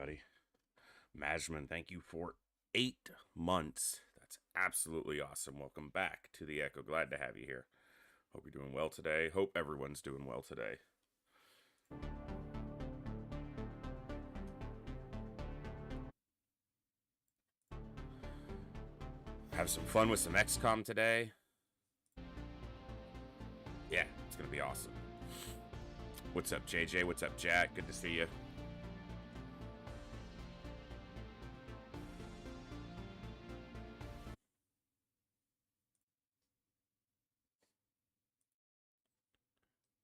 everybody. Majman, thank you for 8 months. That's absolutely awesome. Welcome back to the Echo. Glad to have you here. Hope you're doing well today. Hope everyone's doing well today. Have some fun with some XCOM today. Yeah, it's going to be awesome. What's up, JJ? What's up, Jack? Good to see you.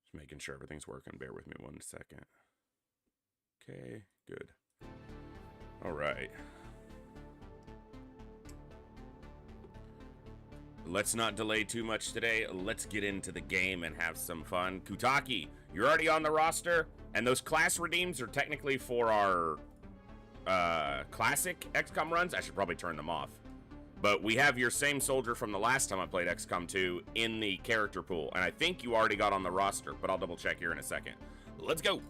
Just making sure everything's working. Bear with me 1 second. Okay, good. All right. Let's not delay too much today. Let's get into the game and have some fun. Kutaki, you're already on the roster, and those class redeems are technically for our classic XCOM runs. I should probably turn them off. But we have your same soldier from the last time I played XCOM 2 in the character pool, and I think you already got on the roster, but I'll double check here in a second. Let's go!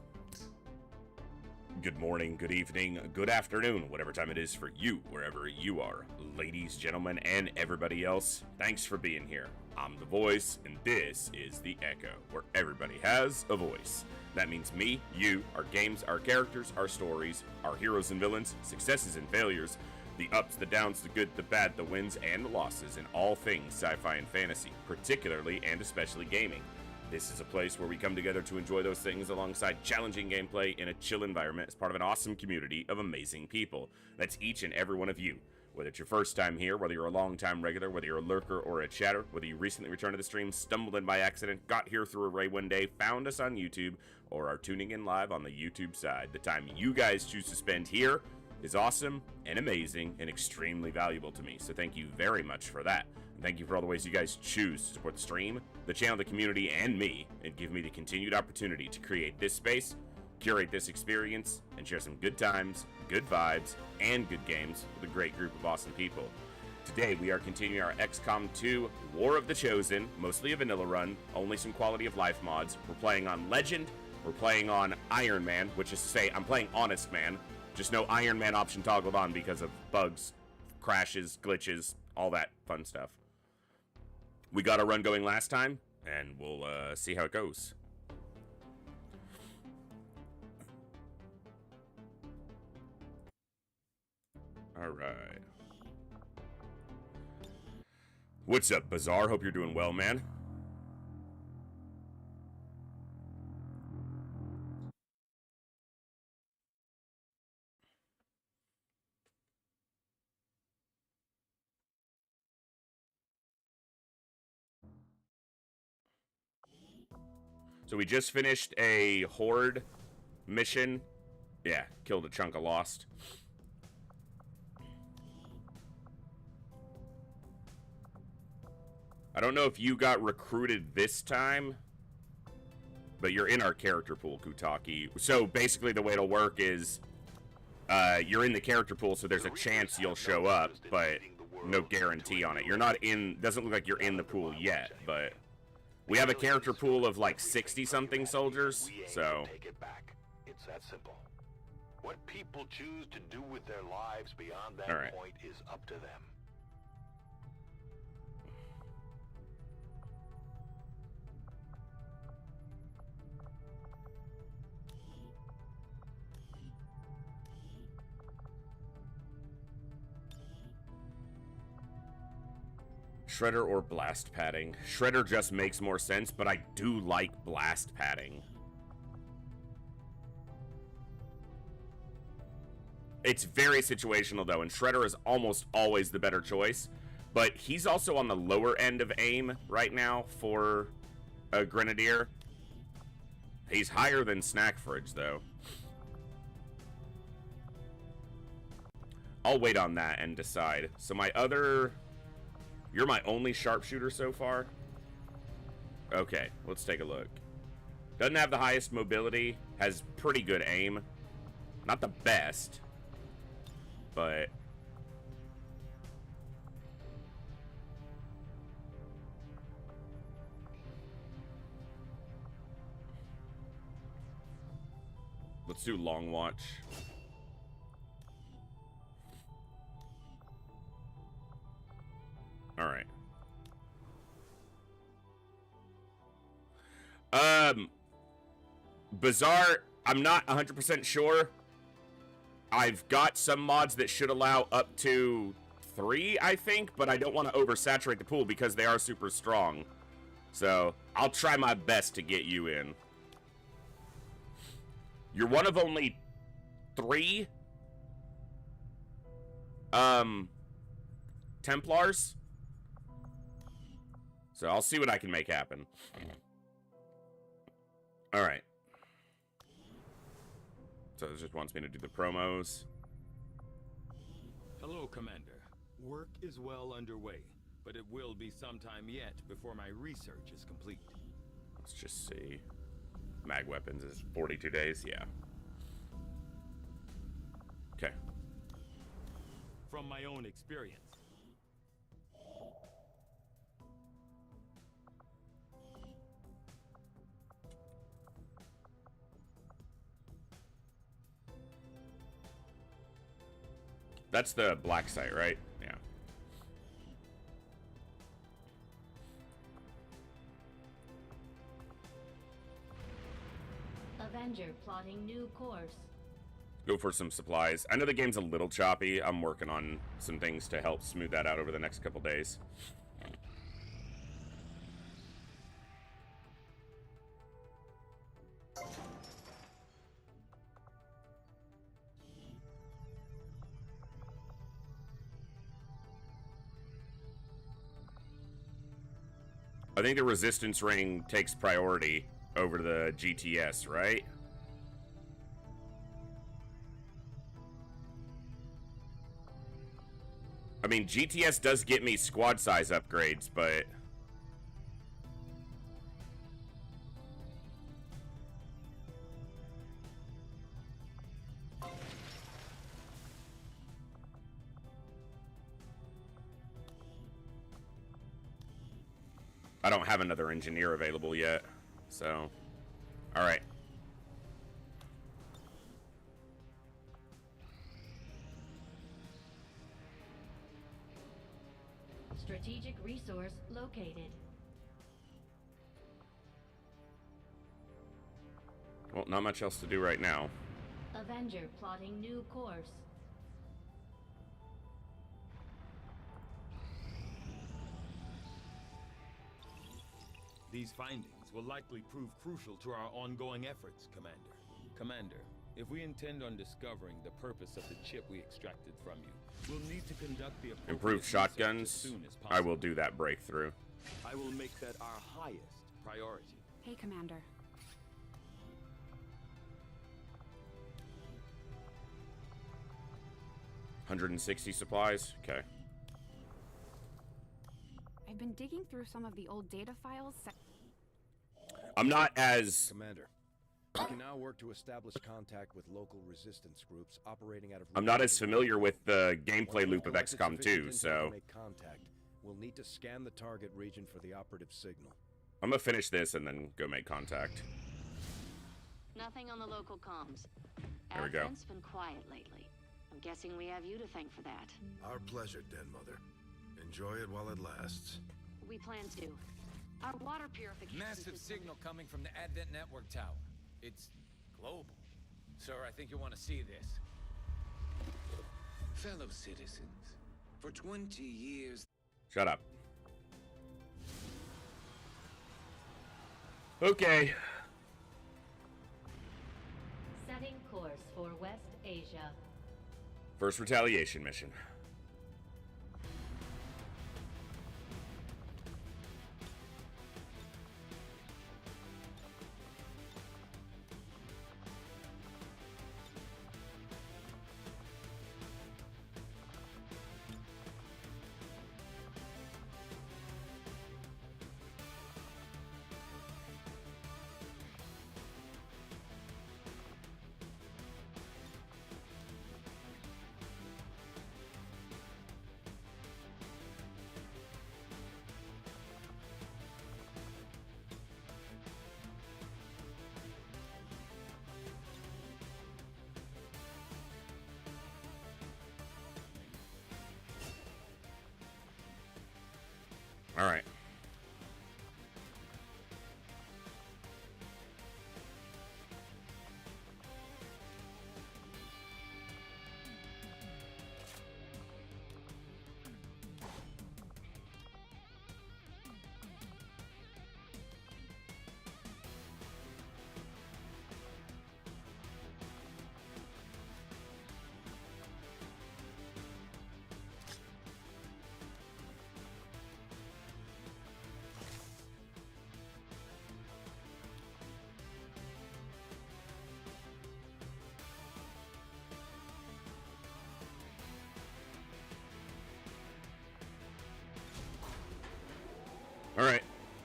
Good morning, good evening, good afternoon, whatever time it is for you, wherever you are. Ladies, gentlemen, and everybody else, thanks for being here. I'm the voice, and this is the Echo, where everybody has a voice. That means me, you, our games, our characters, our stories, our heroes and villains, successes and failures, the ups, the downs, the good, the bad, the wins, and the losses in all things sci-fi and fantasy, particularly and especially gaming. This is a place where we come together to enjoy those things alongside challenging gameplay in a chill environment as part of an awesome community of amazing people. That's each and every one of you. Whether it's your first time here, whether you're a long-time regular, whether you're a lurker or a chatter, whether you recently returned to the stream, stumbled in by accident, got here through a raid one day, found us on YouTube, or are tuning in live on the YouTube side, the time you guys choose to spend here is awesome and amazing and extremely valuable to me. So thank you very much for that. And thank you for all the ways you guys choose to support the stream, the channel, the community, and me, and give me the continued opportunity to create this space, curate this experience, and share some good times, good vibes, and good games with a great group of awesome people. Today we are continuing our XCOM 2 War of the Chosen, mostly a vanilla run, only some quality of life mods. We're playing on Legend, we're playing on Ironman, which is to say I'm playing Honest Man. Just no Ironman option toggled on because of bugs, crashes, glitches, all that fun stuff. We got a run going last time, and we'll see how it goes. All right. What's up, Bazaar? Hope you're doing well, man. So we just finished a Horde mission. Yeah, killed a chunk of Lost. I don't know if you got recruited this time, but you're in our character pool, Kutaki. So basically the way it'll work is you're in the character pool, so there's a chance you'll show up, but no guarantee on it. You're not in, doesn't look like you're in the pool yet, but we have a character pool of like 60-something soldiers, so. It's that simple. What people choose to do with their lives beyond that point is up to them. Shredder or blast padding? Shredder just makes more sense, but I do like blast padding. It's very situational though, and Shredder is almost always the better choice, but he's also on the lower end of aim right now for a Grenadier. He's higher than Snack Fridge though. I'll wait on that and decide. So my other... You're my only sharpshooter so far? Okay, let's take a look. Doesn't have the highest mobility, has pretty good aim. Not the best, but... Let's do Long Watch. Bazaar, I'm not 100% sure. I've got some mods that should allow up to 3, I think, but I don't want to oversaturate the pool because they are super strong. So, I'll try my best to get you in. You're one of only 3 Templars. So I'll see what I can make happen. Alright. So it just wants me to do the promos. Hello, Commander. Work is well underway, but it will be some time yet before my research is complete. Let's just see. Mag weapons is 42 days, yeah. Okay. From my own experience. That's the black site, right? Yeah. Avenger plotting new course. Go for some supplies. I know the game's a little choppy. I'm working on some things to help smooth that out over the next couple days. I think the resistance ring takes priority over the GTS, right? I mean, GTS does get me squad size upgrades, but... I don't have another engineer available yet, so... Alright. Strategic resource located. Well, not much else to do right now. Avenger plotting new course. These findings will likely prove crucial to our ongoing efforts, Commander. Commander, if we intend on discovering the purpose of the chip we extracted from you, we'll need to conduct the appropriate Improved research as shotguns. soon as I will possible. do that breakthrough. I will make that our highest priority. Hey, Commander. 160 supplies? Okay. I've been digging through some of the old data files. I'm not as... Commander, we can now work to establish contact with local resistance groups operating out of... I'm not as familiar with the gameplay loop of XCOM 2, so... Make contact. We'll need to scan the target region for the operative signal. I'm gonna finish this and then go make contact. Nothing on the local comms. There we go. Advent's been quiet lately. I'm guessing we have you to thank for that. Our pleasure, Den Mother. Enjoy it while it lasts. We plan to. Our water purification Massive system... signal coming from the Advent Network Tower. It's global. Sir, I think you'll want to see this. Fellow citizens, for 20 years... Shut up. Okay. Setting course for West Asia. First retaliation mission. All right.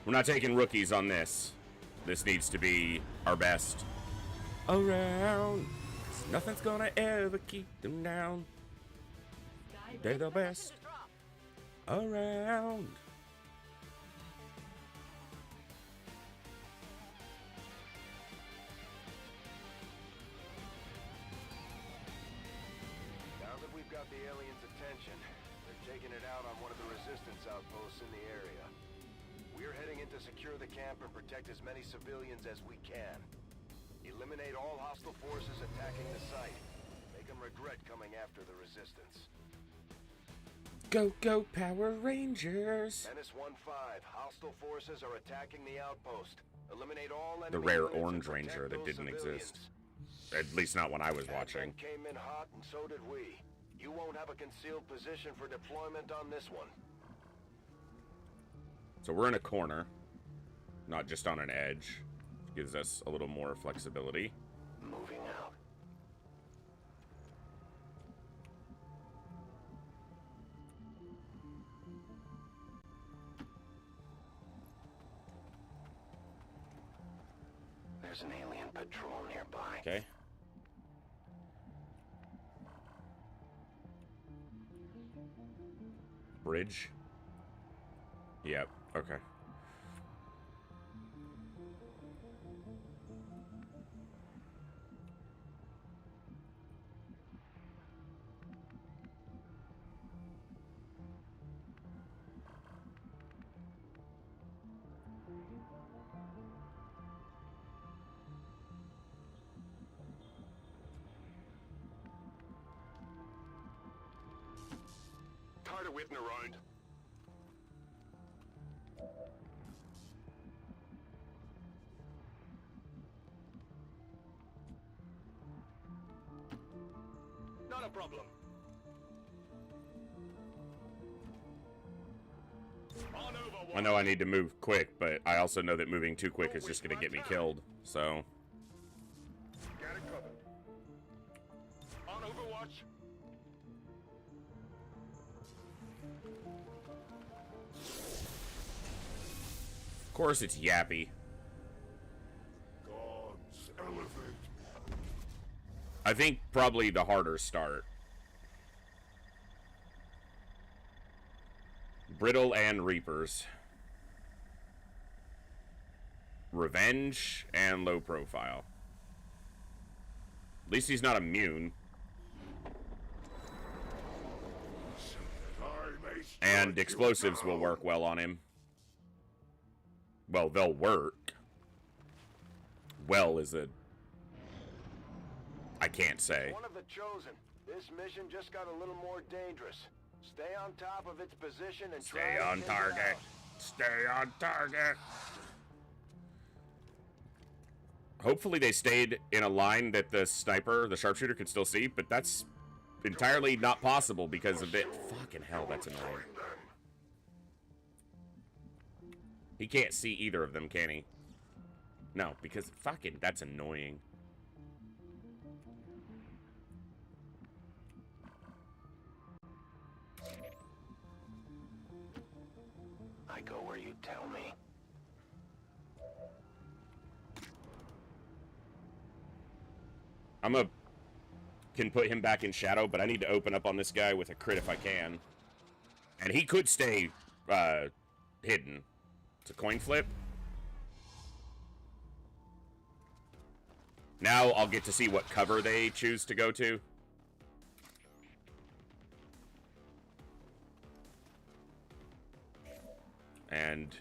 We're not taking rookies on this. This needs to be our best. Around. 'Cause nothing's gonna ever keep them down. They're the best. Around. Now that we've got the aliens' attention, they're taking it out on one of the resistance outposts in the area. We're heading in to secure the camp and protect as many civilians as we can. Eliminate all hostile forces attacking the site. Make them regret coming after the resistance. Go, go, Power Rangers. Menace 1-5. Hostile forces are attacking the outpost. Eliminate all enemy The rare units and orange protect ranger that those didn't exist. civilians. At least not when I was watching. Advent came in hot, and so did we. You won't have a concealed position for deployment on this one. So we're in a corner, not just on an edge. Gives us a little more flexibility. Moving out. There's an alien patrol nearby. Okay. Bridge. Yep. Okay. Tired of waiting around. Not a problem. On over, I know I need to move quick, but I also know that moving too quick is just going to get me killed. So, Got it covered. On Overwatch. of course, it's Yappy. Gods elevate. I think probably the harder start. Brittle and Reapers. Revenge and low profile. At least he's not immune. And explosives will work well on him. Well, they'll work. Well is a... I can't say. One of the chosen. This mission just got a little more dangerous. Stay on top of its position and Stay try on to take it target. out. Stay on target. Hopefully they stayed in a line that the sniper, the sharpshooter, could still see, but that's entirely not possible because of it. Fucking hell, that's annoying. He can't see either of them, can he? No, because fucking, that's annoying. I go where you tell me. Can put him back in shadow, but I need to open up on this guy with a crit if I can. And he could stay hidden. It's a coin flip. Now I'll get to see what cover they choose to go to. And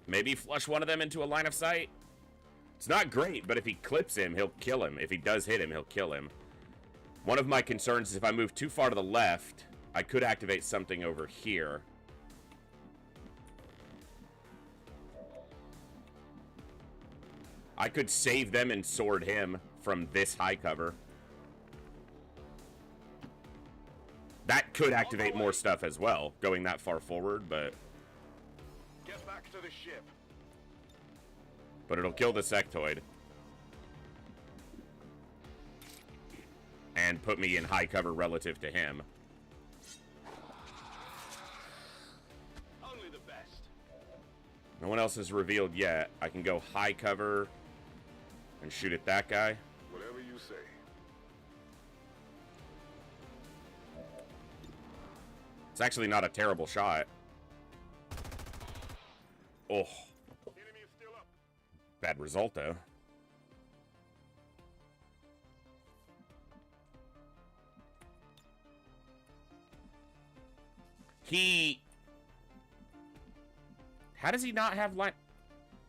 maybe flush one of them into a line of sight. It's not great, but if he clips him, he'll kill him. If he does hit him, he'll kill him. One of my concerns is if I move too far to the left, I could activate something over here. I could save them and sword him from this high cover. That could activate more stuff as well, going that far forward, but... Get back to the ship. But it'll kill the sectoid. And put me in high cover relative to him. Only the best. No one else has revealed yet. I can go high cover and shoot at that guy. Whatever you say. It's actually not a terrible shot. Oh. Enemy is still up. Bad result, though. How does he not have line?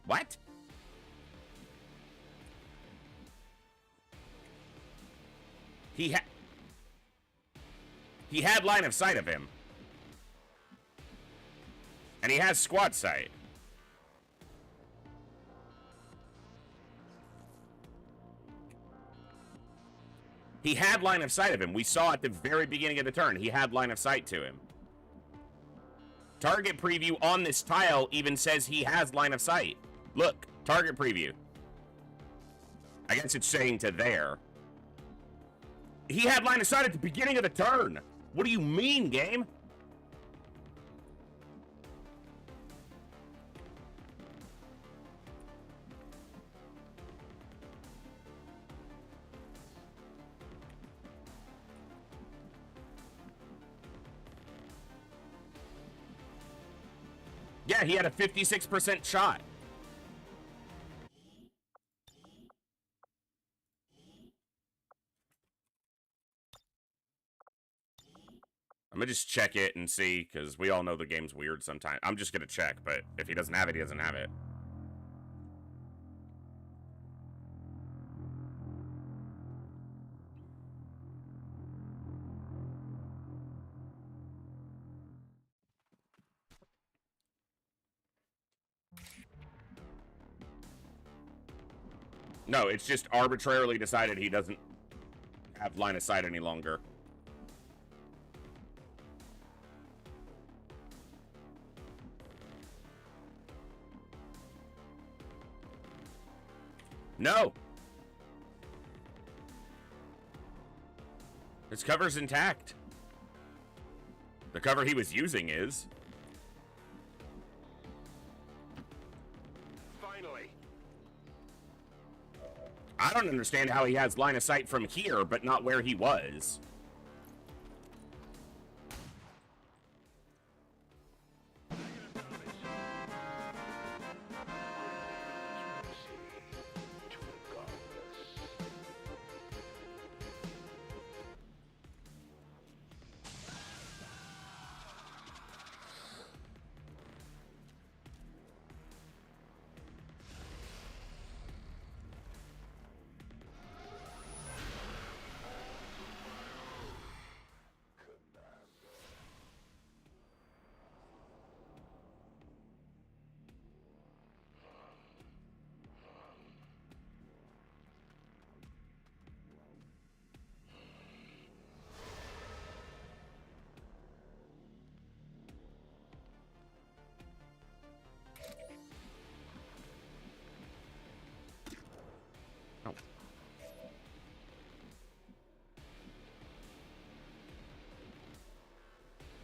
What? He had line of sight of him. And he has squad sight. He had line of sight of him. We saw at the very beginning of the turn. He had line of sight to him. Target preview on this tile even says he has line of sight. Look, target preview. I guess it's saying to there. He had line of sight at the beginning of the turn. What do you mean, game? Yeah, he had a 56% shot. I'm gonna just check it and see, because we all know the game's weird sometimes. I'm just gonna check, but if he doesn't have it, he doesn't have it. No, it's just arbitrarily decided he doesn't have line of sight any longer. No. His cover's intact. The cover he was using is. Finally. I don't understand how he has line of sight from here, but not where he was.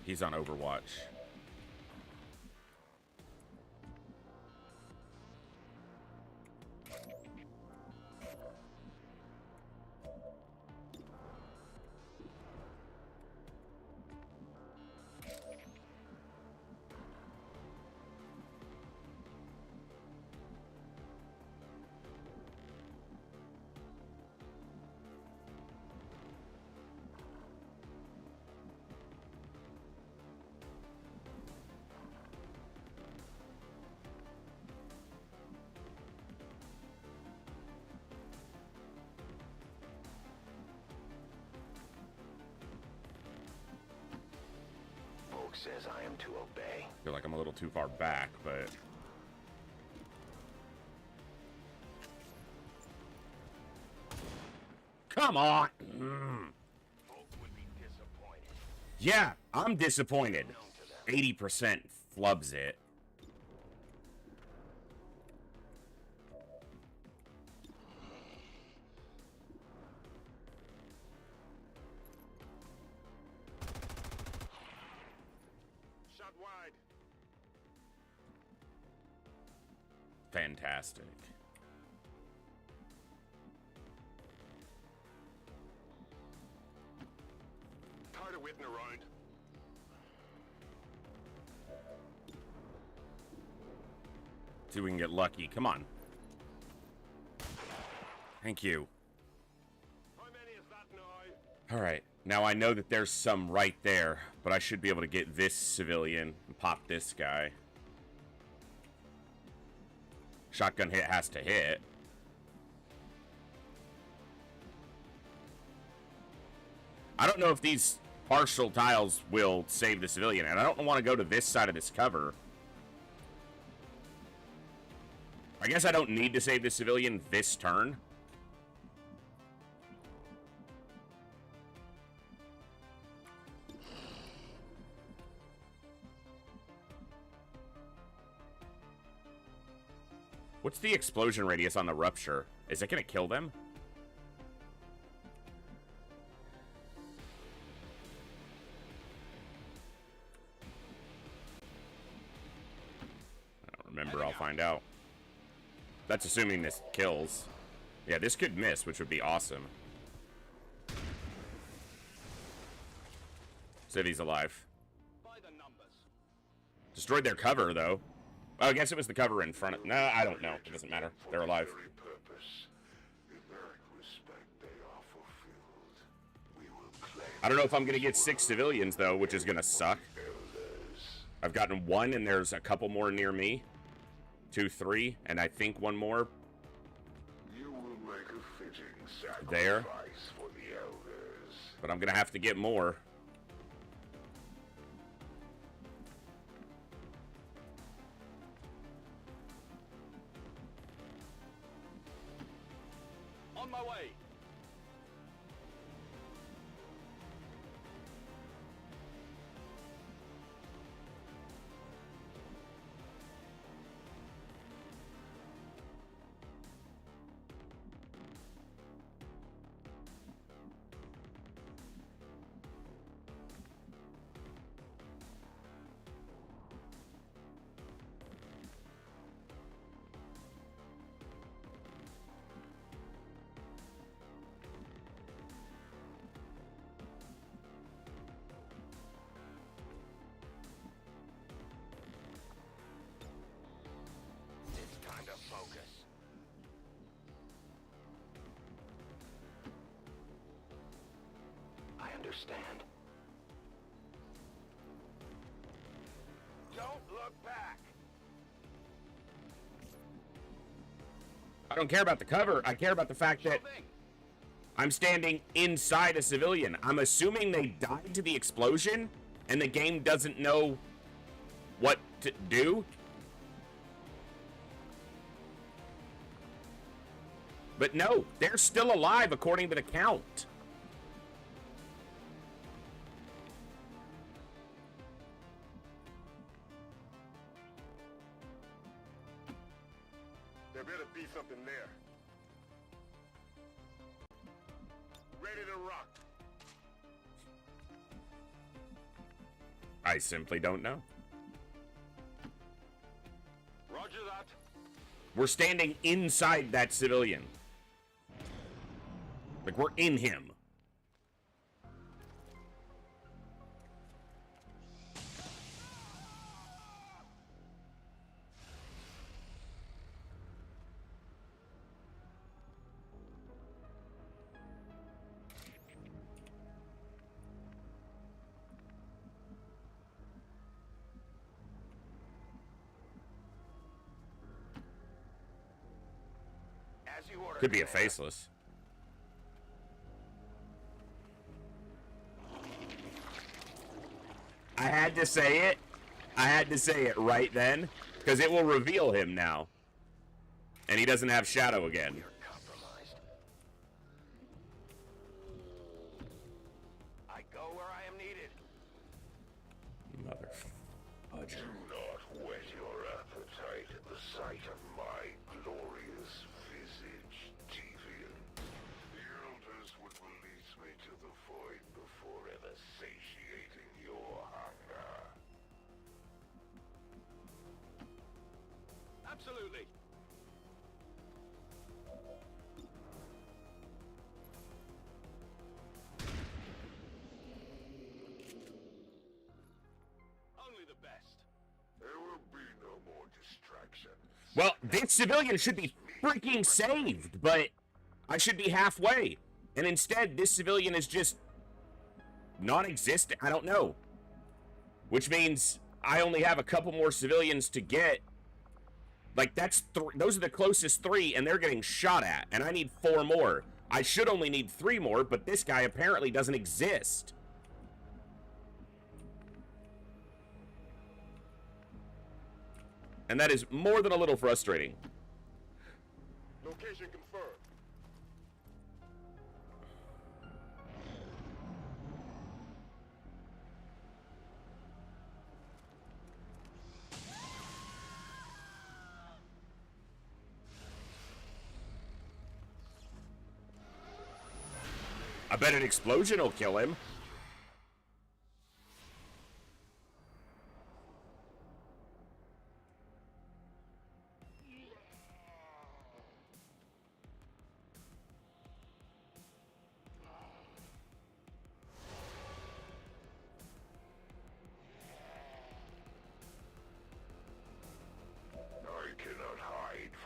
He's on Overwatch. Says I am to obey. I feel like I'm a little too far back, but come on. Folk would be disappointed. Yeah, I'm disappointed. 80% flubs it. Fantastic. Tired of waiting around. See if we can get lucky. Come on. Thank you. How many is that now? All right. Now I know that there's some right there, but I should be able to get this civilian and pop this guy. Shotgun hit has to hit. I don't know if these partial tiles will save the civilian, and I don't want to go to this side of this cover. I guess I don't need to save the civilian this turn. What's the explosion radius on the rupture? Is it going to kill them? I don't remember. I'll find out. That's assuming this kills. Yeah, this could miss, which would be awesome. City's alive. Destroyed their cover, though. Oh, I guess it was the cover in front of... No, I don't know. It doesn't matter. They're alive. I don't know if I'm going to get 6 civilians, though, which is going to suck. I've gotten 1, and there's a couple more near me. 2, 3, and I think 1 more. There. But I'm going to have to get more. On my way. Understand. Don't look back. I don't care about the cover. I care about the fact that I'm standing inside a civilian. I'm assuming they died to the explosion and the game doesn't know what to do. But no, they're still alive according to the count. There better be something there. Ready to rock. I simply don't know. Roger that. We're standing inside that civilian. Like, we're in him. Could be a faceless. I had to say it. I had to say it right then, because it will reveal him now. And he doesn't have shadow again. I go where I am needed. Mother fudge. Do not whet your appetite at the sight of my glorious visage, deviant. The elders would release me to the void before ever satiating your hunger. Absolutely. This civilian should be freaking saved, but I should be halfway. And instead, this civilian is just non-existent. I don't know. Which means I only have a couple more civilians to get. Like, those are the closest 3, and they're getting shot at. And I need 4 more. I should only need 3 more, but this guy apparently doesn't exist. And that is more than a little frustrating. Location confirmed. I bet an explosion will kill him.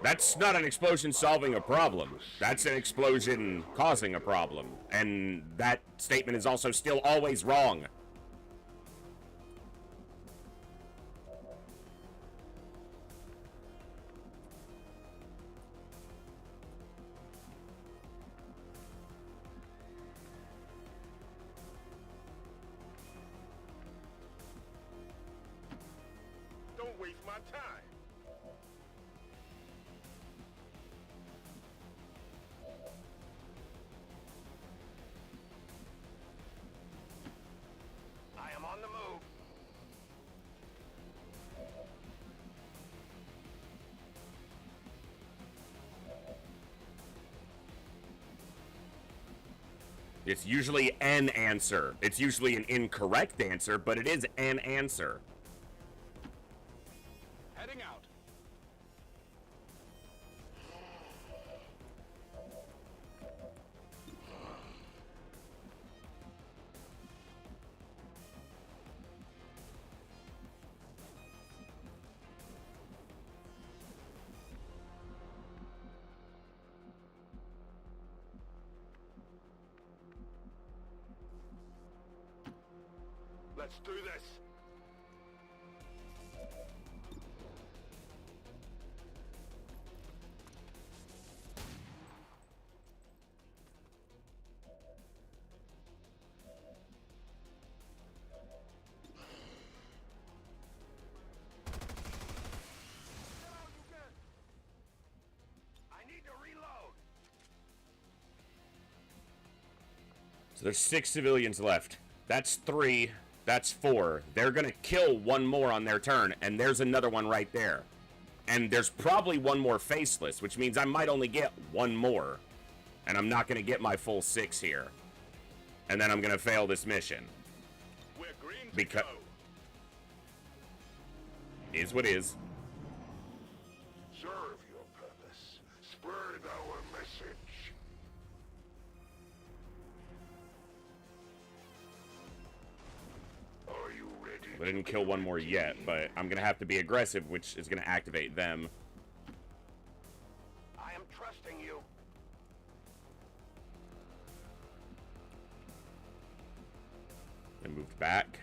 That's not an explosion solving a problem. That's an explosion causing a problem. And that statement is also still always wrong. Don't waste my time. I am on the move. It's usually an answer. It's usually an incorrect answer, but it is an answer. Heading out. Let's do this. I need to reload. So there's 6 civilians left. That's 3. That's 4. They're gonna kill 1 more on their turn, and there's another one right there. And there's probably 1 more faceless, which means I might only get 1 more. And I'm not gonna get my full 6 here. And then I'm gonna fail this mission. We're green to Because go. is what is. Serve your purpose. Spread our message. Are you ready? I didn't kill 1 more yet, but I'm gonna have to be aggressive, which is gonna activate them. I am trusting you. They moved back.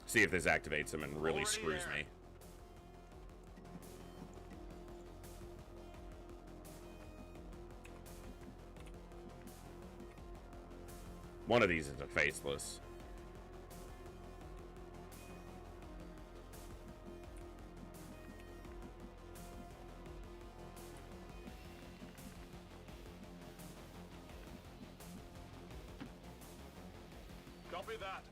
See if this activates them and really Already screws there. me. One of these is a faceless. Copy that.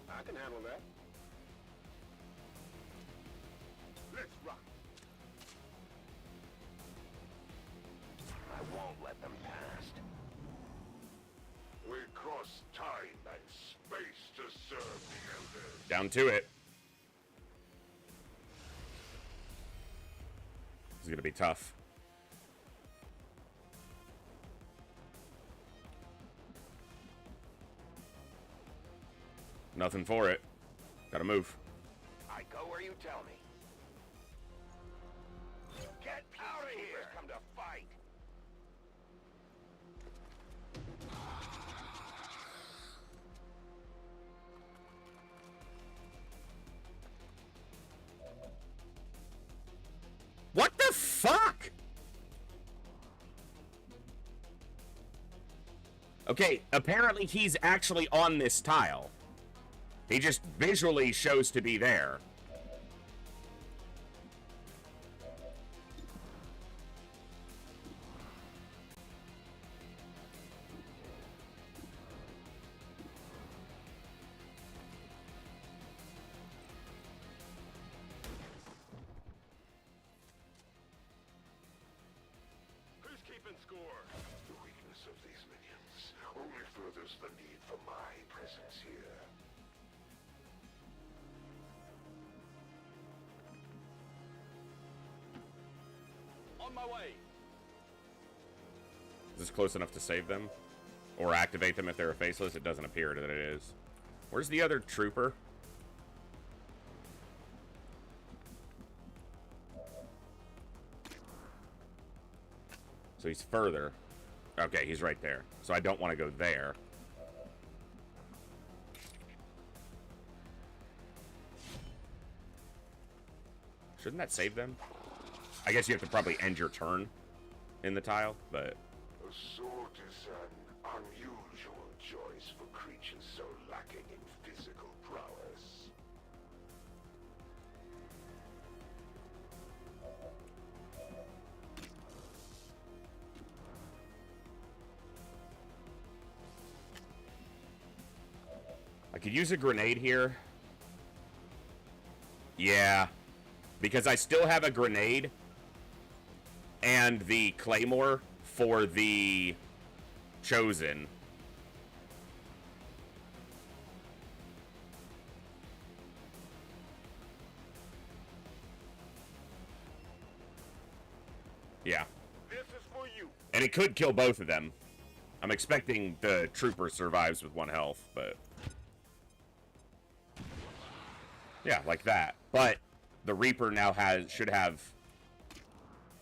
I can handle that. Let's rock. I won't let them past. We cross time and space to serve the elders. Down to it. This is gonna be tough. Nothing for it. Gotta move. I go where you tell me. Get out of here! Come to fight. What the fuck? Okay, apparently he's actually on this tile. He just visually shows to be there. Who's keeping score? The weakness of these minions only furthers the need for my presence here. On my way. Is this close enough to save them? Or activate them if they're faceless? It doesn't appear that it is. Where's the other trooper? So he's further. Okay, he's right there. So I don't want to go there. Shouldn't that save them? I guess you have to probably end your turn in the tile, but... A sword is an unusual choice for creatures so lacking in physical prowess. I could use a grenade here. Yeah. Because I still have a grenade and the claymore for the chosen. Yeah. This is for you. And it could kill both of them. I'm expecting the trooper survives with 1 health, but... yeah, like that. But the Reaper now should have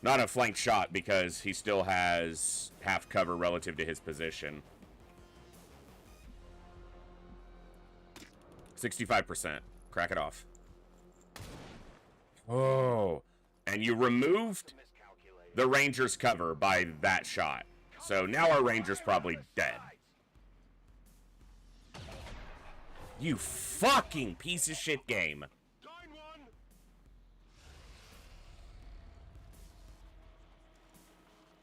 not a flank shot because he still has half cover relative to his position. 65%. Crack it off. Oh. And you removed the Ranger's cover by that shot. So now our Ranger's probably dead. You fucking piece of shit game.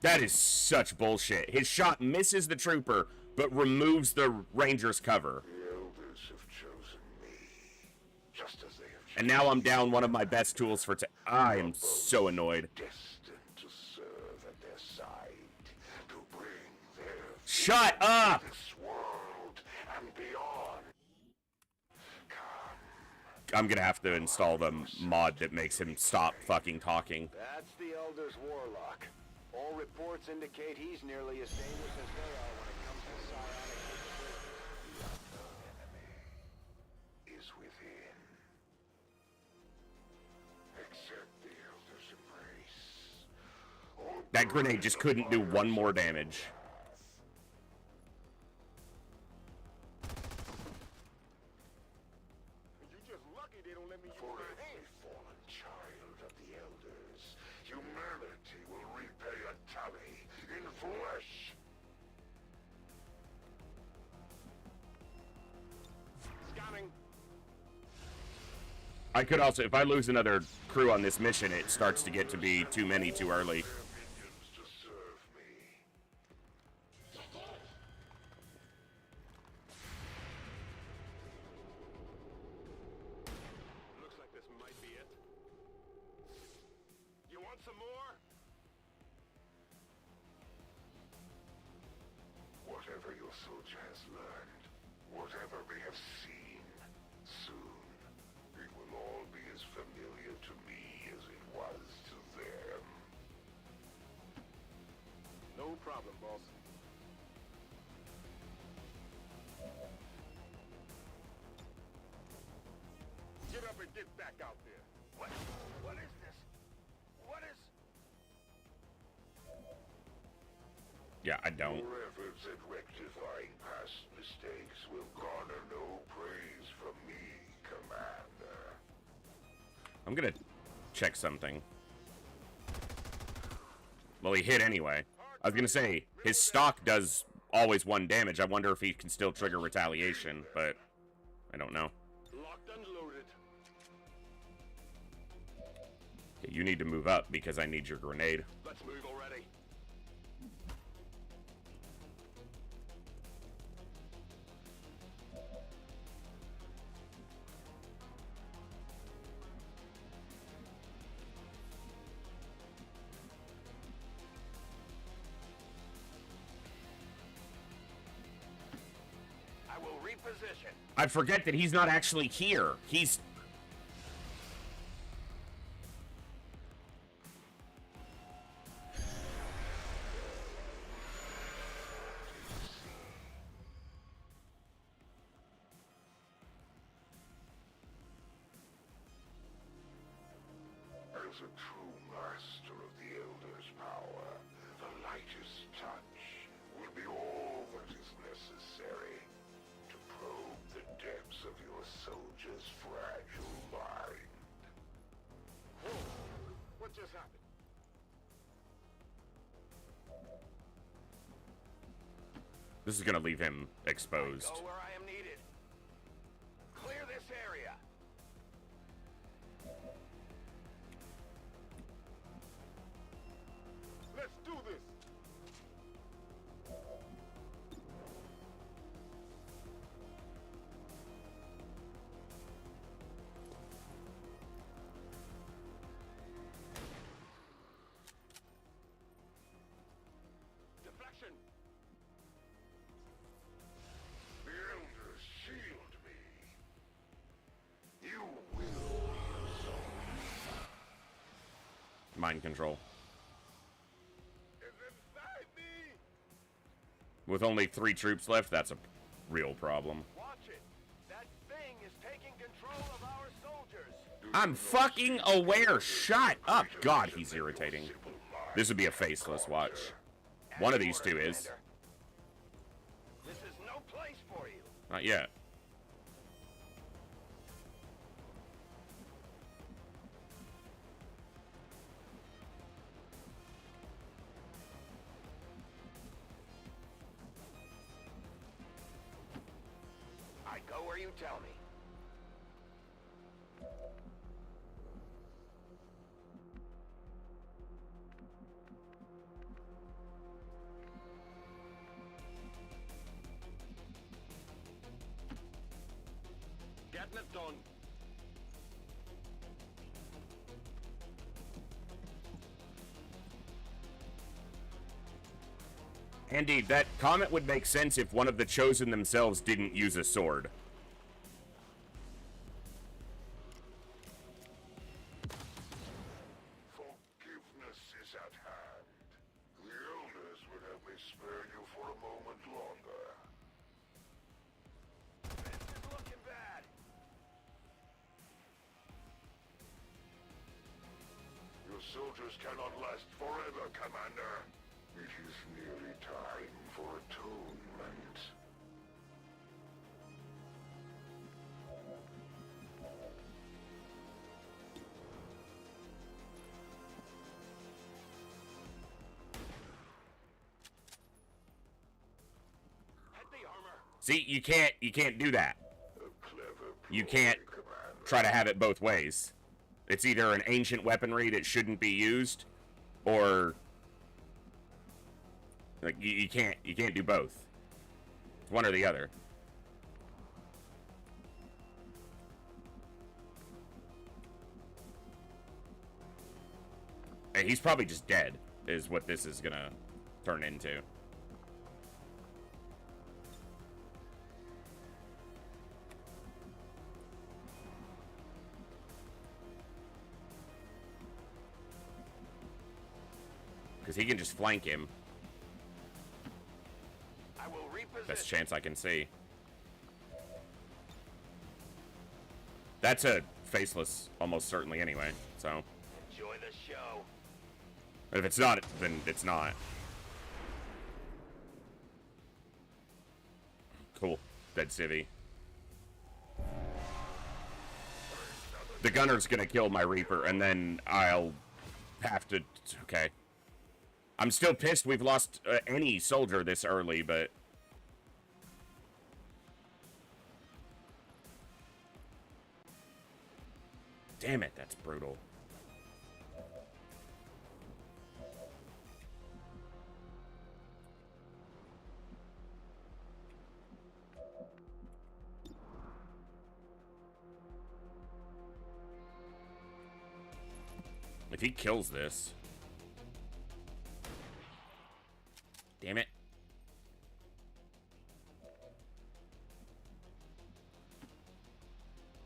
That is such bullshit. His shot misses the trooper, but removes the Ranger's cover. The elders have chosen me, just as they have chosen And now I'm down one of my best tools for I am so annoyed. destined to serve at their side, to bring their Shut up! this world and beyond. Come. I'm gonna have to install the mod that makes him stop fucking talking. That's the Elder's Warlock. All reports indicate he's nearly as dangerous as they are when it comes to psionic capability. Is within. Accept the Elder's embrace. That grenade just couldn't do one more damage. You're just lucky they don't let me use my hand. Fallen child of the Elders, humanity will repay a tally in flesh. Scanning. I could also, if I lose another crew on this mission, it starts to get to be too many too early. Minions to serve me. Looks like this might be it. You want some more? Whatever your soldier has learned, whatever they have seen, soon it will all be as familiar to me as it was to them. No problem, boss. Get back out there. What is this? What is... Yeah, I don't. Your efforts at rectifying past mistakes will garner no praise from me, Commander. I'm gonna check something. Well, he hit anyway. I was gonna say, his stock does always 1 damage. I wonder if he can still trigger retaliation, but I don't know. Locked and loaded. Okay, you need to move up because I need your grenade. Let's move already. I will reposition. I forget that he's not actually here. He's... As a true master of the Elder's power, the lightest touch will be all that is necessary to probe the depths of your soldier's fragile mind. What just happened? This is gonna leave him exposed. Go where I am needed. Clear this area. Let's do this. Deflection. The Elders shield me. You will Mind control. It's inside me. With only 3 troops left, that's a real problem. Watch it. That thing is taking control of our soldiers. I'm fucking aware. Shut up. God, he's irritating. This would be a faceless watch. One of these two is. This is no place for you. Not yet. I go where you tell me. Getting it done. Indeed, that comment would make sense if one of the Chosen themselves didn't use a sword. Forgiveness is at hand. The Elders would have me spare you for a moment longer. This is looking bad. Your soldiers cannot last forever, Commander. It is nearly time for atonement. Head the armor. See, you can't do that. A clever You ploy, can't Commander. try to have it both ways. It's either an ancient weaponry that shouldn't be used, or like you can't do both. It's one or the other. Hey, he's probably just dead, is what this is gonna turn into. Because he can just flank him. I will reposition. Best chance I can see. That's a faceless almost certainly anyway, so. Enjoy the show. But if it's not, then it's not. Cool. Dead civvy. The gunner's gonna kill my Reaper, and then I'll have to... Okay. I'm still pissed we've lost any soldier this early, but... Damn it, that's brutal. If he kills this... Damn it.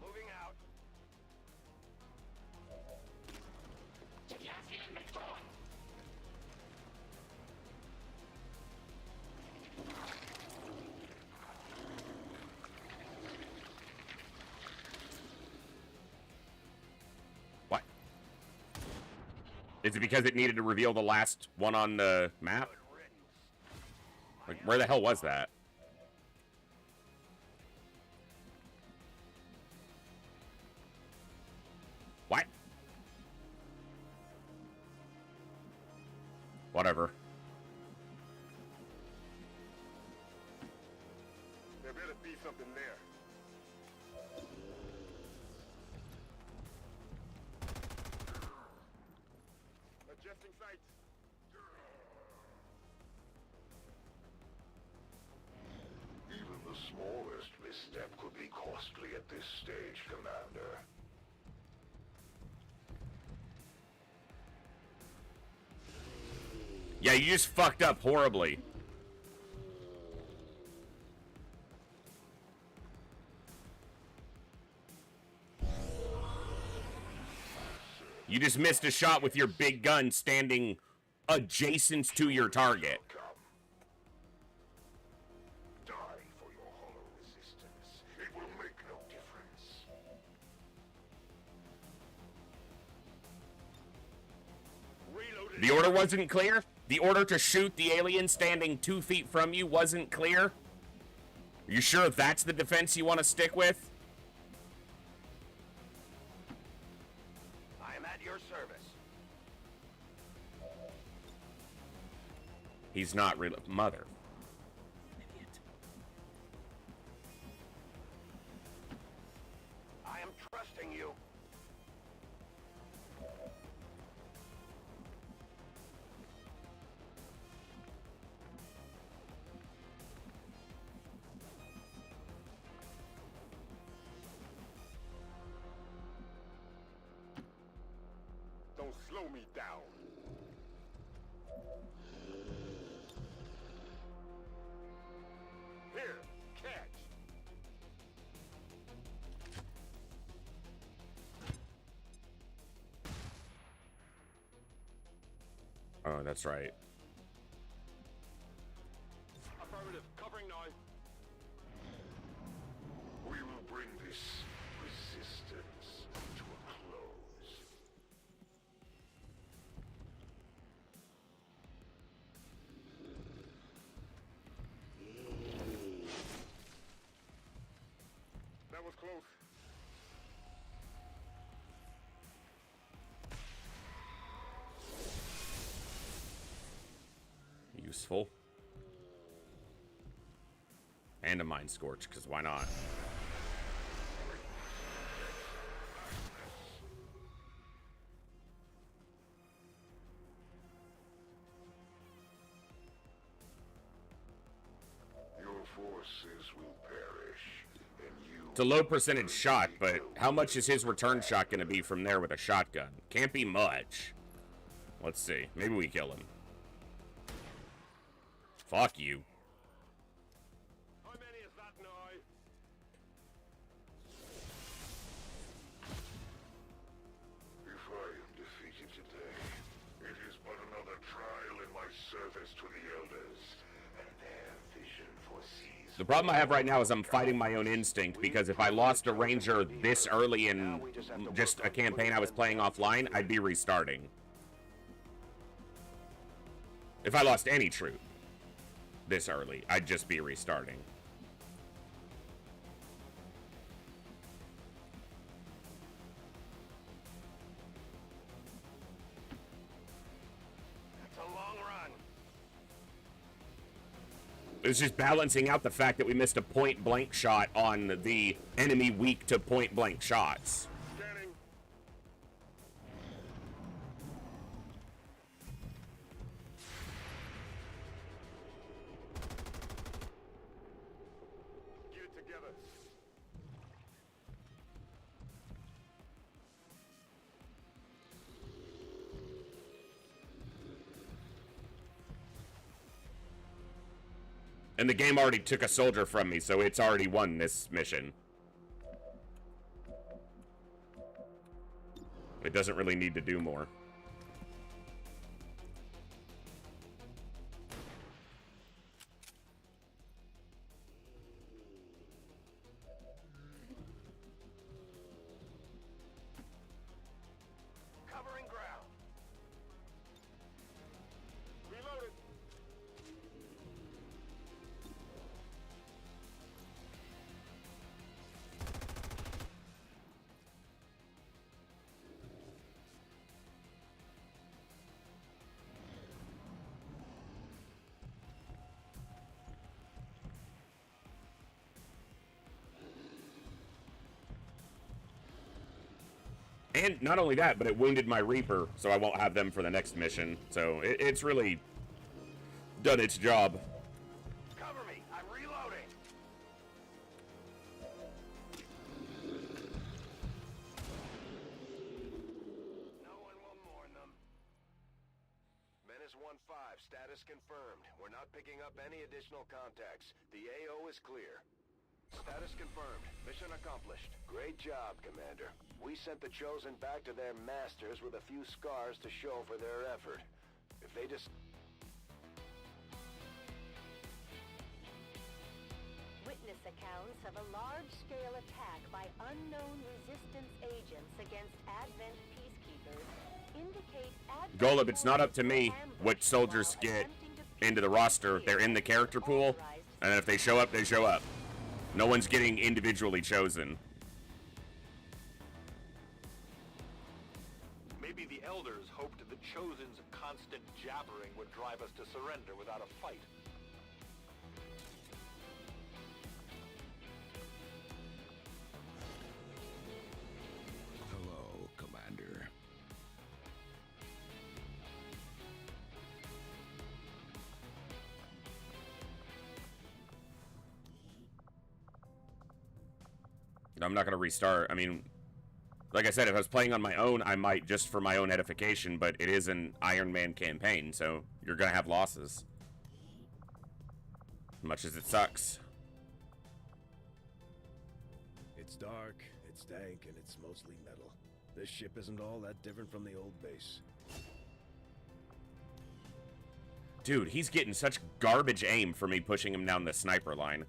Moving out. What? Is it because it needed to reveal the last one on the map? Like, where the hell was that? What? Whatever. There better be something there. Adjusting sights. Even the smallest misstep could be costly at this stage, Commander. Yeah, you just fucked up horribly. You just missed a shot with your big gun standing adjacent to your target. Die for your hollow resistance. It will make no difference. Reloaded. The order wasn't clear? The order to shoot the alien standing 2 feet from you wasn't clear? Are you sure that's the defense you want to stick with? I am at your service. He's not real. Mother. Idiot. I am trusting you. Don't slow me down. Here, catch. Oh, that's right. Affirmative. Covering now. We will bring this resistance to a close. That was close. Useful. And a Mind Scorch, because why not? Your forces will perish, and you... It's a low percentage shot, but how much is his return shot going to be from there with a shotgun? Can't be much. Let's see. Maybe we kill him. Fuck you. How many is that now? If I am defeated today, it is but another trial in my service to the Elders, and their vision foresees The problem I have right now is I'm fighting my own instinct, because if I lost a ranger this early in just a campaign I was playing offline, I'd be restarting. If I lost any troop this early, I'd just be restarting. That's a long run. It's just balancing out the fact that we missed a point-blank shot on the enemy weak to point-blank shots. Scanning. Get it together. And the game already took a soldier from me, so it's already won this mission. It doesn't really need to do more. Covering ground. Reloaded. And not only that, but it wounded my Reaper, so I won't have them for the next mission. So it's really done its job. Cover me. I'm reloading. No one will mourn them. Menace 1-5, status confirmed. We're not picking up any additional contacts. The AO is clear. Status confirmed. Mission accomplished. Great job, Commander. We sent the Chosen back to their masters with a few scars to show for their effort. If they just... Witness accounts of a large-scale attack by unknown resistance agents against Advent peacekeepers indicate Advent... Golub, it's not up to me what soldiers get into the roster. They're in the character pool, and if they show up, they show up. No one's getting individually chosen. Maybe the Elders hoped the Chosen's constant jabbering would drive us to surrender without a fight. Hello, Commander. I'm not going to restart. I mean, like I said, if I was playing on my own, I might just for my own edification, but it is an Ironman campaign, so you're going to have losses. Much as it sucks. It's dark, it's dank, and it's mostly metal. This ship isn't all that different from the old base. Dude, he's getting such garbage aim for me pushing him down the sniper line.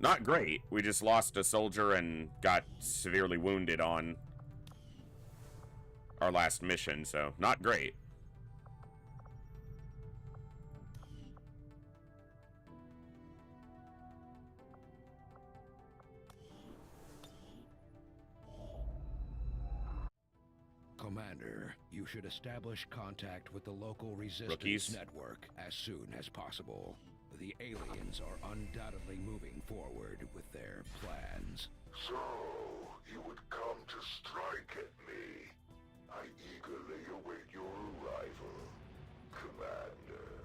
Not great. We just lost a soldier and got severely wounded on our last mission, so not great. Commander, you should establish contact with the local resistance Rookies. network as soon as possible. The aliens are undoubtedly moving forward with their plans. So, you would come to strike at me. I eagerly await your arrival, Commander.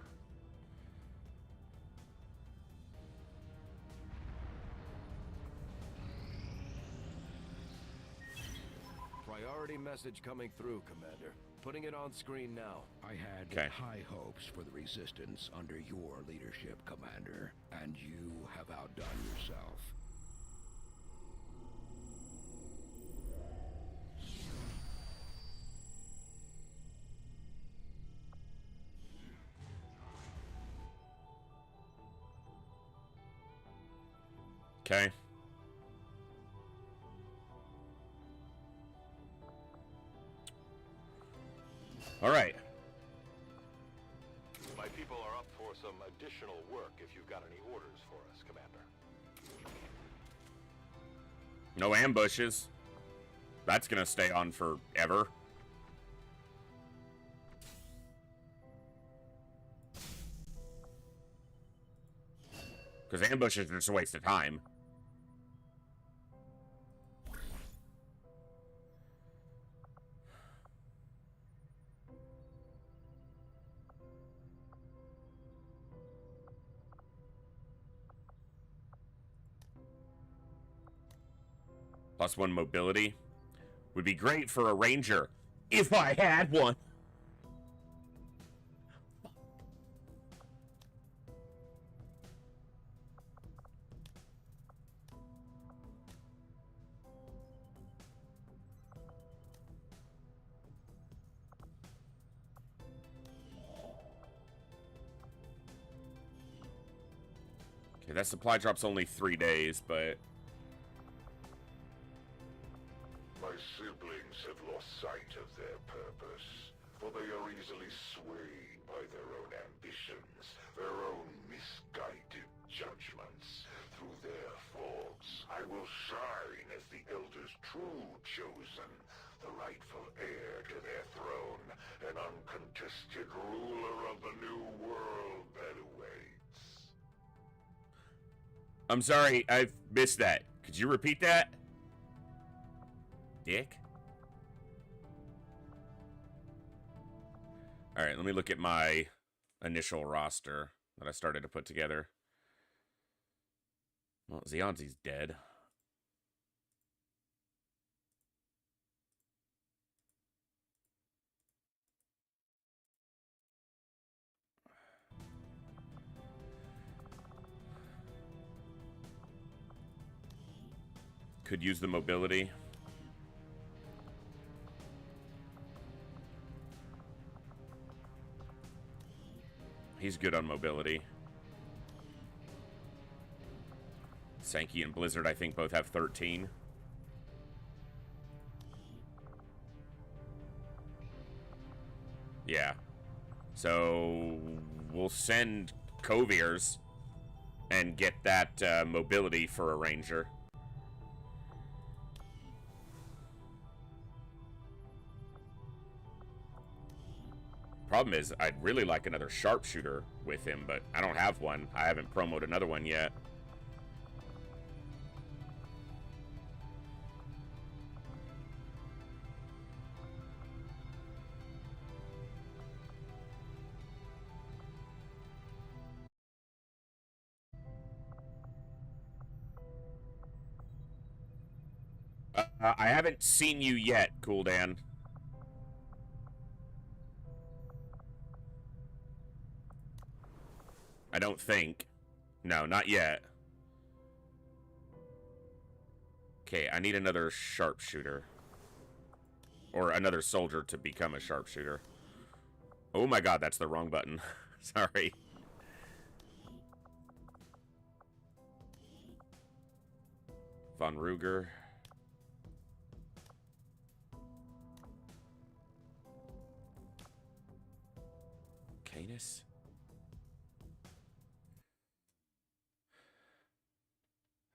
Priority message coming through, Commander. Putting it on screen now. I had high hopes for the Resistance under your leadership, Commander, and you have outdone yourself. Okay. All right. My people are up for some additional work if you've got any orders for us, Commander. No ambushes. That's gonna stay on forever. Because ambushes are just a waste of time. +1 mobility would be great for a ranger if I had one. Okay, that supply drop's only 3 days, but My siblings have lost sight of their purpose, for they are easily swayed by their own ambitions, their own misguided judgments. Through their faults, I will shine as the Elder's true chosen, the rightful heir to their throne, an uncontested ruler of the new world that awaits. I'm sorry, I've missed that. Could you repeat that? Dick? Alright, let me look at my initial roster that I started to put together. Well, Xionzi's dead. Could use the mobility. He's good on mobility. Sankey and Blizzard, I think, both have 13. Yeah. So we'll send Kovirs and get that mobility for a ranger. Problem is, I'd really like another sharpshooter with him, but I don't have one. I haven't promoted another one yet. I haven't seen you yet, Cool Dan. I don't think. No, not yet. Okay, I need another sharpshooter. Or another soldier to become a sharpshooter. Oh my god, that's the wrong button. Sorry. Von Ruger. Canis?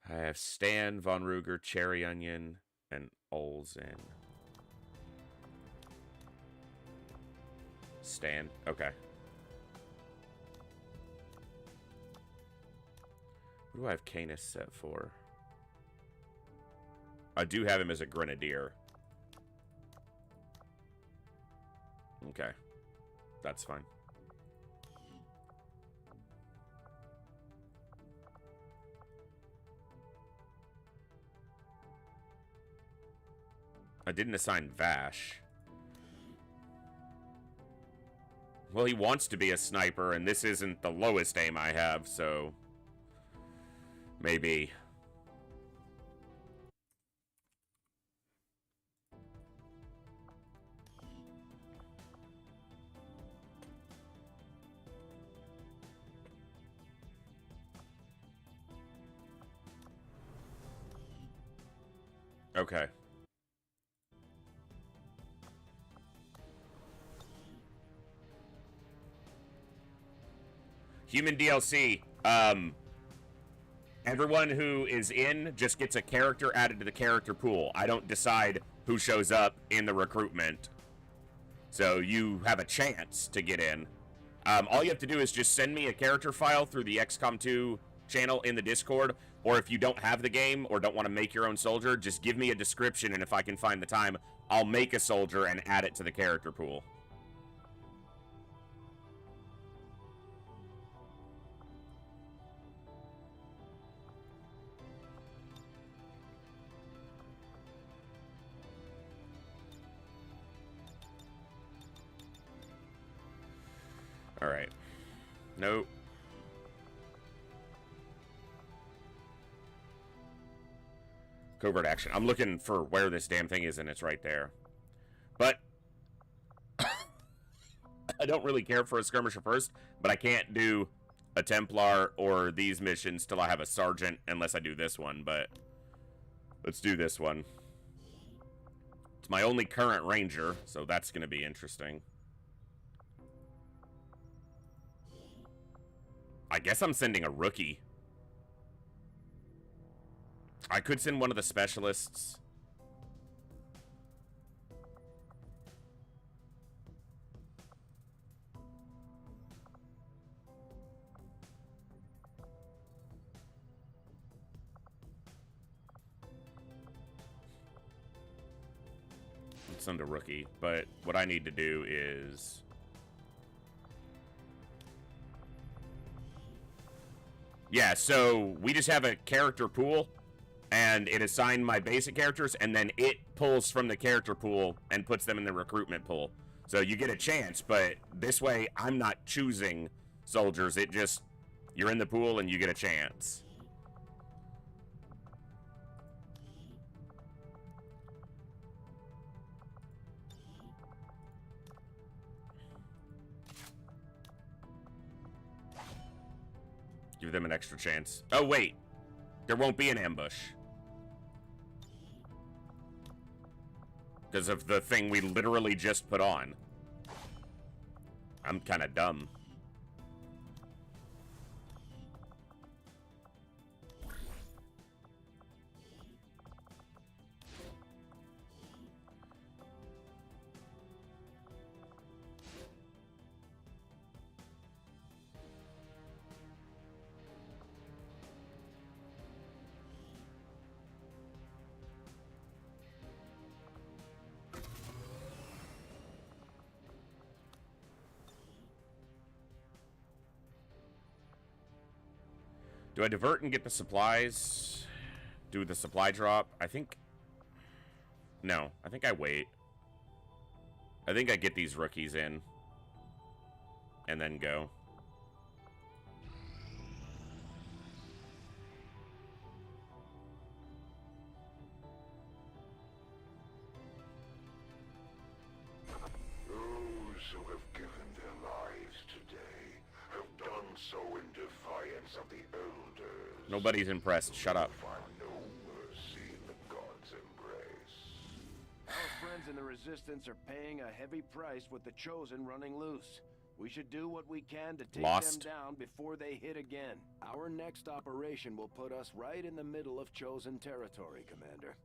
I have Stan, Von Ruger, Cherry Onion, and Olsen. Stan, okay. What do I have Canis set for? I do have him as a Grenadier. Okay. That's fine. I didn't assign Vash. Well, he wants to be a sniper, and this isn't the lowest aim I have, so... maybe. Okay. Human DLC. Everyone who is in just gets a character added to the character pool. I don't decide who shows up in the recruitment. So you have a chance to get in. All you have to do is just send me a character file through the XCOM 2 channel in the Discord, or if you don't have the game or don't want to make your own soldier, just give me a description, and if I can find the time, I'll make a soldier and add it to the character pool. All right. Nope. Covert action. I'm looking for where this damn thing is, and it's right there. But I don't really care for a skirmisher first, but I can't do a Templar or these missions till I have a sergeant, unless I do this one, but let's do this one. It's my only current ranger, so that's going to be interesting. I guess I'm sending a rookie. I could send one of the specialists. Let's send a rookie, but what I need to do is... Yeah, so we just have a character pool, and it assigned my basic characters, and then it pulls from the character pool and puts them in the recruitment pool. So you get a chance, but this way I'm not choosing soldiers. It just, you're in the pool and you get a chance. Give them an extra chance. Oh, wait. There won't be an ambush. Because of the thing we literally just put on. I'm kind of dumb. Do I divert and get the supplies? Do the supply drop? I think... No, I think I wait. I think I get these rookies in. And then go. Those who have given their lives today have done so in defiance of the elders. Nobody's impressed. Shut up. Find no mercy in the gods' embrace. Our friends in the Resistance are paying a heavy price with the Chosen running loose. We should do what we can to take them down before they hit again. Our next operation will put us right in the middle of Chosen territory, Commander.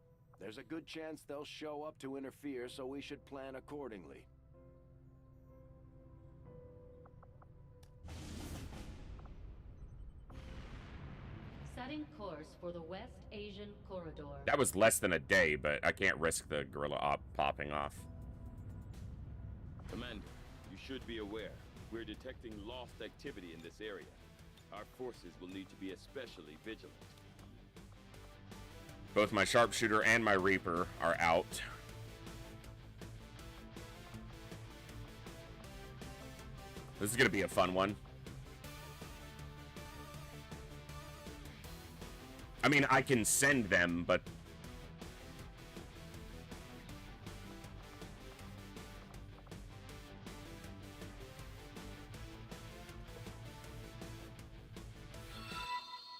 There's a good chance they'll show up to interfere, so we should plan accordingly. Setting course for the West Asian Corridor. That was less than a day, but I can't risk the gorilla op popping off. Commander, you should be aware. We're detecting lost activity in this area. Our forces will need to be especially vigilant. Both my sharpshooter and my reaper are out. This is gonna be a fun one. I mean, I can send them, but...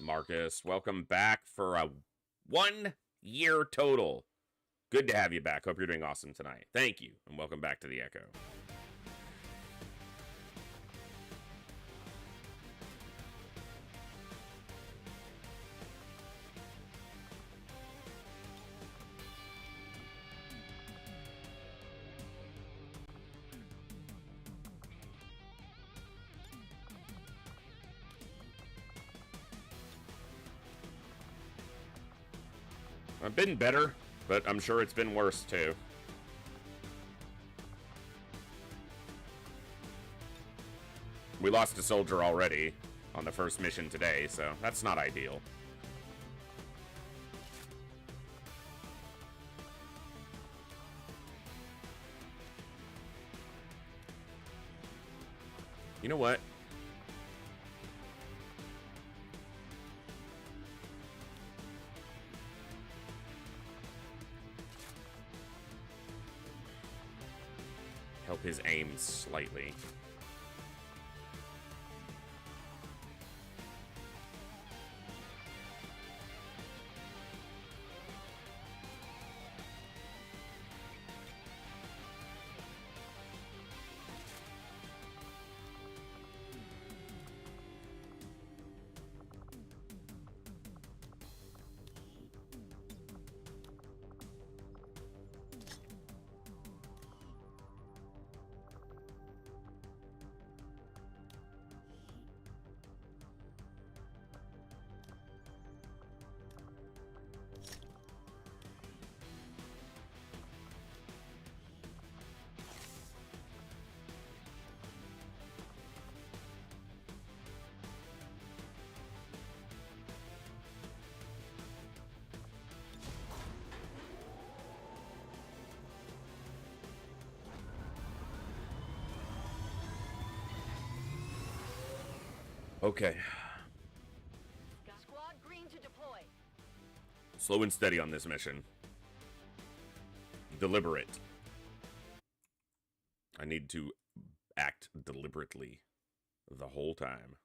Marcus, welcome back for a 1 year total Good to have you back. Hope you're doing awesome tonight. Thank you, and welcome back to the Echo. I've been better, but I'm sure it's been worse too. We lost a soldier already on the first mission today, so that's not ideal. You know what? Help his aim slightly. Okay. Squad green to deploy. Slow and steady on this mission. Deliberate. I need to act deliberately the whole time.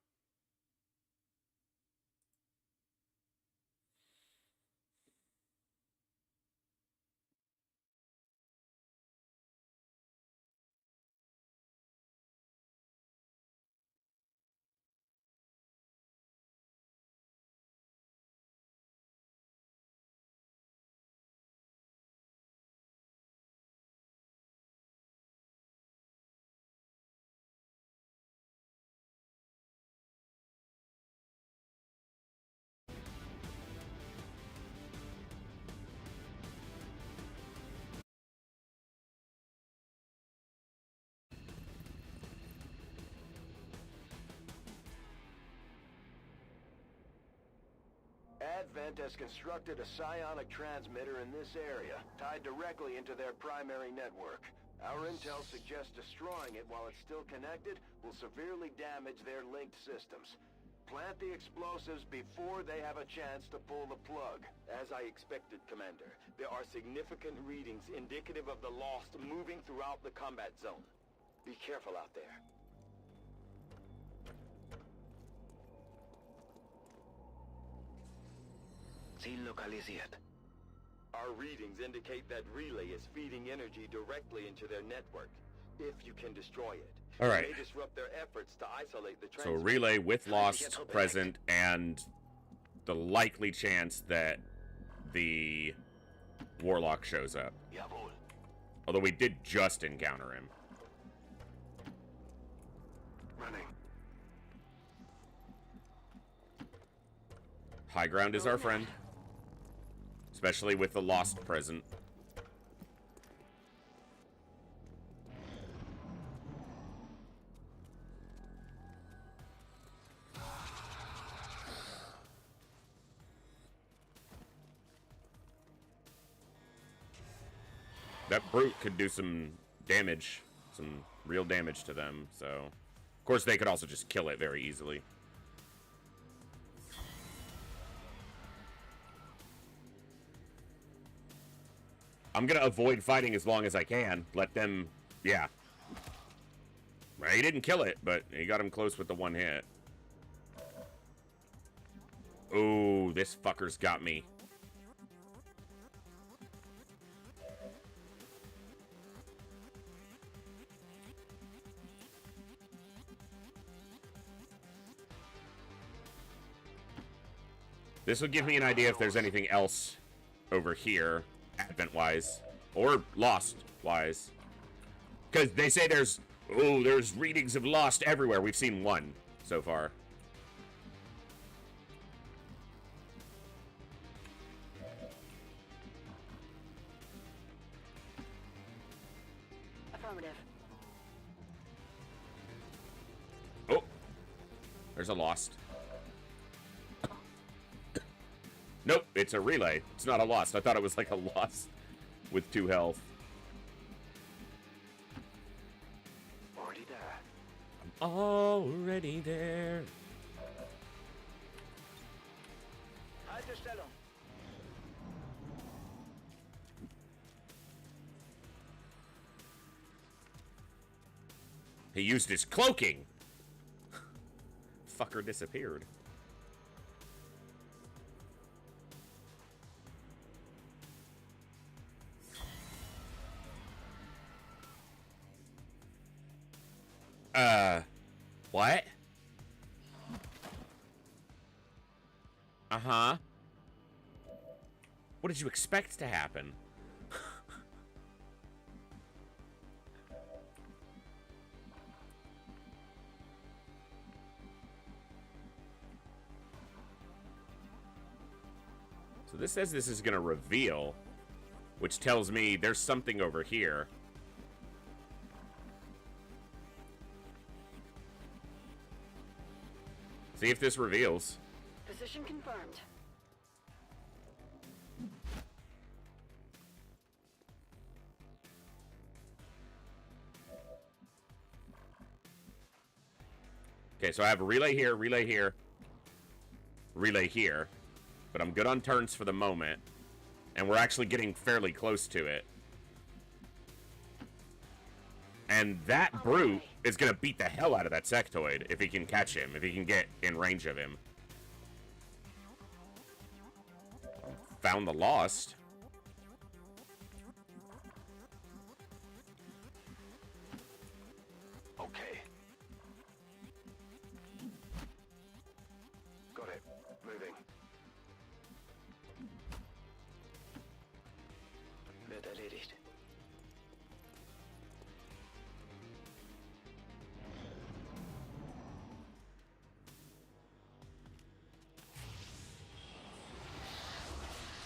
Advent has constructed a psionic transmitter in this area, tied directly into their primary network. Our intel suggests destroying it while it's still connected will severely damage their linked systems. Plant the explosives before they have a chance to pull the plug. As I expected, Commander, there are significant readings indicative of the Lost moving throughout the combat zone. Be careful out there. Sí, localized. Our readings indicate that Relay is feeding energy directly into their network. If you can destroy it, all right. It may disrupt their efforts to isolate the So Relay with Lost present and the likely chance that the Warlock shows up. Although we did just encounter him. Running. High ground is our friend. Especially with the Lost present. That brute could do some damage, some real damage to them, so... Of course, they could also just kill it very easily. I'm gonna avoid fighting as long as I can. Let them... Yeah. Well, he didn't kill it, but he got him close with the one hit. Ooh, this fucker's got me. This will give me an idea if there's anything else over here, Advent-wise, or Lost-wise. Because they say there's readings of Lost everywhere. We've seen one so far. Affirmative. Oh, there's a Lost. Nope, it's a relay. It's not a Lost. I thought it was like a Lost with 2 health. Already there. I'm already there. Haltestellung. He used his cloaking. Fucker disappeared. What? Uh-huh. What did you expect to happen? So this says this is gonna reveal, which tells me there's something over here. See if this reveals. Position confirmed. Okay, so I have a relay here, relay here, relay here. But I'm good on turns for the moment. And we're actually getting fairly close to it. And that brute is going to beat the hell out of that sectoid if he can catch him, if he can get in range of him. Found the Lost. Okay. Got it. Moving. Wird erledigt.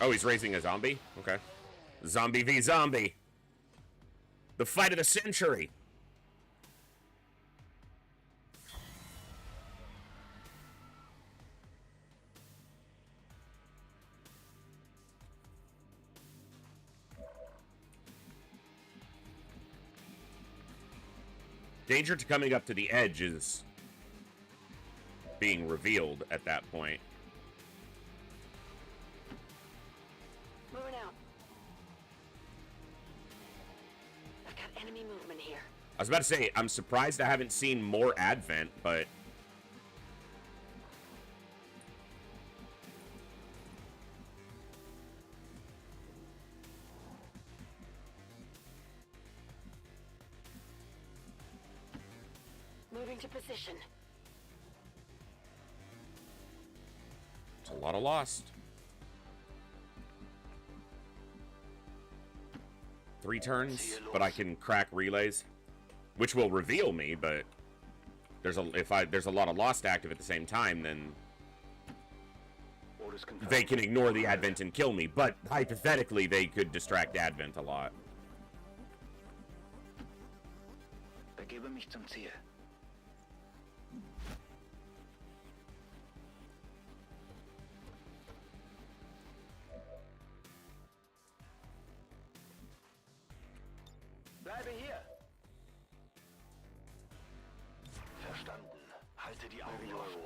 Oh, he's raising a zombie? Okay. Zombie v zombie. The fight of the century. Danger to coming up to the edge is being revealed at that point. Moving out. I've got enemy movement here. I was about to say, I'm surprised I haven't seen more Advent, but... Moving to position. It's a lot of Lost. 3 turns, but I can crack relays, which will reveal me, but there's a lot of Lost active at the same time, then they can ignore the Advent and kill me, but hypothetically they could distract Advent a lot. Begebe mich zum Ziel. Bleibe hier. Verstanden. Halte die Augen offen.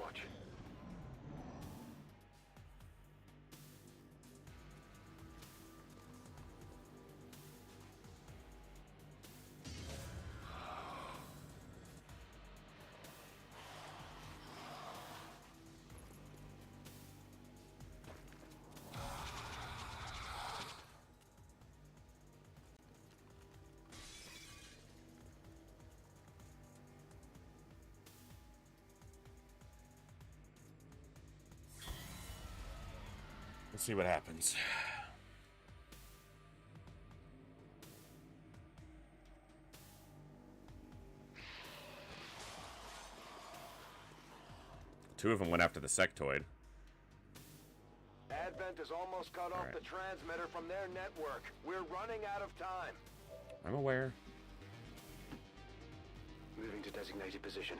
Let's see what happens. Two of them went after the sectoid. Advent has almost cut off the transmitter from their network. We're running out of time. I'm aware. Moving to designated position.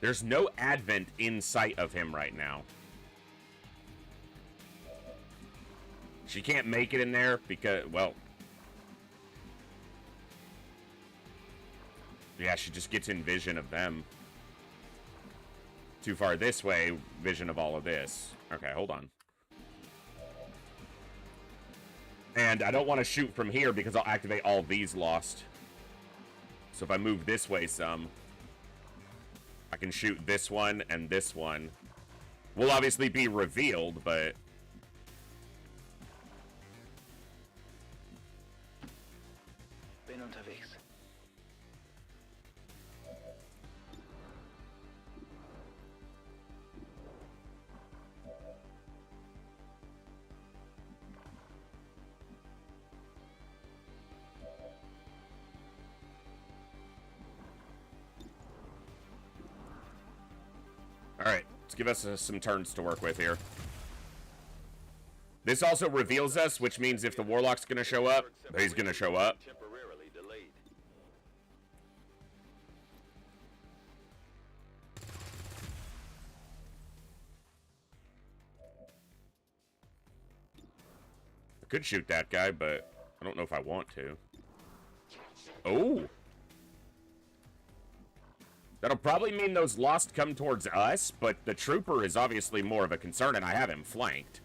There's no Advent in sight of him right now. She can't make it in there because, well... yeah, she just gets in vision of them. Too far this way, vision of all of this. Okay, hold on. And I don't want to shoot from here because I'll activate all these lost. So if I move this way some, I can shoot this one and this one. Will obviously be revealed, but... Bin unterwegs. Alright, let's give us some turns to work with here. This also reveals us, which means if the Warlock's gonna show up, he's gonna show up. Temporarily delayed. I could shoot that guy, but I don't know if I want to. Oh! That'll probably mean those lost come towards us, but the trooper is obviously more of a concern, and I have him flanked.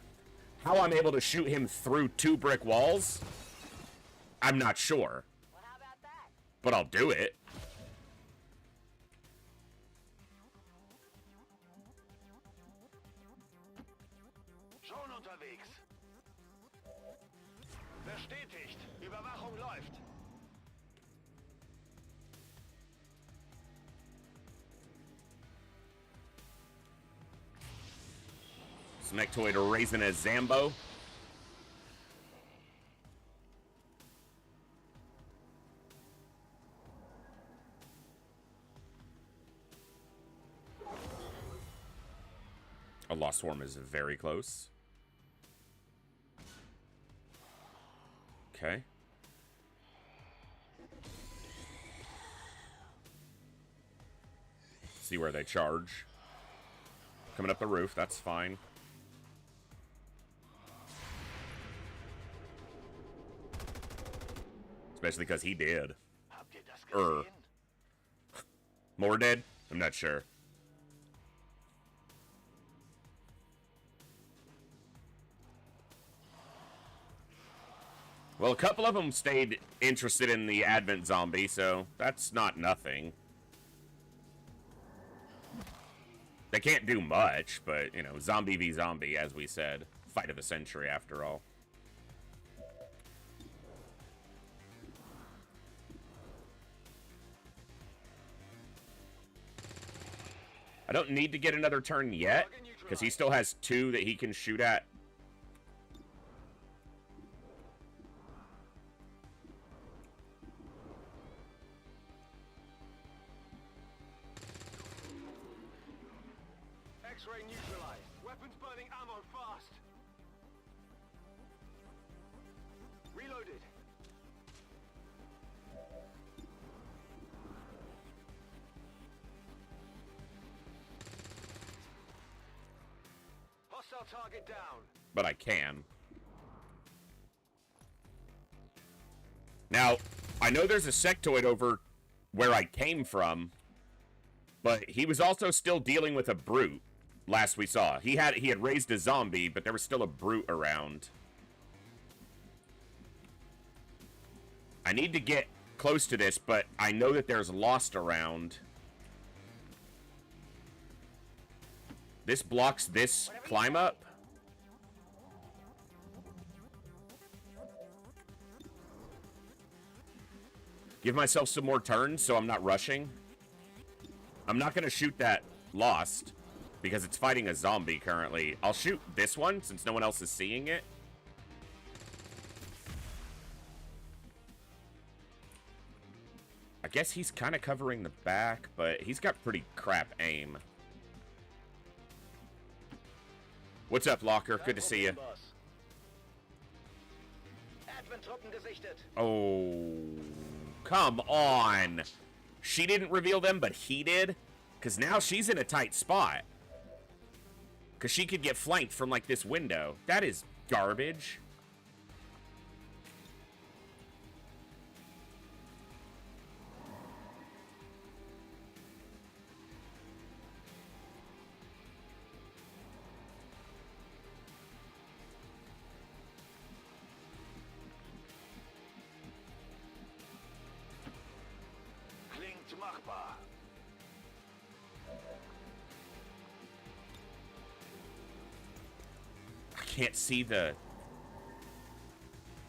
How I'm able to shoot him through 2 brick walls, I'm not sure. Well, how about that? But I'll do it. Schon unterwegs. Bestätigt. Überwachung läuft. Smectoid raising a Zambo. A Lost Swarm is very close. Okay. See where they charge. Coming up the roof, that's fine. Especially because he did. More dead? I'm not sure. Well, a couple of them stayed interested in the Advent zombie, so that's not nothing. They can't do much, but, you know, zombie v zombie, as we said. Fight of the century, after all. I don't need to get another turn yet, because he still has 2 that he can shoot at. X-ray neutralized. Weapons burning ammo fast. Reloaded. Hostile target down. But I can. Now, I know there's a sectoid over where I came from, but he was also still dealing with a brute. Last we saw, he had raised a zombie, but there was still a brute around. I need to get close to this, but I know that there's Lost around. This blocks this climb up. Give myself some more turns so I'm not rushing. I'm not going to shoot that Lost because it's fighting a zombie currently. I'll shoot this one since no one else is seeing it. I guess he's kind of covering the back, but he's got pretty crap aim. What's up, Locker? Good to see you. Oh, come on. She didn't reveal them, but he did. Because now she's in a tight spot. Because she could get flanked from, like, this window. That is garbage. I can't see the...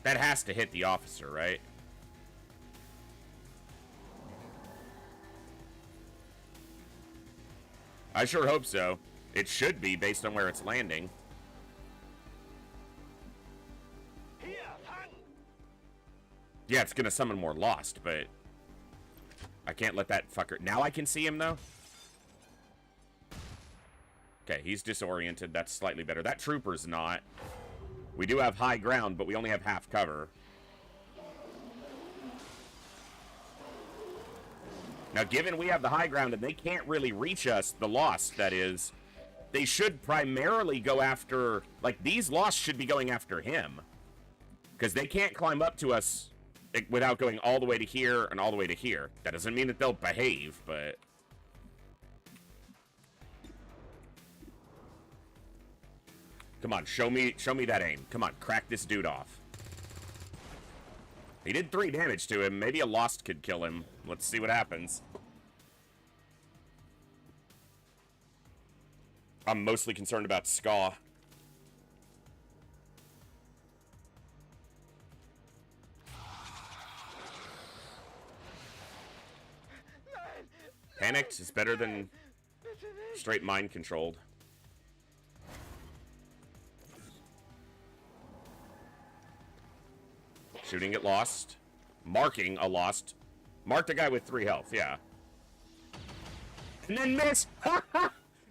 That has to hit the officer, right? I sure hope so. It should be based on where it's landing. Yeah, it's gonna summon more Lost, but I can't let that fucker... Now I can see him, though? Okay, he's disoriented. That's slightly better. That trooper's not. We do have high ground, but we only have half cover. Now, given we have the high ground and they can't really reach us, the Lost, that is, they should primarily go after... Like, these Lost should be going after him. Because they can't climb up to us without going all the way to here and all the way to here. That doesn't mean that they'll behave, but... Come on, show me that aim. Come on, crack this dude off. He did 3 damage to him. Maybe a Lost could kill him. Let's see what happens. I'm mostly concerned about Ska. Panicked is better than straight mind controlled. Shooting at Lost. Marking a Lost. Marked a guy with 3 health, yeah. And then miss!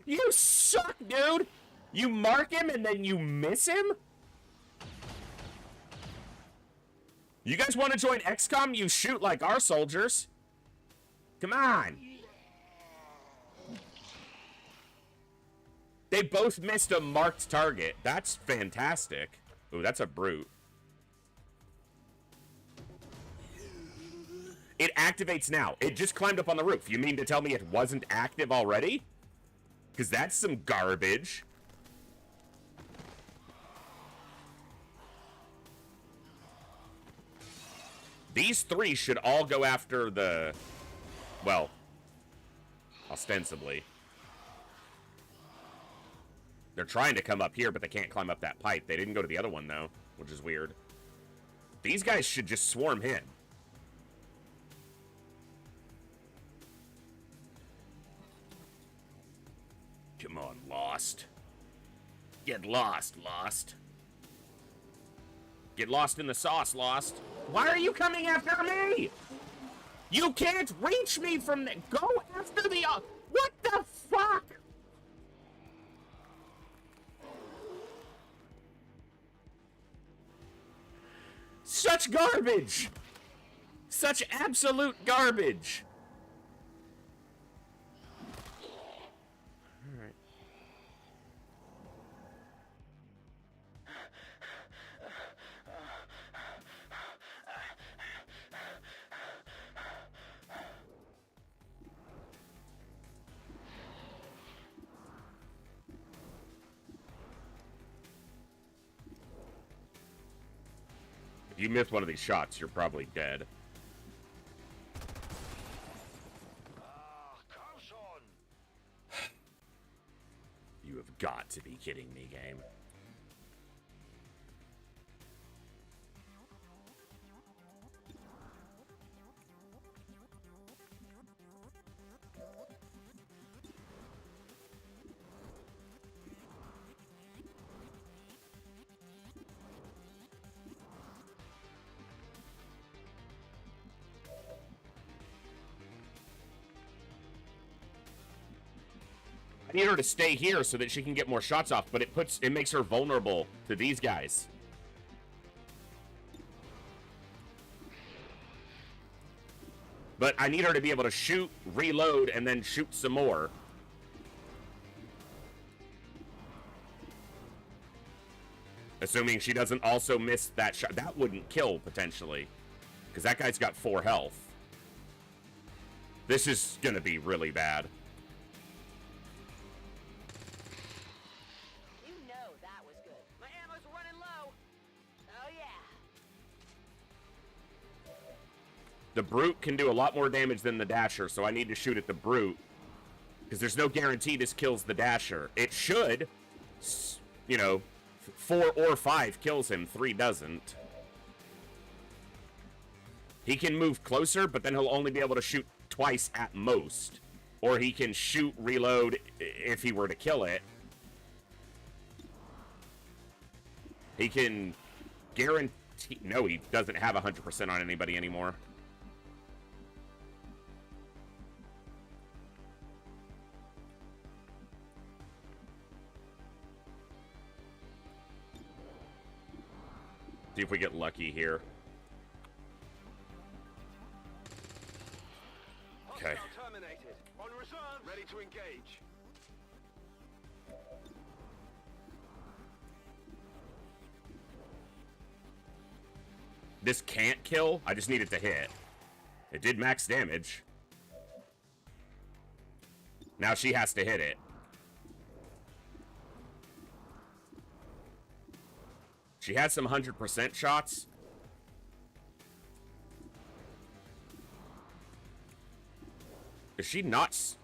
You suck, dude! You mark him and then you miss him? You guys want to join XCOM? You shoot like our soldiers. Come on! They both missed a marked target. That's fantastic. Ooh, that's a brute. It activates now. It just climbed up on the roof. You mean to tell me it wasn't active already? Because that's some garbage. These 3 should all go after the... Well, ostensibly. They're trying to come up here, but they can't climb up that pipe. They didn't go to the other one, though, which is weird. These guys should just swarm him. Come on, Lost. Get lost, Lost. Get lost in the sauce, Lost. Why are you coming after me? You can't reach me from the... Go after the... What the fuck? Such garbage. Such absolute garbage. If you miss one of these shots, you're probably dead. You have got to be kidding me, game. need her to stay here so that she can get more shots off, but it makes her vulnerable to these guys. But I need her to be able to shoot, reload, and then shoot some more. Assuming she doesn't also miss that shot. That wouldn't kill, potentially. Because that guy's got 4 health. This is gonna be really bad. You know that was good. My ammo's running low. Oh yeah. The Brute can do a lot more damage than the Dasher, so I need to shoot at the Brute. Because there's no guarantee this kills the Dasher. It should. You know, 4 or 5 kills him, 3 doesn't. He can move closer, but then he'll only be able to shoot twice at most. Or he can shoot, reload, if he were to kill it. He can guarantee... No, he doesn't have 100% on anybody anymore. See if we get lucky here. Okay. Terminated. On reserve. Ready to engage. This can't kill. I just need it to hit. It did max damage. Now she has to hit it. She has some 100% shots. Is she nuts?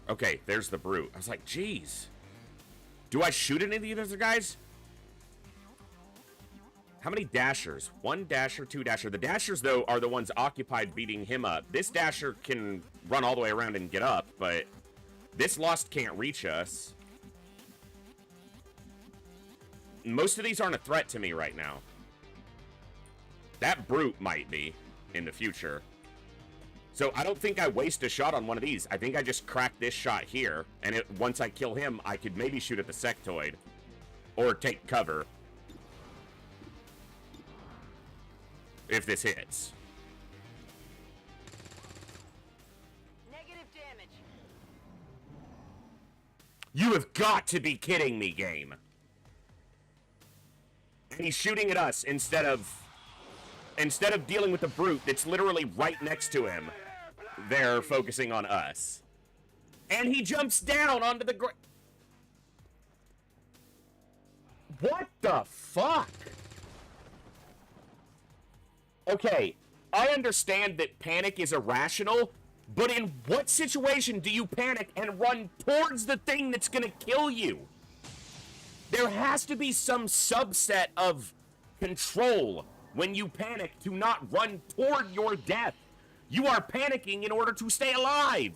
Okay, there's the Brute. I was like, geez. Do I shoot any of the other guys? How many Dashers? 1 Dasher, 2 Dasher. The Dashers, though, are the ones occupied beating him up. This Dasher can run all the way around and get up, but this Lost can't reach us. Most of these aren't a threat to me right now. That Brute might be in the future. So I don't think I waste a shot on one of these. I think I just crack this shot here, and once I kill him, I could maybe shoot at the sectoid. Or take cover. If this hits. Negative damage. You have got to be kidding me, game. And he's shooting at us instead of dealing with the Brute that's literally right next to him. They're focusing on us. And he jumps down onto the ground. What the fuck? Okay, I understand that panic is irrational, but in what situation do you panic and run towards the thing that's gonna kill you? There has to be some subset of control when you panic to not run toward your death. You are panicking in order to stay alive.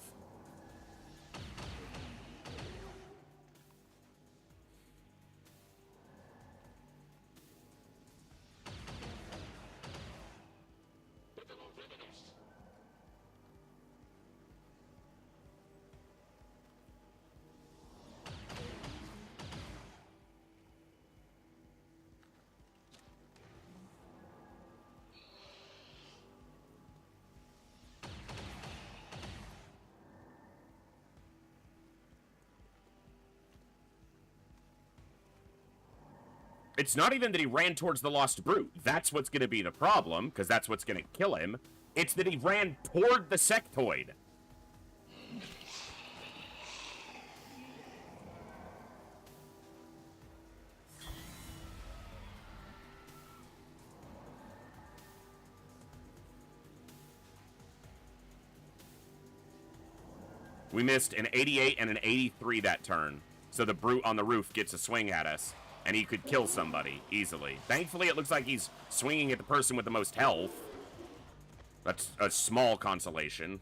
It's not even that he ran towards the Lost Brute. That's what's going to be the problem, because that's what's going to kill him. It's that he ran toward the sectoid. We missed an 88 and an 83 that turn. So the Brute on the roof gets a swing at us. And he could kill somebody easily. Thankfully, it looks like he's swinging at the person with the most health. That's a small consolation.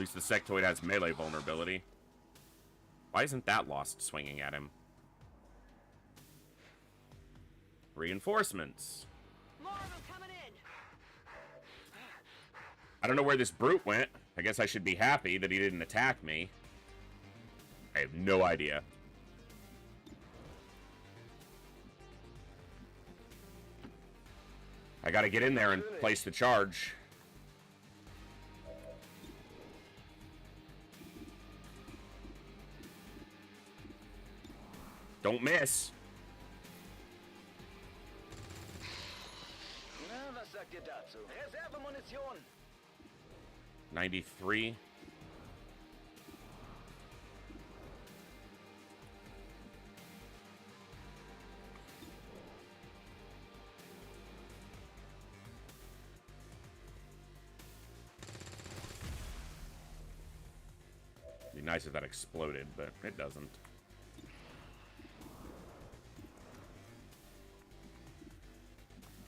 least the sectoid has melee vulnerability. Why isn't that Lost swinging at him? Reinforcements. I don't know where this brute went. I guess I should be happy that he didn't attack me. I have no idea. I gotta get in there and place the charge. Don't miss. 93. Be nice if that exploded, but it doesn't.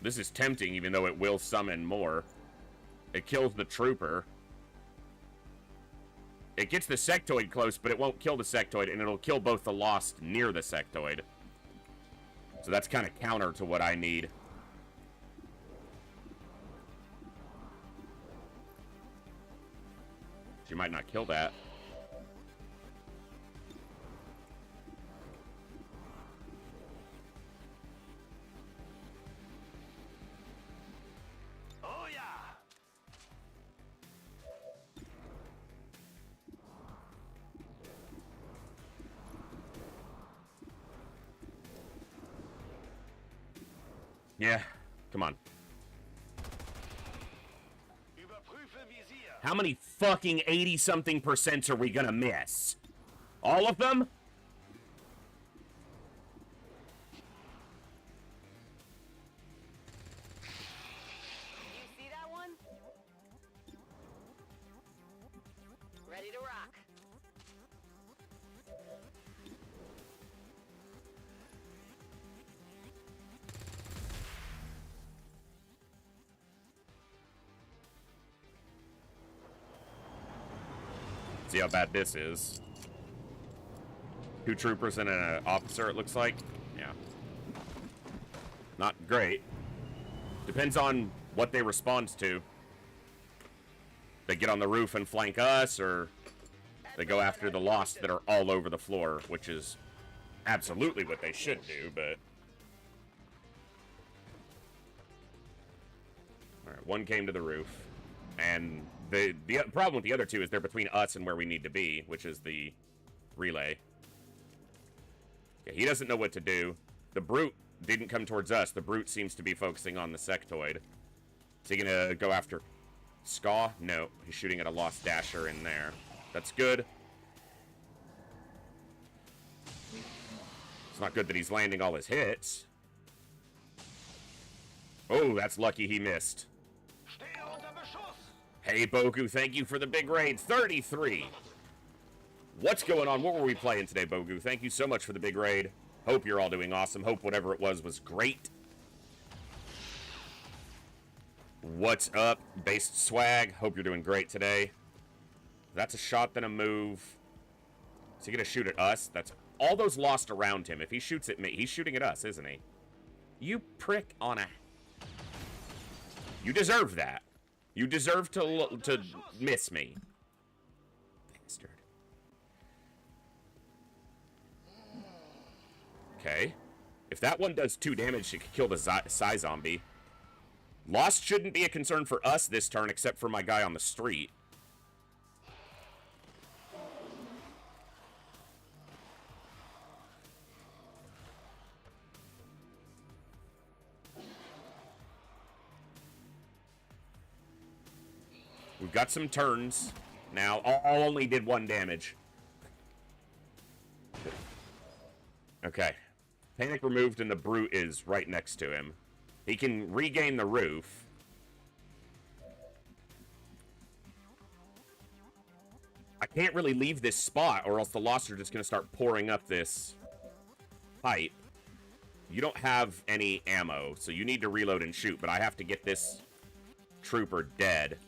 This is tempting, even though it will summon more. It kills the trooper. It gets the sectoid close, but it won't kill the sectoid, and it'll kill both the Lost near the sectoid. So that's kind of counter to what I need. She might not kill that. Yeah, come on. How many fucking 80-something% are we gonna miss? All of them? You see that one? Ready to rock. See how bad this is. 2 troopers and an officer, it looks like. Yeah. Not great. Depends on what they respond to. They get on the roof and flank us, or they go after the Lost that are all over the floor, which is absolutely what they should do, but... Alright, one came to the roof, and... The problem with the other 2 is they're between us and where we need to be, which is the relay. Okay, he doesn't know what to do. The brute didn't come towards us. The brute seems to be focusing on the sectoid. Is he gonna go after Skaw? No, he's shooting at a Lost Dasher in there. That's good. It's not good that he's landing all his hits. Oh, that's lucky he missed. Hey, Bogu, thank you for the big raid. 33. What's going on? What were we playing today, Bogu? Thank you so much for the big raid. Hope you're all doing awesome. Hope whatever it was great. What's up, Based Swag? Hope you're doing great today. That's a shot, then a move. Is he going to shoot at us? That's all those Lost around him. If he shoots at me, he's shooting at us, isn't he? You prick on a... You deserve that. You deserve to miss me. Bastard. Okay. If that one does 2 damage, it could kill the Psy Zombie. Lost shouldn't be a concern for us this turn, except for my guy on the street. We've got some turns. Now, all only did 1 damage. Okay. Panic removed and the brute is right next to him. He can regain the roof. I can't really leave this spot or else the Lost are just going to start pouring up this pipe. You don't have any ammo, so you need to reload and shoot, but I have to get this trooper dead.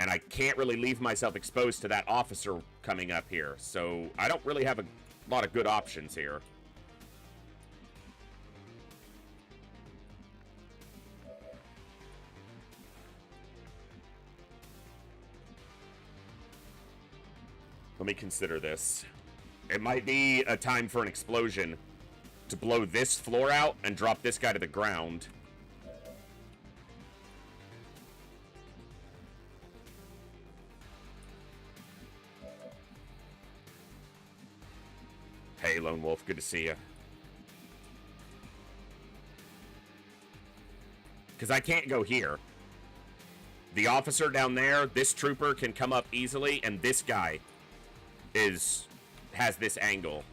And I can't really leave myself exposed to that officer coming up here. So I don't really have a lot of good options here. Let me consider this. It might be a time for an explosion to blow this floor out and drop this guy to the ground. Hey, Lone Wolf, good to see you. Because I can't go here. The officer down there, this trooper can come up easily, and this guy has this angle.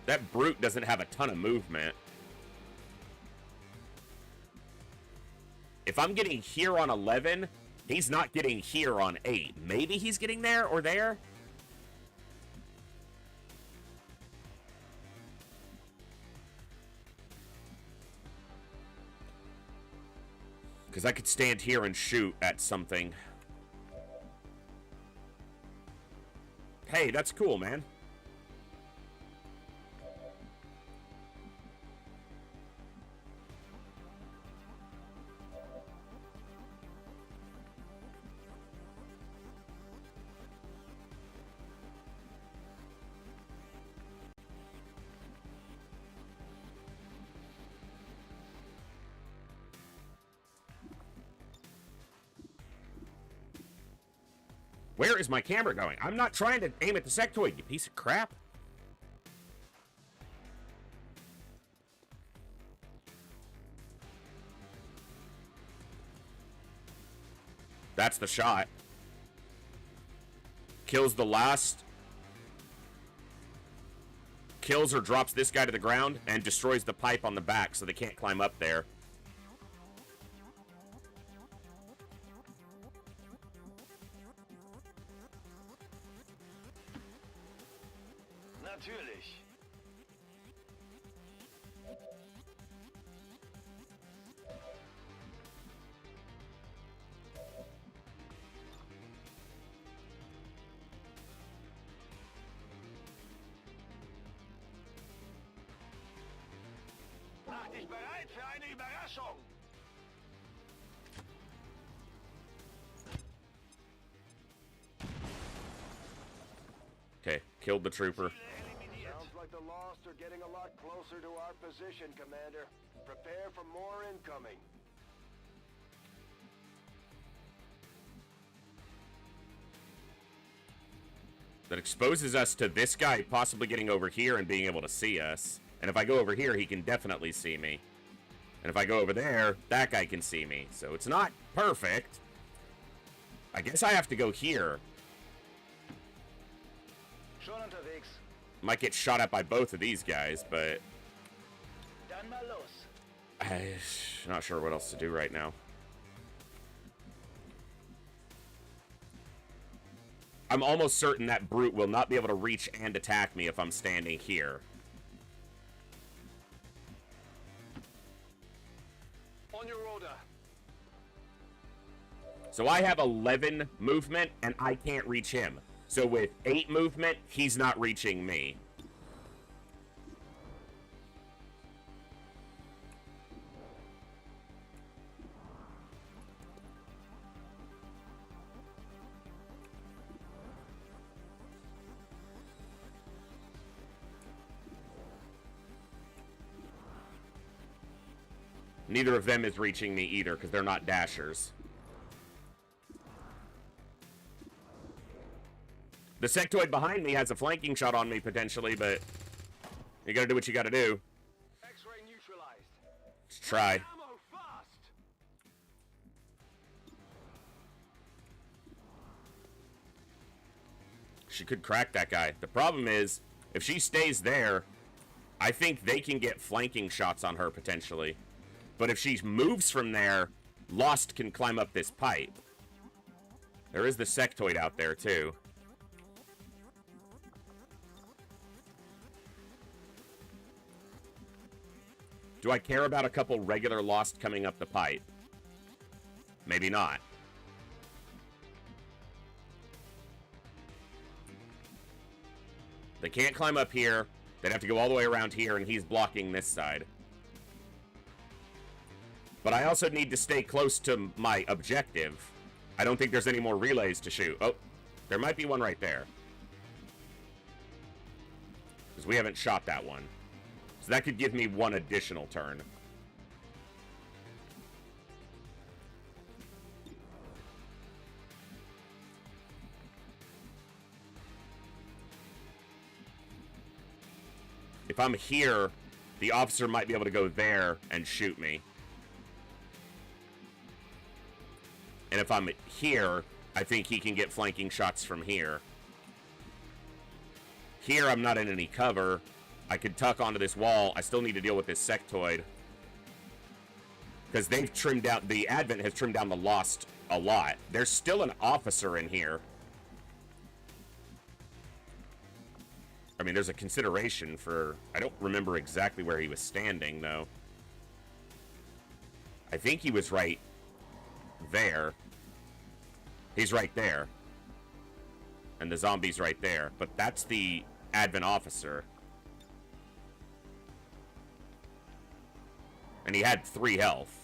That brute doesn't have a ton of movement. If I'm getting here on 11, he's not getting here on 8. Maybe he's getting there or there? Because I could stand here and shoot at something. Hey, that's cool, man. Where is my camera going? I'm not trying to aim at the sectoid, you piece of crap. That's the shot. Kills the last. Kills or drops this guy to the ground and destroys the pipe on the back so they can't climb up there. Natürlich. Mach dich bereit für eine Überraschung. Okay, killed the trooper. Sounds like the Lost are getting a lot closer to our position, Commander. Prepare for more incoming. That exposes us to this guy possibly getting over here and being able to see us. And if I go over here, he can definitely see me. And if I go over there, that guy can see me. So it's not perfect. I guess I have to go here. Schon unterwegs. Might get shot at by both of these guys, but Dann mal los. I'm not sure what else to do right now. I'm almost certain that brute will not be able to reach and attack me if I'm standing here. On your order. So I have 11 movement, and I can't reach him. So with 8 movement, he's not reaching me. Neither of them is reaching me either, because they're not dashers. The sectoid behind me has a flanking shot on me, potentially, but you gotta do what you gotta do. X-ray neutralized. Let's try. Ammo fast. She could crack that guy. The problem is, if she stays there, I think they can get flanking shots on her, potentially. But if she moves from there, Lost can climb up this pipe. There is the sectoid out there, too. Do I care about a couple regular Lost coming up the pipe? Maybe not. They can't climb up here. They'd have to go all the way around here, and he's blocking this side. But I also need to stay close to my objective. I don't think there's any more relays to shoot. Oh, there might be one right there. Because we haven't shot that one. So that could give me one additional turn. If I'm here, the officer might be able to go there and shoot me. And if I'm here, I think he can get flanking shots from here. Here, I'm not in any cover. I could tuck onto this wall. I still need to deal with this sectoid. Because they've trimmed down, the Advent has trimmed down the Lost a lot. There's still an officer in here. I mean, there's a consideration for... I don't remember exactly where he was standing, though. I think he was right there. He's right there. And the zombie's right there. But that's the Advent officer. And he had 3 health.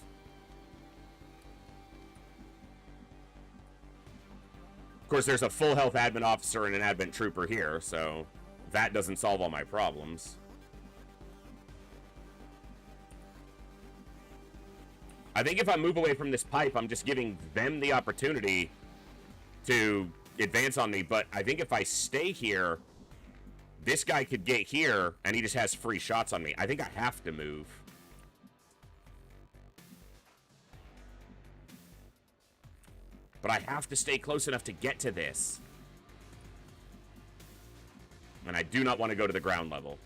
Of course, there's a full health Advent officer and an Advent trooper here, so... that doesn't solve all my problems. I think if I move away from this pipe, I'm just giving them the opportunity to advance on me. But I think if I stay here, this guy could get here, and he just has free shots on me. I think I have to move. But I have to stay close enough to get to this. And I do not want to go to the ground level.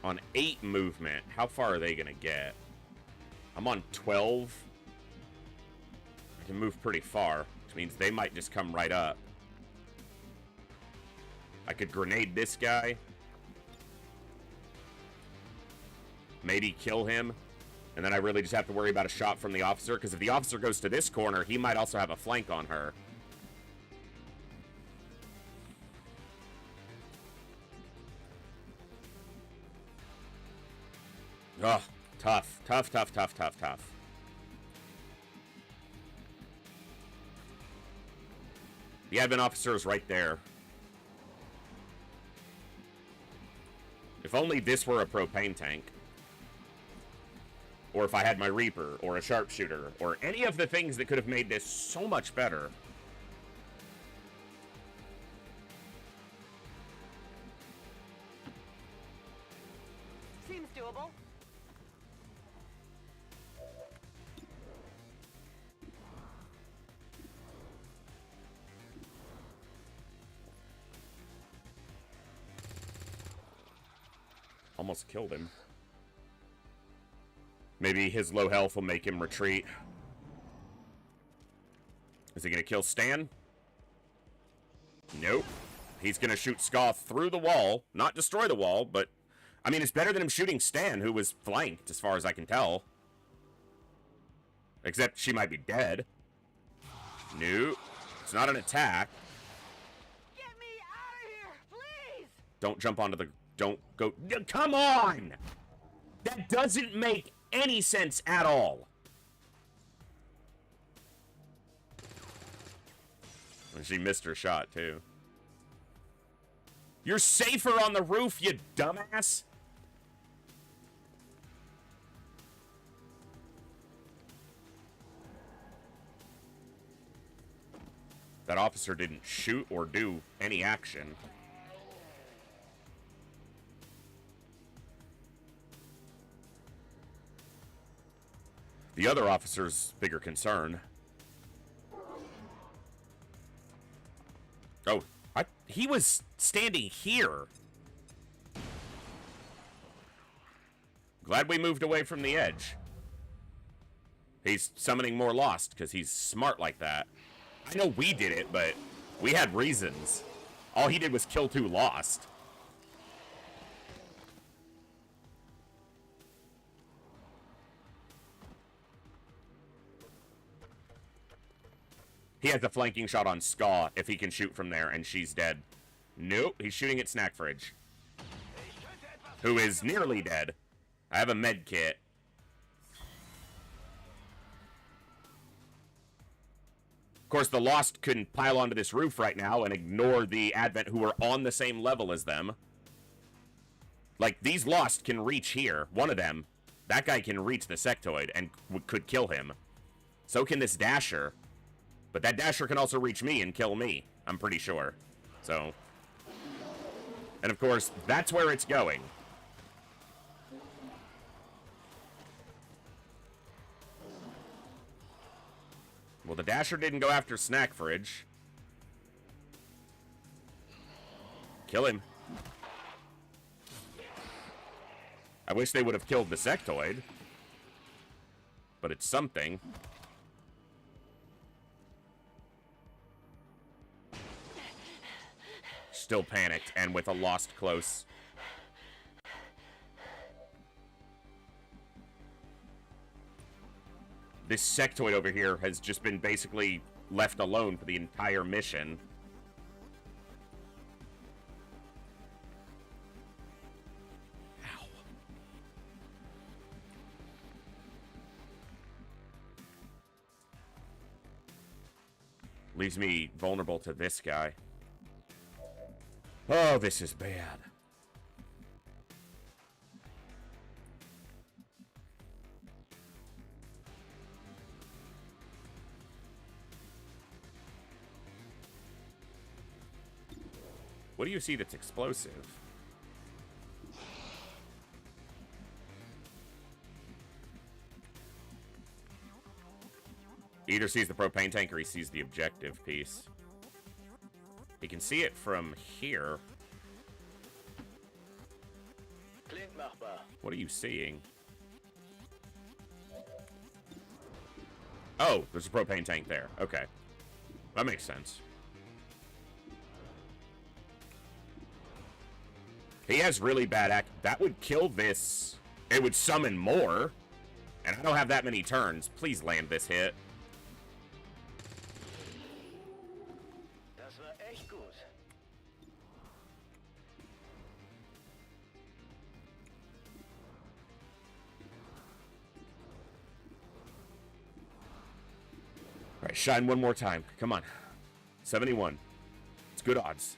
On 8 movement, how far are they going to get? I'm on 12. I can move pretty far, which means they might just come right up. I could grenade this guy. Maybe kill him. And then I really just have to worry about a shot from the officer, because if the officer goes to this corner, he might also have a flank on her. Ugh. Tough, tough, tough, tough, tough, tough. The Advent officer is right there. If only this were a propane tank. Or if I had my Reaper, or a sharpshooter, or any of the things that could have made this so much better. Seems doable. Almost killed him. Maybe his low health will make him retreat. Is he going to kill Stan? Nope. He's going to shoot Skoth through the wall. Not destroy the wall, but... I mean, it's better than him shooting Stan, who was flanked, as far as I can tell. Except she might be dead. Nope. It's not an attack. Get me out of here, please! Don't jump onto the... Don't go... Come on! That doesn't make any sense at all. And she missed her shot, too. You're safer on the roof, you dumbass! That officer didn't shoot or do any action. The other officer's bigger concern. Oh, he was standing here. Glad we moved away from the edge. He's summoning more Lost because he's smart like that. I know we did it, but we had reasons. All he did was kill 2 Lost. He has a flanking shot on Ska if he can shoot from there, and she's dead. Nope, he's shooting at Snack Fridge, who is nearly dead. I have a med kit. Of course, the Lost couldn't pile onto this roof right now and ignore the Advent who are on the same level as them. Like, these Lost can reach here. One of them, that guy can reach the sectoid and could kill him. So can this Dasher. But that Dasher can also reach me and kill me, I'm pretty sure. So. And of course, that's where it's going. Well, the Dasher didn't go after Snack Fridge. Kill him. I wish they would have killed the sectoid. But it's something. Still panicked and with a Lost close. This sectoid over here has just been basically left alone for the entire mission. Ow. Leaves me vulnerable to this guy. Oh, this is bad. What do you see that's explosive? He either sees the propane tank or he sees the objective piece. He can see it from here. What are you seeing? Oh, there's a propane tank there. Okay. That makes sense. He has really bad that would kill this. It would summon more. And I don't have that many turns. Please land this hit. All right, shine one more time. Come on. 71. It's good odds.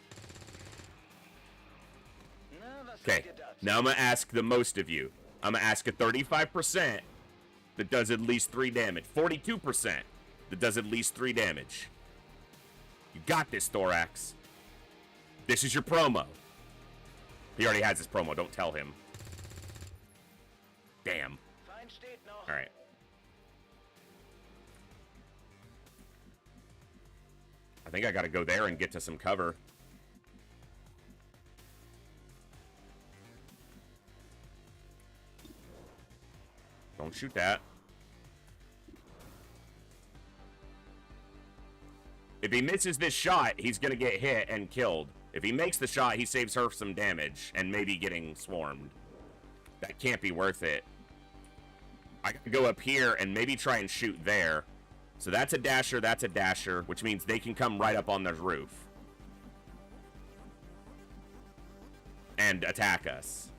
Okay, now I'm going to ask the most of you. I'm going to ask a 35% that does at least 3 damage. 42% that does at least 3 damage. You got this, Thorax. This is your promo. He already has his promo. Don't tell him. Damn. All right. I think I got to go there and get to some cover. Don't shoot that. If he misses this shot, he's going to get hit and killed. If he makes the shot, he saves her some damage and maybe getting swarmed. That can't be worth it. I got to go up here and maybe try and shoot there. So that's a dasher, which means they can come right up on the roof. And attack us.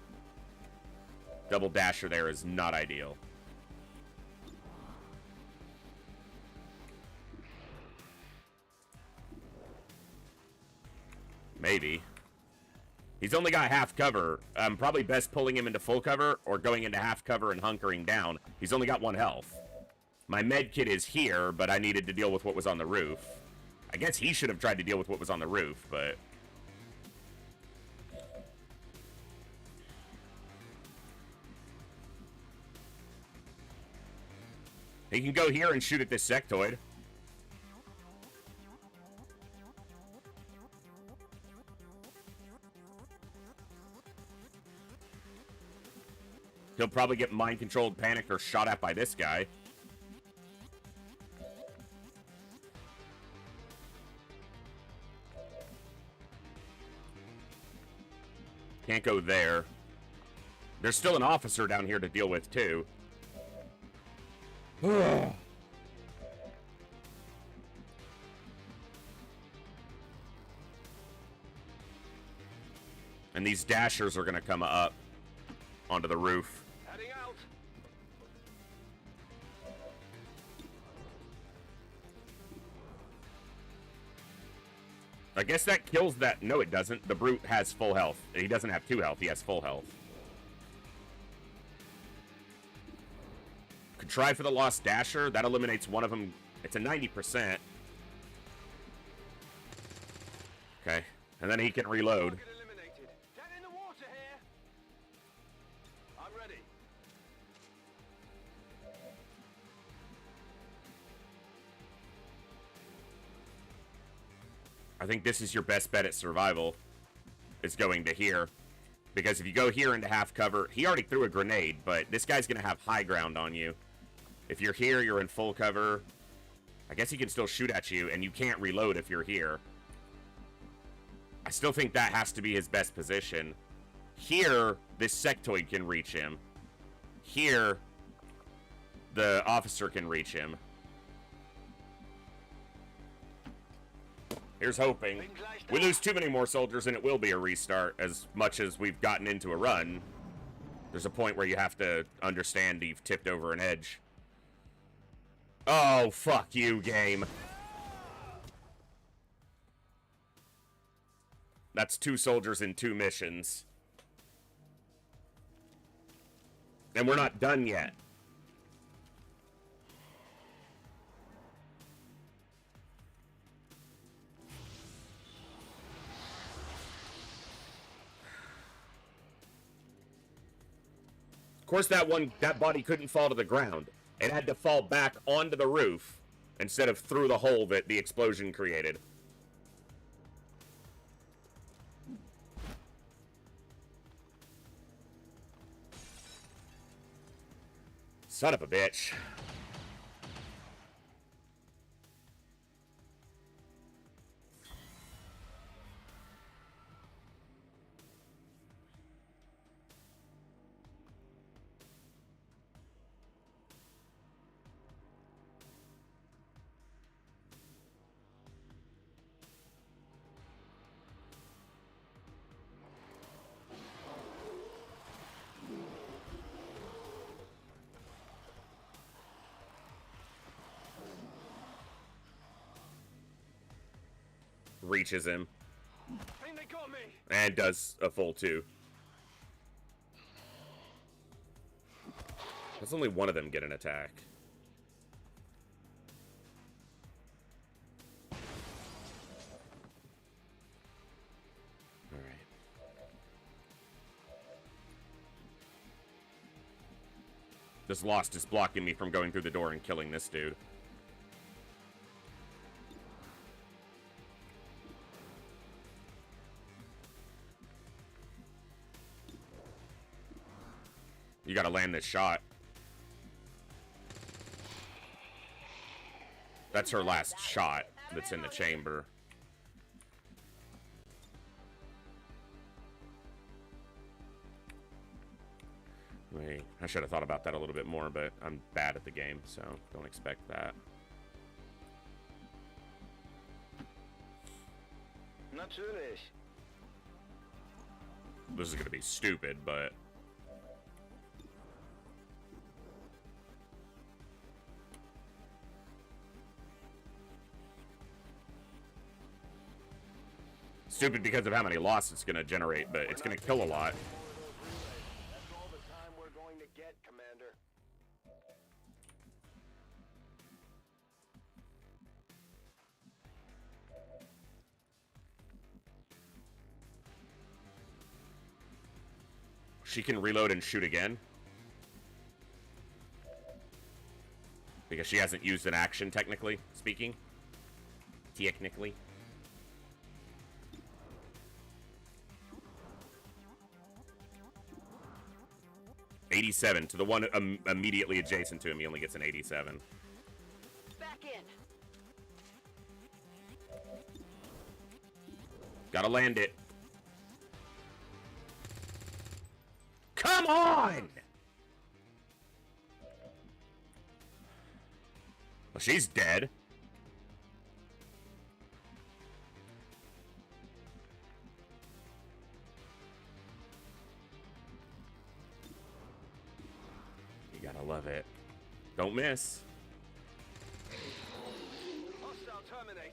Double dasher there is not ideal. Maybe. He's only got half cover. Probably best pulling him into full cover or going into half cover and hunkering down. He's only got 1 health. My med kit is here, but I needed to deal with what was on the roof. I guess he should have tried to deal with what was on the roof, but... He can go here and shoot at this sectoid. He'll probably get mind-controlled, panicked, or shot at by this guy. Can't go there. There's still an officer down here to deal with, too. And these dashers are going to come up onto the roof. Heading out. I guess that kills that. No, it doesn't. The brute has full health. He doesn't have 2 health. He has full health. Could try for the Lost Dasher. That eliminates one of them. It's a 90%. Okay. And then he can reload. Get in the water here. I'm ready. I think this is your best bet at survival, is going to here. Because if you go here into half cover, he already threw a grenade, but this guy's going to have high ground on you. If you're here, you're in full cover. I guess he can still shoot at you, and you can't reload if you're here. I still think that has to be his best position. Here, this sectoid can reach him. Here, the officer can reach him. Here's hoping. We lose too many more soldiers and it will be a restart. As much as we've gotten into a run, there's a point where you have to understand you've tipped over an edge. Oh, fuck you, game. That's 2 soldiers in 2 missions. And we're not done yet. Of course, that body couldn't fall to the ground. It had to fall back onto the roof instead of through the hole that the explosion created. Son of a bitch. Reaches him. Think they got me. And does a full 2. Does only one of them get an attack? Alright. This Lost is blocking me from going through the door and killing this dude. You gotta land this shot. That's her last shot that's in the chamber. Wait, I should have thought about that a little bit more, but I'm bad at the game, so don't expect that. Natürlich. This is gonna be stupid, but... Stupid because of how many losses it's going to generate, but it's going to kill a lot. That's all the time we're going to get, Commander. She can reload and shoot again. Because she hasn't used an action, technically speaking. Technically. 87. To the one immediately adjacent to him, he only gets an 87. Back in. Gotta land it. Come on! Well, she's dead. You gotta love it. Don't miss. Hostile terminated.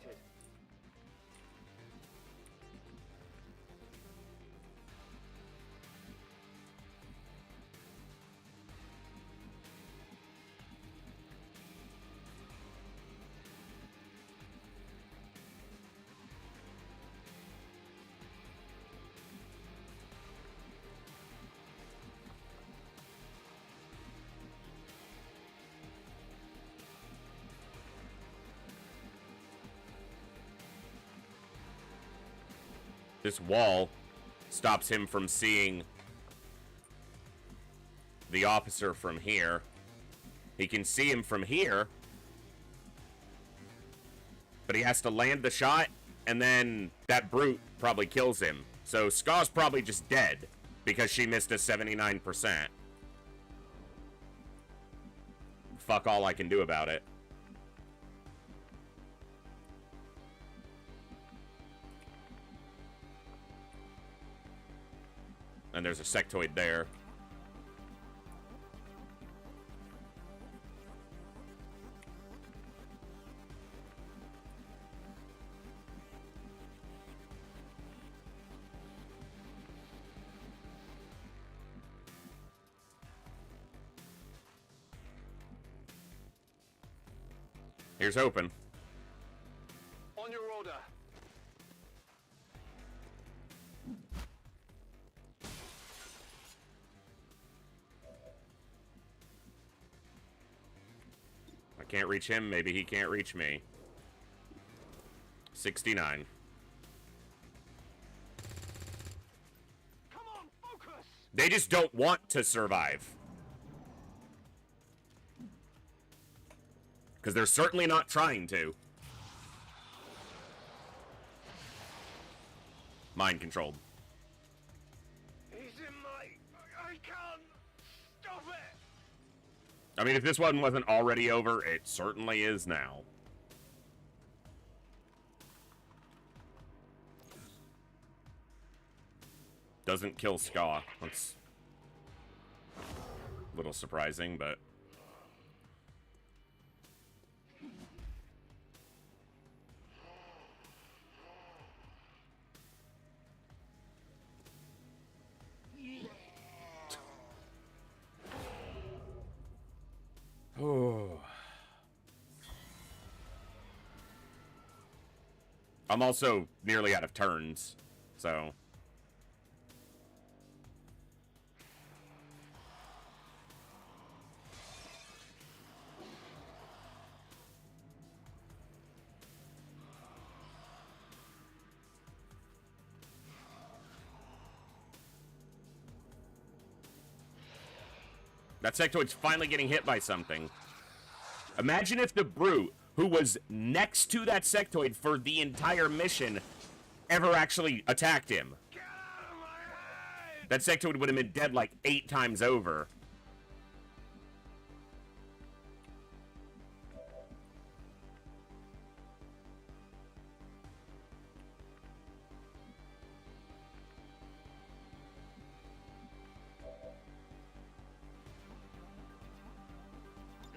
This wall stops him from seeing the officer from here. He can see him from here, but he has to land the shot, and then that brute probably kills him. So Ska's probably just dead because she missed a 79%. Fuck all I can do about it. And there's a sectoid there. Here's hoping. On your order. I can't reach him, maybe he can't reach me. 69. Come on, focus. They just don't want to survive. Because they're certainly not trying to. Mind controlled. He's in my... I can't stop it. I mean, if this one wasn't already over, it certainly is now. Doesn't kill Ska. That's a little surprising, but... Oh. I'm also nearly out of turns, so... That sectoid's finally getting hit by something. Imagine if the brute, who was next to that sectoid for the entire mission, ever actually attacked him. That sectoid would have been dead like 8 times over.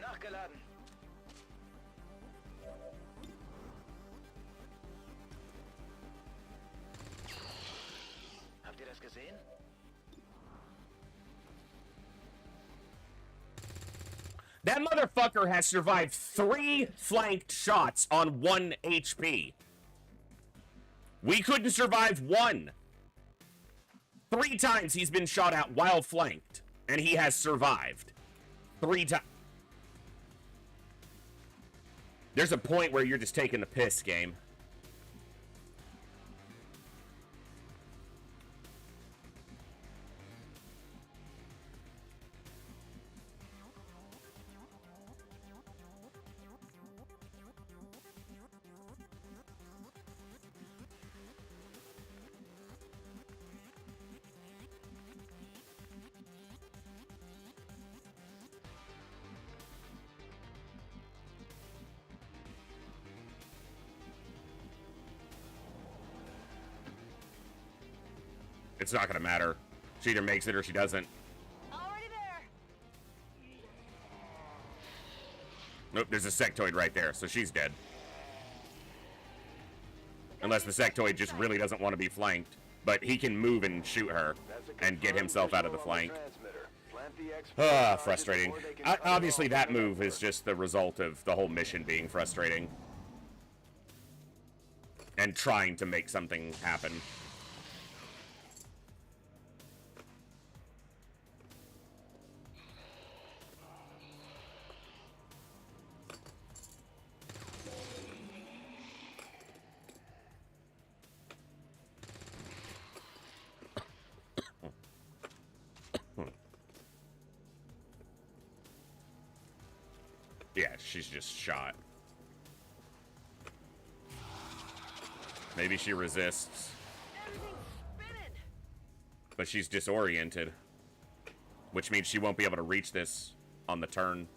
Nachgeladen. Habt ihr das gesehen? That motherfucker has survived 3 flanked shots on 1 HP. We couldn't survive 1. 3 times he's been shot at while flanked, and he has survived. 3 times. There's a point where you're just taking the piss, game. It's not gonna matter. She either makes it or she doesn't. Already there. Nope, there's a sectoid right there, so she's dead. Unless the sectoid just really doesn't want to be flanked. But he can move and shoot her and get himself out of the flank. Ah, frustrating. Obviously, that move is just the result of the whole mission being frustrating. And trying to make something happen. Yeah, she's just shot. Maybe she resists. But she's disoriented. Which means she won't be able to reach this on the turn.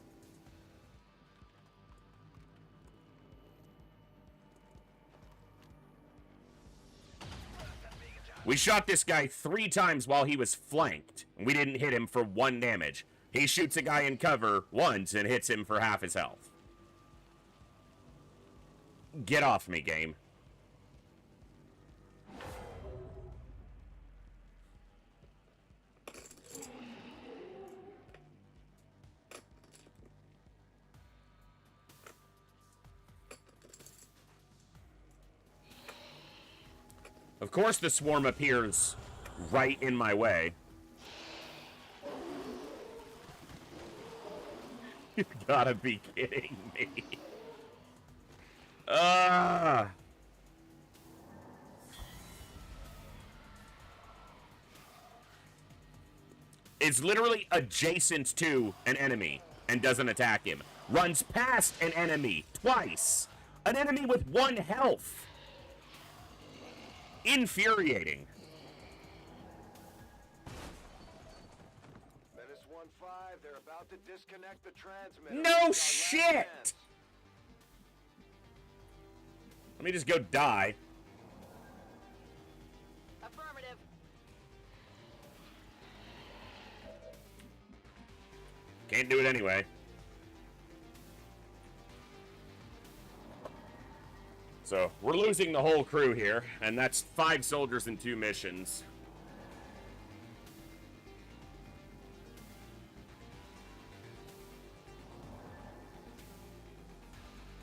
We shot this guy 3 times while he was flanked. And we didn't hit him for 1 damage. He shoots a guy in cover once and hits him for half his health. Get off me, game. Of course the swarm appears right in my way. You gotta be kidding me. It's literally adjacent to an enemy and doesn't attack him. Runs past an enemy twice. An enemy with 1 health. Infuriating. They're about to disconnect the transmitter. No shit! Let me just go die. Affirmative. Can't do it anyway. So, we're losing the whole crew here, and that's 5 soldiers and 2 missions.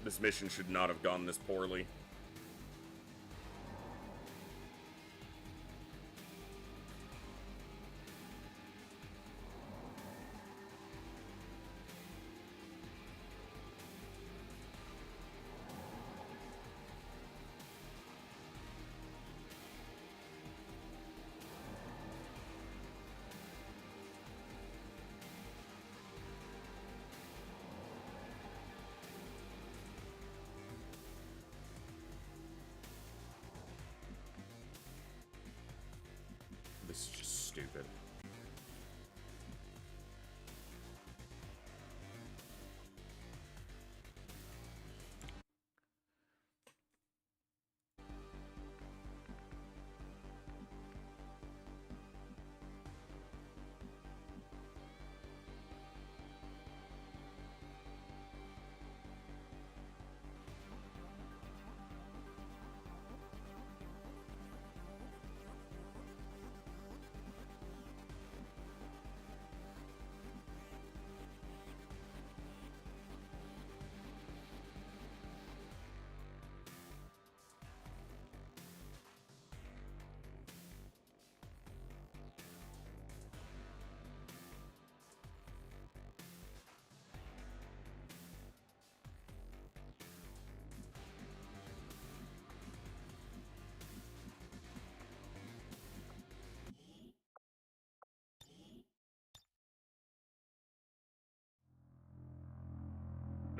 This mission should not have gone this poorly. This is just stupid.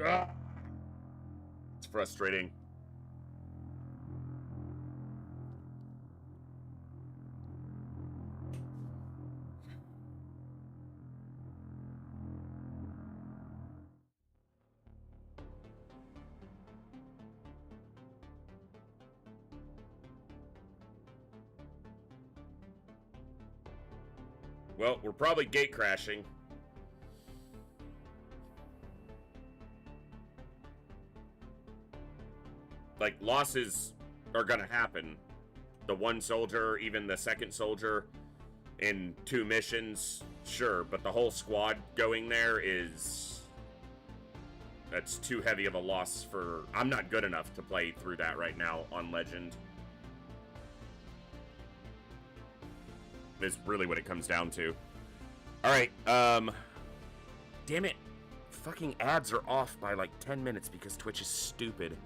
Ah! It's frustrating. Well, we're probably gate crashing. Like, losses are gonna happen. The one soldier, even the second soldier in 2 missions, sure, but the whole squad going there is... That's too heavy of a loss for... I'm not good enough to play through that right now on Legend. Is really what it comes down to. Alright, damn it. Fucking ads are off by like 10 minutes because Twitch is stupid.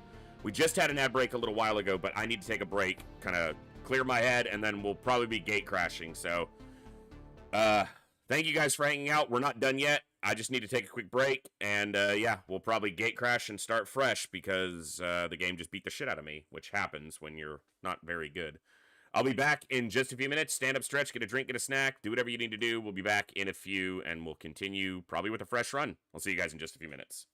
We just had an ad break a little while ago, but I need to take a break, kind of clear my head, and then we'll probably be gate crashing. So, thank you guys for hanging out. We're not done yet. I just need to take a quick break, and yeah, we'll probably gate crash and start fresh because the game just beat the shit out of me, which happens when you're not very good. I'll be back in just a few minutes. Stand up, stretch, get a drink, get a snack, do whatever you need to do. We'll be back in a few, and we'll continue probably with a fresh run. I'll see you guys in just a few minutes.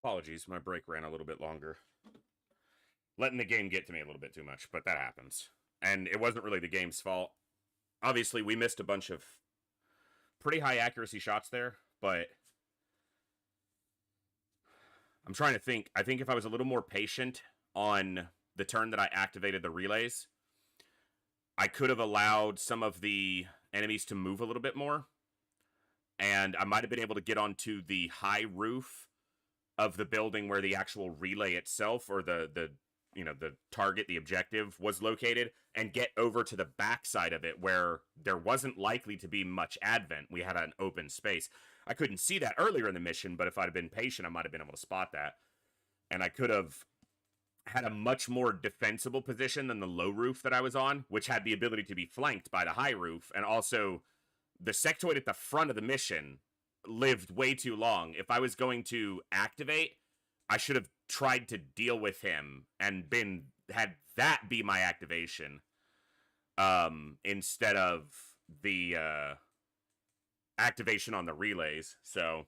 Apologies, my break ran a little bit longer. Letting the game get to me a little bit too much, but that happens. And it wasn't really the game's fault. Obviously, we missed a bunch of pretty high accuracy shots there, but I'm trying to think. I think if I was a little more patient on the turn that I activated the relays, I could have allowed some of the enemies to move a little bit more, and I might have been able to get onto the high roof of the building where the actual relay itself, or the target, the objective, was located, and get over to the backside of it where there wasn't likely to be much advent. We had an open space. I couldn't see that earlier in the mission, but if I'd have been patient, I might have been able to spot that. And I could have had a much more defensible position than the low roof that I was on, which had the ability to be flanked by the high roof. And also, the sectoid at the front of the mission lived way too long. If I was going to activate, I should have tried to deal with him and had that be my activation, instead of the activation on the relays. So,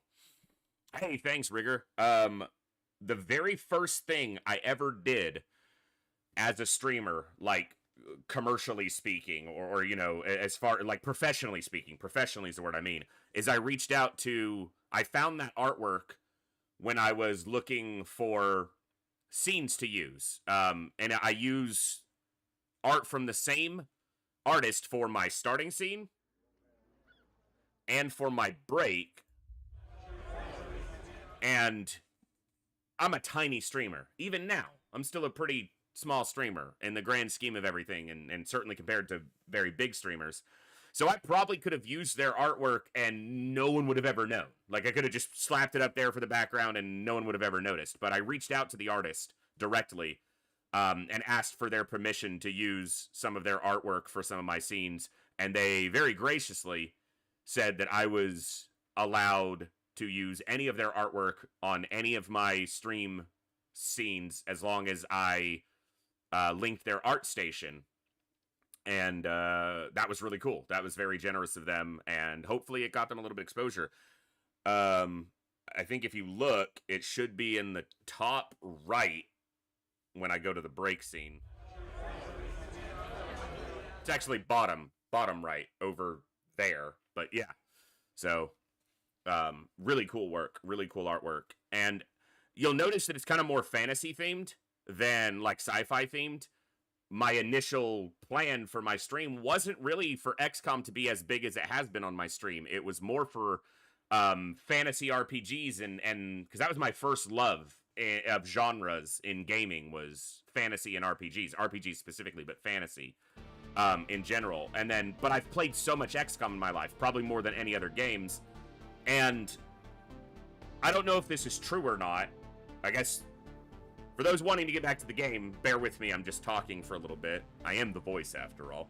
hey, thanks, Rigger. The very first thing I ever did as a streamer, like commercially speaking, or as far like professionally speaking, professionally is the word I mean, is I reached out to, I found that artwork when I was looking for scenes to use. And I use art from the same artist for my starting scene and for my break. And I'm a tiny streamer. Even now, I'm still a pretty small streamer in the grand scheme of everything, and certainly compared to very big streamers. So I probably could have used their artwork and no one would have ever known. Like, I could have just slapped it up there for the background and no one would have ever noticed. But I reached out to the artist directly and asked for their permission to use some of their artwork for some of my scenes. And they very graciously said that I was allowed to use any of their artwork on any of my stream scenes as long as I linked their art station. And that was really cool. That was very generous of them, and hopefully it got them a little bit of exposure. I think if you look, it should be in the top right when I go to the break scene. It's actually bottom right over there, but yeah. So, really cool work, really cool artwork. And you'll notice that it's kind of more fantasy themed than like sci-fi themed. My initial plan for my stream wasn't really for XCOM to be as big as it has been on my stream. It was more for fantasy RPGs, and because that was my first love of genres in gaming, was fantasy and RPGs specifically, but fantasy in general. And then, but I've played so much XCOM in my life, probably more than any other games, and I don't know if this is true or not. I guess for those wanting to get back to the game, bear with me, I'm just talking for a little bit. I am the voice, after all.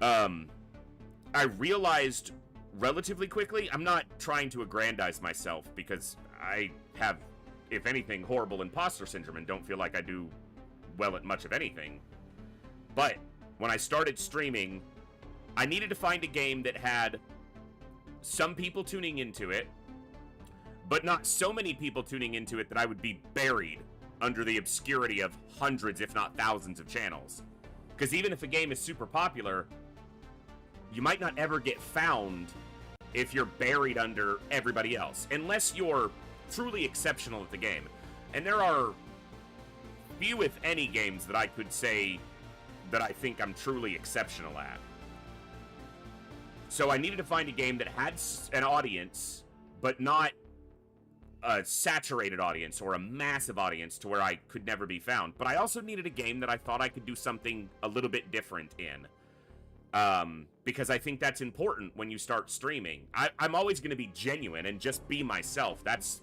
I realized relatively quickly, I'm not trying to aggrandize myself, because I have, if anything, horrible imposter syndrome and don't feel like I do well at much of anything. But when I started streaming, I needed to find a game that had some people tuning into it, but not so many people tuning into it that I would be buried under the obscurity of hundreds, if not thousands, of channels. Because even if a game is super popular, you might not ever get found if you're buried under everybody else, unless you're truly exceptional at the game. And there are few, if any, games that I could say that I think I'm truly exceptional at. So I needed to find a game that had an audience, but not a saturated audience or a massive audience to where I could never be found. But I also needed a game that I thought I could do something a little bit different in. Because I think that's important when you start streaming. I'm always going to be genuine and just be myself. That's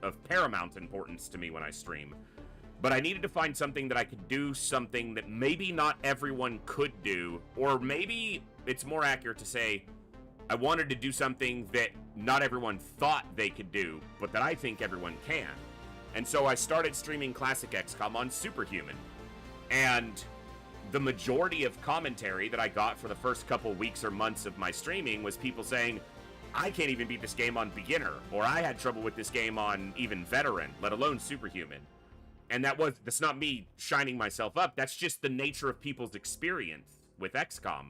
of paramount importance to me when I stream. But I needed to find something that I could do, something that maybe not everyone could do, or maybe it's more accurate to say I wanted to do something that not everyone thought they could do, but that I think everyone can. And so I started streaming Classic XCOM on Superhuman. And the majority of commentary that I got for the first couple weeks or months of my streaming was people saying, I can't even beat this game on beginner, or I had trouble with this game on even veteran, let alone superhuman. And that's not me shining myself up. That's just the nature of people's experience with XCOM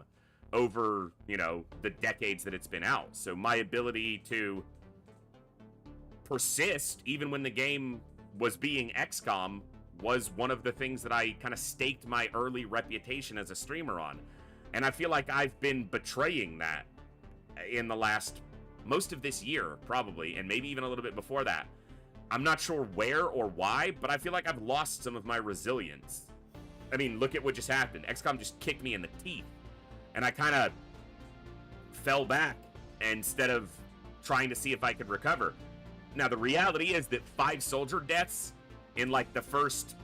over, you know, the decades that it's been out. So my ability to persist, even when the game was being XCOM, was one of the things that I kind of staked my early reputation as a streamer on. And I feel like I've been betraying that in the last, most of this year, probably, and maybe even a little bit before that. I'm not sure where or why, but I feel like I've lost some of my resilience. I mean, look at what just happened. XCOM just kicked me in the teeth, and I kind of fell back instead of trying to see if I could recover. Now, the reality is that 5 soldier deaths in, like, the first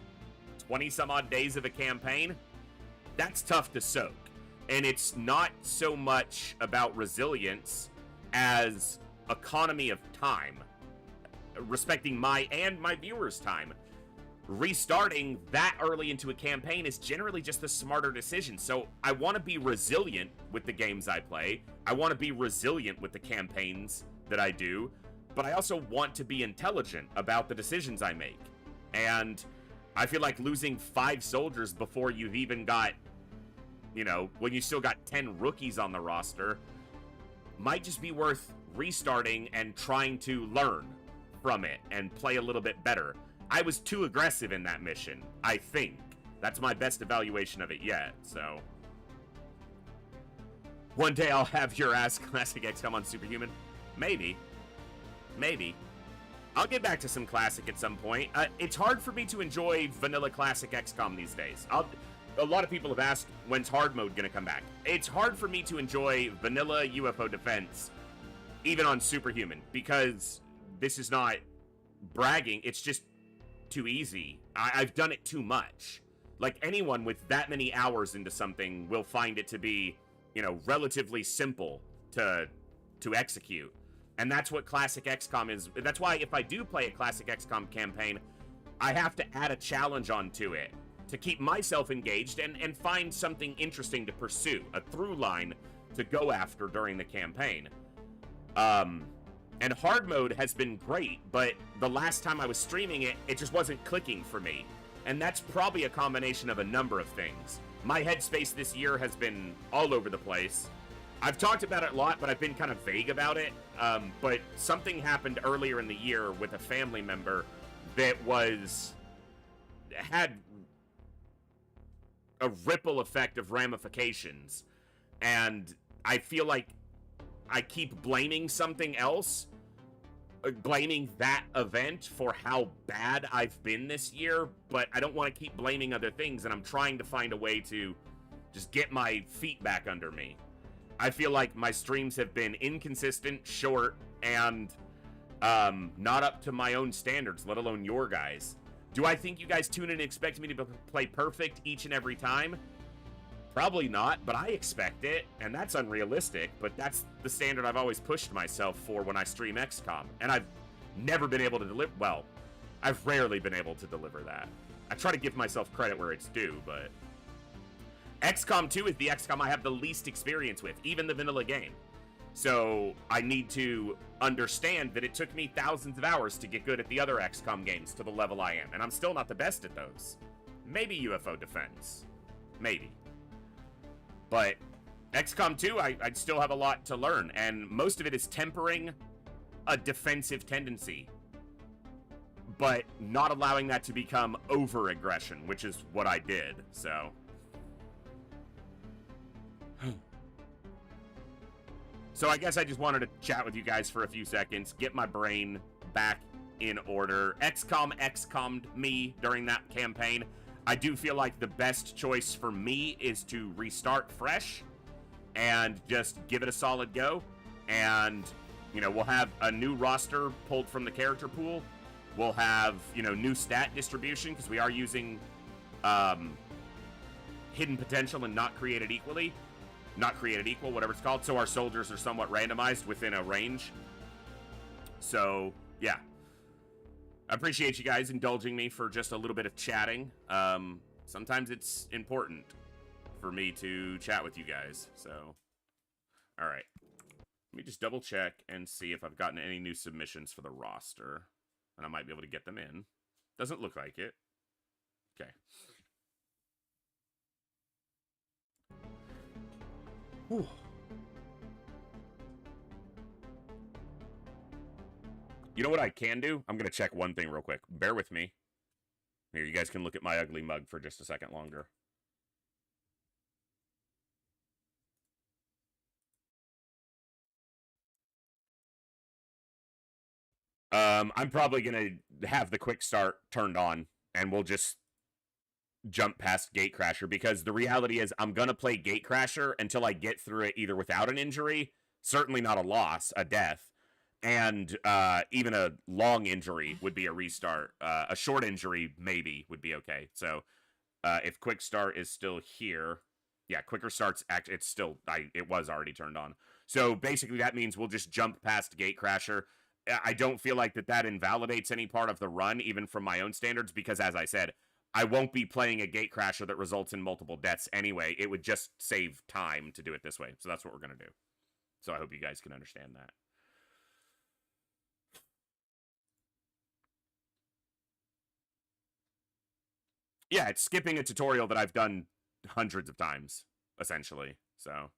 20-some-odd days of a campaign, that's tough to soak. And it's not so much about resilience as economy of time. Respecting my and my viewers' time. Restarting that early into a campaign is generally just the smarter decision. So I want to be resilient with the games I play. I want to be resilient with the campaigns that I do. But I also want to be intelligent about the decisions I make. And I feel like losing 5 soldiers before you've even got, you know, when you still got 10 rookies on the roster, might just be worth restarting and trying to learn from it and play a little bit better. I was too aggressive in that mission, I think. That's my best evaluation of it yet, so. One day I'll have your ass Classic XCOM on Superhuman. Maybe. Maybe. I'll get back to some Classic at some point. It's hard for me to enjoy vanilla Classic XCOM these days. A lot of people have asked, when's hard mode gonna come back? It's hard for me to enjoy vanilla UFO defense, even on Superhuman, because this is not bragging, it's just too easy. I've done it too much. Like, anyone with that many hours into something will find it to be, you know, relatively simple to execute. And that's what Classic XCOM is. That's why if I do play a Classic XCOM campaign, I have to add a challenge onto it to keep myself engaged and find something interesting to pursue, a through line to go after during the campaign. And hard mode has been great, but the last time I was streaming it, it just wasn't clicking for me. And that's probably a combination of a number of things. My headspace this year has been all over the place. I've talked about it a lot, but I've been kind of vague about it. But something happened earlier in the year with a family member that had a ripple effect of ramifications. And I feel like I keep blaming something else, blaming that event for how bad I've been this year, but I don't want to keep blaming other things, and I'm trying to find a way to just get my feet back under me. I feel like my streams have been inconsistent, short, and not up to my own standards, let alone your guys. Do I think you guys tune in and expect me to play perfect each and every time? Probably not, but I expect it, and that's unrealistic, but that's the standard I've always pushed myself for when I stream XCOM, and I've never been able to deliver, well, I've rarely been able to deliver that. I try to give myself credit where it's due, but XCOM 2 is the XCOM I have the least experience with, even the vanilla game. So I need to understand that it took me thousands of hours to get good at the other XCOM games to the level I am, and I'm still not the best at those. Maybe UFO defense. Maybe. But XCOM 2, I'd still have a lot to learn, and most of it is tempering a defensive tendency, but not allowing that to become over-aggression, which is what I did, so. So I guess I just wanted to chat with you guys for a few seconds, get my brain back in order. XCOM XCOM'd me during that campaign. I do feel like the best choice for me is to restart fresh and just give it a solid go. And, you know, we'll have a new roster pulled from the character pool. We'll have, you know, new stat distribution because we are using hidden potential and not created equally. Not created equal, whatever it's called. So our soldiers are somewhat randomized within a range. So, yeah. I appreciate you guys indulging me for just a little bit of chatting. Sometimes it's important for me to chat with you guys, so. All right. Let me just double check and see if I've gotten any new submissions for the roster. And I might be able to get them in. Doesn't look like it. Okay. Whew. You know what I can do? I'm going to check one thing real quick. Bear with me. Here, you guys can look at my ugly mug for just a second longer. I'm probably going to have the quick start turned on, and we'll just jump past Gatecrasher, because the reality is I'm going to play Gatecrasher until I get through it either without an injury, certainly not a loss, a death, and even a long injury would be a restart. A short injury, maybe, would be okay. So if quick start is still here, yeah, quicker starts, it's still, it was already turned on. So basically that means we'll just jump past Gatecrasher. I don't feel like that invalidates any part of the run, even from my own standards, because as I said, I won't be playing a Gatecrasher that results in multiple deaths anyway. It would just save time to do it this way. So that's what we're going to do. So I hope you guys can understand that. Yeah, it's skipping a tutorial that I've done hundreds of times, essentially. So...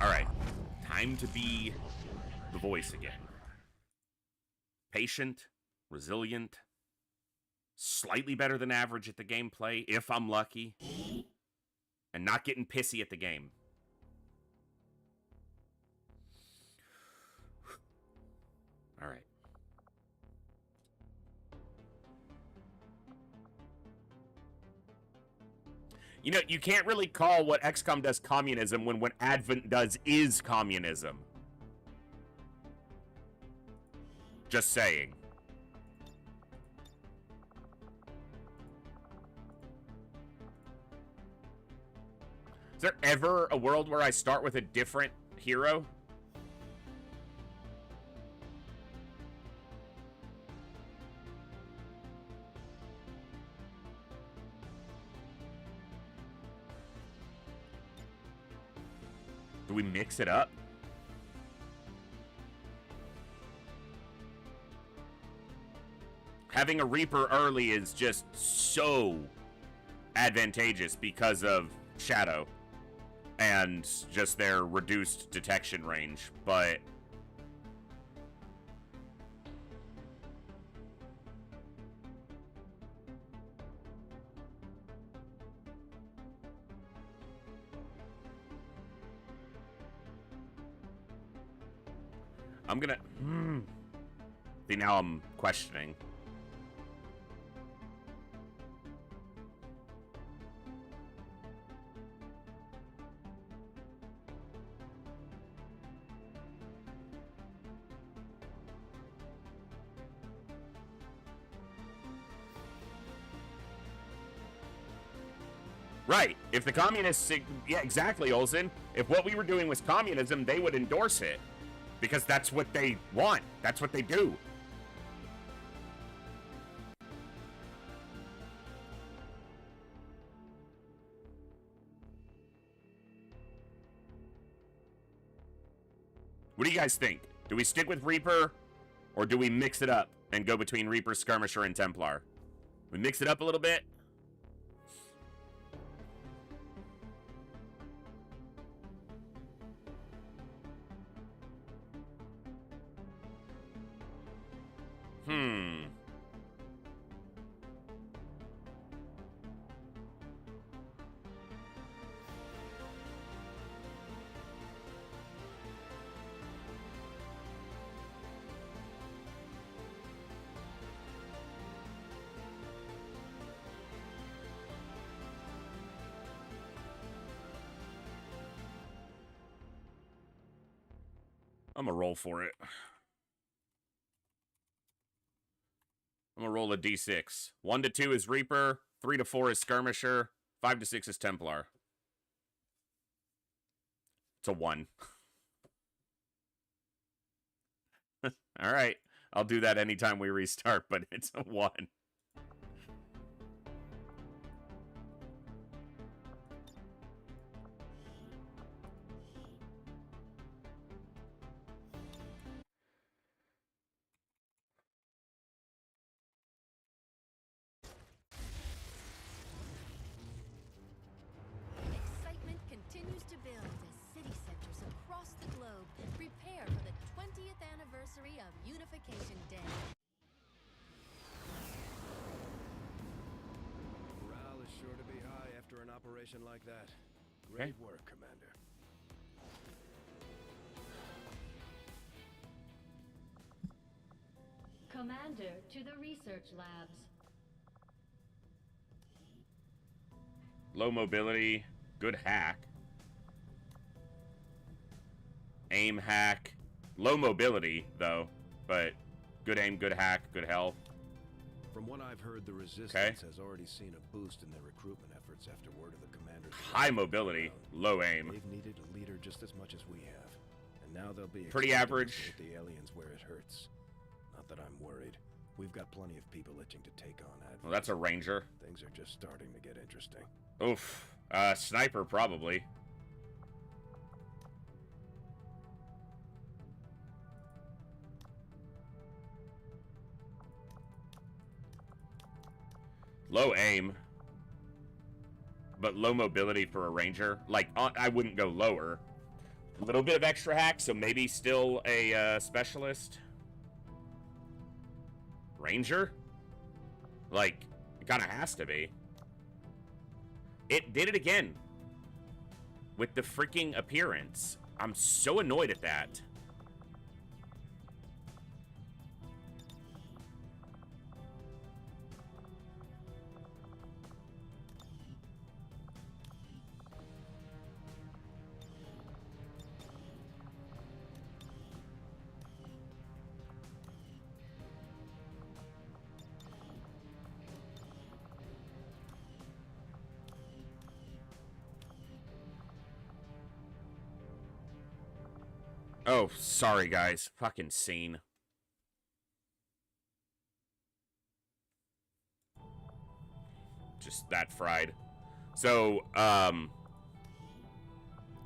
Alright, time to be the voice again. Patient, resilient, slightly better than average at the gameplay, if I'm lucky, and not getting pissy at the game. Alright. You know, you can't really call what XCOM does communism when what Advent does is communism. Just saying. Is there ever a world where I start with a different hero? Do we mix it up? Having a Reaper early is just so advantageous because of Shadow and just their reduced detection range, but I'm gonna... See, now I'm questioning. Right. If the communists... Yeah, exactly, Olsen. If what we were doing was communism, they would endorse it. Because that's what they want. That's what they do. What do you guys think? Do we stick with Reaper, or do we mix it up and go between Reaper, Skirmisher, and Templar? We mix it up a little bit? I'm gonna roll for it. I'm gonna roll a d6. 1 to 2 is Reaper, 3 to 4 is Skirmisher, 5 to 6 is Templar. It's a 1. All right. I'll do that anytime we restart, but it's a 1. Excitement continues to build as city centers across the globe prepare for the 20th anniversary of Unification Day. Morale is sure to be high after an operation like that. Great work, Commander. Commander to the research labs. Low mobility, good hack. Aim hack. Low mobility, though, but good aim, good hack, good health. From what I've heard, the Resistance has already seen a boost in their recruitment efforts after word of the Commander's... High mobility, low aim. They've needed a leader just as much as we have. And now they'll be... Pretty average. ...the aliens where it hurts. Not that I'm worried. We've got plenty of people itching to take on Advent. Well, that's a ranger. Things are just starting to get interesting. Oof. Sniper, probably. Low aim. But low mobility for a ranger. Like, I wouldn't go lower. A little bit of extra hack, so maybe still a specialist. Ranger? Like, it kind of has to be. It did it again. With the freaking appearance. I'm so annoyed at that. Oh, sorry, guys. Fucking scene. Just that fried. So,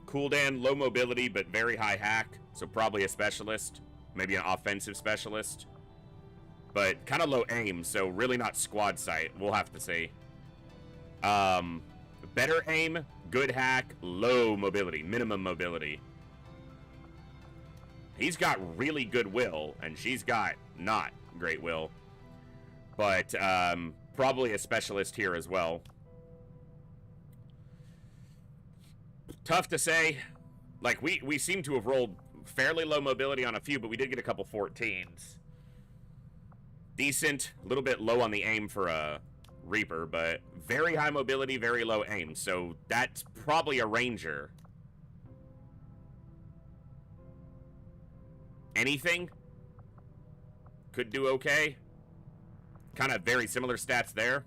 cooldown, low mobility, but very high hack. So probably a specialist. Maybe an offensive specialist. But kind of low aim, so really not squad sight. We'll have to see. Better aim, good hack, low mobility, minimum mobility. He's got really good will, and she's got not great will. But probably a specialist here as well. Tough to say. Like, we seem to have rolled fairly low mobility on a few, but we did get a couple 14s. Decent, a little bit low on the aim for a Reaper, but very high mobility, very low aim. So that's probably a Ranger. Anything? Could do okay. Kind of very similar stats there.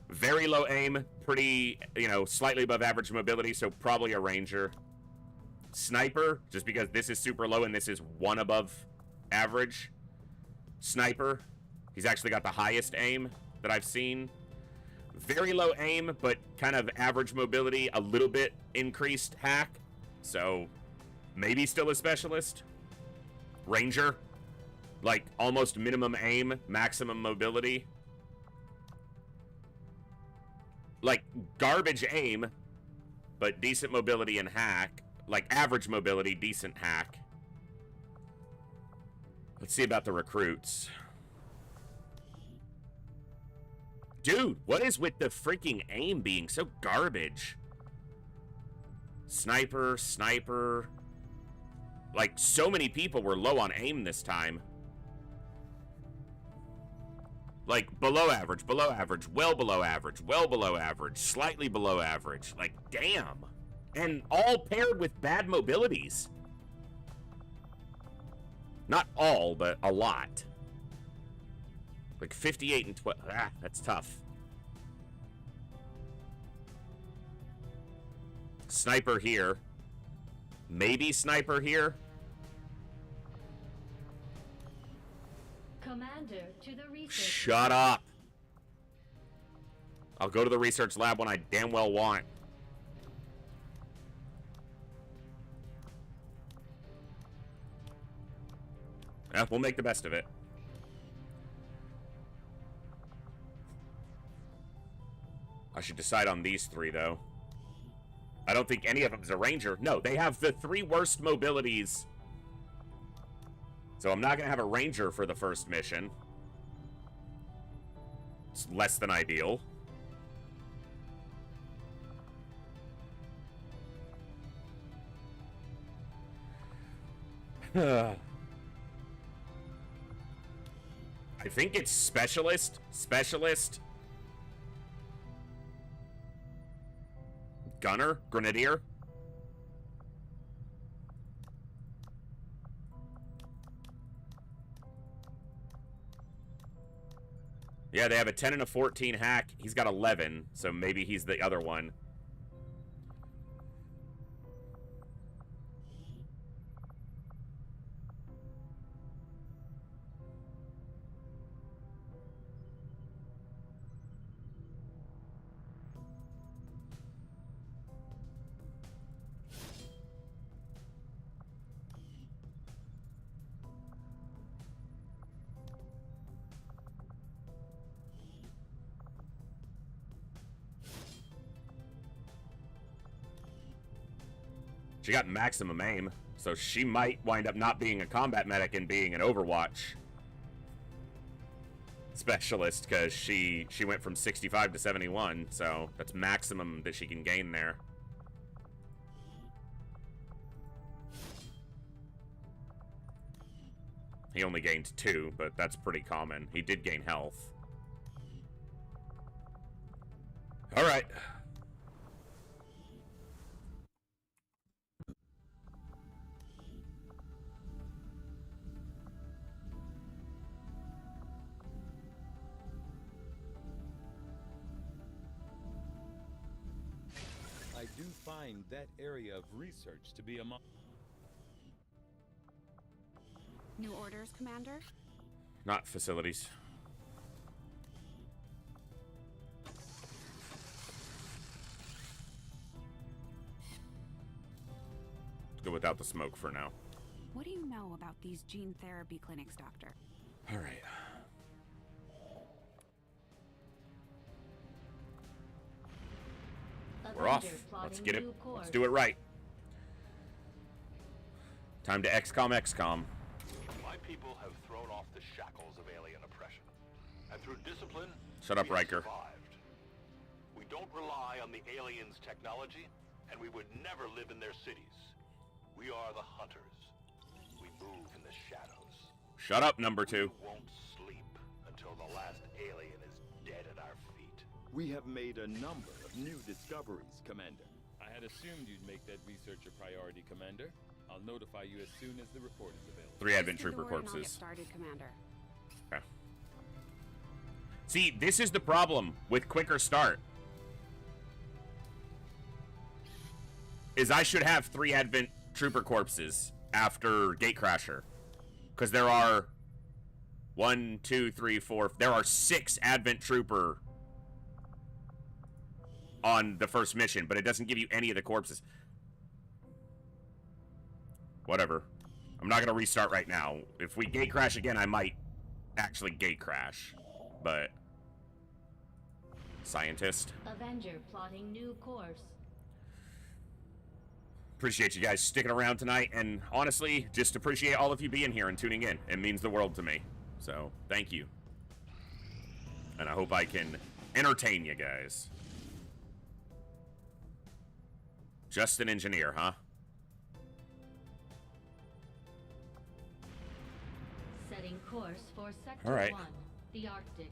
Very low aim, pretty, slightly above average mobility, so probably a Ranger. Sniper, just because this is super low and this is one above average. Sniper, he's actually got the highest aim that I've seen. Very low aim, but kind of average mobility, a little bit increased hack. So, maybe still a specialist. Ranger, like almost minimum aim, maximum mobility. Like garbage aim, but decent mobility and hack. Like average mobility, decent hack. Let's see about the recruits. Dude, what is with the freaking aim being so garbage? Sniper. Like, so many people were low on aim this time. Like, below average, well below average, slightly below average. Like, damn. And all paired with bad mobilities. Not all, but a lot. Like 58 and 12. Ah, that's tough. Sniper here. Maybe sniper here. Commander to the research. Shut up. I'll go to the research lab when I damn well want. Yeah, we'll make the best of it. I should decide on these three, though. I don't think any of them's a ranger. No, they have the 3 worst mobilities. So I'm not going to have a ranger for the first mission. It's less than ideal. I think it's specialist, gunner, grenadier. Yeah, they have a 10 and a 14 hack. He's got 11, so maybe he's the other one. She got maximum aim, so she might wind up not being a combat medic and being an Overwatch specialist, because she went from 65 to 71, so that's maximum that she can gain there. He only gained 2, but that's pretty common. He did gain health. All right. I do find that area of research to be among... New orders, Commander? Not facilities. Let's go without the smoke for now. What do you know about these gene therapy clinics, Doctor? All right. We're off. Let's get it. Let's do it right. Time to XCOM. My people have thrown off the shackles of alien oppression. And through discipline, Shut up, we have Riker. survived. We don't rely on the aliens' technology, and we would never live in their cities. We are the hunters. We move in the shadows. Shut up, number 2. We won't sleep until the last alien is dead at our feet. We have made a number of new discoveries, Commander. I had assumed you'd make that research a priority, Commander. I'll notify you as soon as the report is available. 3 Advent Trooper Get corpses. started, Commander. Okay. See, this is the problem with quicker start. Is I should have 3 Advent Trooper corpses after Gatecrasher. Because there are 1, 2, 3, 4. There are 6 Advent Trooper on the first mission, but it doesn't give you any of the corpses. Whatever. I'm not going to restart right now. If we gate crash again, I might actually gate crash. But... Scientist. Avenger plotting new course. Appreciate you guys sticking around tonight, and honestly, just appreciate all of you being here and tuning in. It means the world to me. So, thank you. And I hope I can entertain you guys. Just an engineer, huh? Setting course for Sector All right. 1, the Arctic.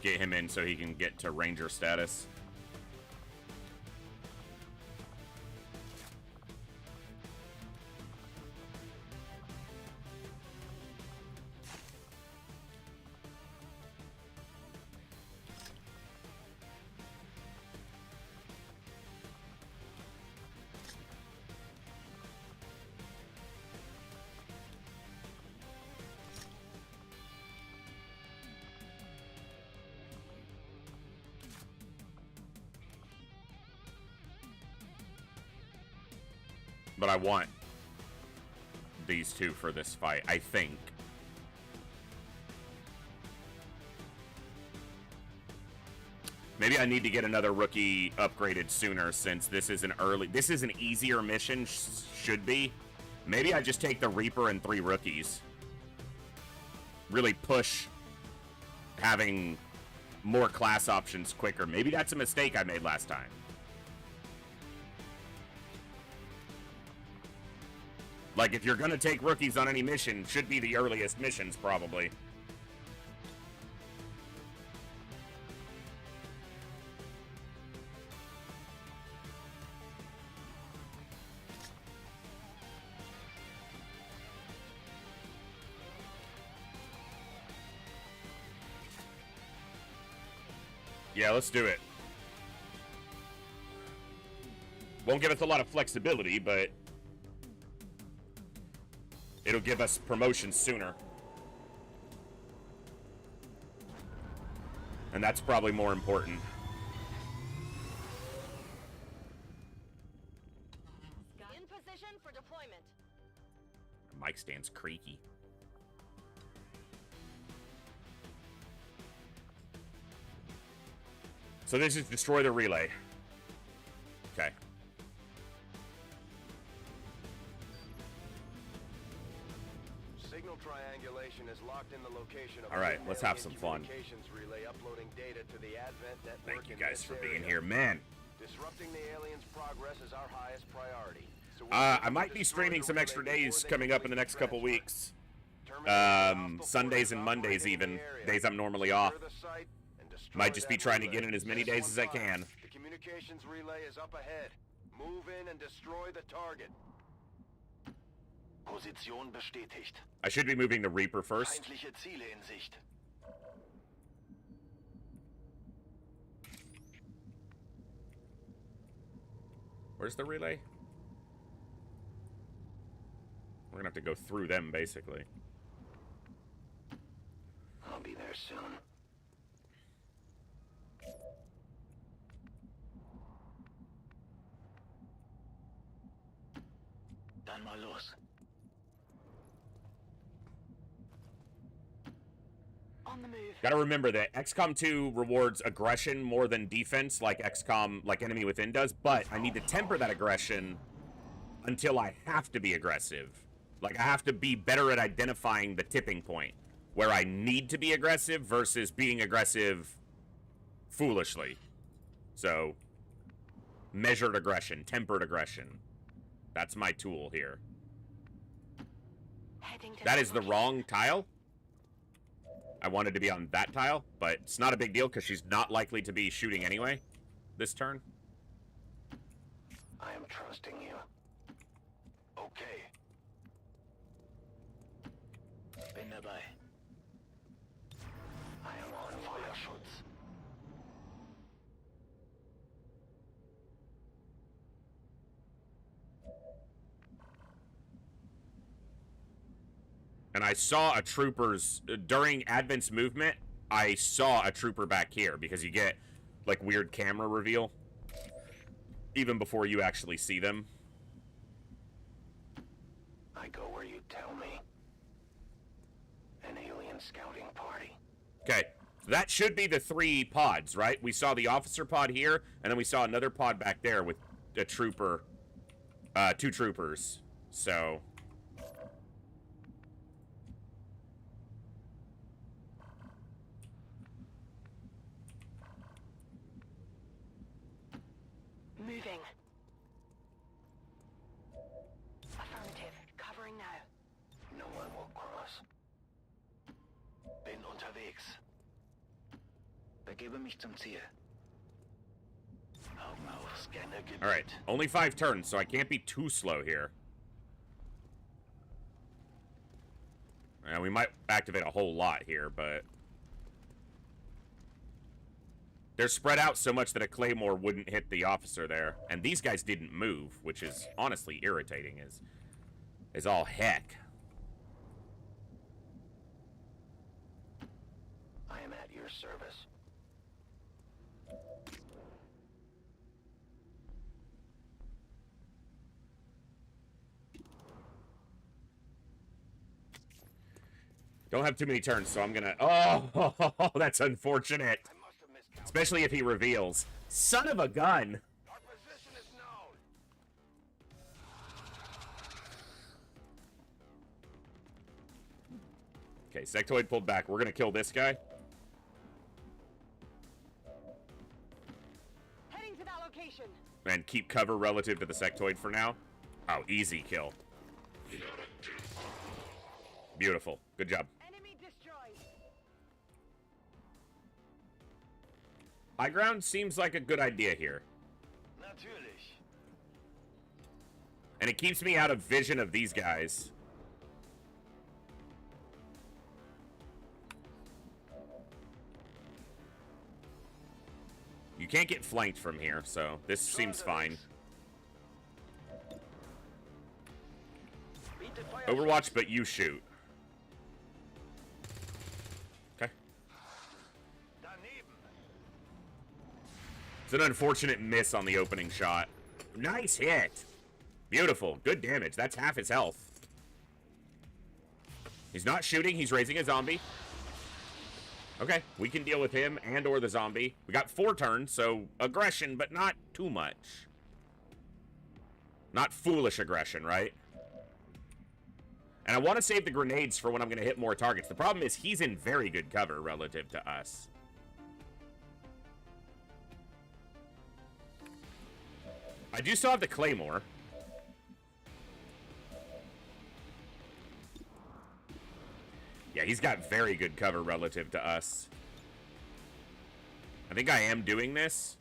to get him in so he can get to Ranger status. But I want these two for this fight, I think. Maybe I need to get another rookie upgraded sooner since this is an easier mission, should be. Maybe I just take the Reaper and 3 rookies. Really push having more class options quicker. Maybe that's a mistake I made last time. Like, if you're gonna take rookies on any mission, should be the earliest missions, probably. Yeah, let's do it. Won't give us a lot of flexibility, but it'll give us promotions sooner. And that's probably more important. In position for deployment. The mic stand's creaky. So this is destroy the relay. Okay. Signal triangulation is locked in the location of all right, let's have some fun. Relay uploading data to the Advent network. Thank you guys for being here, man. Disrupting the aliens' progress is our highest priority. So I might be streaming some extra days coming up in the next couple weeks. Sundays and Mondays even, days I'm normally off. Might just be trying to get in as many days as I can. The communications relay is up ahead. Move in and destroy the target. Position bestätigt. I should be moving the Reaper first. Feindliche Ziele in Sicht. Where's the relay? We're gonna have to go through them, basically. I'll be there soon. Dann mal los. On the move. Gotta remember that XCOM 2 rewards aggression more than defense, like XCOM, like Enemy Within does, but I need to temper that aggression until I have to be aggressive. Like, I have to be better at identifying the tipping point, where I need to be aggressive versus being aggressive foolishly. So, measured aggression, tempered aggression. That's my tool here. That is the wrong tile. I wanted to be on that tile, but it's not a big deal because she's not likely to be shooting anyway this turn. I am trusting you. Okay. Bin dabei. I am on Feuerschutz. And I saw a trooper's during Advent's movement. I saw a trooper back here because you get like weird camera reveal even before you actually see them. I go where you tell me. An alien scouting party. Okay, so that should be the 3 pods, right? We saw the officer pod here, and then we saw another pod back there with a trooper, 2 troopers. So Moving. Affirmative. Covering now. No one will cross. Bin unterwegs. Begebe mich zum Ziel. Augen auf, Scanner gibt. All right, only 5 turns, so I can't be too slow here. And we might activate a whole lot here, but they're spread out so much that a claymore wouldn't hit the officer there. And these guys didn't move, which is honestly irritating as all heck. I am at your service. Don't have too many turns, so I'm gonna... Oh, that's unfortunate. Especially if he reveals. Son of a gun! Okay, sectoid pulled back. We're gonna kill this guy. Heading to that location. And keep cover relative to the sectoid for now. Oh, easy kill. Beautiful. Good job. Enemy destroyed. High ground seems like a good idea here. Natürlich. And it keeps me out of vision of these guys. You can't get flanked from here, so this seems fine. Overwatch, but you shoot. Okay. It's an unfortunate miss on the opening shot. Nice hit. Beautiful. Good damage. That's half his health. He's not shooting. He's raising a zombie. Okay, we can deal with him and or the zombie. We got 4 turns, so aggression, but not too much. Not foolish aggression, right? And I want to save the grenades for when I'm going to hit more targets. The problem is he's in very good cover relative to us. I do still have the claymore. Yeah, he's got very good cover relative to us. I think I am doing this.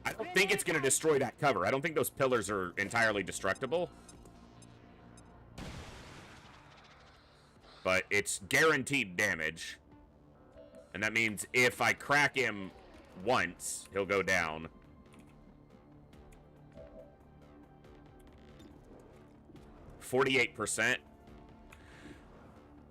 I don't think it's going to destroy that cover. I don't think those pillars are entirely destructible. But it's guaranteed damage. And that means if I crack him once, he'll go down. %.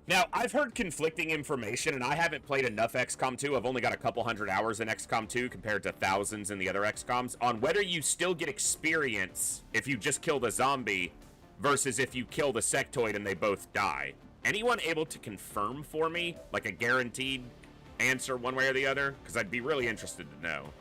Now, I've heard conflicting information, and I haven't played enough XCOM 2. I've only got a couple hundred hours in XCOM 2 compared to thousands in the other XCOMs, on whether you still get experience if you just kill the zombie versus if you kill the sectoid and they both die. Anyone able to confirm for me, like a guaranteed answer one way or the other? Because I'd be really interested to know.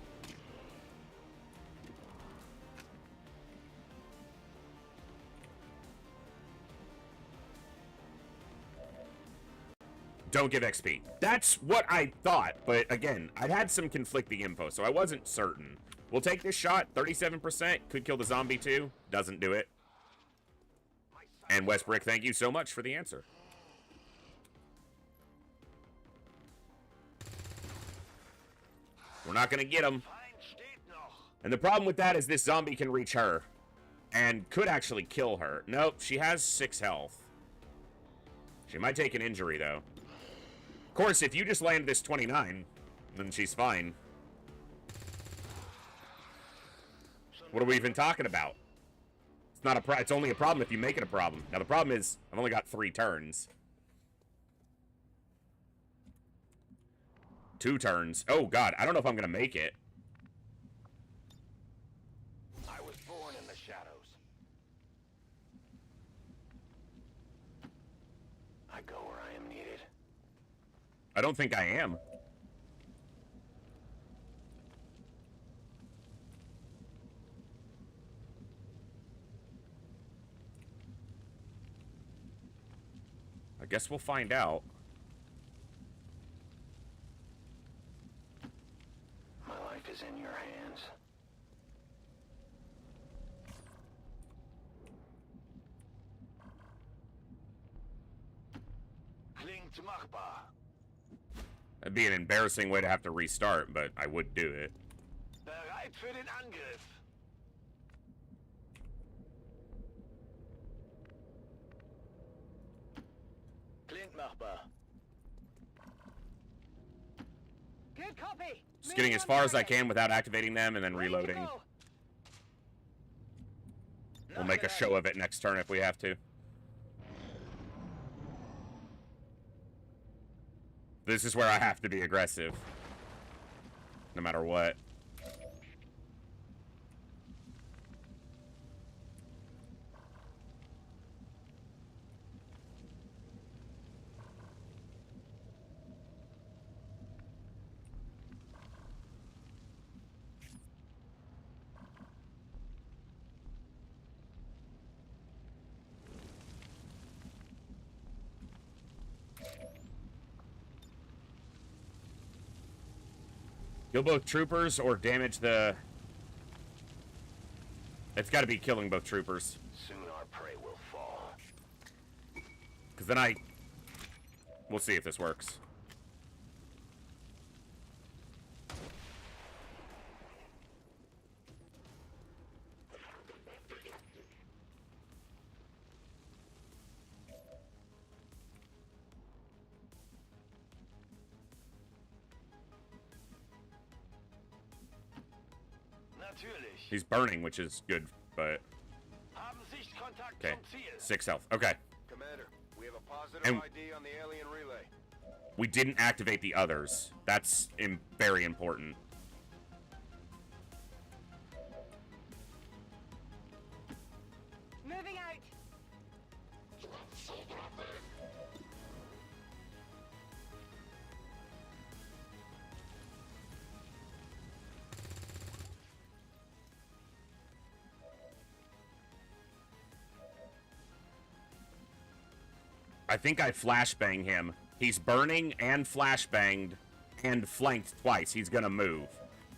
Don't give XP. That's what I thought, but again, I'd had some conflicting info, so I wasn't certain. We'll take this shot, 37%, could kill the zombie too, doesn't do it. And Westbrick, thank you so much for the answer. We're not gonna get him. And the problem with that is this zombie can reach her, and could actually kill her. Nope, she has 6 health. She might take an injury, though. Of course, if you just land this 29, then she's fine. What are we even talking about? It's not a it's only a problem if you make it a problem. Now, the problem is, I've only got 3 turns. 2 turns. Oh, God, I don't know if I'm going to make it. I was born in the shadows. I go where I am needed. I don't think I am. I guess we'll find out. My life is in your hands. Klingt machbar. That'd be an embarrassing way to have to restart, but I would do it. Bereit für den Angriff. Klingt machbar. Good copy. Just getting as far as I can without activating them and then reloading. We'll make a show of it next turn if we have to. This is where I have to be aggressive. No matter what. Kill both troopers or damage the... It's got to be killing both troopers. Soon our prey will fall. Because then I... We'll see if this works. He's burning, which is good, but... Okay, 6 health. Okay. Commander, we have a positive And ID on the alien relay. we didn't activate the others. That's very important. Moving out. I think I flashbang him. He's burning and flashbanged and flanked twice. He's gonna move.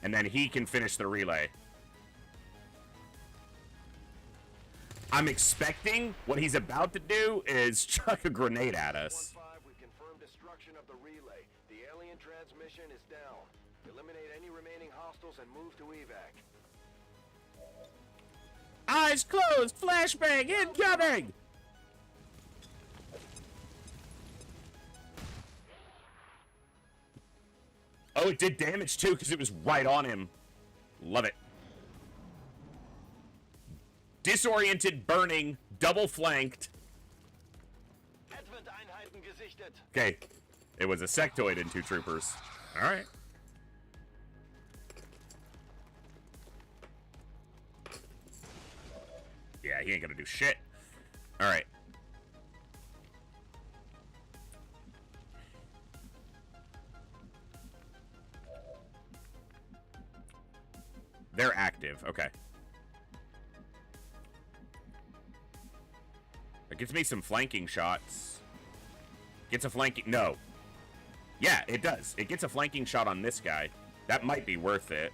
And then he can finish the relay. I'm expecting what he's about to do is chuck a grenade at us. 1-5, we confirmed destruction of the relay. The alien transmission is down. Eliminate any remaining hostiles and move to evac. Eyes closed! Flashbang incoming! Oh, it did damage too because it was right on him. Love it. Disoriented, burning, double flanked. Okay, it was a sectoid and 2 troopers. All right. Yeah, he ain't gonna do shit. All right. They're active. Okay. It gets me some flanking shots. Gets a flanking... No. Yeah, it does. It gets a flanking shot on this guy. That might be worth it.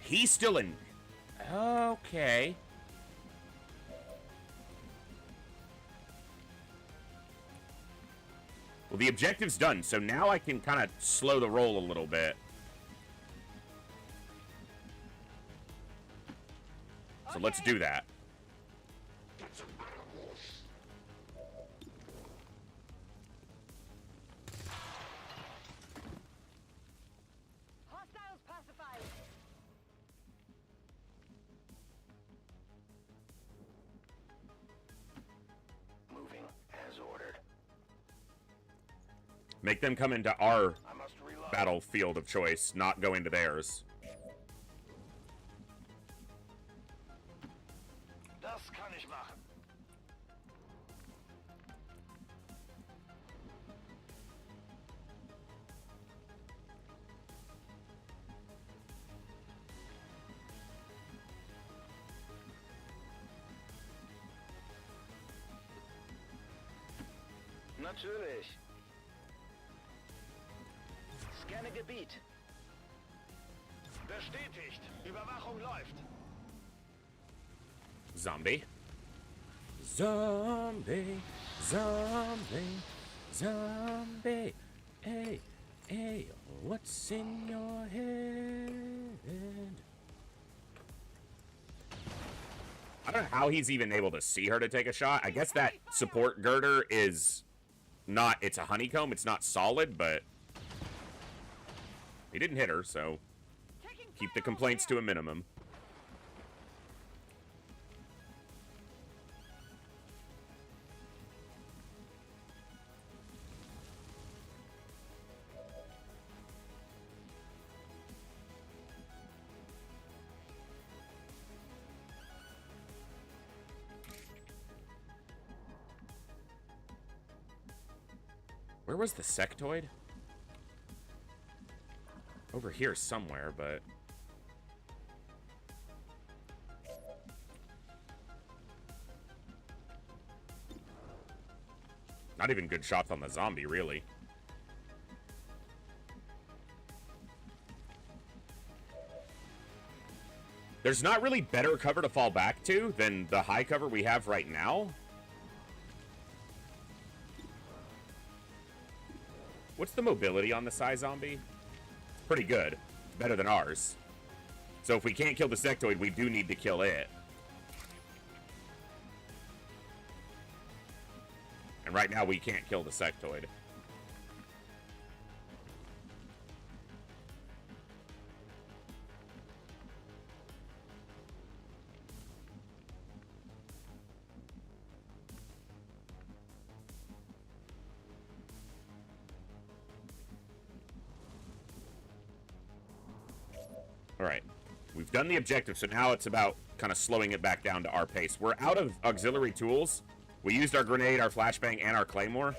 He's still in... Okay. Well, the objective's done, so now I can kind of slow the roll a little bit. So let's do that. Hostiles pacified. Moving as ordered. Make them come into our battlefield of choice, not go into theirs. Das kann ich machen. Natürlich. Scanne Gebiet. Bestätigt. Überwachung läuft. Zombie. Zombie. Zombie. Zombie, hey, hey, what's in your head? I don't know how he's even able to see her to take a shot. I guess that support girder is not, it's a honeycomb, it's not solid, but he didn't hit her, so keep the complaints to a minimum. Where was the sectoid? Over here somewhere, but... not even good shots on the zombie, really. There's not really better cover to fall back to than the high cover we have right now. What's the mobility on the Psy Zombie? Pretty good. Better than ours. So if we can't kill the sectoid, we do need to kill it. And right now we can't kill the sectoid. Alright, we've done the objective, so now it's about kind of slowing it back down to our pace. We're out of auxiliary tools. We used our grenade, our flashbang, and our claymore.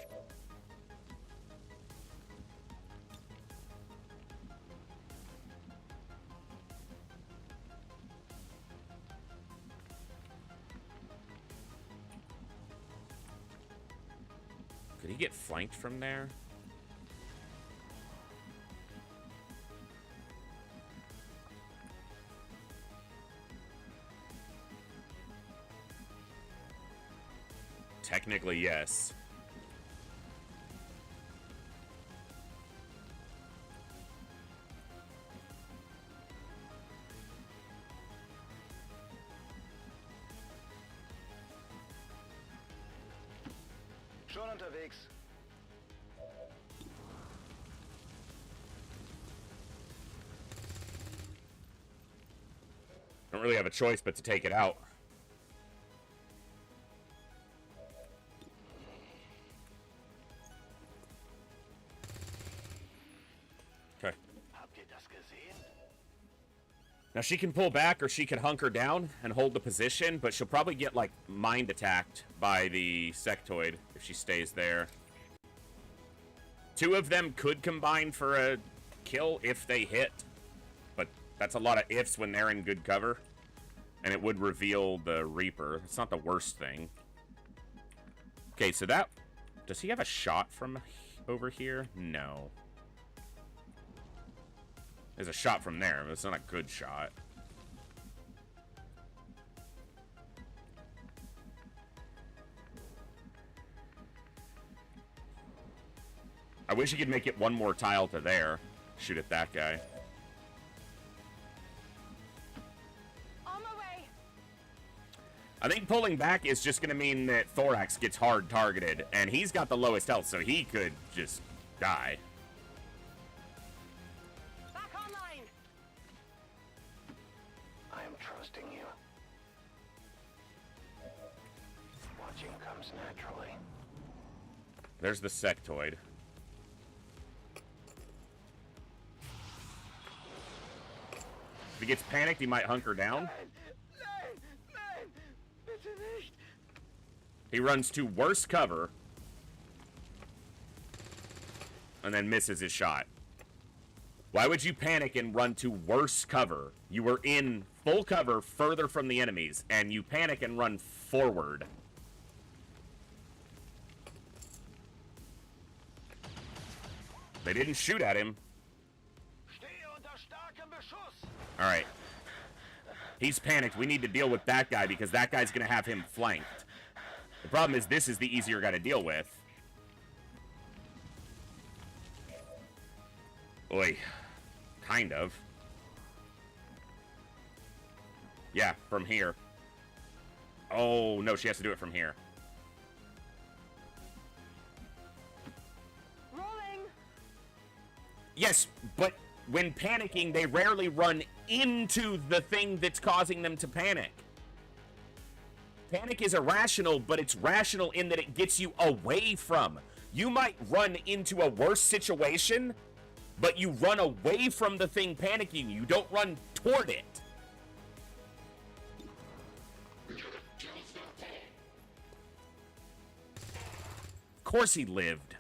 Could he get flanked from there? Technically, yes. Schon unterwegs. Don't really have a choice but to take it out. Okay. Now she can pull back or she can hunker down and hold the position, but she'll probably get like mind attacked by the sectoid if she stays there. Two of them could combine for a kill if they hit, but that's a lot of ifs when they're in good cover, and it would reveal the Reaper. It's not the worst thing. Okay, so that... does he have a shot from over here? No. There's a shot from there, but it's not a good shot. I wish he could make it one more tile to there. Shoot at that guy. On my way. I think pulling back is just going to mean that Thorax gets hard targeted, and he's got the lowest health, so he could just die. Back online. I am trusting you. Watching comes naturally. There's the sectoid. If he gets panicked, he might hunker down. He runs to worse cover and then misses his shot. Why would you panic and run to worse cover? You were in full cover further from the enemies, and you panic and run forward. They didn't shoot at him. Alright. He's panicked. We need to deal with that guy because that guy's going to have him flanked. The problem is this is the easier guy to deal with. Oi. Kind of. Yeah, from here. Oh, no, she has to do it from here. Rolling. Yes, but when panicking, they rarely run into the thing that's causing them to panic. Panic is irrational, but it's rational in that it gets you away from. You might run into a worse situation, but you run away from the thing panicking. You don't run toward it. Of course he lived.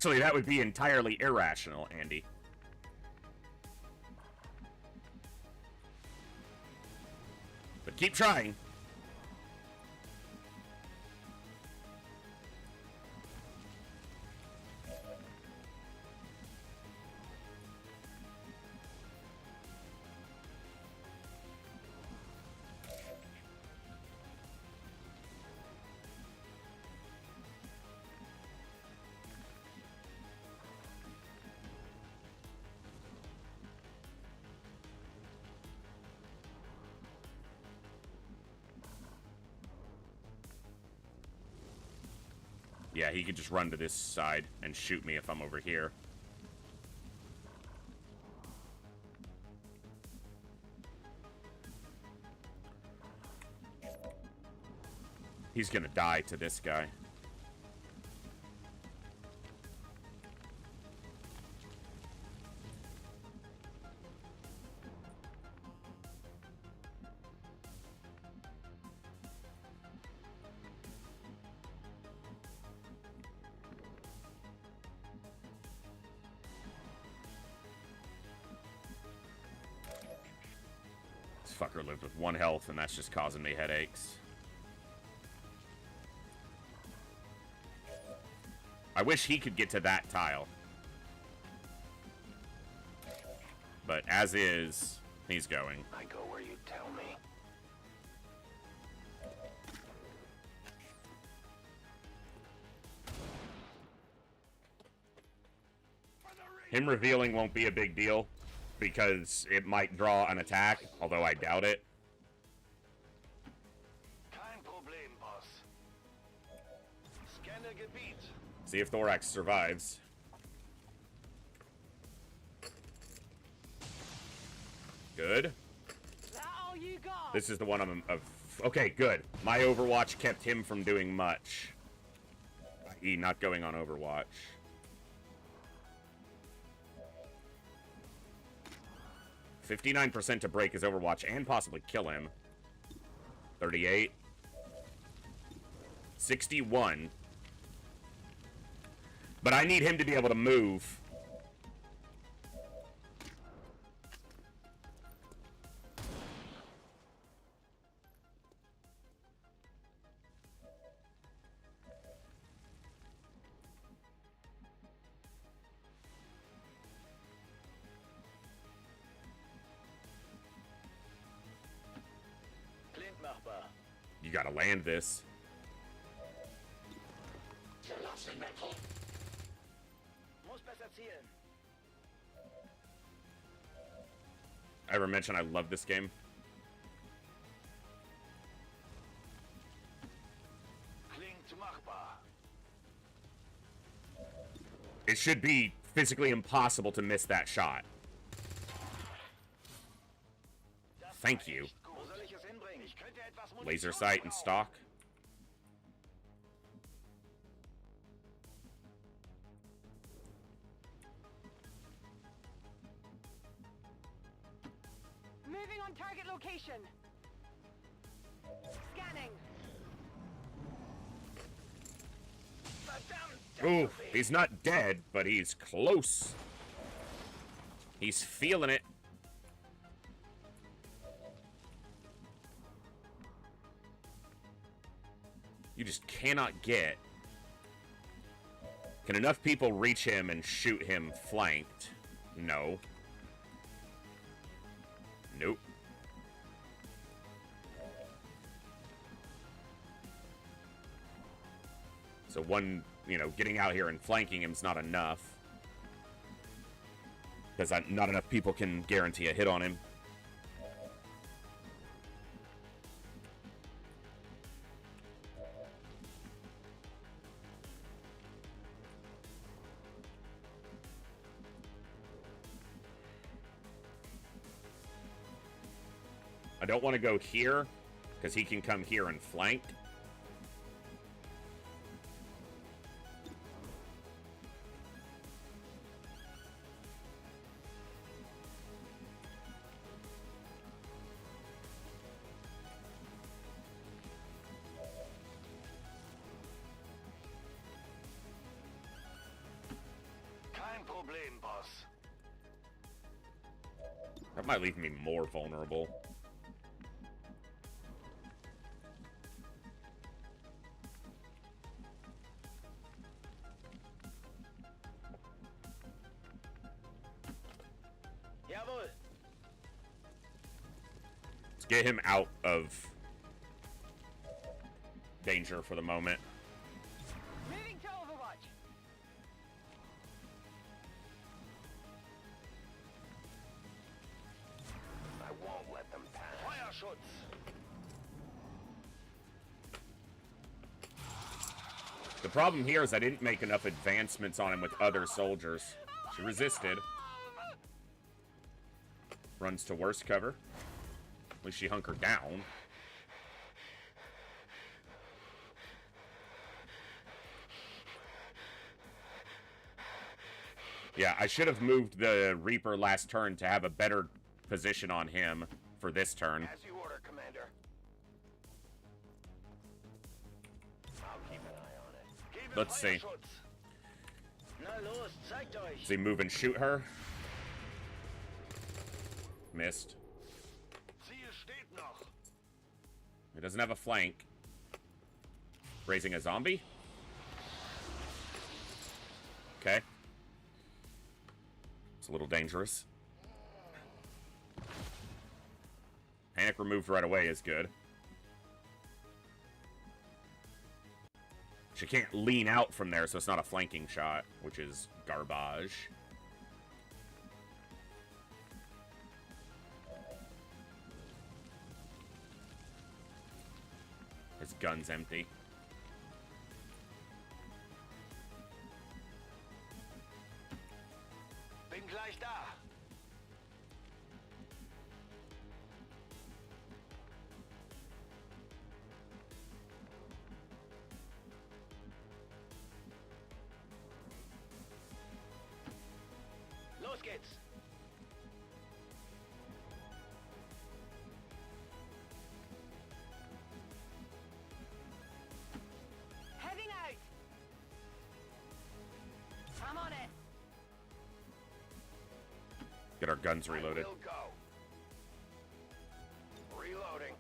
Actually, that would be entirely irrational, Andy. But keep trying. Yeah, he could just run to this side and shoot me if I'm over here. He's gonna die to this guy. Fucker lived with 1 health, and that's just causing me headaches. I wish he could get to that tile. But as is, he's going. I go where you tell me. Him revealing won't be a big deal, because it might draw an attack, although I doubt it. Kein Problem, boss. Scanner Gebiet. See if Thorax survives. Good. This is the one I'm of. Okay, good. My Overwatch kept him from doing much. i.e. not going on Overwatch. %59% to break his Overwatch and possibly kill him. 38. 61. But I need him to be able to move. You gotta land this. I ever mention I love this game? It should be physically impossible to miss that shot. Thank you. Laser sight and stock. Moving on target location. Scanning. Ooh, he's not dead, but he's close. He's feeling it. You just cannot get. Can enough people reach him and shoot him flanked? No. Nope. So one, getting out here and flanking him's not enough. Because not enough people can guarantee a hit on him. I don't want to go here, because he can come here and flank. Kein Problem, boss. That might leave me more vulnerable. Jawohl. Let's get him out of danger for the moment. Moving to Overwatch. I won't let them pass. Feuerschutz. The problem here is I didn't make enough advancements on him with other soldiers. She resisted. Runs to worst cover. At least she hunkered down. Yeah, I should have moved the Reaper last turn to have a better position on him for this turn. As you order, Commander. I'll keep an eye on it. Keep Let's see. Na los, zeigt euch. Does he move and shoot her? Missed. Ziel steht noch. He doesn't have a flank. Raising a zombie? Okay. It's a little dangerous. Panic removed right away is good. She can't lean out from there, so it's not a flanking shot, which is garbage. His gun's empty. Bin gleich da. Los geht's. Heading out. I'm on it. Get our guns reloaded. We'll go. Reloading.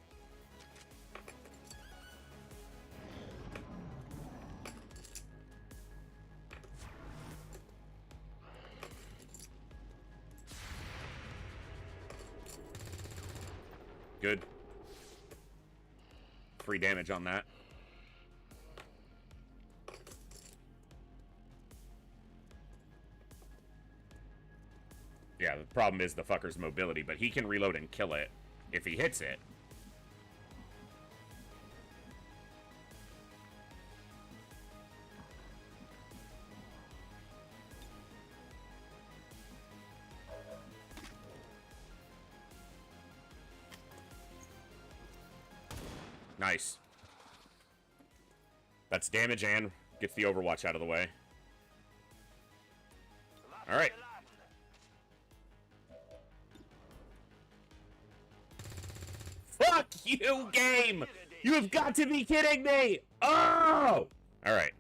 Good. Free damage on that. Yeah, the problem is the fucker's mobility, but he can reload and kill it if he hits it. Nice. That's damage and gets the Overwatch out of the way. All right. Fuck you, game! You have got to be kidding me! Oh! All right.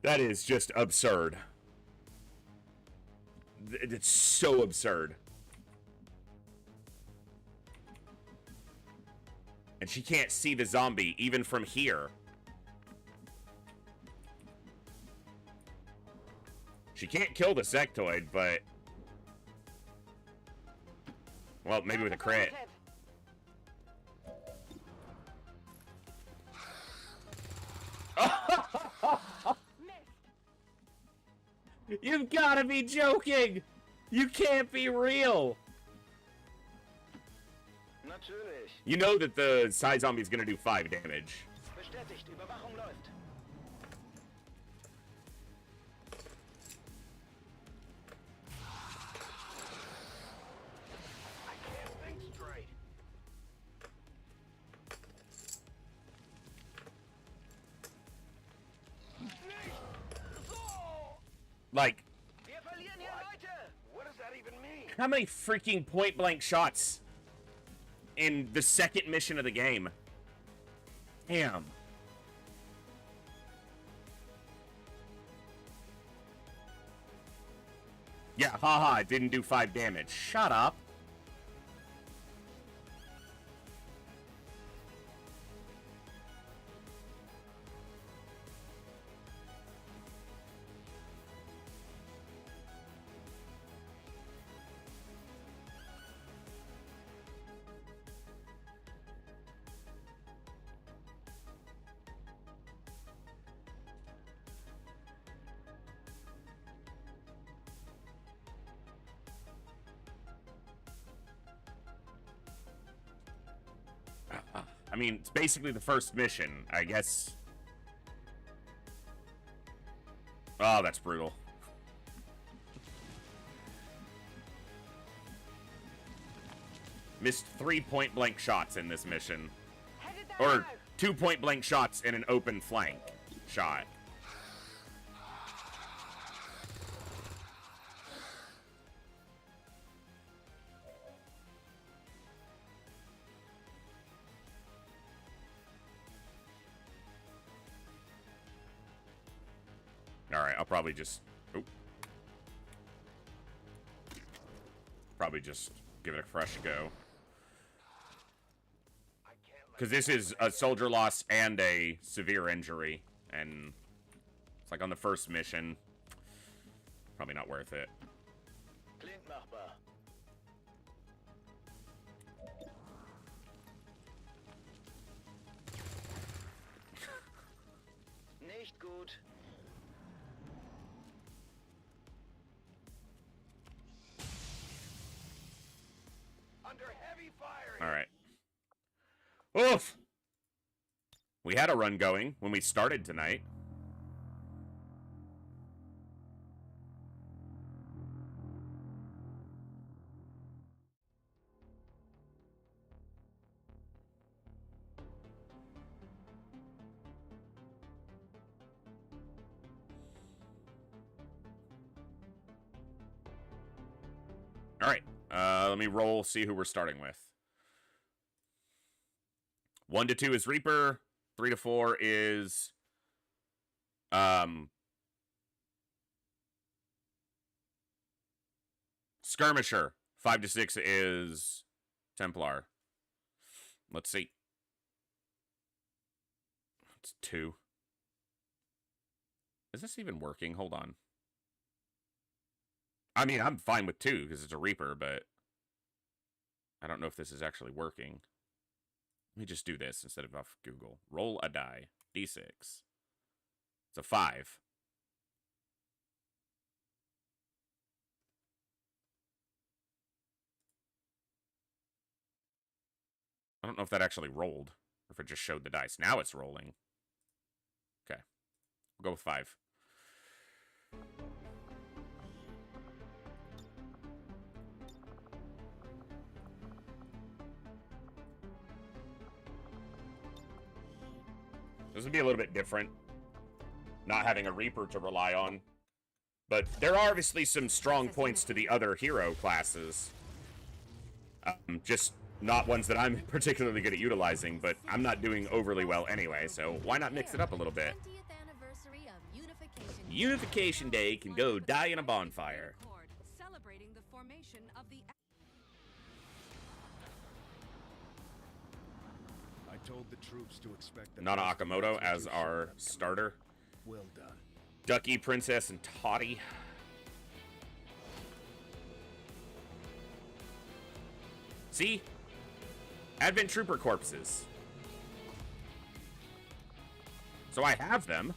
That is just absurd. It's so absurd. And she can't see the zombie even from here. She can't kill the sectoid, but... Well, maybe with a crit. You've got to be joking! You can't be real! You know that the side zombie is going to do 5 damage. Bestätigt, Überwachung läuft. I can't think straight. Like, Wir verlieren hier Leute. What does that even mean? how many freaking point-blank shots in the second mission of the game? Damn. Yeah, haha, it didn't do 5 damage. Shut up. I mean, it's basically the first mission, I guess. Oh, that's brutal. Missed 3 point-blank shots in this mission. Or 2 point-blank shots in an open flank shot. Alright, I'll probably just... Oop. Probably just give it a fresh go. Because this is a soldier loss and a severe injury. And it's like on the first mission. Probably not worth it. Klingt machbar. Nicht gut. Under heavy fire. All right. Oof! We had a run going when we started tonight. All right. Let me roll, see who we're starting with. 1 to 2 is Reaper. 3 to 4 is Skirmisher. 5 to 6 is Templar. Let's see. It's 2. Is this even working? Hold on. I mean, I'm fine with 2 because it's a Reaper, but I don't know if this is actually working. Let me just do this instead of off Google. Roll a die. D6. It's a 5. I don't know if that actually rolled, or if it just showed the dice. Now it's rolling. Okay. We'll go with 5. This would be a little bit different, not having a Reaper to rely on. But there are obviously some strong points to the other hero classes. Just not ones that I'm particularly good at utilizing, but I'm not doing overly well anyway, so why not mix it up a little bit? 20th anniversary of unification Unification Day can go die in a bonfire. Celebrating the formation of the I told the troops to expect the Nana Akamoto as our starter. Well done. Ducky, Princess, and Toddy. See? Advent Trooper corpses. So I have them.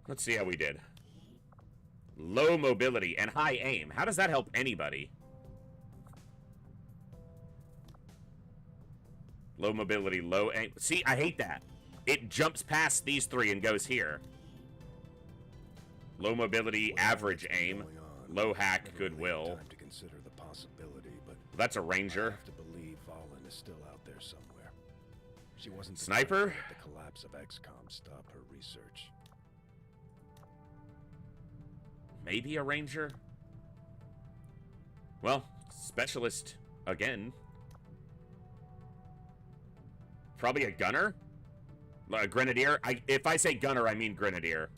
Let's see how we did. Low mobility and high aim. How does that help anybody? Low mobility, low aim. See, I hate that. It jumps past these three and goes here. Low mobility, average aim. Low hack, goodwill. Time to consider the possibility, but that's a ranger. I have to believe Valen is still out there somewhere. She wasn't Sniper. The collapse of XCOM stop her research. Maybe a ranger? Well, specialist again. Probably a gunner? A grenadier? If I say gunner, I mean grenadier.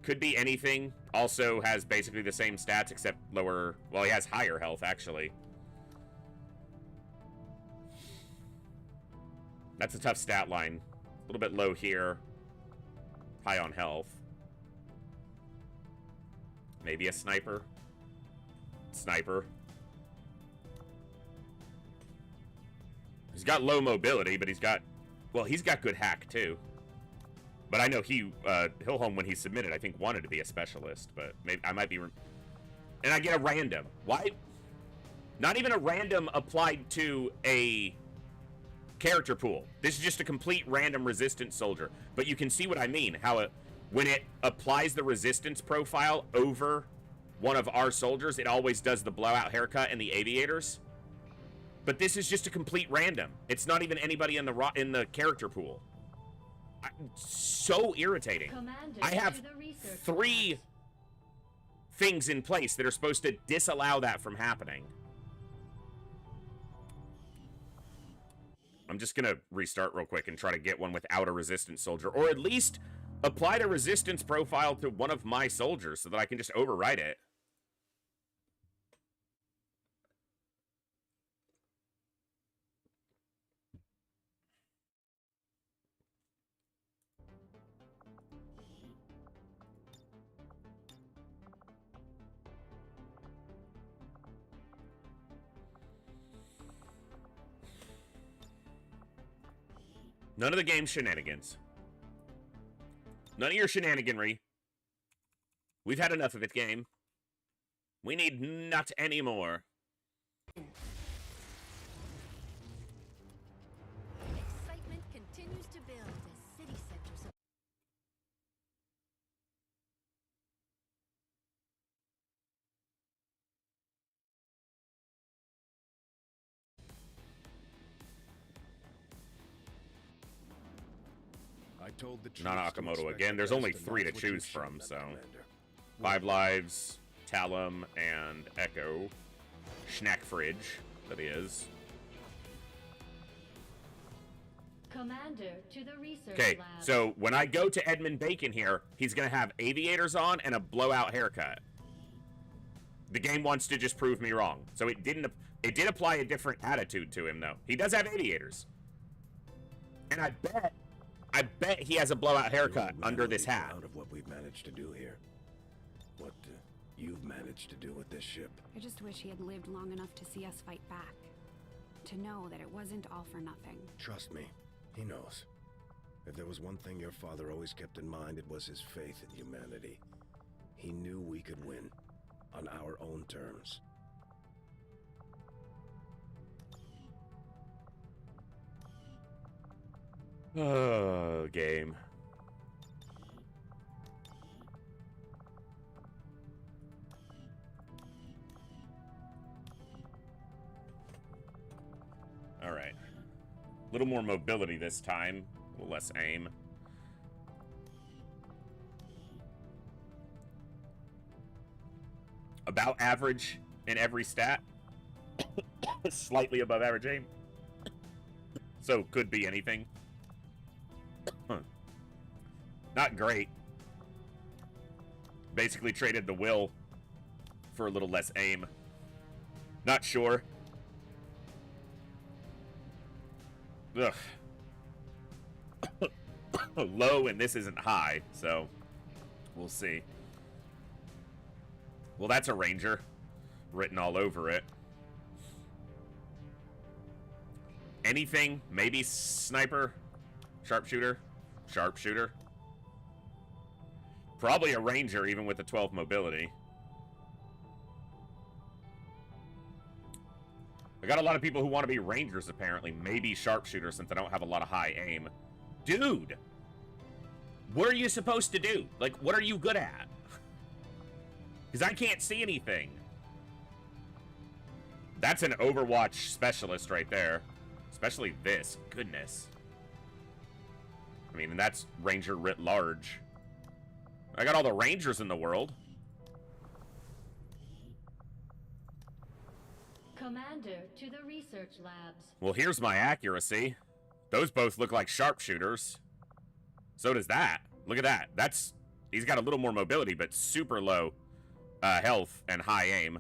Could be anything. Also has basically the same stats except lower... Well, he has higher health, actually. That's a tough stat line. A little bit low here. High on health. Maybe a sniper. Sniper. He's got low mobility, but he's got... Well, he's got good hack, too. But I know Hillholm, when he submitted, I think wanted to be a specialist, but maybe I might be... And I get a random. Why? Not even a random applied to a character pool. This is just a complete random resistance soldier. But you can see what I mean. How when it applies the resistance profile over one of our soldiers, it always does the blowout haircut and the aviators. But this is just a complete random. It's not even anybody in the character pool. So irritating. Commander, I have 3 things in place that are supposed to disallow that from happening. I'm just gonna restart real quick and try to get one without a resistance soldier, or at least apply the resistance profile to one of my soldiers so that I can just override it. None of the game's shenanigans. None of your shenaniganry. We've had enough of it, game. We need not anymore. Excitement continues to build as city centers. I told the Nana Akamoto again. There's only 3 to choose from, so... 5 lives, Talum, and Echo. Schnackfridge, that is. Commander to the research Okay, lab. so when I go to Edmund Bacon here, he's gonna have aviators on and a blowout haircut. The game wants to just prove me wrong. So it did apply a different attitude to him, though. He does have aviators. And I bet he has a blowout haircut under this hat. Out of what we've managed to do here. What you've managed to do with this ship. I just wish he had lived long enough to see us fight back. To know that it wasn't all for nothing. Trust me, he knows. If there was one thing your father always kept in mind, it was his faith in humanity. He knew we could win. On our own terms. Oh, game. All right. A little more mobility this time, a little less aim. About average in every stat. Slightly above average aim. So, could be anything. Not great. Basically traded the will for a little less aim. Not sure. Ugh. Low, and this isn't high, so we'll see. Well, that's a ranger written all over it. Anything? Maybe sniper? Sharpshooter? Sharpshooter? Probably a ranger, even with the 12 mobility. I got a lot of people who want to be rangers, apparently. Maybe sharpshooter, since I don't have a lot of high aim. Dude! What are you supposed to do? Like, what are you good at? Because I can't see anything. That's an Overwatch specialist right there. Especially this. Goodness. I mean, and that's ranger writ large. I got all the rangers in the world. Commander to the research labs. Well, here's my accuracy. Those both look like sharpshooters. So does that. Look at that. That's... He's got a little more mobility, but super low health and high aim.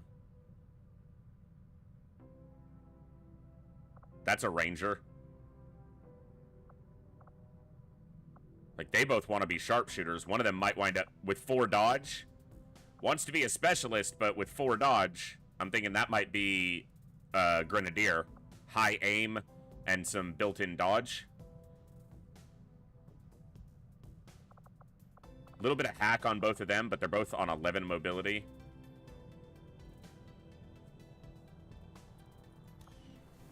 That's a ranger. Like, they both want to be sharpshooters. One of them might wind up with 4 dodge. Wants to be a specialist, but with 4 dodge, I'm thinking that might be grenadier. High aim and some built-in dodge. A little bit of hack on both of them, but they're both on 11 mobility.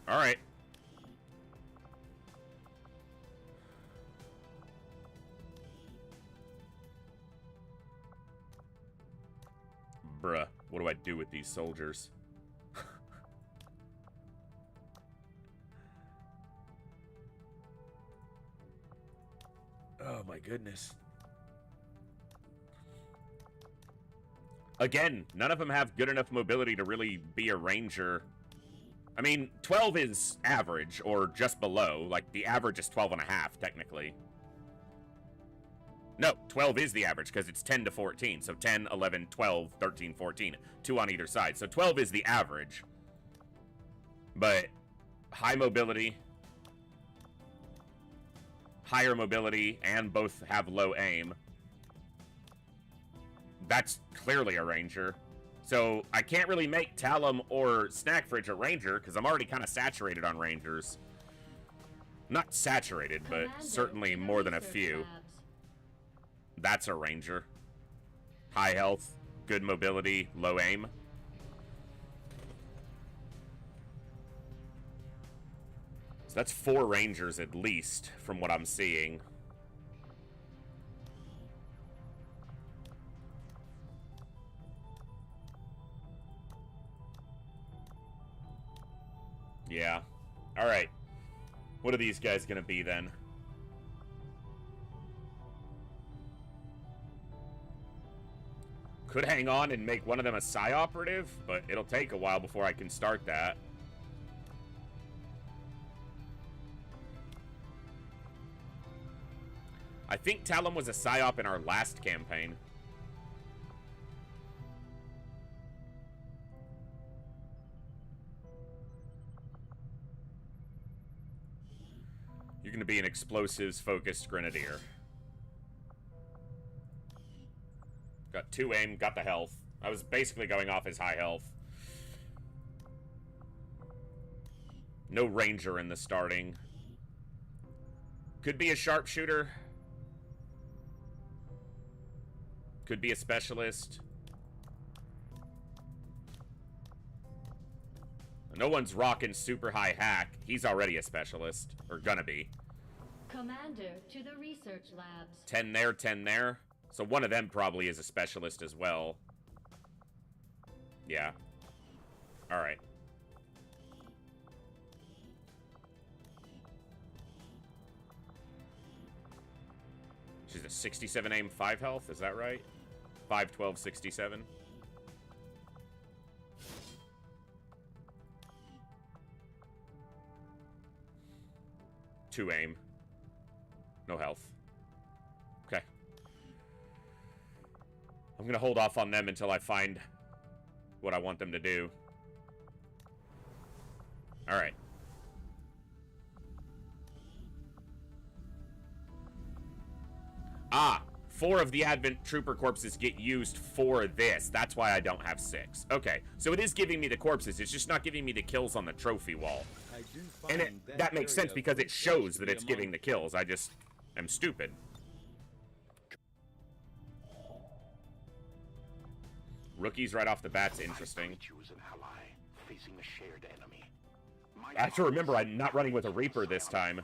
All right. Bruh, what do I do with these soldiers? Oh my goodness. Again, none of them have good enough mobility to really be a ranger. I mean, 12 is average, or just below. Like, the average is 12 and a half, technically. No, 12 is the average, because it's 10 to 14. So 10, 11, 12, 13, 14. 2 on either side. So 12 is the average. But high mobility, higher mobility, and both have low aim. That's clearly a ranger. So I can't really make Talum or Snack Fridge a ranger, because I'm already kind of saturated on rangers. Not saturated, but certainly more than a few. That's a ranger. High health, good mobility, low aim. So that's 4 rangers at least, from what I'm seeing. Yeah. Alright. What are these guys gonna be then? Could hang on and make one of them a Psi operative, but it'll take a while before I can start that. I think Talum was a Psyop in our last campaign. You're going to be an explosives-focused grenadier. Got 2 aim, got the health. I was basically going off his high health. No ranger in the starting. Could be a sharpshooter. Could be a specialist. No one's rocking super high hack. He's already a specialist. Or gonna be. Commander to the research labs. 10 there, 10 there. So one of them probably is a specialist as well. Yeah. Alright. She's a 67 aim, 5 health, is that right? 5, 12, 67. 2 aim. No health. Okay. I'm gonna hold off on them until I find what I want them to do. Alright. Ah, 4 of the Advent Trooper corpses get used for this. That's why I don't have 6. Okay, so it is giving me the corpses. It's just not giving me the kills on the trophy wall. And that makes sense because it shows that it's giving the kills. I just am stupid. Rookies right off the bat's interesting. I have to remember I'm not running with a Reaper this time.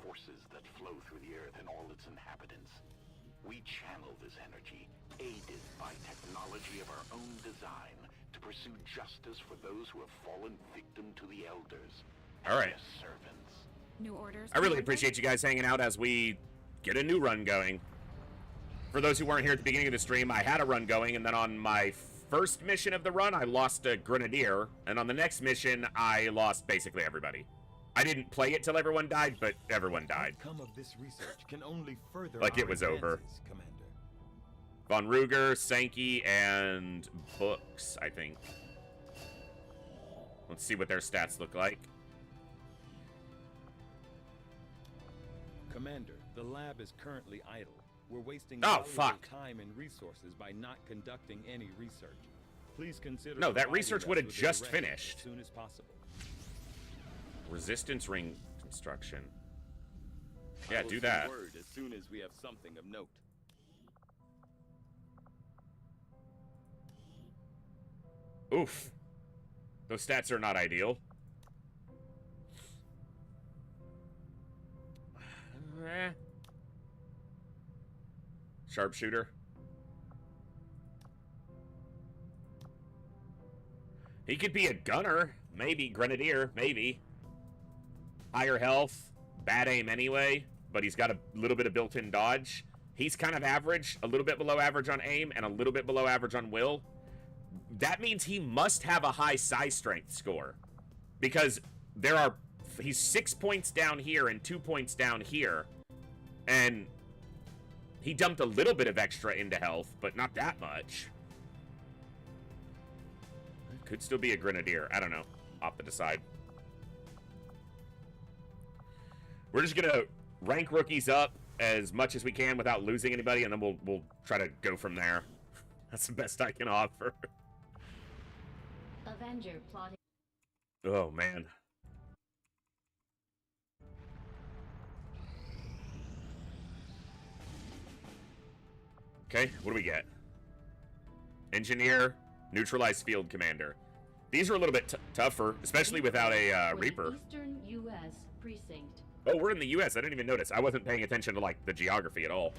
We channel this energy, aided by technology of our own design, to pursue justice for those who have fallen victim to the Elders. All right. Servants. New orders. I really appreciate you guys hanging out as we get a new run going. For those who weren't here at the beginning of the stream, I had a run going, and then on my first mission of the run, I lost a Grenadier, and on the next mission, I lost basically everybody. I didn't play it till everyone died, but everyone died. Outcome of this research can only further Like it was over. Commander. Von Ruger, Sankey, and Books, I think. Let's see what their stats look like. Commander, the lab is currently idle. We're wasting time and resources by not conducting any research. Please consider. No, that research would have just finished. As soon as possible. Resistance ring construction. I Yeah, will do send that. word as soon as we have something of note. Oof. Those stats are not ideal. Sharpshooter. He could be a gunner. Maybe. Grenadier. Maybe. Higher health. Bad aim anyway. But he's got a little bit of built-in dodge. He's kind of average. A little bit below average on aim. And a little bit below average on will. That means he must have a high size strength score. Because there are... He's 6 points down here and 2 points down here. And he dumped a little bit of extra into health, but not that much. Could still be a Grenadier. I don't know. I'll have to decide. We're just going to rank rookies up as much as we can without losing anybody, and then we'll try to go from there. That's the best I can offer. Avenger plotting. Oh, man. Okay, what do we get? Engineer, neutralized field commander. These are a little bit tougher, especially without a Reaper. Eastern U.S. precinct. Oh, we're in the U.S. I didn't even notice. I wasn't paying attention to, like, the geography at all.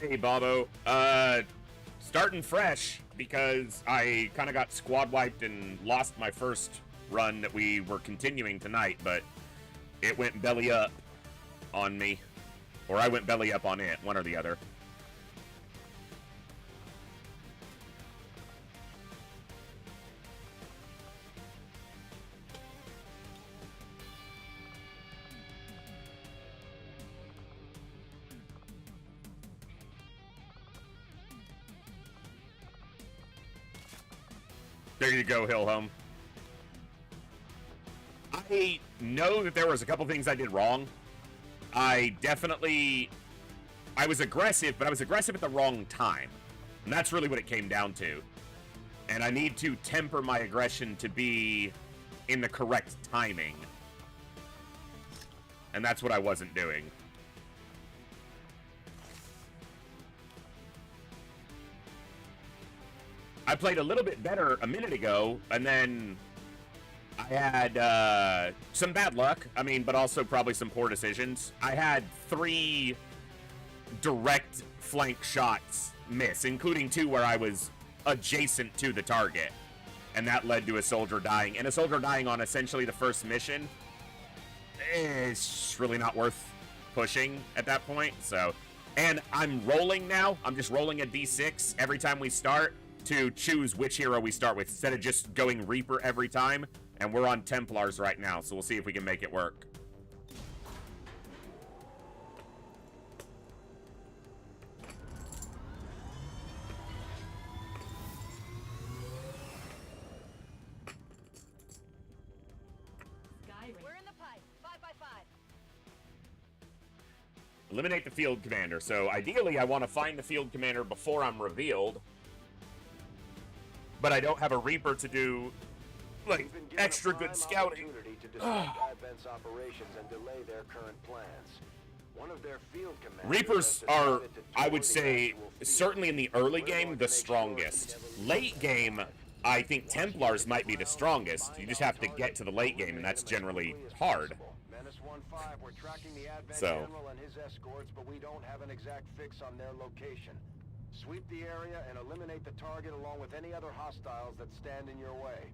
Hey, Bobo. Starting fresh because I kind of got squad wiped and lost my first run that we were continuing tonight, but it went belly up on me. Or I went belly up on it, one or the other. There you go, Hillhome. I know that there was a couple things I did wrong. I was aggressive, but I was aggressive at the wrong time. And that's really what it came down to. And I need to temper my aggression to be in the correct timing. And that's what I wasn't doing. I played a little bit better a minute ago, and then I I had some bad luck, I mean, but also probably some poor decisions. I had 3 direct flank shots miss, including 2 where I was adjacent to the target, and that led to a soldier dying. And a soldier dying on essentially the first mission is really not worth pushing at that point. So, and I'm rolling now. I'm just rolling a d6 every time we start to choose which hero we start with, instead of just going Reaper every time. And we're on Templars right now, so we'll see if we can make it work. We're in the pipe. 5 by 5. Eliminate the field commander. So ideally, I want to find the field commander before I'm revealed. But I don't have a Reaper to do, like, extra good scouting. To disrupt Advent's operations and delay their current plans. One of their field commanders Reapers are, I would say, certainly in the early game, the strongest. Late game, I think Templars might be the strongest. You just have to get to the late game, and that's generally hard. Menace 1-5, we're tracking the Advent So. General and his escorts, but we don't have an exact fix on their location. Sweep the area and eliminate the target along with any other hostiles that stand in your way.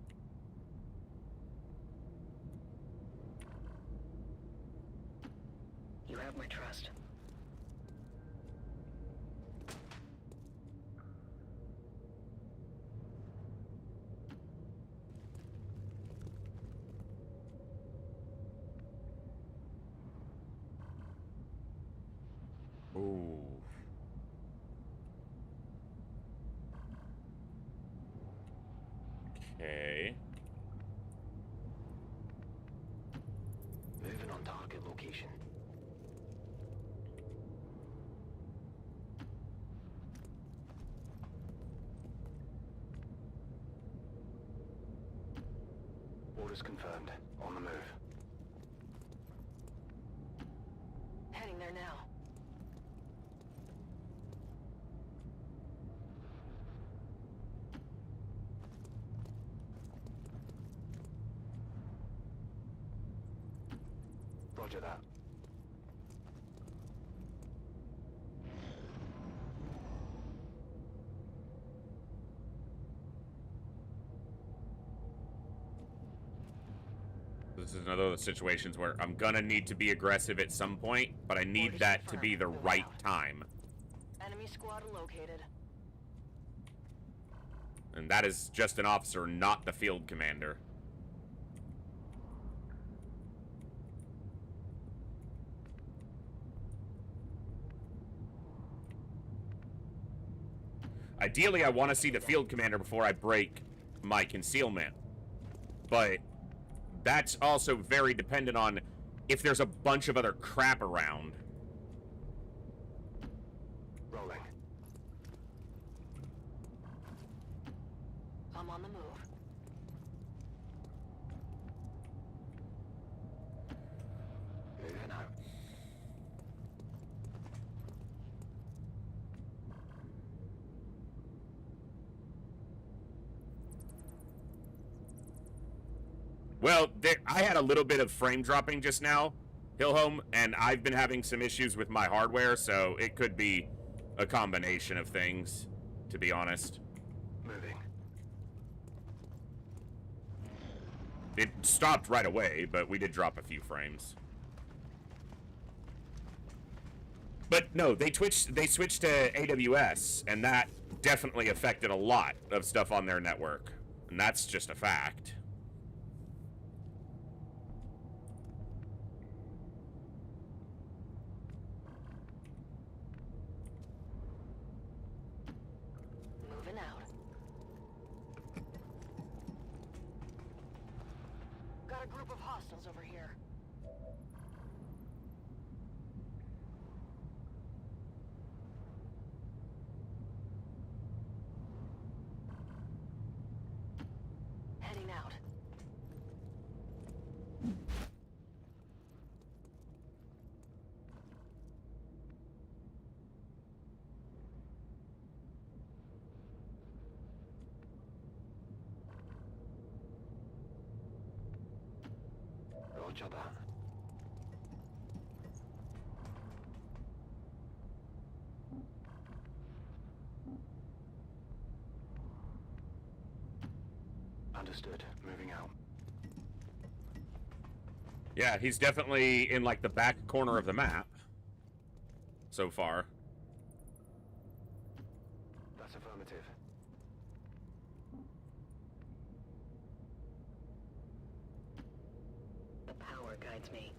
You have my trust. Ooh. Okay. Moving on target location. Orders confirmed. On the move. Heading there now. Roger that. This is another of the situations where I'm gonna need to be aggressive at some point, but I need that to be the right time. Enemy squad located. And that is just an officer, not the field commander. Ideally, I want to see the field commander before I break my concealment. But that's also very dependent on if there's a bunch of other crap around. Rolling. I'm on the move. Moving out. Well, I had a little bit of frame dropping just now, Hillhome, and I've been having some issues with my hardware, so it could be a combination of things, to be honest. Moving. It stopped right away, but we did drop a few frames. But no, they switched to AWS, and that definitely affected a lot of stuff on their network. And that's just a fact. Moving out. Got a group of hostiles over here. Heading out. Roger that. Understood. Moving out. Yeah, he's definitely in, like, the back corner of the map. So far. That's affirmative. The power guides me.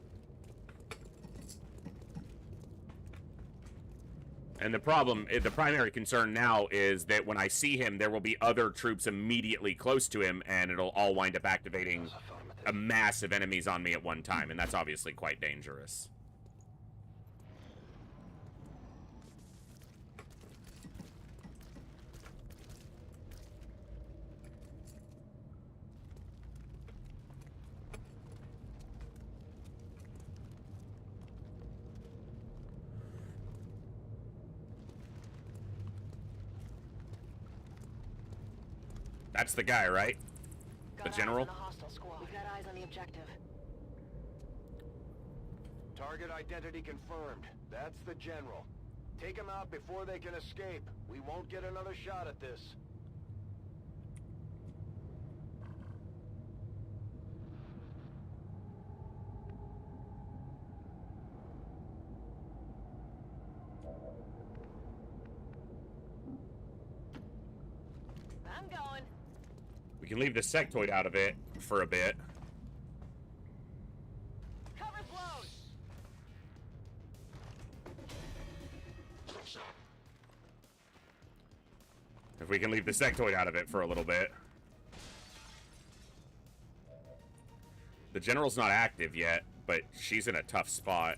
And the problem, the primary concern now is that when I see him, there will be other troops immediately close to him, and it'll all wind up activating a mass of enemies on me at one time, and that's obviously quite dangerous. That's the guy, right? The general? We've got eyes on the objective. Target identity confirmed. That's the general. Take him out before they can escape. We won't get another shot at this. I'm going. We can leave the sectoid out of it for a bit. Cover's blown. If we can leave the sectoid out of it for a little bit. The general's not active yet, but she's in a tough spot.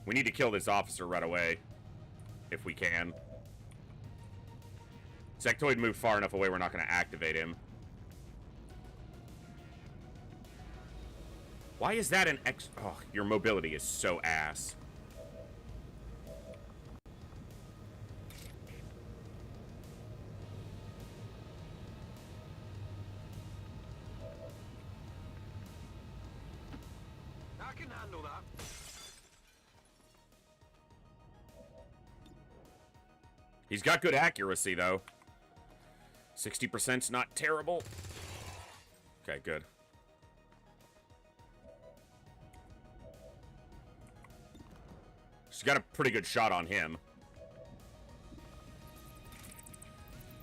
We need to kill this officer right away. If we can. Sectoid moved far enough away, we're not going to activate him. Why is that an X? Oh, your mobility is so ass. I can handle that. He's got good accuracy, though. 60%'s not terrible. Okay, good. She's got a pretty good shot on him.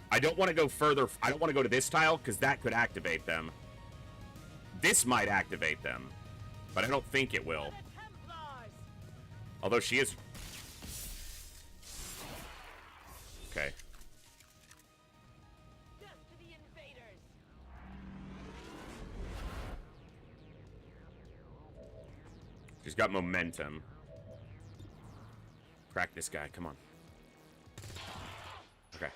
I don't want to go further. I don't want to go to this tile, because that could activate them. This might activate them, but I don't think it will. Although she is... Okay. She's got momentum. Crack this guy, come on. Okay.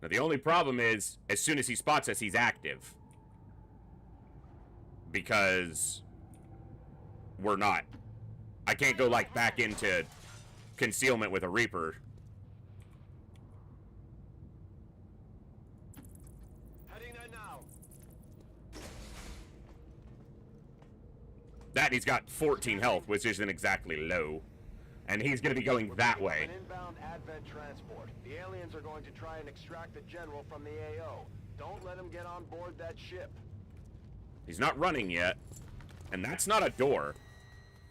Now the only problem is, as soon as he spots us, he's active. Because we're not. I can't go, like, back into concealment with a Reaper. Heading there now. That, and he's got 14 health, which isn't exactly low. And he's going to be going that way. An inbound Advent transport. The aliens are going to try and extract the general from the AO. Don't let him get on board that ship. He's not running yet. And that's not a door.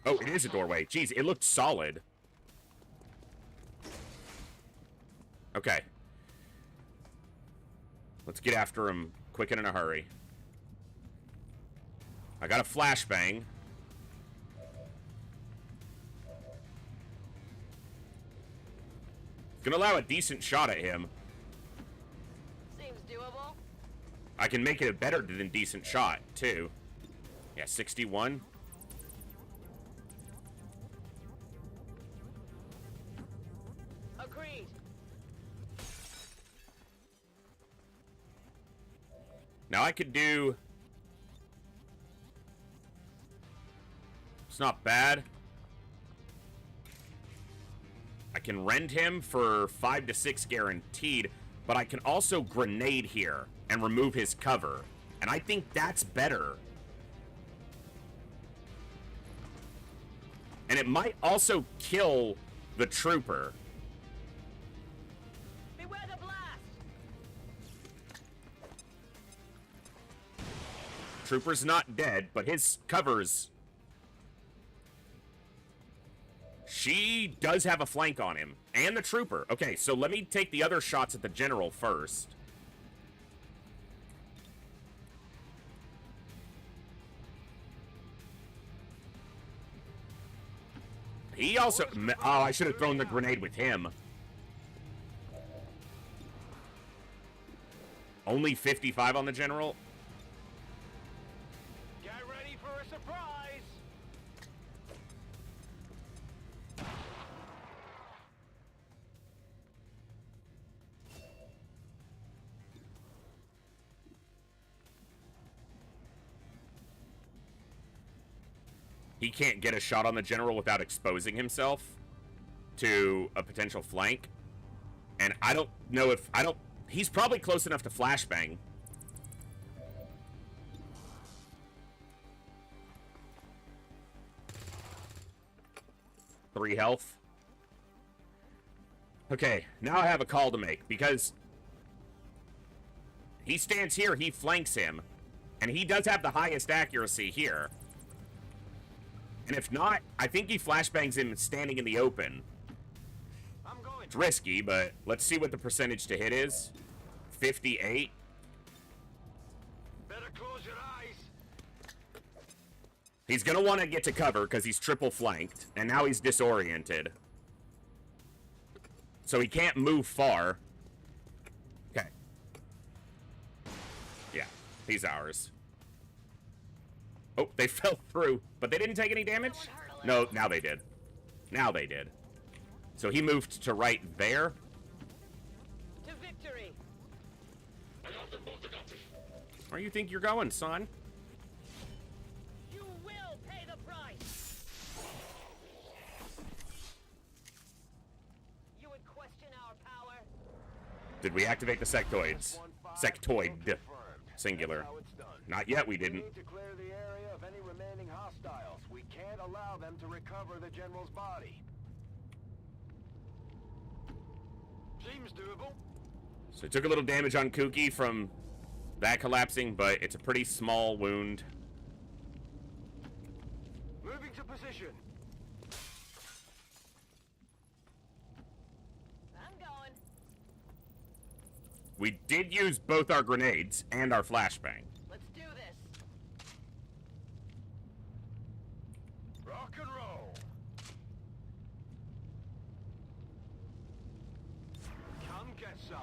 Oh, it is a doorway. Jeez, it looked solid. Okay. Let's get after him quick and in a hurry. I got a flashbang. Gonna allow a decent shot at him. Seems doable. I can make it a better than decent shot, too. Yeah, 61. Agreed. Now I could do... It's not bad. I can rend him for 5 to 6 guaranteed, but I can also grenade here and remove his cover. And I think that's better. And it might also kill the trooper. Beware the blast! Trooper's not dead, but his covers. She does have a flank on him. And the trooper. Okay, so let me take the other shots at the general first. He also... Oh, I should have thrown the grenade with him. Only 55 on the general? Get ready for a surprise! He can't get a shot on the general without exposing himself to a potential flank. And I don't know if... He's probably close enough to flashbang. Three health. Okay, now I have a call to make, because he stands here, he flanks him, and he does have the highest accuracy here. And if not, I think he flashbangs him standing in the open. It's risky, but let's see what the percentage to hit is. 58. Better close your eyes. He's gonna want to get to cover because he's triple flanked, and now he's disoriented. So he can't move far. Okay. Yeah, he's ours. Oh, they fell through, but they didn't take any damage? No, now they did. Now they did. So he moved to right there. To victory! Where you think you're going, son? You will pay the price! You would question our power? Did we activate the sectoids? Sectoid. Singular. Not yet, we didn't. We need to clear the area of any remaining hostiles. We can't allow them to recover the general's body. Seems doable. So he took a little damage on Kuki from that collapsing, but it's a pretty small wound. Moving to position. I'm going. We did use both our grenades and our flashbang. Let's do this. Rock and roll. Come get some.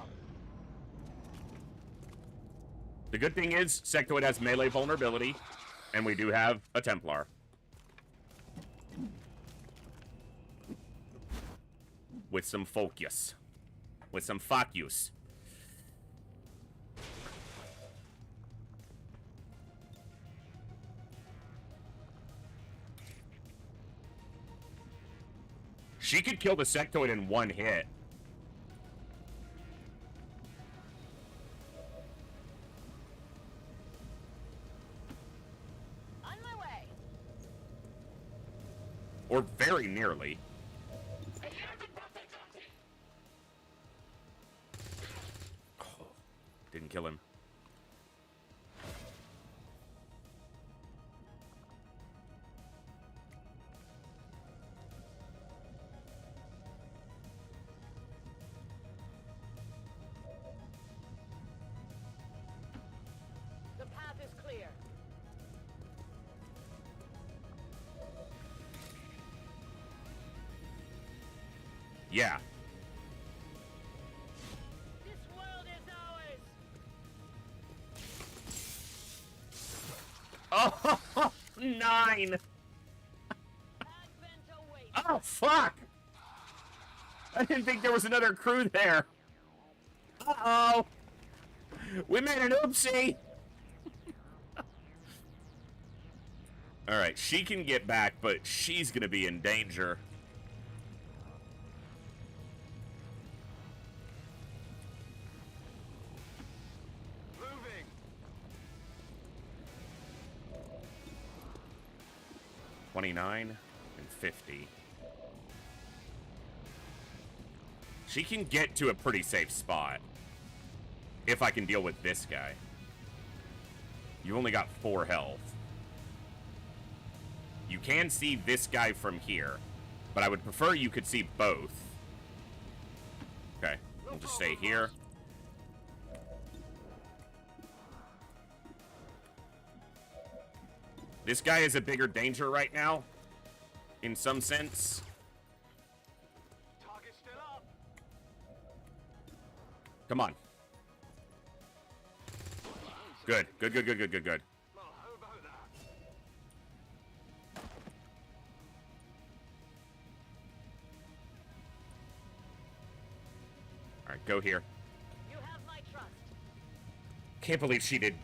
The good thing is, Sectoid has melee vulnerability, and we do have a Templar. With some focus. With some focus. She could kill the Sectoid in one hit. On my way. Or very nearly. Oh, didn't kill him. The path is clear. Yeah. This world is ours. Oh, 9. Oh, fuck. I didn't think there was another crew there. Uh-oh. We made an oopsie. All right, she can get back, but she's going to be in danger. 29 and 50. She can get to a pretty safe spot if I can deal with this guy. You only got 4 health. You can see this guy from here, but I would prefer you could see both. Okay, we'll just stay here. This guy is a bigger danger right now, in some sense. Target's still up. Come on. Good, good, good, good, good, good, good. All right, go here. You have my trust. Can't believe she did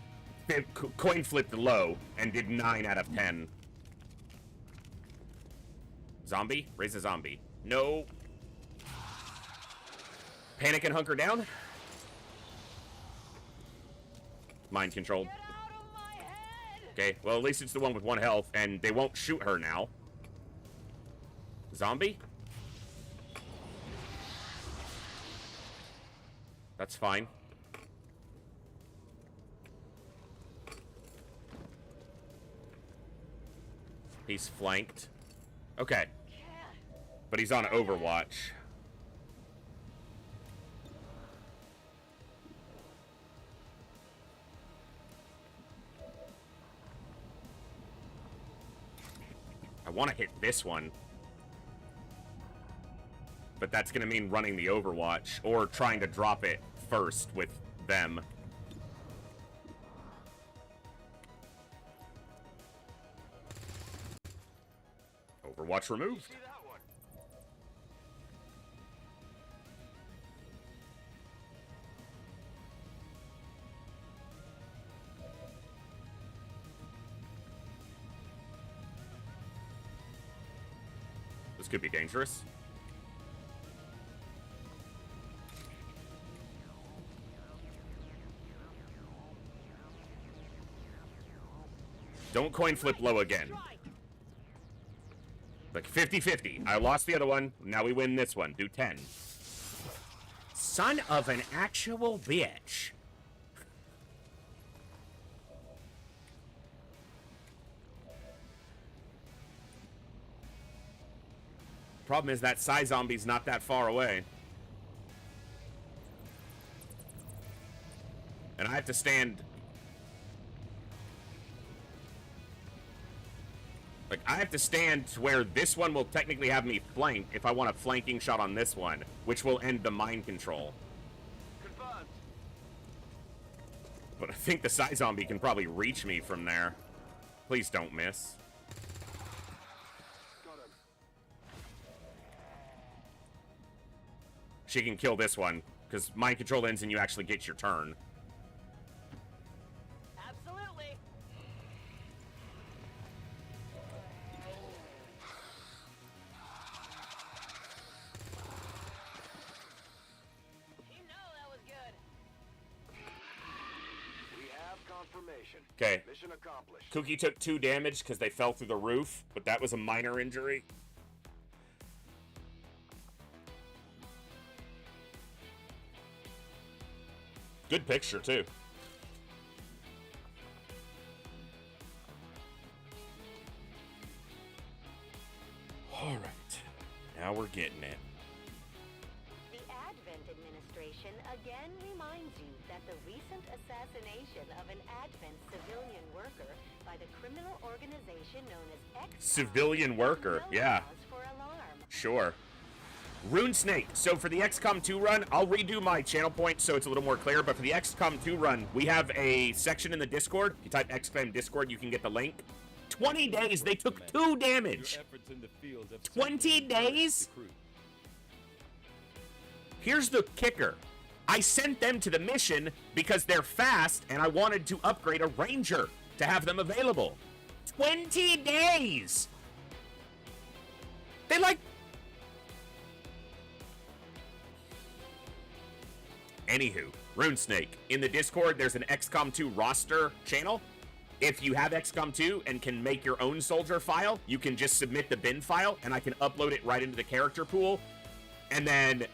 coin flipped low and did 9 out of 10. Zombie? Raise a zombie. No. Panic and hunker down. Mind controlled. Okay, well at least it's the one with 1 health and they won't shoot her now. Zombie? That's fine. He's flanked. Okay. But he's on Overwatch. I want to hit this one. But that's going to mean running the Overwatch or trying to drop it first with them. Overwatch removed. This could be dangerous. Don't coin flip low again. Like 50-50. I lost the other one. Now we win this one. Do 10. Son of an actual bitch. Problem is that Psy Zombie's not that far away. And I have to stand... Like, I have to stand to where this one will technically have me flanked if I want a flanking shot on this one, which will end the mind control. Confirmed. But I think the Psy Zombie can probably reach me from there. Please don't miss. Got him. She can kill this one, because mind control ends and you actually get your turn. Absolutely. You know that was good. We have confirmation. Okay. Mission accomplished. Cookie took 2 damage because they fell through the roof, but that was a minor injury. Good picture, too. All right. Now we're getting it. The Advent administration again reminds you that the recent assassination of an Advent civilian worker by the criminal organization known as X Civilian worker, yeah. for alarm. Sure. Rune Snake. So for the XCOM 2 run, I'll redo my channel point so it's a little more clear, but for the XCOM 2 run, we have a section in the Discord. If you type XCOM Discord, you can get the link. 20 days, they took 2 damage. 20 days? Here's the kicker. I sent them to the mission because they're fast and I wanted to upgrade a ranger to have them available. 20 days! They like... Anywho, RuneSnake. In the Discord, there's an XCOM 2 roster channel. if you have XCOM 2 and can make your own soldier file, you can just submit the bin file, and I can upload it right into the character pool. And then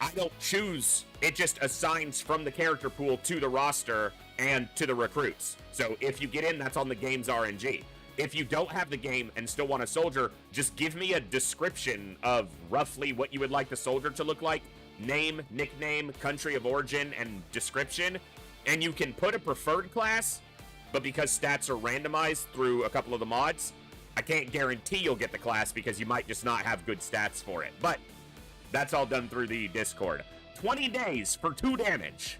I don't choose. It just assigns from the character pool to the roster and to the recruits. So if you get in, that's on the game's RNG. If you don't have the game and still want a soldier, just give me a description of roughly what you would like the soldier to look like. Name, nickname, country of origin, and description. And you can put a preferred class, but because stats are randomized through a couple of the mods, I can't guarantee you'll get the class because you might just not have good stats for it. But that's all done through the Discord. 20 days for 2 damage.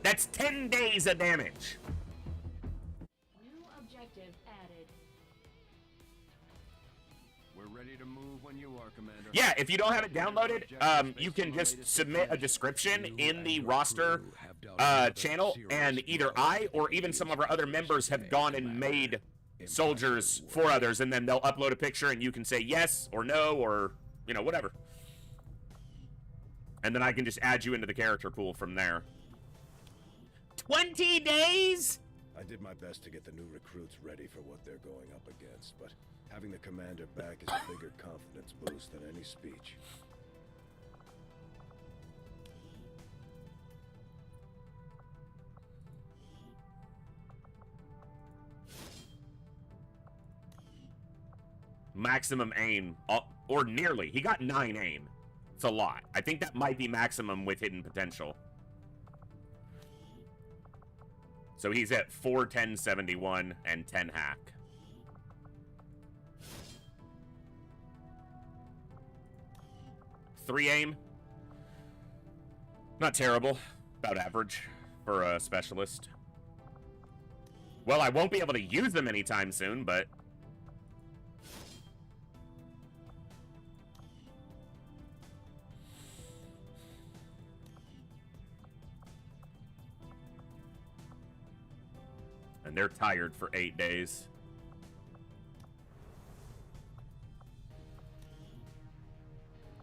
That's 10 days of damage. New objective added. We're ready to move when you are, Commander. Yeah, if you don't have it downloaded, you can just submit a description in the roster channel, and either I or even some of our other members have gone and made soldiers for others, and then they'll upload a picture, and you can say yes or no or, you know, whatever. And then I can just add you into the character pool from there. 20 days? I did my best to get the new recruits ready for what they're going up against, but having the commander back is a bigger confidence boost than any speech. Maximum aim, or nearly. He got 9 aim. It's a lot. I think that might be maximum with hidden potential. So he's at 4, 10, 71, and 10 hack. Three aim. Not terrible. About average for a specialist. Well, I won't be able to use them anytime soon, but... And they're tired for 8 days.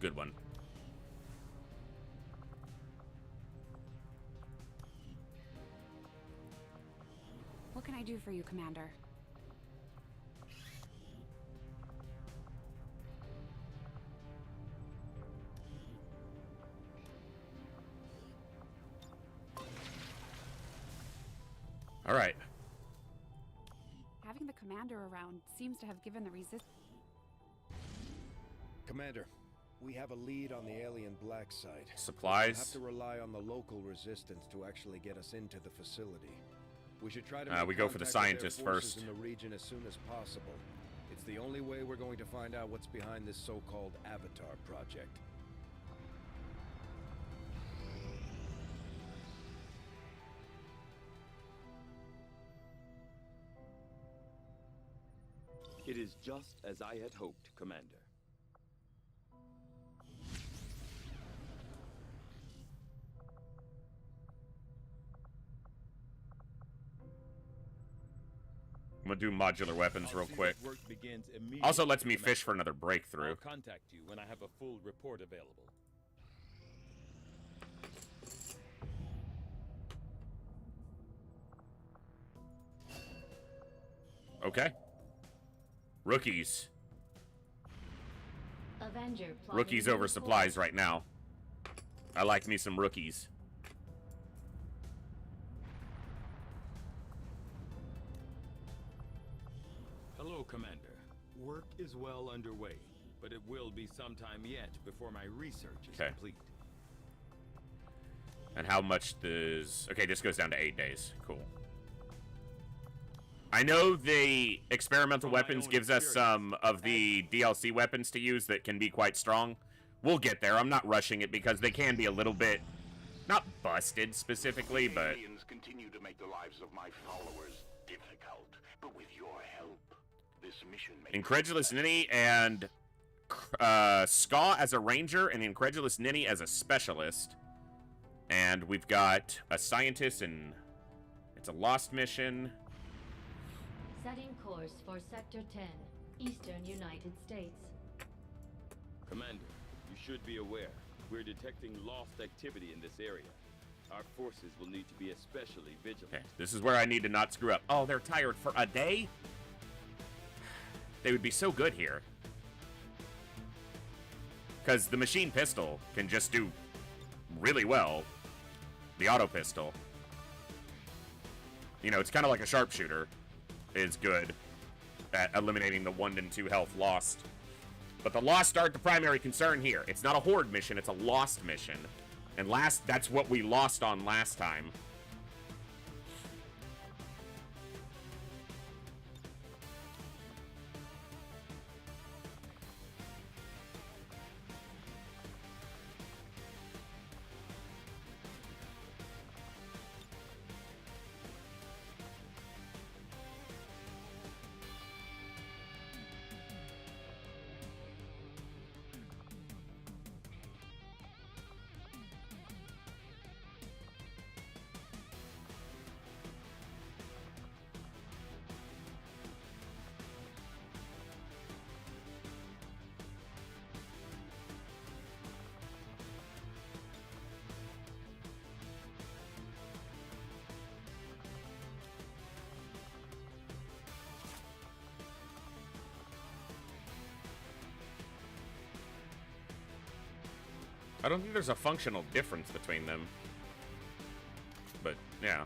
Good one. What can I do for you, Commander? All right. Having the commander around seems to have given the resistance. Commander, we have a lead on the alien black site. Supplies. We'll have to rely on the local resistance to actually get us into the facility. We should try to we go for the scientist first. In the region as soon as possible. It's the only way we're going to find out what's behind this so-called Avatar project. It is just as I had hoped, Commander. I'm gonna do modular weapons real quick. Also lets me fish for another breakthrough. I'll contact you when I have a full report available. Okay. Rookies. Avenger Rookies over supplies right now. I like me some rookies. Hello, Commander. Work is well underway, but it will be some time yet before my research is complete. And how much does... Okay, this goes down to 8 days. Cool. I know the experimental weapons gives us some of the DLC weapons to use that can be quite strong. We'll get there. I'm not rushing it because they can be a little bit... Not busted specifically, but... Aliens continue to make the lives of my followers difficult, but with your help, this mission may... Incredulous Ninny and Ska as a ranger and Incredulous Ninny as a specialist. And we've got a scientist and it's a lost mission. Setting course for Sector 10, Eastern United States. Commander, you should be aware. We're detecting lost activity in this area. Our forces will need to be especially vigilant. Okay, this is where I need to not screw up. Oh, they're tired for a day? They would be so good here. Because the machine pistol can just do really well. The auto pistol. You know, it's kind of like a sharpshooter is good at eliminating the 1 and 2 health lost. But the lost aren't the primary concern here. It's not a horde mission, it's a lost mission. And that's what we lost on last time. I don't think there's a functional difference between them. But, yeah.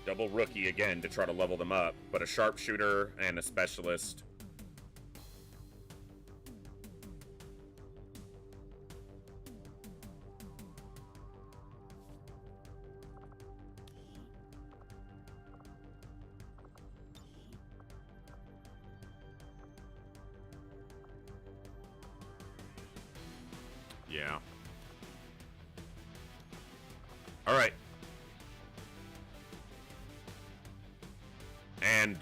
Double rookie again to try to level them up, but a sharpshooter and a specialist. Yeah. All right. And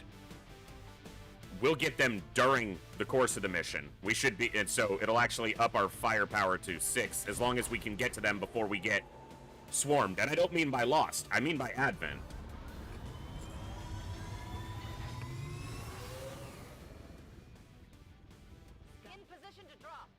we'll get them during the course of the mission. We should be, and so it'll actually up our firepower to 6 as long as we can get to them before we get swarmed. And I don't mean by lost, I mean by advent. In position to drop.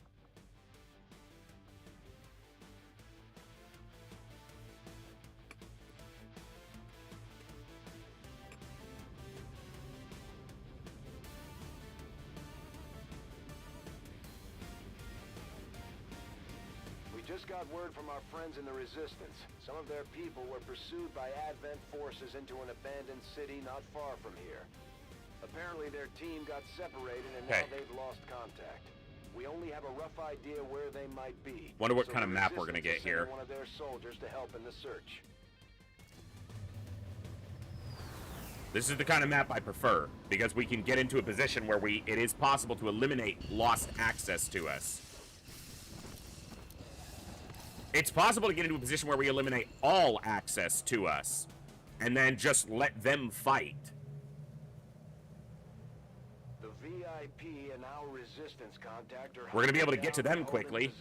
Just got word from our friends in the Resistance. Some of their people were pursued by Advent forces into an abandoned city not far from here. Apparently their team got separated and now they've lost contact. We only have a rough idea where they might be. Wonder what kind of map we're gonna get here. One of their soldiers to help in the search. This is the kind of map I prefer, because we can get into a position where it is possible to eliminate lost access to us. It's possible to get into a position where we eliminate all access to us, and then just let them fight. The VIP and our Resistance contact are We're gonna be able to get to them quickly.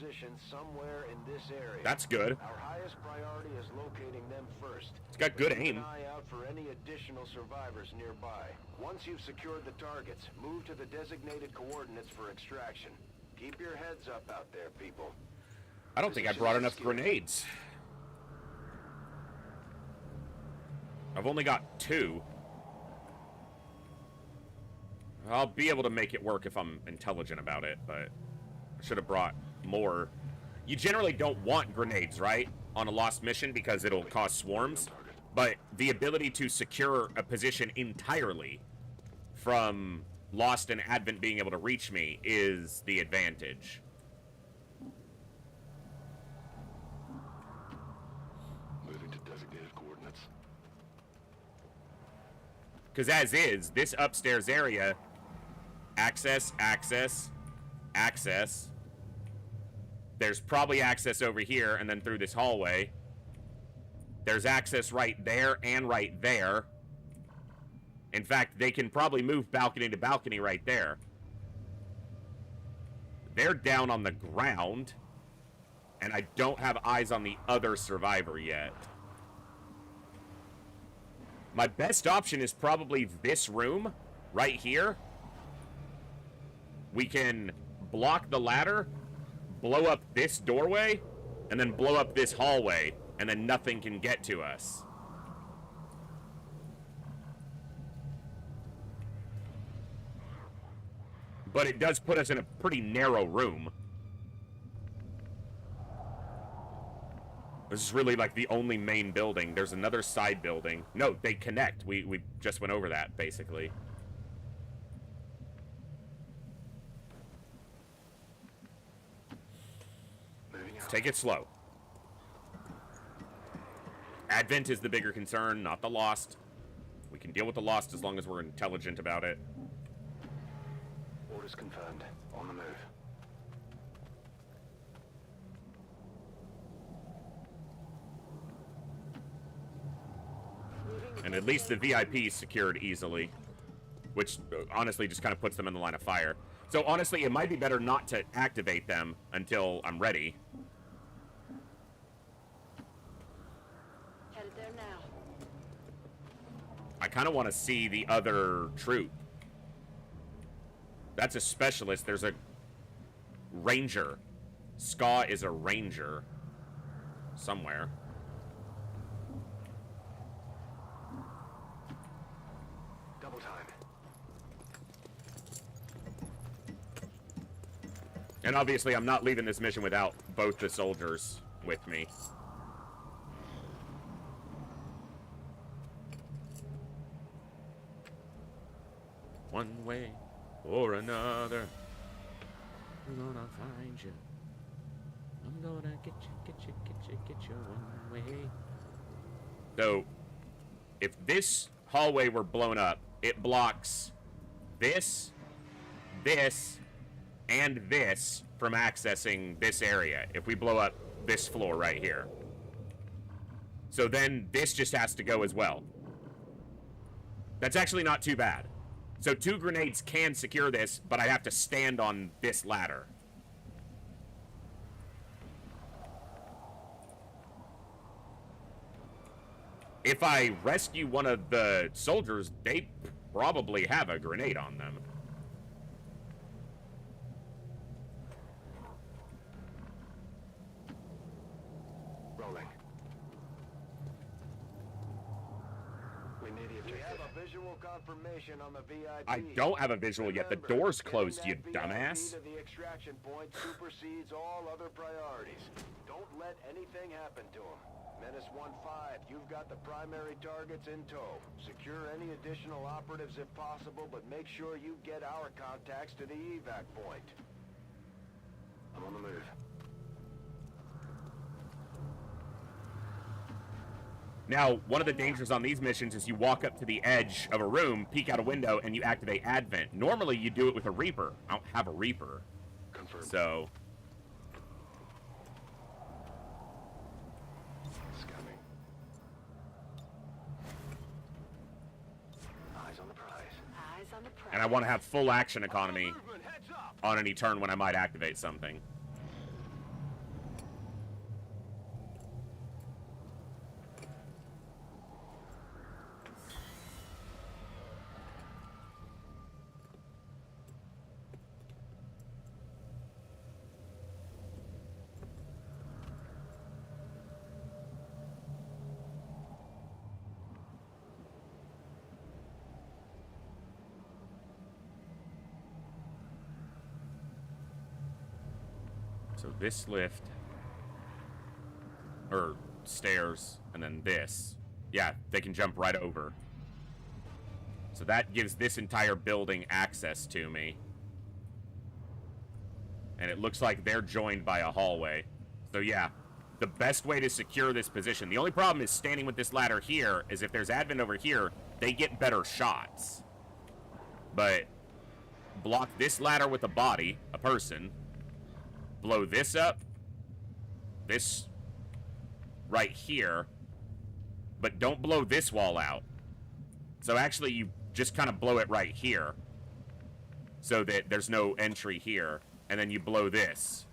Somewhere in this area. That's good. Our highest priority is locating them first. It's got good Keep aim. an eye out for any additional survivors nearby. Once you've secured the targets, move to the designated coordinates for extraction. Keep your heads up out there, people. I don't think I brought enough grenades. I've only got 2. I'll be able to make it work if I'm intelligent about it, but I should have brought more. You generally don't want grenades, right? On a lost mission because it'll cause swarms. But the ability to secure a position entirely from Lost and Advent being able to reach me is the advantage. Moving to designated coordinates. Because as is, this upstairs area, access, access, access. There's probably access over here and then through this hallway. There's access right there and right there. In fact, they can probably move balcony to balcony right there. They're down on the ground, and I don't have eyes on the other survivor yet. My best option is probably this room right here. We can block the ladder, blow up this doorway, and then blow up this hallway, and then nothing can get to us. But it does put us in a pretty narrow room. This is really like the only main building. There's another side building. No, they connect. We just went over that, basically. Let's take it slow. Advent is the bigger concern, not the Lost. We can deal with the Lost as long as we're intelligent about it. Orders confirmed. On the move. And at least the VIP secured easily, which honestly just kind of puts them in the line of fire. So honestly, it might be better not to activate them until I'm ready. Headed there now. I kind of want to see the other troop. That's a specialist. There's a ranger. Ska is a ranger somewhere. Double time. And obviously, I'm not leaving this mission without both the soldiers with me. One way or another, I'm gonna find you. I'm gonna get you one way. So, if this hallway were blown up, it blocks this, this, and this from accessing this area. If we blow up this floor right here. So then this just has to go as well. That's actually not too bad. So 2 grenades can secure this, but I have to stand on this ladder. If I rescue one of the soldiers, they probably have a grenade on them. Rolling. We need the objective. We have a visual confirmation on the VIP. I don't have a visual yet. The door's closed, you dumbass. To the extraction point supersedes all other priorities. Don't let anything happen to him. Menace 1-5, you've got the primary targets in tow. Secure any additional operatives if possible, but make sure you get our contacts to the evac point. I'm on the move. Now, one of the dangers on these missions is you walk up to the edge of a room, peek out a window, and you activate Advent. Normally, you do it with a Reaper. I don't have a Reaper. Confirmed. So... Scanning. Eyes on the prize. Eyes on the prize. And I want to have full action economy on any turn when I might activate something. So this lift, or stairs, and then this. Yeah, they can jump right over. So that gives this entire building access to me. And it looks like they're joined by a hallway. So yeah, the best way to secure this position. The only problem is standing with this ladder here is if there's Advent over here, they get better shots. But block this ladder with a body, a person. Blow this up, this right here, but don't blow this wall out. So actually, you just kind of blow it right here so that there's no entry here. And then you blow this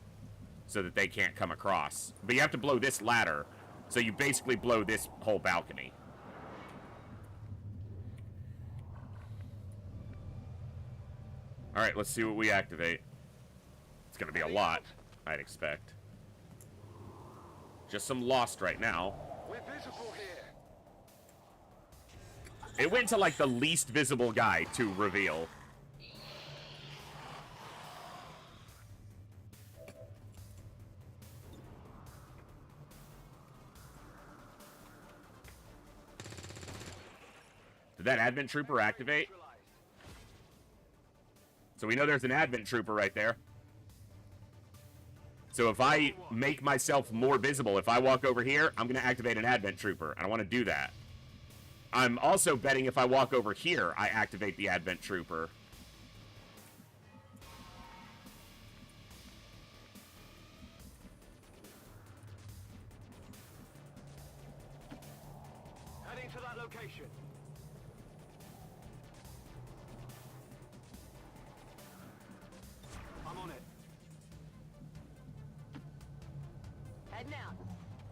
so that they can't come across. But you have to blow this ladder, so you basically blow this whole balcony. All right, let's see what we activate. It's going to be a lot, I'd expect. Just some Lost right now. We're visible here. It went to, like, the least visible guy to reveal. Did that Advent Trooper activate? So we know there's an Advent Trooper right there. So if I make myself more visible, if I walk over here, I'm going to activate an Advent Trooper. I don't want to do that. I'm also betting if I walk over here, I activate the Advent Trooper. Heading to that location. I'm on it. Heading out.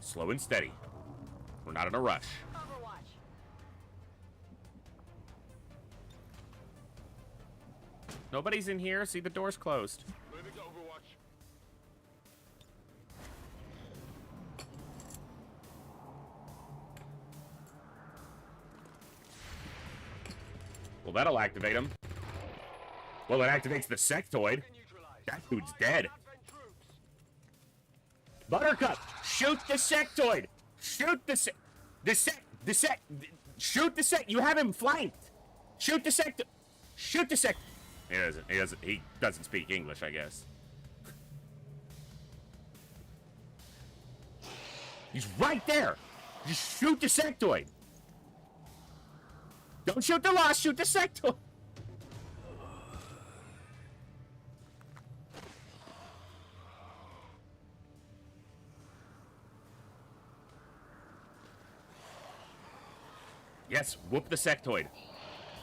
Slow and steady. We're not in a rush. Overwatch. Nobody's in here. See, the door's closed. Moving to Overwatch. Well, that'll activate him. Well, it activates the sectoid. That dude's dead. Buttercup, shoot the sectoid. Shoot the shoot the sect. You have him flanked. Shoot the sect. Shoot the sect. He doesn't speak English, I guess. He's right there. Just shoot the sectoid. Don't shoot the Lost, shoot the sectoid. Yes, whoop the sectoid.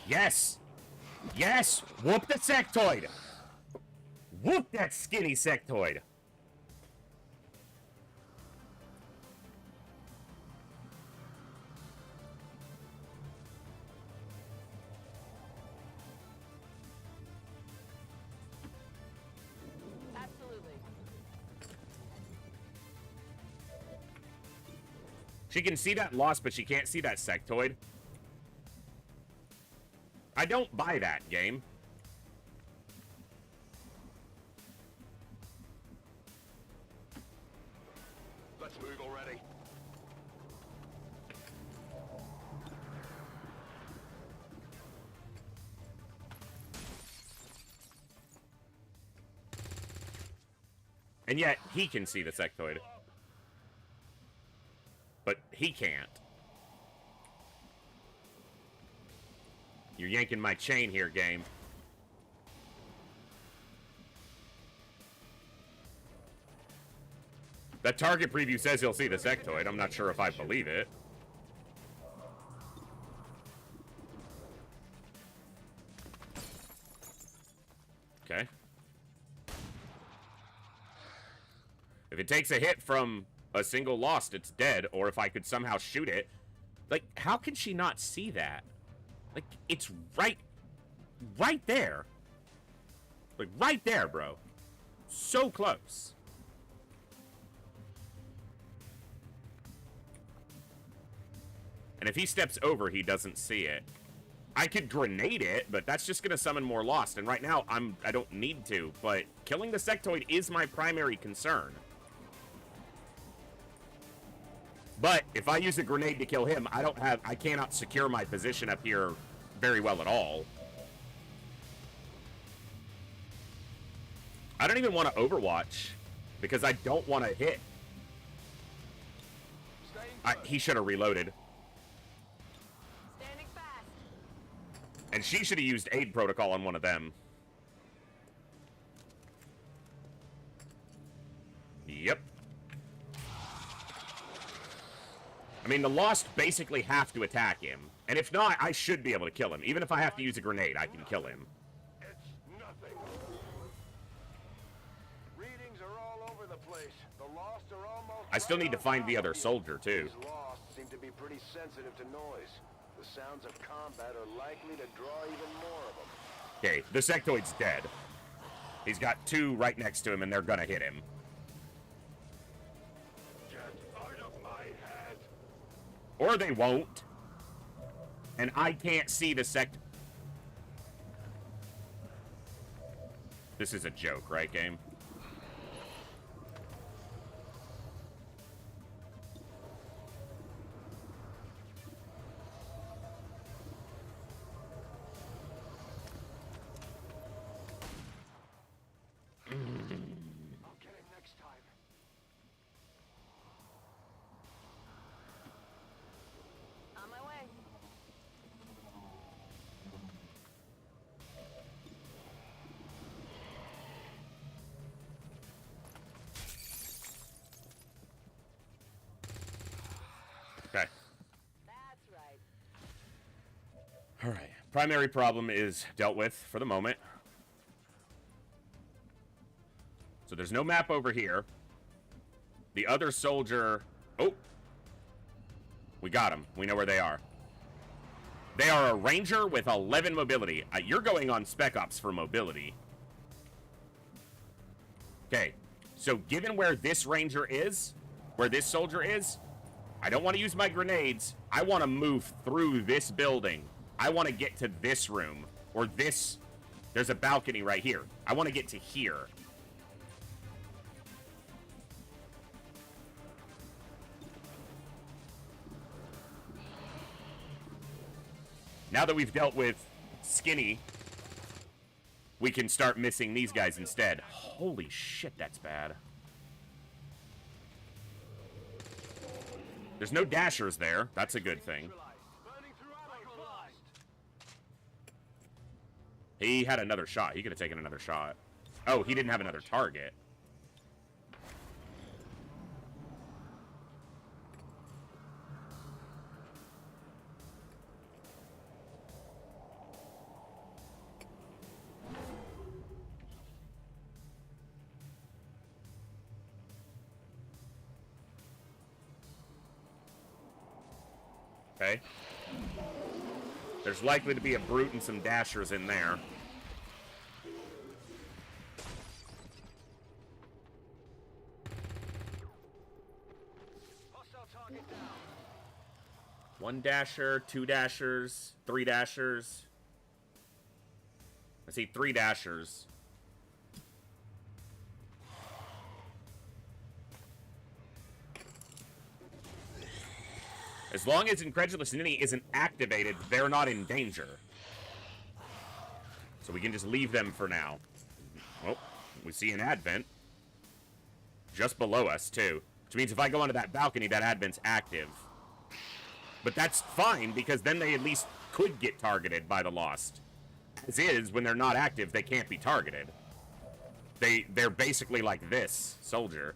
Yes. Yes, whoop the sectoid. Whoop that skinny sectoid. Absolutely. She can see that Lost, but she can't see that sectoid. I don't buy that, game. Let's move already. And yet, he can see the sectoid. But he can't. You're yanking my chain here, game. That target preview says he'll see the sectoid. I'm not sure if I believe it. Okay. If it takes a hit from a single Lost, it's dead. Or if I could somehow shoot it. Like, how can she not see that? Like, it's right there. Like, right there, bro. So close. And if he steps over, he doesn't see it. I could grenade it, but that's just gonna summon more Lost. And right now, I don't need to. But killing the sectoid is my primary concern. But if I use a grenade to kill him, I cannot secure my position up here very well at all. I don't even want to Overwatch because I don't want to hit. He should have reloaded. Standing fast. And she should have used aid protocol on one of them. Yep. I mean, the Lost basically have to attack him. And if not, I should be able to kill him. Even if I have to use a grenade, I can kill him. It's nothing. Readings are all over the place. The Lost are almost... I still need to find the other soldier, too. These Lost seem to be pretty sensitive to noise. The sounds of combat are likely to draw even more of them. Okay, the sectoid's dead. He's got two right next to him, and they're gonna hit him. Get out of my head! Or they won't. And I can't see the sect... This is a joke, right, game? I'll get him next time. On my way. Okay. That's right. Alright. Primary problem is dealt with for the moment. So there's no map over here. The other soldier... Oh! We got him. We know where they are. They are a ranger with 11 mobility. You're going on Spec Ops for mobility. Okay. So given where this ranger is, where this soldier is, I don't want to use my grenades. I want to move through this building. I want to get to this room. Or this... There's a balcony right here. I want to get to here. Now that we've dealt with Skinny, we can start missing these guys instead. Holy shit, that's bad. There's no dashers there. That's a good thing. He had another shot. He could have taken another shot. Oh, he didn't have another target. Okay. There's likely to be a brute and some dashers in there. One dasher, two dashers, three dashers. I see three dashers. As long as Incredulous Ninny isn't activated, they're not in danger. So we can just leave them for now. Oh, we see an Advent. Just below us, too. Which means if I go onto that balcony, that Advent's active. But that's fine, because then they at least could get targeted by the Lost. As is, when they're not active, they can't be targeted. They're basically like this soldier.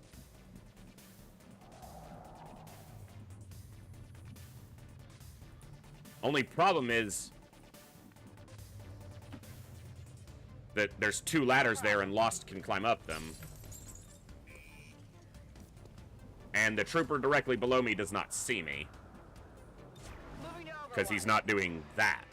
Only problem is that there's two ladders there and Lost can climb up them. And the trooper directly below me does not see me. Because he's not doing that.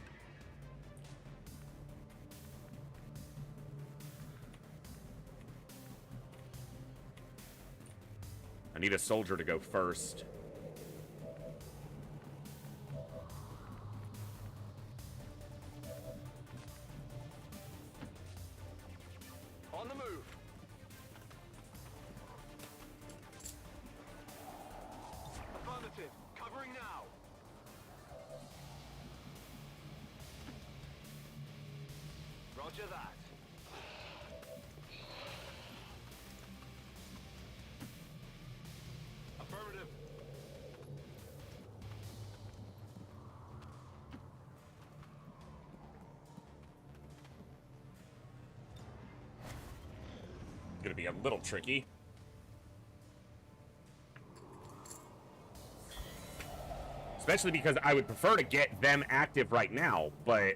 I need a soldier to go first. On the move. Affirmative. Covering now. Roger that. Affirmative. Gonna be a little tricky. Especially because I would prefer to get them active right now, but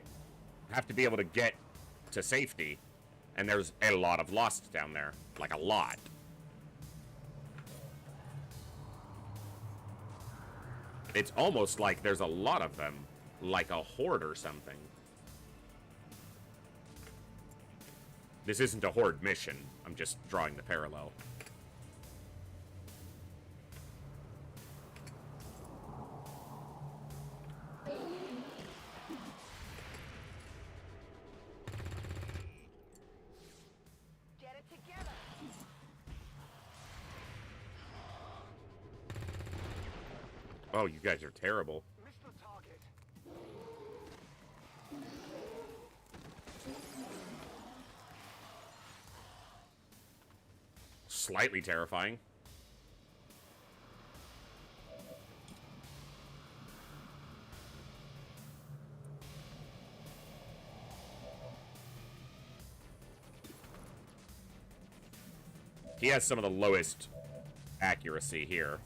have to be able to get to safety. And there's a lot of Lost down there. Like, a lot. It's almost like there's a lot of them. Like a horde or something. This isn't a horde mission. I'm just drawing the parallel. Get it together. Oh, you guys are terrible. Missed the target. Slightly terrifying. He has some of the lowest accuracy here.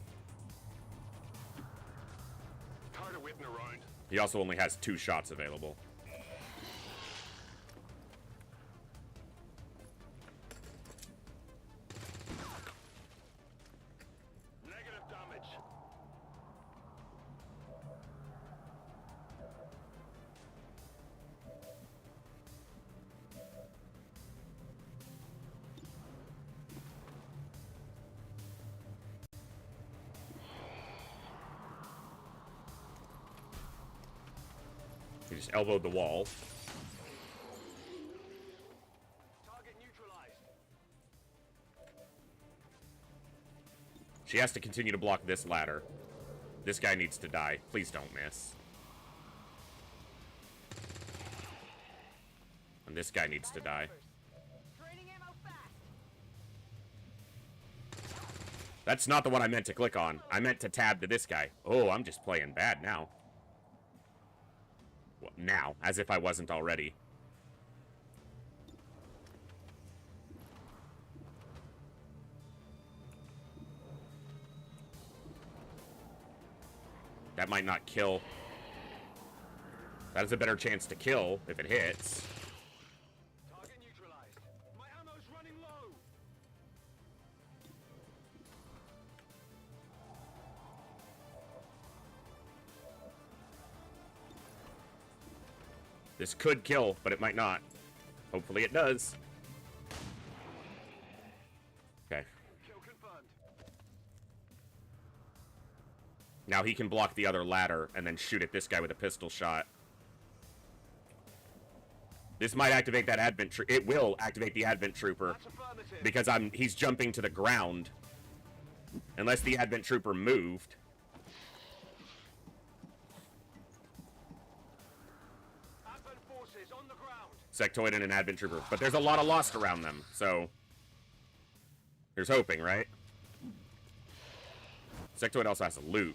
Tired of waiting around. He also only has 2 shots available. Negative damage. He just elbowed the wall. Target neutralized. She has to continue to block this ladder. This guy needs to die. Please don't miss. And this guy needs to die. Training ammo fast. That's not the one I meant to click on. I meant to tab to this guy. Oh, I'm just playing bad now. Well, now, as if I wasn't already. That might not kill. That has a better chance to kill if it hits. Target neutralized. My ammo's running low. This could kill, but it might not. Hopefully it does. Okay. Kill confirmed. Now he can block the other ladder and then shoot at this guy with a pistol shot. This might activate that advent trooper. It will activate the advent trooper because he's jumping to the ground. Unless the advent trooper moved. Advent forces on the ground. Sectoid and an advent trooper. But there's a lot of Lost around them, so here's hoping, right? Sectoid also has to loot.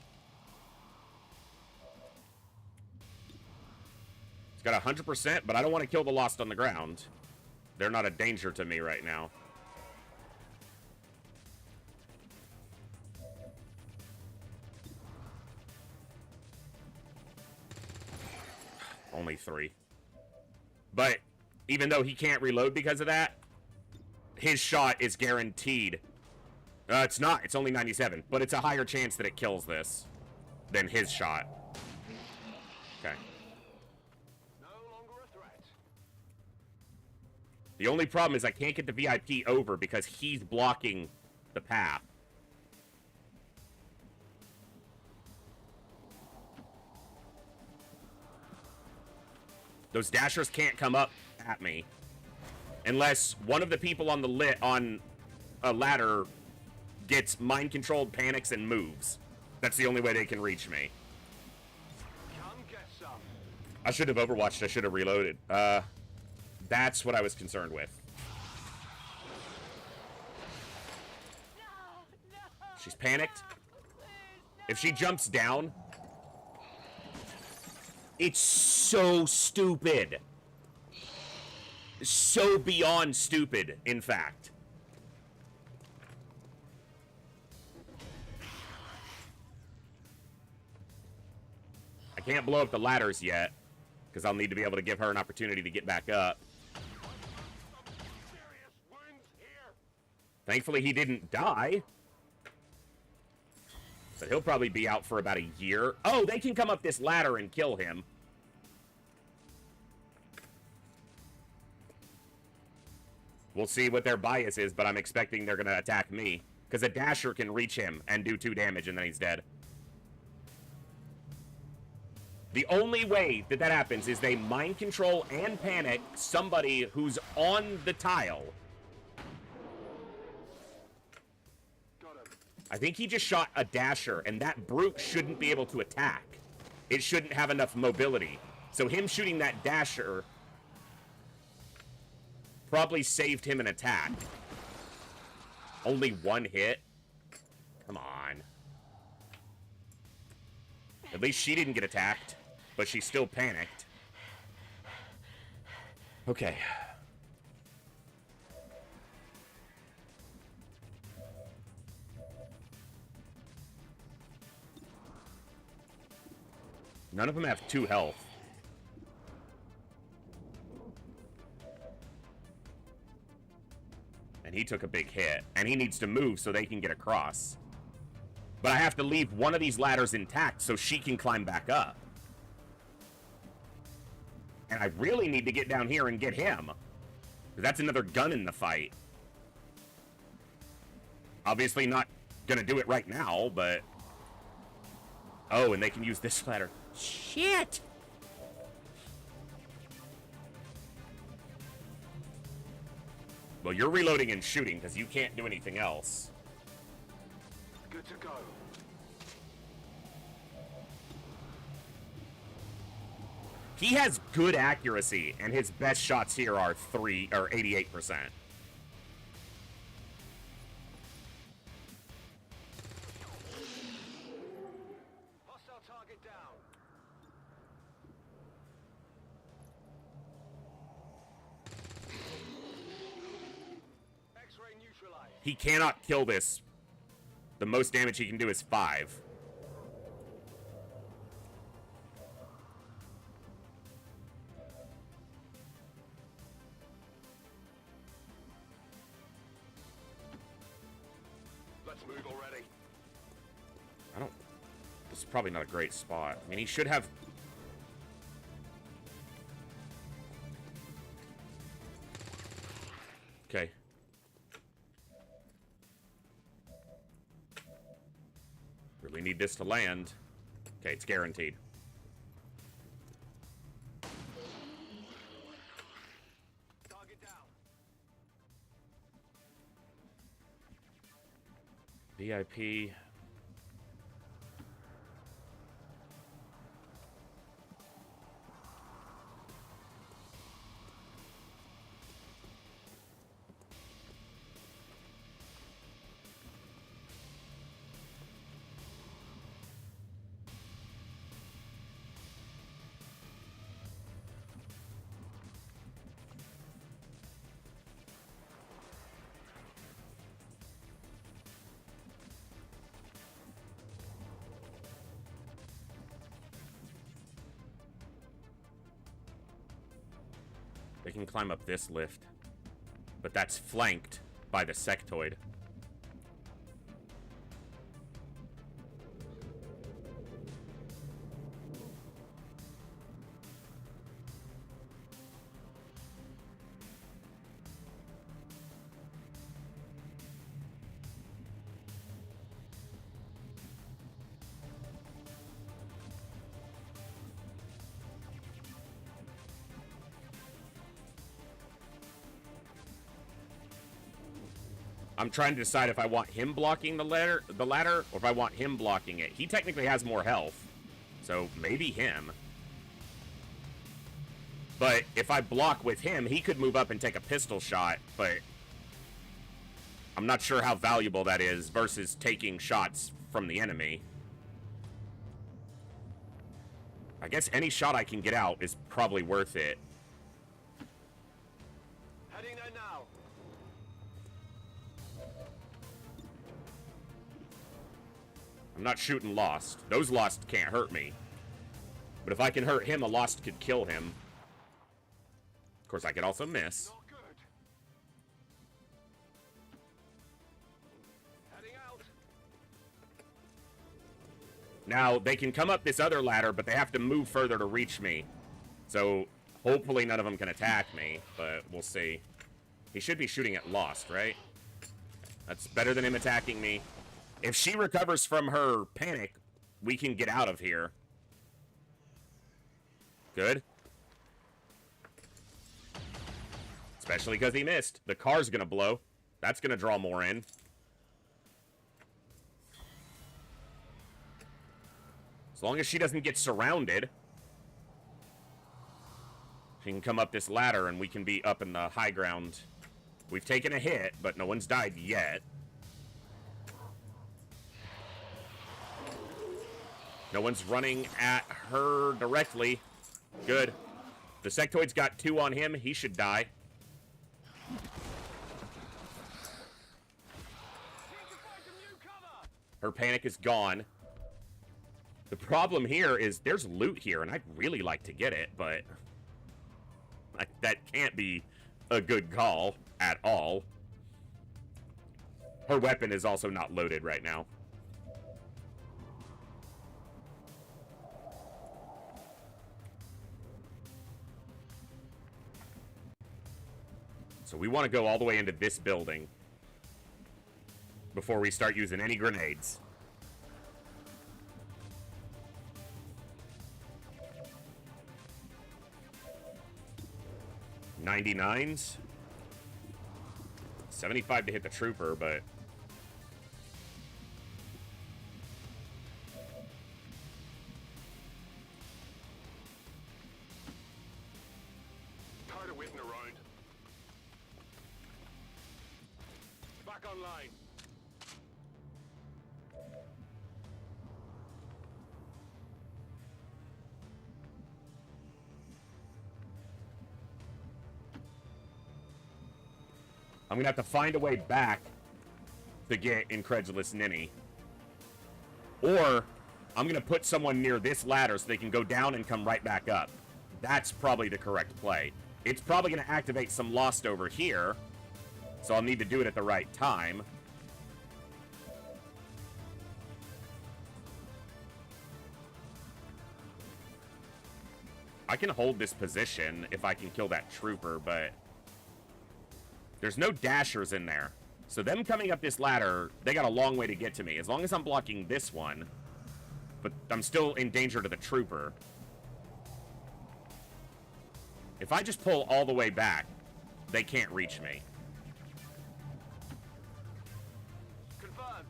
He's got 100%, but I don't want to kill the Lost on the ground. They're not a danger to me right now. Only 3. But even though he can't reload because of that, his shot is guaranteed. It's not. It's only 97. But it's a higher chance that it kills this than his shot. Okay. No longer a threat. The only problem is I can't get the VIP over because he's blocking the path. Those dashers can't come up at me unless one of the people on the on a ladder gets mind controlled, panics, and moves. That's the only way they can reach me. Come get some. I should have overwatched. I should have reloaded. That's what I was concerned with. She's panicked. If she jumps down, it's so stupid. So beyond stupid, in fact. I can't blow up the ladders yet, because I'll need to be able to give her an opportunity to get back up. Thankfully, he didn't die. But he'll probably be out for about a year. Oh, they can come up this ladder and kill him. We'll see what their bias is, but I'm expecting they're going to attack me. Because a dasher can reach him and do 2 damage, and then he's dead. The only way that that happens is they mind control and panic somebody who's on the tile. I think he just shot a dasher, and that brute shouldn't be able to attack. It shouldn't have enough mobility. So him shooting that dasher probably saved him an attack. Only 1 hit? Come on. At least she didn't get attacked, but she still panicked. Okay. None of them have 2 health. And he took a big hit. And he needs to move so they can get across. But I have to leave one of these ladders intact so she can climb back up. And I really need to get down here and get him. 'Cause that's another gun in the fight. Obviously not gonna do it right now, but... Oh, and they can use this ladder. Shit! Well, you're reloading and shooting because you can't do anything else. Good to go. He has good accuracy, and his best shots here are 88%. Hostile target down. X-ray neutralized. He cannot kill this. The most damage he can do is 5. Let's move already. This is probably not a great spot. I mean, he should have... Okay. Really need this to land. Okay, it's guaranteed. Target down. VIP. They can climb up this lift, but that's flanked by the sectoid. I'm trying to decide if I want him blocking the ladder, or if I want him blocking it. He technically has more health, so maybe him. But if I block with him, he could move up and take a pistol shot, but I'm not sure how valuable that is versus taking shots from the enemy. I guess any shot I can get out is probably worth it. Heading there now. I'm not shooting Lost. Those Lost can't hurt me. But if I can hurt him, a Lost could kill him. Of course, I could also miss. Now, they can come up this other ladder, but they have to move further to reach me. So, hopefully none of them can attack me, but we'll see. He should be shooting at Lost, right? That's better than him attacking me. If she recovers from her panic, we can get out of here. Good. Especially because he missed. The car's gonna blow. That's gonna draw more in. As long as she doesn't get surrounded, she can come up this ladder and we can be up in the high ground. We've taken a hit, but no one's died yet. No one's running at her directly. Good. The sectoid's got 2 on him. He should die. Her panic is gone. The problem here is there's loot here, and I'd really like to get it, but that can't be a good call at all. Her weapon is also not loaded right now. So we want to go all the way into this building before we start using any grenades. $99s. 75 to hit the trooper, but Tired of waiting around. Back online. I'm gonna have to find a way back to get Incredulous Ninny. Or I'm gonna put someone near this ladder so they can go down and come right back up. That's probably the correct play. It's probably gonna activate some Lost over here, so I'll need to do it at the right time. I can hold this position if I can kill that trooper, but there's no dashers in there. So them coming up this ladder, they got a long way to get to me. As long as I'm blocking this one, but I'm still in danger to the trooper. If I just pull all the way back, they can't reach me. Confirmed.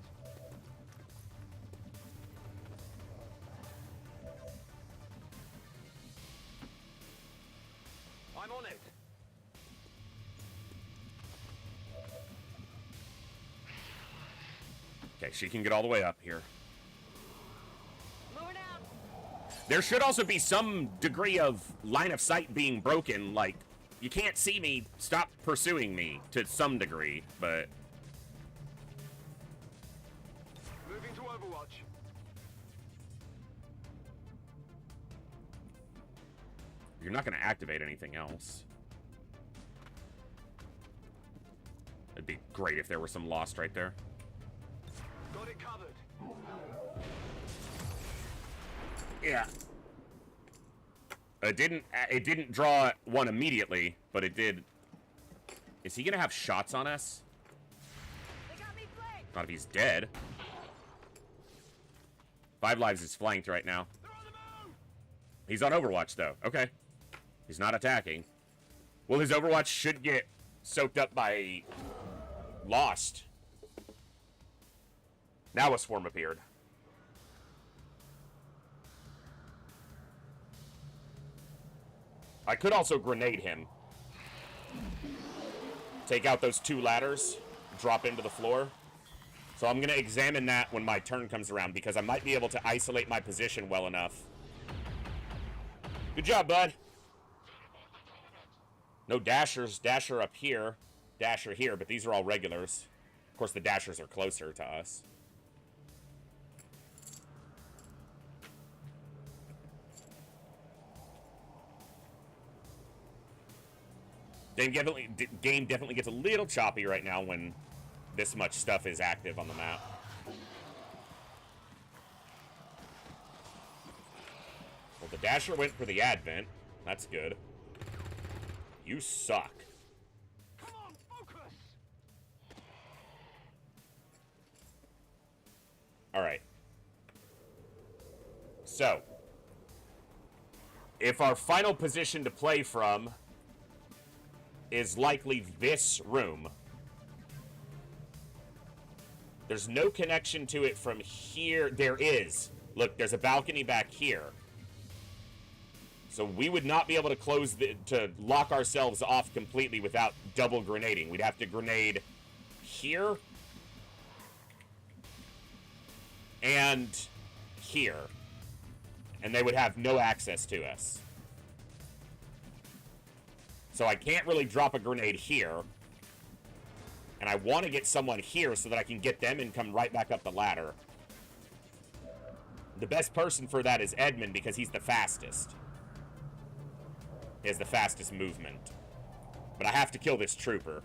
I'm on it. Okay, she can get all the way up here. Moving out. There should also be some degree of line of sight being broken, like, you can't see me, stop pursuing me, to some degree, but Moving to Overwatch. you're not going to activate anything else. It'd be great if there were some Lost right there. Got it covered. Yeah. It didn't draw one immediately, but it did. Is he gonna have shots on us? Not if he's dead. 5 lives is flanked right now. He's on Overwatch though. Okay. He's not attacking. Well, his Overwatch should get soaked up by Lost. Now a swarm appeared. I could also grenade him. Take out those 2 ladders, drop into the floor. So I'm going to examine that when my turn comes around, because I might be able to isolate my position well enough. Good job, bud. No dashers. Dasher up here. Dasher here, but these are all regulars. Of course, the dashers are closer to us. Game definitely gets a little choppy right now when this much stuff is active on the map. Well, the Dasher went for the Advent. That's good. You suck. Come on, focus. All right. So, if our final position to play from is likely this room, there's no connection to it from here. There is. Look, there's a balcony back here. So we would not be able to to lock ourselves off completely without double grenading. We'd have to grenade here and here. And they would have no access to us. So I can't really drop a grenade here. And I want to get someone here so that I can get them and come right back up the ladder. The best person for that is Edmund because he's the fastest. He has the fastest movement. But I have to kill this trooper.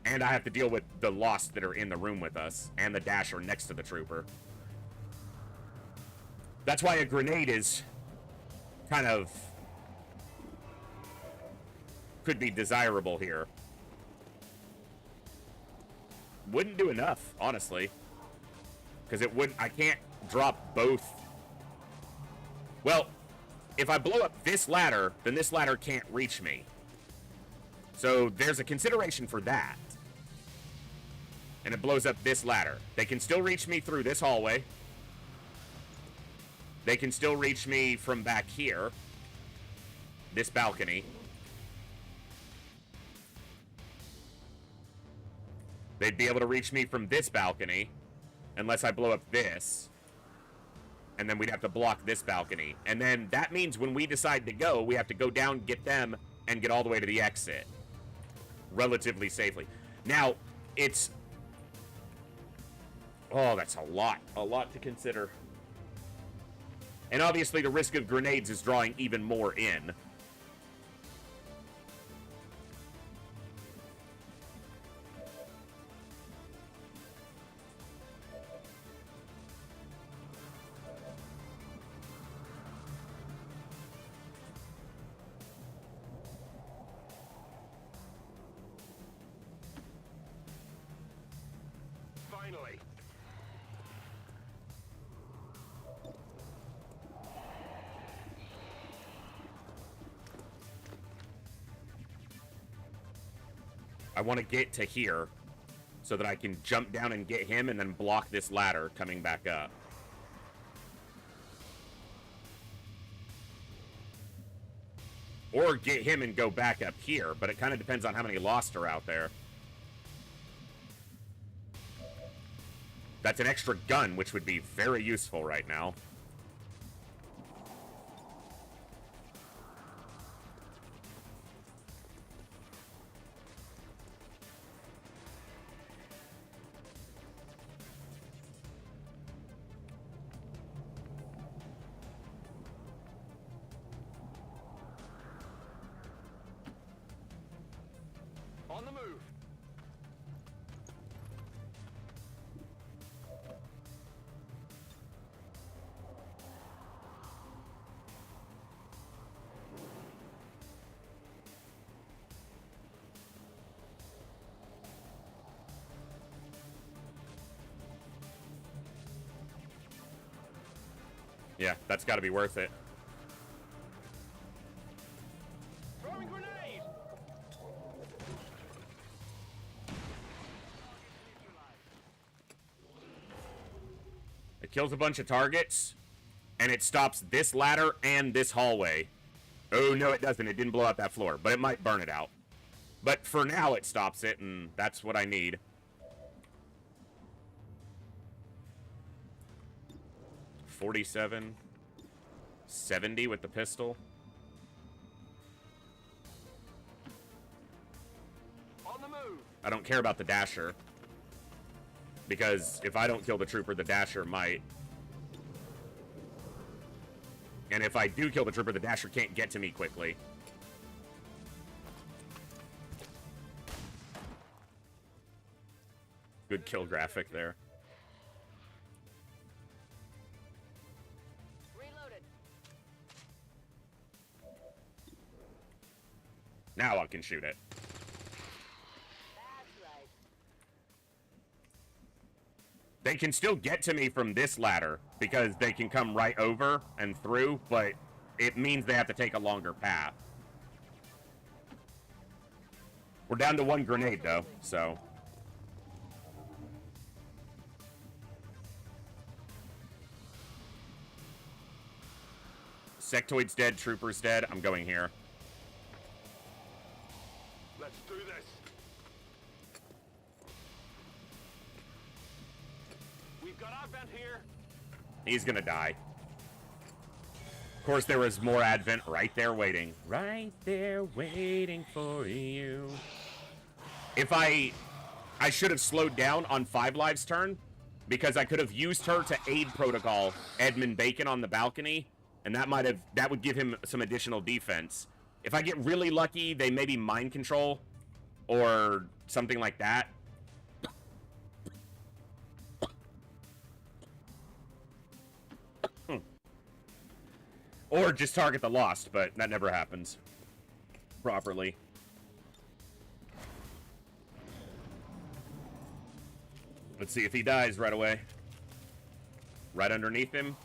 And I have to deal with the Lost that are in the room with us. And the Dasher next to the trooper. That's why a grenade is kind of could be desirable here. Wouldn't do enough, honestly. Because I can't drop both. Well, if I blow up this ladder, then this ladder can't reach me. So there's a consideration for that. And it blows up this ladder. They can still reach me through this hallway. They can still reach me from back here. This balcony. They'd be able to reach me from this balcony. Unless I blow up this. And then we'd have to block this balcony. And then that means when we decide to go, we have to go down, get them, and get all the way to the exit. Relatively safely. Now, it's... Oh, that's a lot. A lot to consider. And obviously the risk of grenades is drawing even more in. Finally. I want to get to here so that I can jump down and get him and then block this ladder coming back up. Or get him and go back up here, but it kind of depends on how many Lost are out there. That's an extra gun, which would be very useful right now. On the move. Yeah, that's got to be worth it. Throwing grenade. It kills a bunch of targets, and it stops this ladder and this hallway. Oh, no, it doesn't. It didn't blow out that floor, but it might burn it out. But for now, it stops it, and that's what I need. $47, $70 with the pistol. On the move. I don't care about the Dasher. Because if I don't kill the trooper, the Dasher might. And if I do kill the trooper, the Dasher can't get to me quickly. kill graphic there. Reloaded. Now I can shoot it. That's right. They can still get to me from this ladder because they can come right over and through, but it means they have to take a longer path. We're down to 1 grenade, though, so... Sectoid's dead, Trooper's dead. I'm going here. Let's do this. We've got Advent here. He's gonna die. Of course, there was more Advent right there waiting. Right there waiting for you. If I should have slowed down on 5 Lives' turn, because I could have used her to aid Protocol Edmund Bacon on the balcony, and that would give him some additional defense. If I get really lucky, they maybe mind control or something like that. Or just target the Lost, but that never happens properly. Let's see if he dies right away. Right underneath him.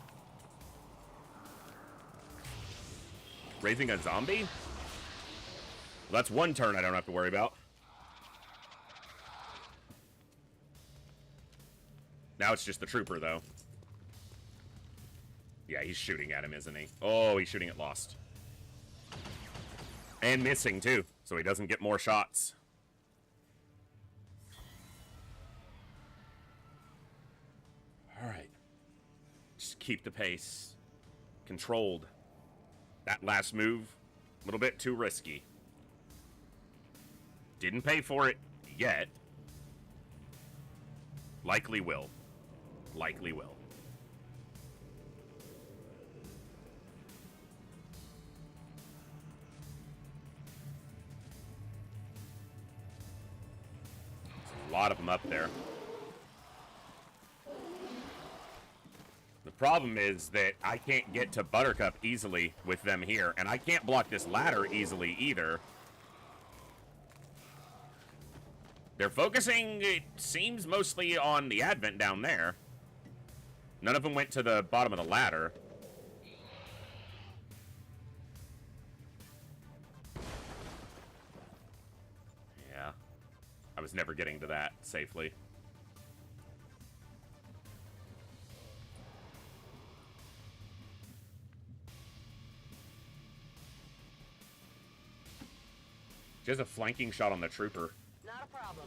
Raising a zombie? Well, that's 1 turn I don't have to worry about. Now it's just the Trooper, though. Yeah, he's shooting at him, isn't he? Oh, he's shooting at Lost. And missing, too, so he doesn't get more shots. Alright. Just keep the pace. Controlled. That last move, a little bit too risky. Didn't pay for it yet. Likely will. Likely will. There's a lot of them up there. The problem is that I can't get to Buttercup easily with them here, and I can't block this ladder easily either. They're focusing, it seems, mostly on the Advent down there. None of them went to the bottom of the ladder. Yeah. I was never getting to that safely. Just a flanking shot on the Trooper. Not a problem.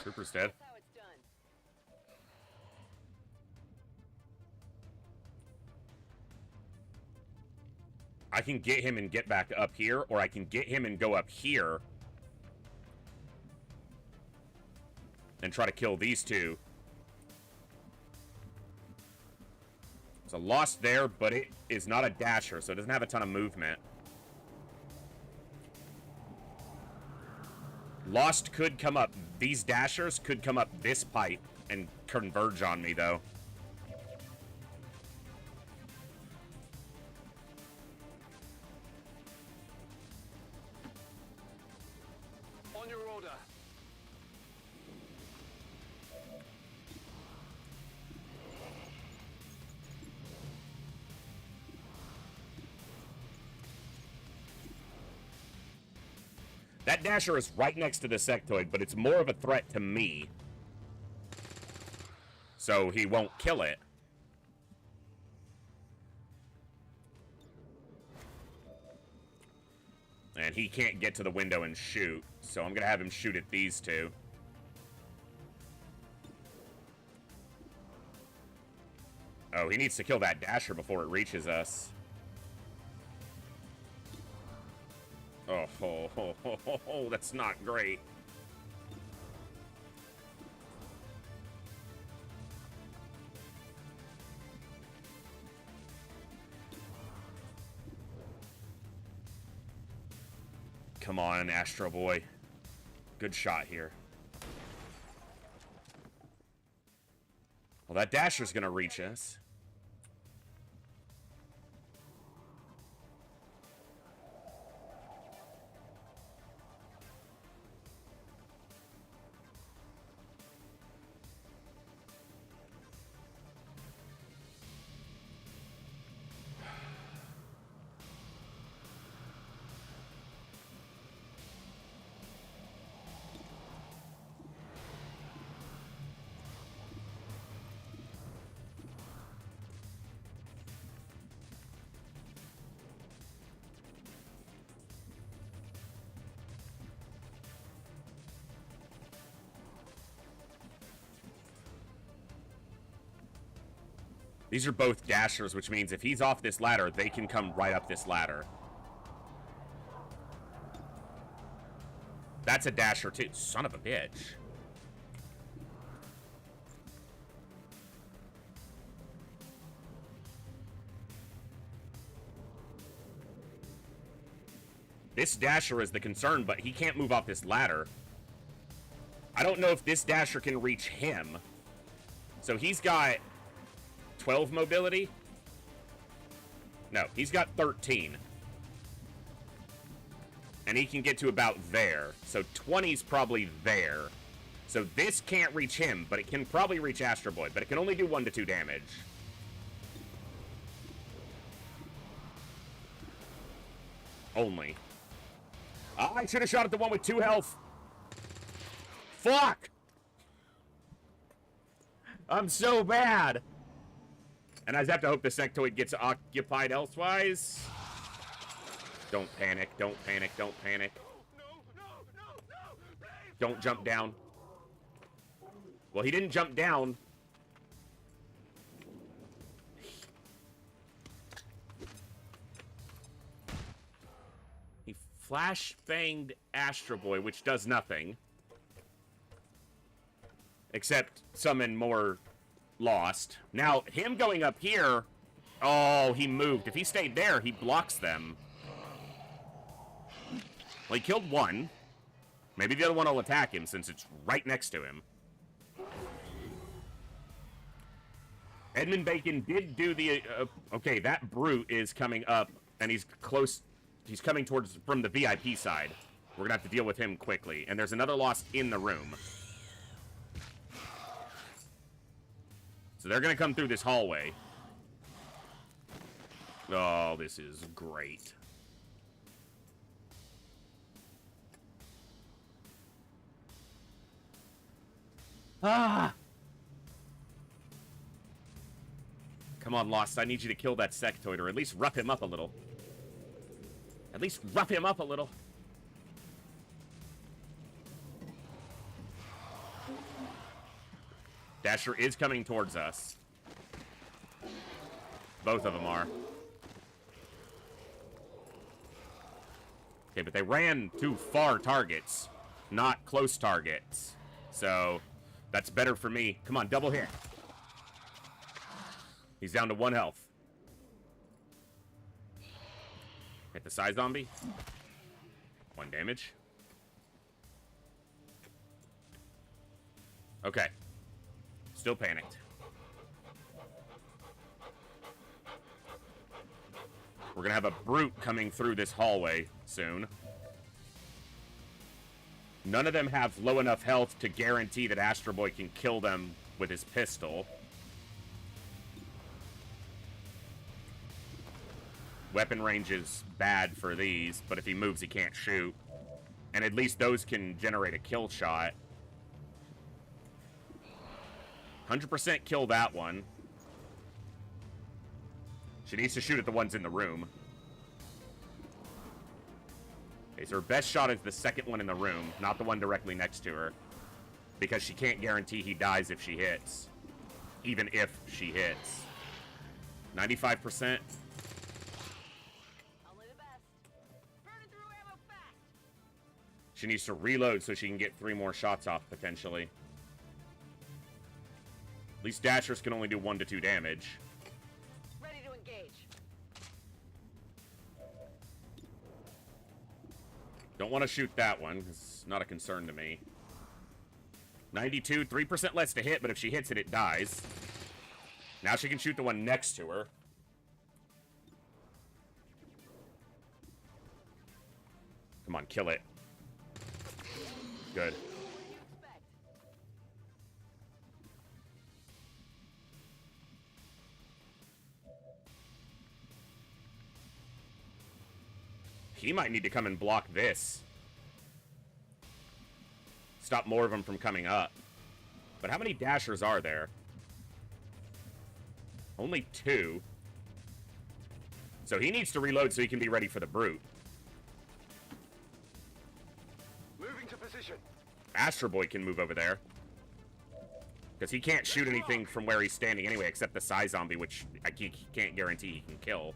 Trooper's dead. That's how it's done. I can get him and get back up here, or I can get him and go up here and try to kill these two. It's a Lost there, but it is not a dasher, so it doesn't have a ton of movement. Lost could come up. These dashers could come up this pipe and converge on me, though. On your order. That dasher is right next to the sectoid, but it's more of a threat to me. So he won't kill it. And he can't get to the window and shoot, so I'm gonna have him shoot at these two. Oh, he needs to kill that dasher before it reaches us. Oh, that's not great. Come on, Astro Boy. Good shot here. Well, that dasher's gonna reach us. These are both dashers, which means if he's off this ladder, they can come right up this ladder. That's a dasher too. Son of a bitch. This dasher is the concern, but he can't move off this ladder. I don't know if this dasher can reach him. So he's got 12 mobility? No, he's got 13. And he can get to about there. So 20's probably there. So this can't reach him, but it can probably reach Astro Boy. But it can only do 1 to 2 damage. Only. I should have shot at the one with 2 health. Fuck! I'm so bad. And I just have to hope the sectoid gets occupied elsewise. Don't panic, don't panic, don't panic. Don't jump down. Well, he didn't jump down. He flashbanged Astro Boy, which does nothing. Except summon more Lost. Now, him going up here... Oh, he moved. If he stayed there, he blocks them. Well, he killed one. Maybe the other one will attack him since it's right next to him. Edmund Bacon did do the... okay, that brute is coming up, and he's close... He's coming towards from the VIP side. We're gonna have to deal with him quickly. And there's another Lost in the room. So they're gonna come through this hallway. Oh, this is great. Ah! Come on, Lost. I need you to kill that sectoid, or at least rough him up a little. At least rough him up a little. Dasher is coming towards us. Both of them are. Okay, but they ran to far targets, not close targets. So, that's better for me. Come on, double hit. He's down to 1 health. Hit the side zombie. 1 damage. Okay. Still panicked. We're gonna have a brute coming through this hallway soon. None of them have low enough health to guarantee that Astro Boy can kill them with his pistol. Weapon range is bad for these, but if he moves, he can't shoot. And at least those can generate a kill shot. 100% kill that one. She needs to shoot at the ones in the room. Okay, so her best shot is the second one in the room, not the one directly next to her. Because she can't guarantee he dies if she hits. Even if she hits. 95%. She needs to reload so she can get 3 more shots off, potentially. At least dashers can only do 1 to 2 damage. Ready to engage. Don't want to shoot that one. It's not a concern to me. 92, 3% less to hit, but if she hits it, it dies. Now she can shoot the one next to her. Come on, kill it. Good. He might need to come and block this. Stop more of them from coming up. But how many dashers are there? Only 2. So he needs to reload so he can be ready for the brute. Moving to position. Astro Boy can move over there. Because he can't shoot anything from where he's standing anyway, except the Psy Zombie, which I can't guarantee he can kill.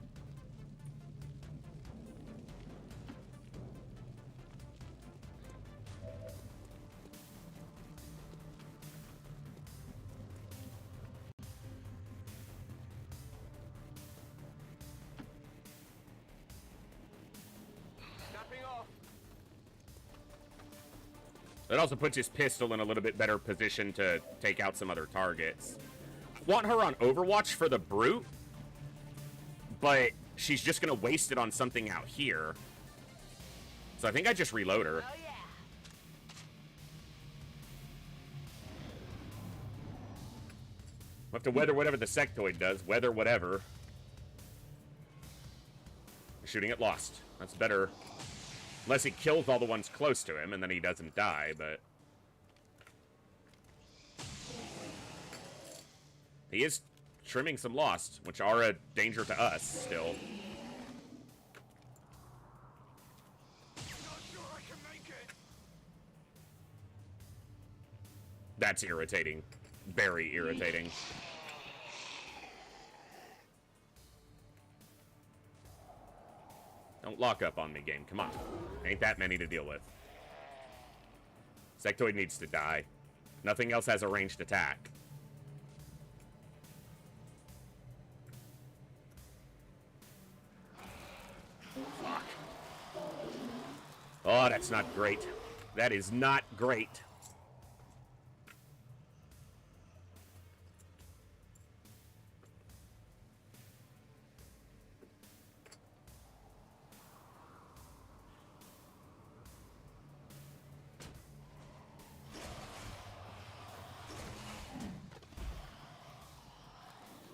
It also puts his pistol in a little bit better position to take out some other targets. Want her on Overwatch for the brute, but she's just going to waste it on something out here. So I think I just reload her. Oh, yeah. We'll have to weather whatever the sectoid does. Weather whatever. Shooting it lost. That's better. Unless he kills all the ones close to him, and then he doesn't die, but... He is trimming some lost, which are a danger to us, still. Not sure I can make it. That's irritating. Very irritating. Don't lock up on me, game. Come on. Ain't that many to deal with. Sectoid needs to die. Nothing else has a ranged attack. Fuck. Oh, that's not great. That is not great.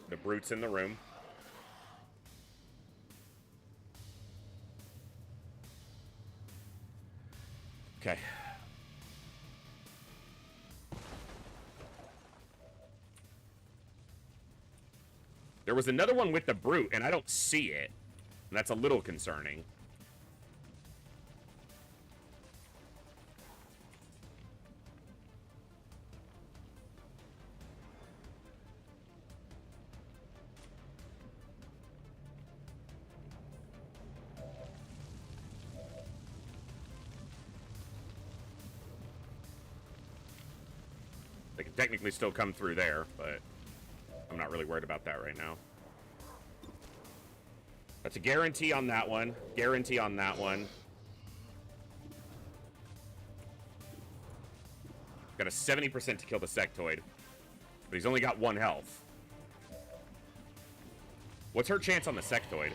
The brute's in the room. Okay. There was another one with the brute, and I don't see it. And that's a little concerning. They can technically still come through there, but I'm not really worried about that right now. That's a guarantee on that one. Guarantee on that one. Got a 70% to kill the sectoid, but he's only got 1 health. What's her chance on the sectoid?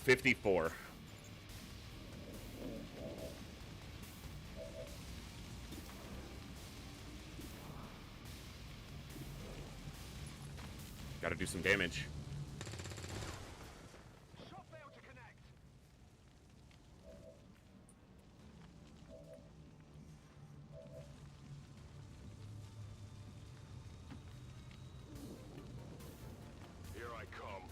54. Gotta do some damage. Shot failed to connect. Here I come.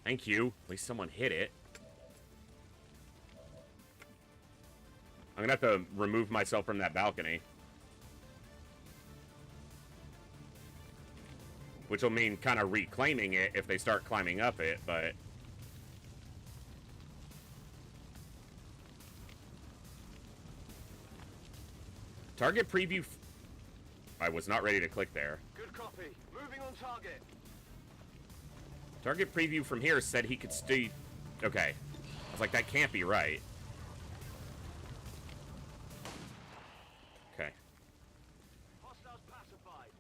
Thank you. At least someone hit it. I'm gonna have to remove myself from that balcony. Which will mean kind of reclaiming it if they start climbing up it, but... Target preview. I was not ready to click there. Good copy. Moving on target. Target preview from here said he could stay. Okay. I was like, that can't be right. Okay. Hostiles pacified.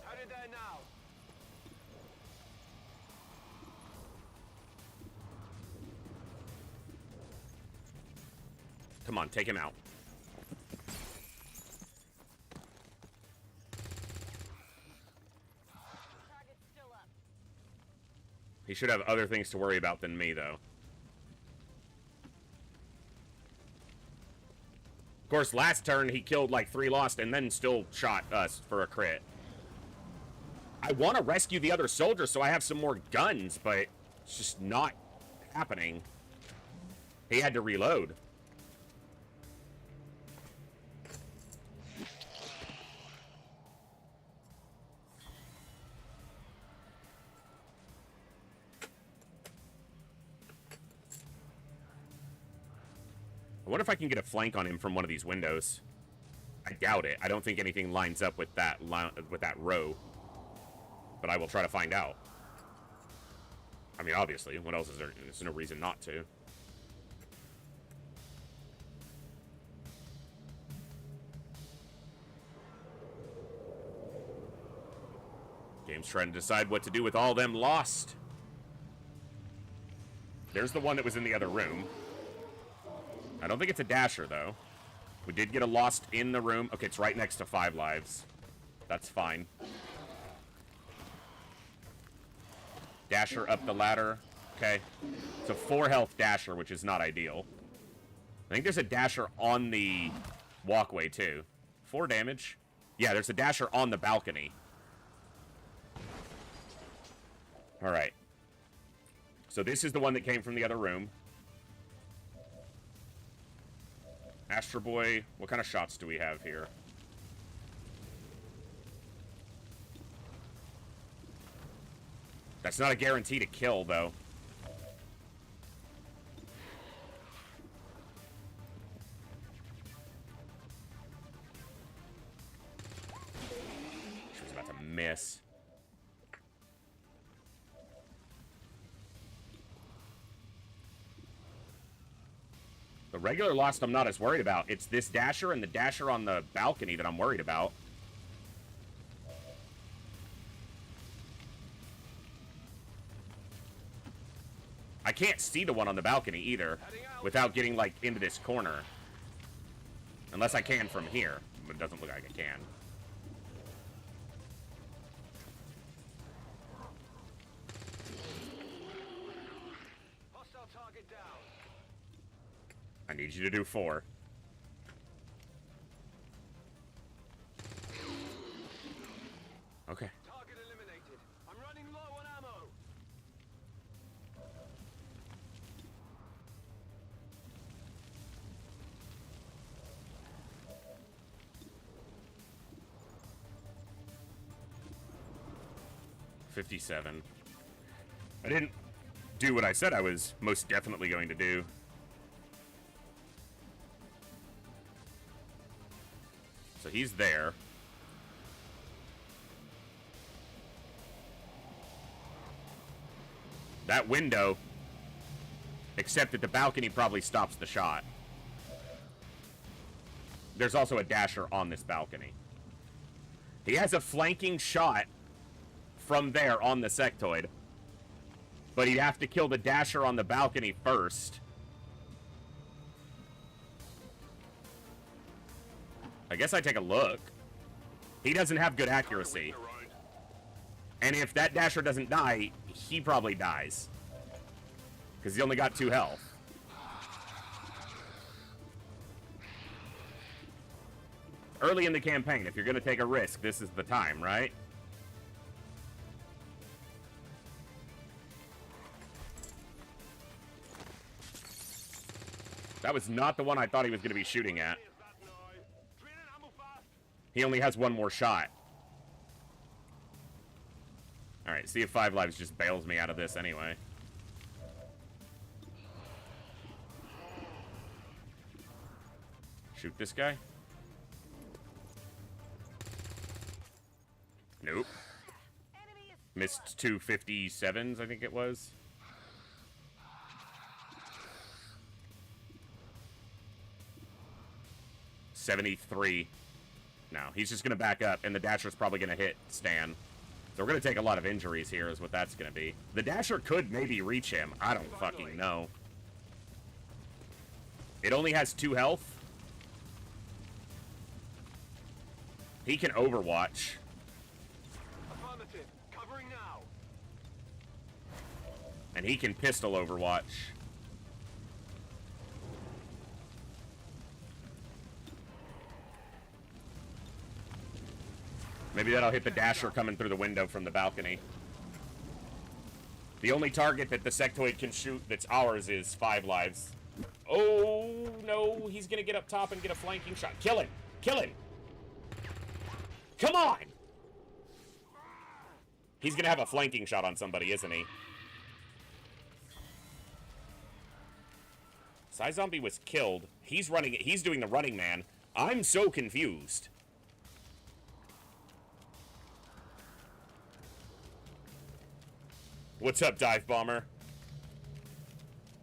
Headed there now. Come on, take him out. He should have other things to worry about than me, though. Of course, last turn he killed like 3 Lost and then still shot us for a crit. I want to rescue the other soldiers so I have some more guns, but it's just not happening. He had to reload. I wonder if I can get a flank on him from one of these windows. I doubt it. I don't think anything lines up with that row. But I will try to find out. I mean, obviously, what else is there? There's no reason not to. Game's trying to decide what to do with all them Lost. There's the one that was in the other room. I don't think it's a dasher, though. We did get a Lost in the room. Okay, it's right next to 5 lives. That's fine. Dasher up the ladder. Okay. It's a 4 health dasher, which is not ideal. I think there's a dasher on the walkway, too. 4 damage. Yeah, there's a dasher on the balcony. Alright. So this is the one that came from the other room. Astro Boy, what kind of shots do we have here? That's not a guarantee to kill, though. She was about to miss. The regular Lost I'm not as worried about. It's this dasher and the dasher on the balcony that I'm worried about. I can't see the one on the balcony either without getting, like, into this corner. Unless I can from here. But it doesn't look like I can. Hostile target down. I need you to do 4. Okay. Target eliminated. I'm running low on ammo. $57. I didn't do what I said I was most definitely going to do. So he's there. That window, except that the balcony probably stops the shot. There's also a dasher on this balcony. He has a flanking shot from there on the sectoid. But he'd have to kill the dasher on the balcony first. I guess I take a look. He doesn't have good accuracy. And if that dasher doesn't die, he probably dies. Because he only got 2 health. Early in the campaign, if you're going to take a risk, this is the time, right? That was not the one I thought he was going to be shooting at. He only has 1 more shot. Alright, see if 5 Lives just bails me out of this anyway. Shoot this guy? Nope. Missed 257s, I think it was. $73. No, he's just going to back up, and the Dasher's probably going to hit Stan. So we're going to take a lot of injuries here is what that's going to be. The Dasher could maybe reach him. I don't fucking know. It only has 2 health. He can Overwatch. Affirmative. Covering now. And he can pistol Overwatch. Maybe that'll hit the Dasher coming through the window from the balcony. The only target that the sectoid can shoot that's ours is 5 Lives. Oh, no. He's going to get up top and get a flanking shot. Kill him. Kill him. Come on. He's going to have a flanking shot on somebody, isn't he? Psy Zombie was killed. He's running. He's doing the running man. I'm so confused. What's up, Dive Bomber?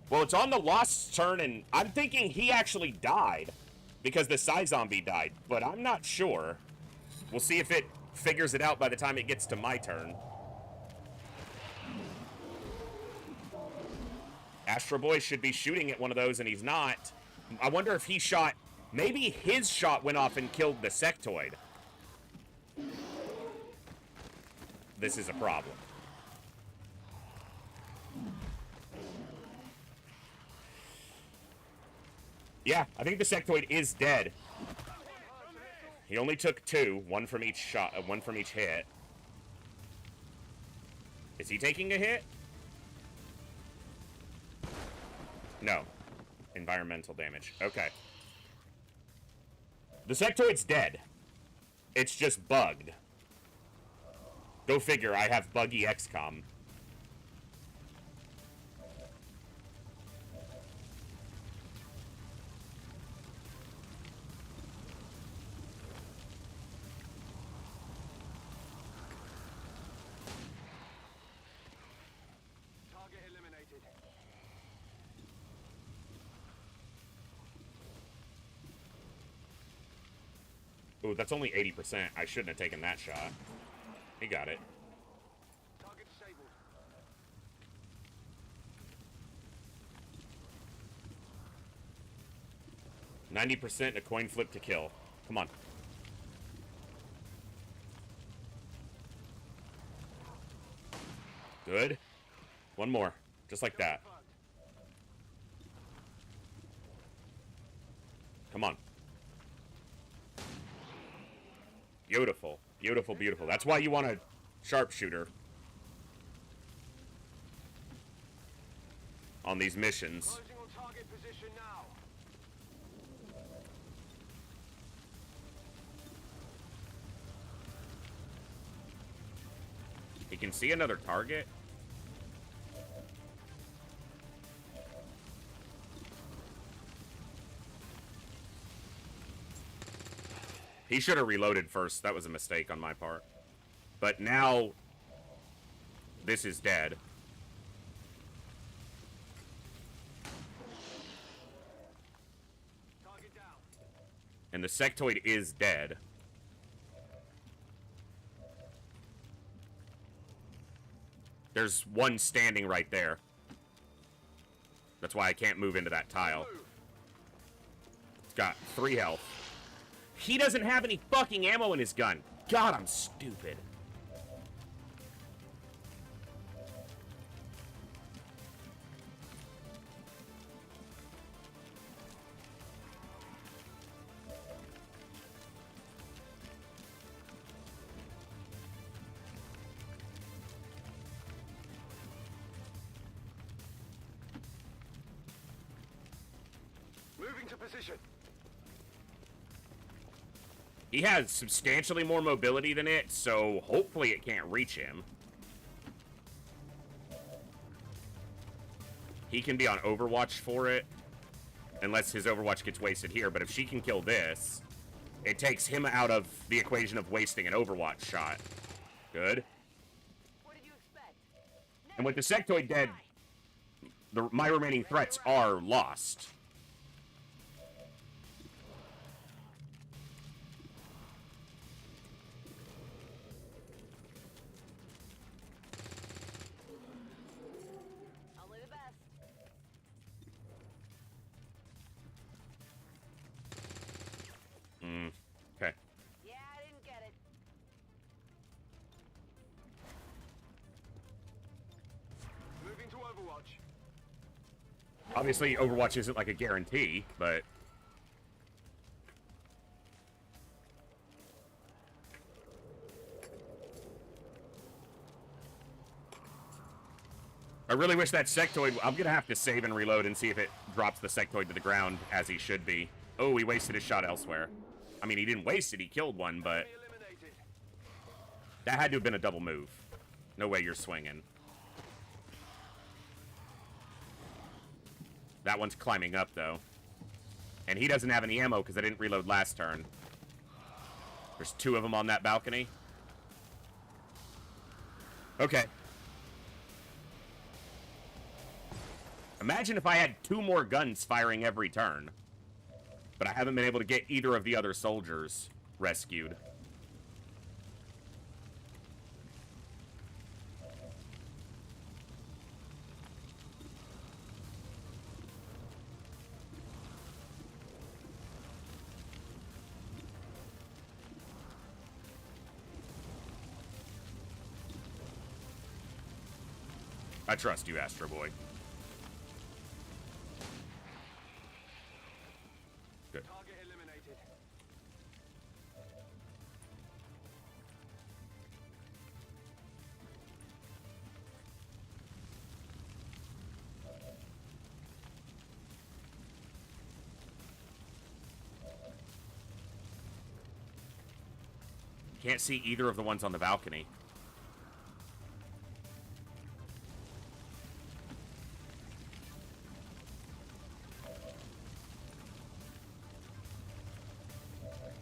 Well, it's on the Lost's turn, and I'm thinking he actually died because the Psy Zombie died, but I'm not sure. We'll see if it figures it out by the time it gets to my turn. Astro Boy should be shooting at one of those, and he's not. I wonder if he shot... Maybe his shot went off and killed the sectoid. This is a problem. Yeah, I think the sectoid is dead. He only took 2, one from each shot, one from each hit. Is he taking a hit? No. Environmental damage. Okay. The sectoid's dead. It's just bugged. Go figure, I have buggy XCOM. Ooh, that's only 80%. I shouldn't have taken that shot. He got it. Target disabled. 90% a coin flip to kill. Come on. Good. One more. Just like that. Come on. Beautiful. Beautiful, beautiful. That's why you want a sharpshooter on these missions. He can see another target. He should have reloaded first. That was a mistake on my part. But now, this is dead. And the sectoid is dead. There's one standing right there. That's why I can't move into that tile. It's got 3 health. He doesn't have any fucking ammo in his gun. God, I'm stupid. Moving to position. He has substantially more mobility than it, so hopefully it can't reach him. he can be on Overwatch for it, unless his Overwatch gets wasted here. But if she can kill this, it takes him out of the equation of wasting an Overwatch shot. Good. And with the sectoid dead, my remaining threats are lost. Okay. Yeah, I didn't get it. Moving to Overwatch. Obviously, Overwatch isn't like a guarantee, but... I really wish that sectoid... I'm gonna have to save and reload and see if it drops the sectoid to the ground, as he should be. Oh, he wasted his shot elsewhere. I mean, he didn't waste it, he killed one, but... that had to have been a double move. No way you're swinging. That one's climbing up, though. And he doesn't have any ammo because I didn't reload last turn. There's 2 of them on that balcony. Okay. Imagine if I had 2 more guns firing every turn. But I haven't been able to get either of the other soldiers rescued. I trust you, Astro Boy. Good. Target eliminated. Can't see either of the ones on the balcony.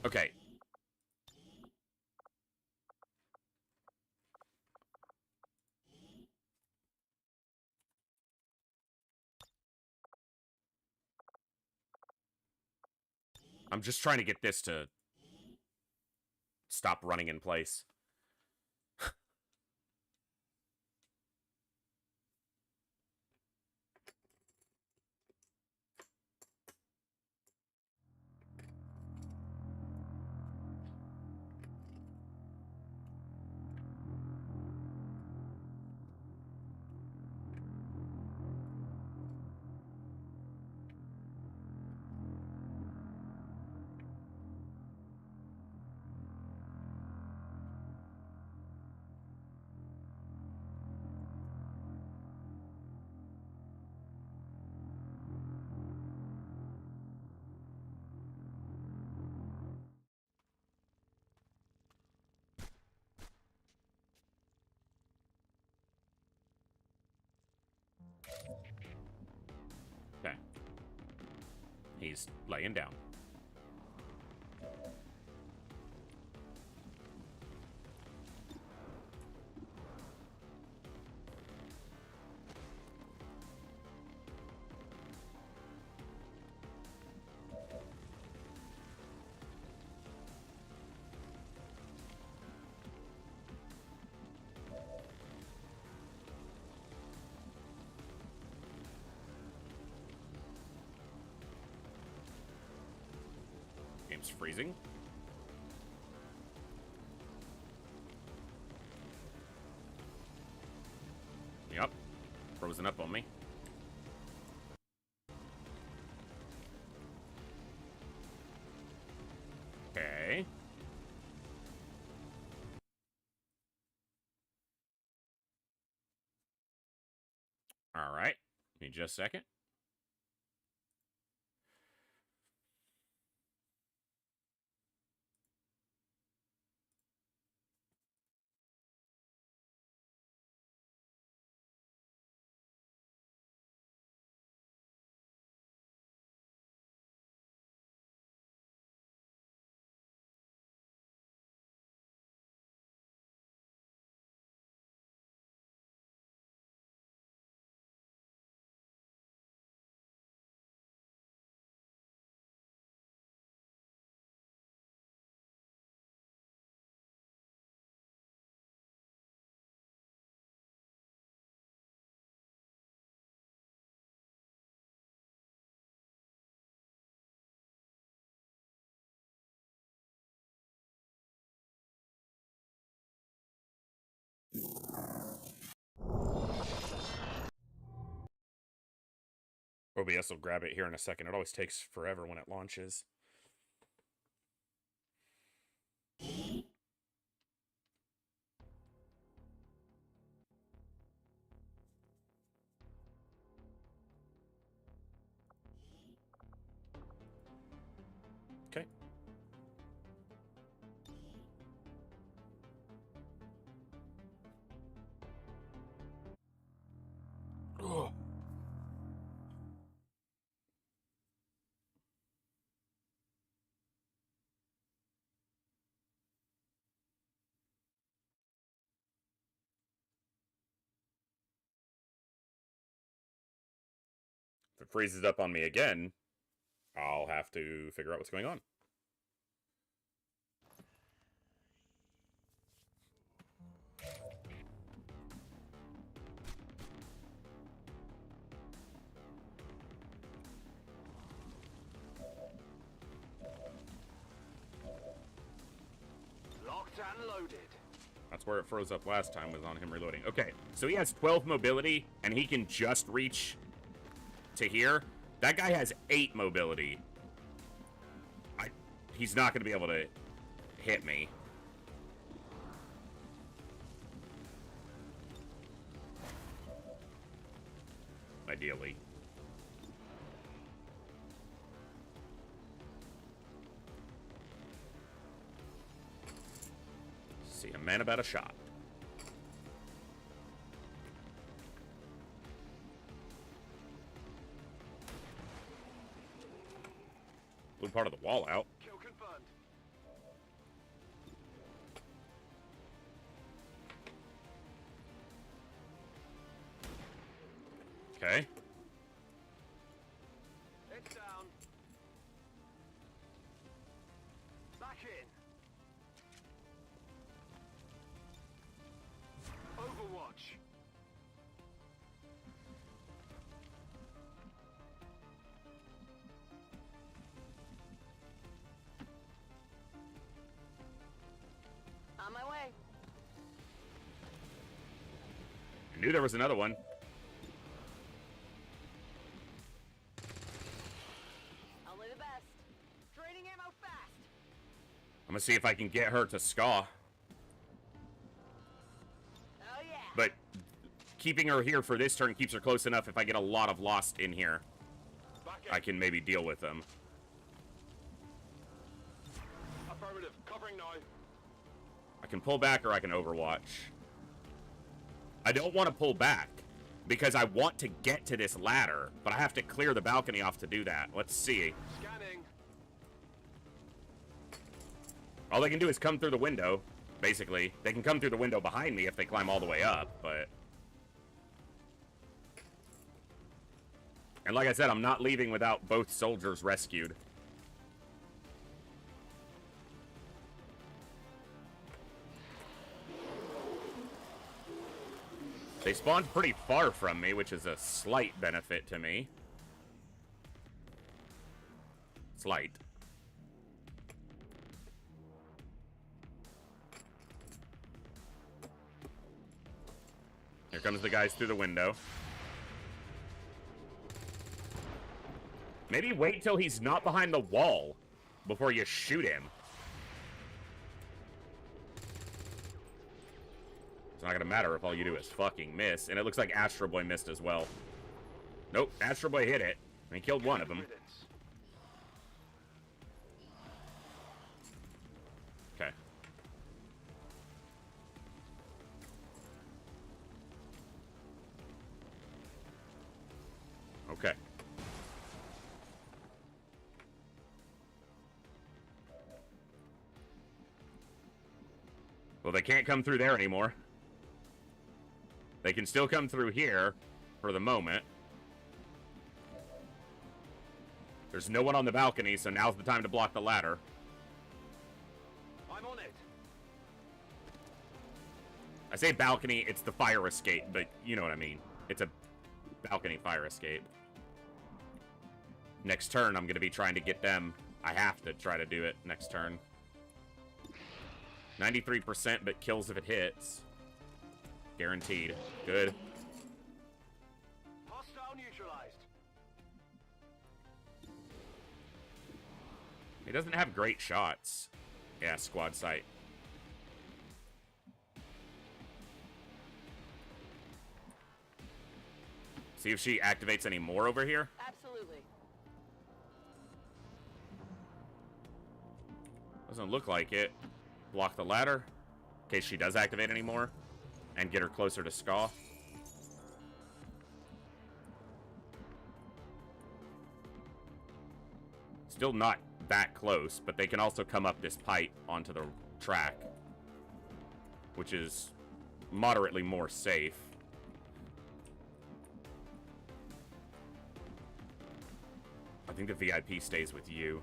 Okay. I'm just trying to get this to stop running in place. Okay. He's laying down. Game's freezing. Yep. Frozen up on me. Okay. All right. Give me just a second. OBS will grab it here in a second. It always takes forever when it launches. Okay. Ugh. If it freezes up on me again, I'll have to figure out what's going on. Locked and loaded. That's where it froze up last time, was on him reloading. Okay, so he has 12 mobility, and he can just reach to here. That guy has 8 mobility. He's not going to be able to hit me. Ideally. See, a man about a shot. Blew part of the wall out. Kill confirmed. Okay. It's down. Back in. Overwatch. On my way. I knew there was another one. Only the best. Draining ammo fast. I'm gonna see if I can get her to ska. Oh yeah. But keeping her here for this turn keeps her close enough. If I get a lot of Lost in here, I can maybe deal with them. Affirmative. Covering now. I can pull back or I can overwatch. I don't want to pull back because I want to get to this ladder, but I have to clear the balcony off to do that. Let's see. Scanning. All they can do is come through the window, basically. They can come through the window behind me if they climb all the way up, but... And like I said, I'm not leaving without both soldiers rescued. They spawned pretty far from me, which is a slight benefit to me. Slight. Here comes the guys through the window. Maybe wait till he's not behind the wall before you shoot him. It's not gonna matter if all you do is fucking miss. And it looks like Astro Boy missed as well. Nope, Astro Boy hit it. And he killed one of them. Okay. Okay. Well, they can't come through there anymore. They can still come through here for the moment. There's no one on the balcony, so now's the time to block the ladder. I'm on it. I say balcony, it's the fire escape, but you know what I mean. It's a balcony fire escape. Next turn, I'm going to be trying to get them. I have to try to do it next turn. 93%, but kills if it hits. Guaranteed. Good. Hostile neutralized. He doesn't have great shots. Yeah, squad sight. See if she activates any more over here. Absolutely. Doesn't look like it. Block the ladder in case she does activate any more and get her closer to Ska. Still not that close, but they can also come up this pipe onto the track, which is moderately more safe. I think the VIP stays with you.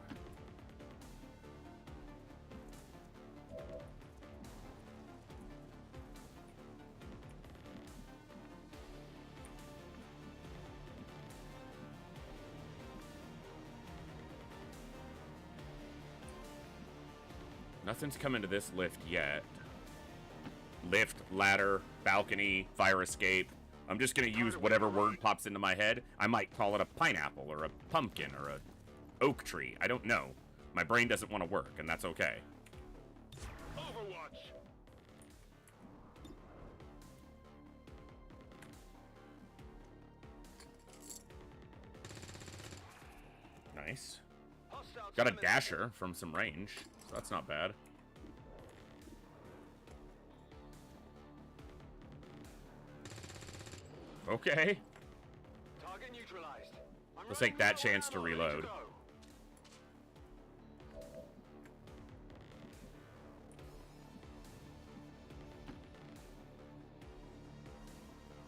Nothing's coming to this lift yet. Lift, ladder, balcony, fire escape. I'm just going to use whatever word pops into my head. I might call it a pineapple or a pumpkin or a oak tree. I don't know. My brain doesn't want to work, and that's okay. Overwatch. Nice. Got a dasher from some range, so that's not bad. Okay. Target neutralized. Let's take that chance to reload.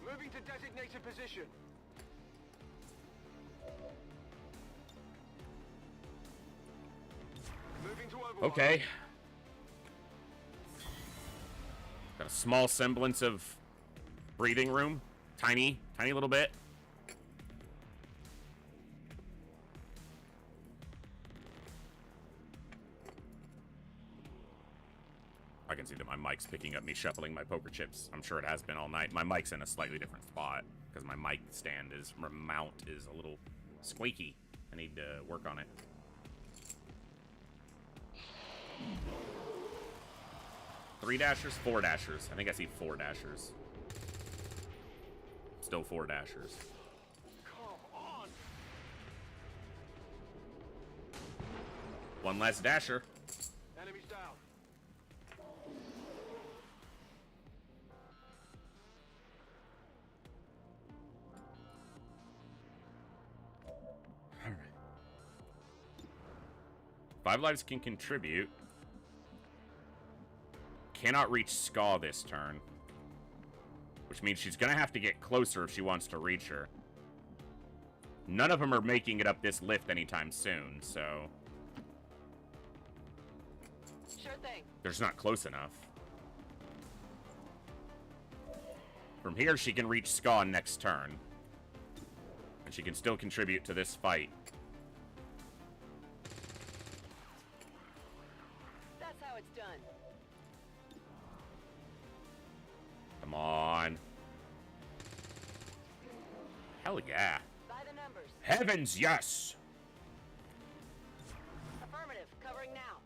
Moving to designated position. Moving to overwatch. Okay. Got a small semblance of breathing room. Tiny little bit. I can see that my mic's picking up me shuffling my poker chips. I'm sure it has been all night. My mic's in a slightly different spot because my mic stand is, my mount is a little squeaky. I need to work on it. Three dashers, four dashers. I think I see four dashers. Still four dashers. Come on. One less dasher. Enemies down. All right. 5 lives can contribute. Cannot reach Ska this turn. Which means she's going to have to get closer if she wants to reach her. None of them are making it up this lift anytime soon, so... Sure thing. They're just not close enough. From here, she can reach Ska next turn. And she can still contribute to this fight. That's how it's done. Come on. Hell yeah. By the numbers. Heavens, yes! Affirmative. Covering now.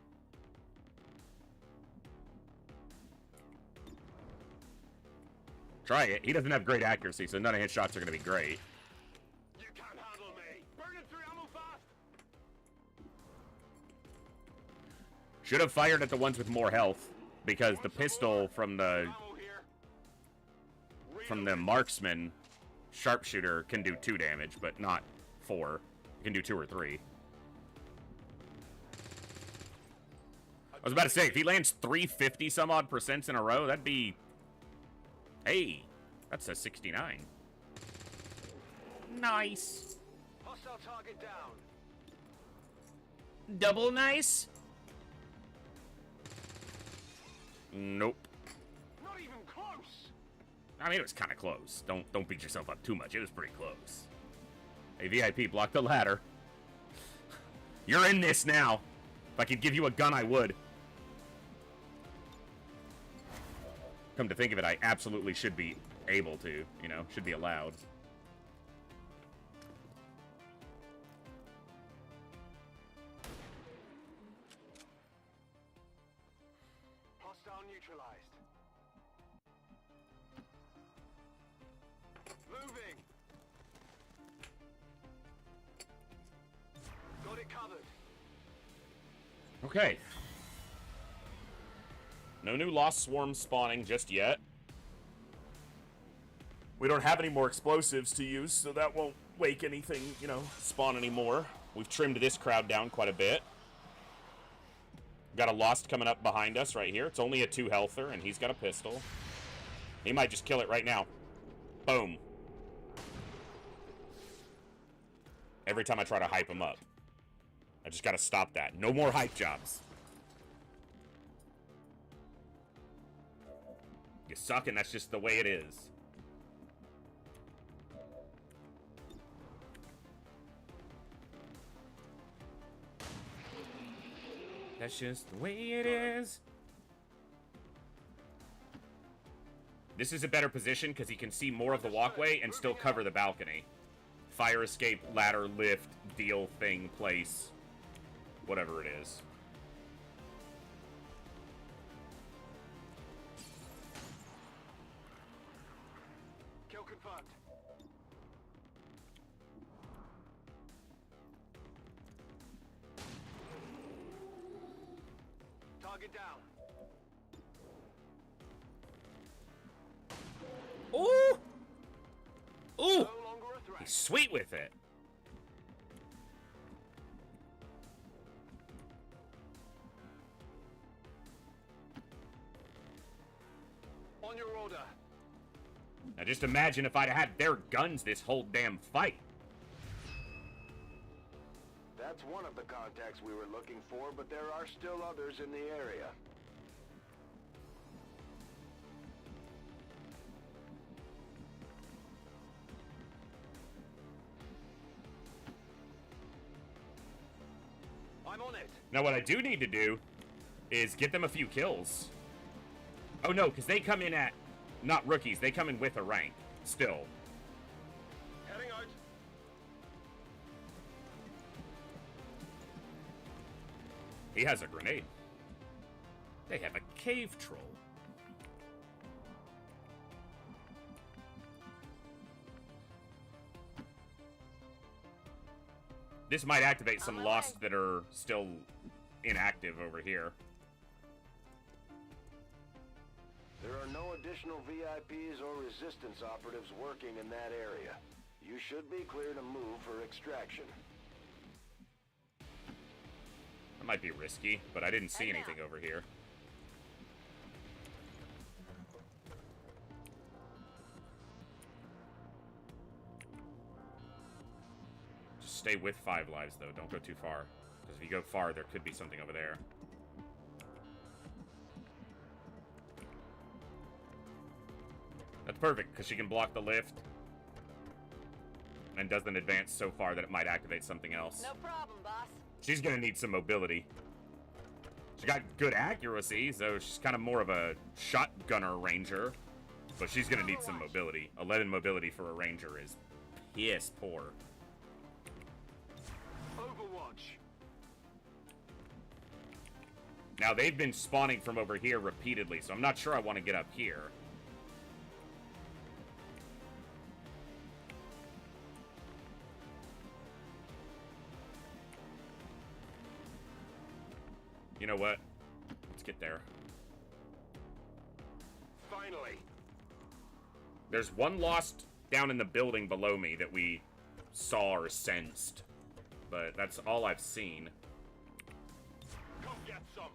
Try it. He doesn't have great accuracy, so none of his shots are going to be great. You can't handle me. Burning through ammo fast. Should have fired at the ones with more health, because the pistol from the marksman sharpshooter can do 2 damage, but not 4. It can do 2 or 3. I was about to say, if he lands 350 some odd % in a row, that'd be... Hey, that's a 69. Nice. Hostile target down. Double nice? Nope. Not even close. I mean, it was kind of close. Don't beat yourself up too much. It was pretty close. Hey, VIP, block the ladder. You're in this now. If I could give you a gun, I would. Come to think of it, I absolutely should be able to, you know, should be allowed. Zone neutralized. Moving. Got it covered. Okay. No new Lost Swarms spawning just yet. We don't have any more explosives to use, so that won't wake anything, you know, spawn anymore. We've trimmed this crowd down quite a bit. Got a Lost coming up behind us right here. It's only a 2-healther, and he's got a pistol. He might just kill it right now. Boom. Every time I try to hype him up. I just gotta stop that. No more hype jobs. You suck, and that's just the way it is. That's just the way it is. This is a better position because he can see more of the walkway and still cover the balcony. Fire escape, ladder, lift, deal, thing, place. Whatever it is. Kill confirmed. Target down. Ooh! Ooh! No longer a threat. He's sweet with it. On your order. Now just imagine if I'd had their guns this whole damn fight. That's one of the contacts we were looking for, but there are still others in the area. I'm on it. Now what I do need to do is get them a few kills. Oh no, because they come in at, not rookies, they come in with a rank, still. Heading out. He has a grenade. They have a cave troll. This might activate some Lost that are still inactive over here. There are no additional VIPs or resistance operatives working in that area. You should be clear to move for extraction. That might be risky, but I didn't see anything over here. Just stay with 5 lives, though. Don't go too far. Because if you go far, there could be something over there. That's perfect, because she can block the lift. And doesn't advance so far that it might activate something else. No problem, boss. She's gonna need some mobility. She got good accuracy, so she's kind of more of a shotgunner ranger. But she's gonna need some mobility. 11 mobility for a ranger is piss poor. Overwatch. Now, they've been spawning from over here repeatedly, so I'm not sure I want to get up here. You know what? Let's get there. Finally. There's one Lost down in the building below me that we saw or sensed. But that's all I've seen. Come get some.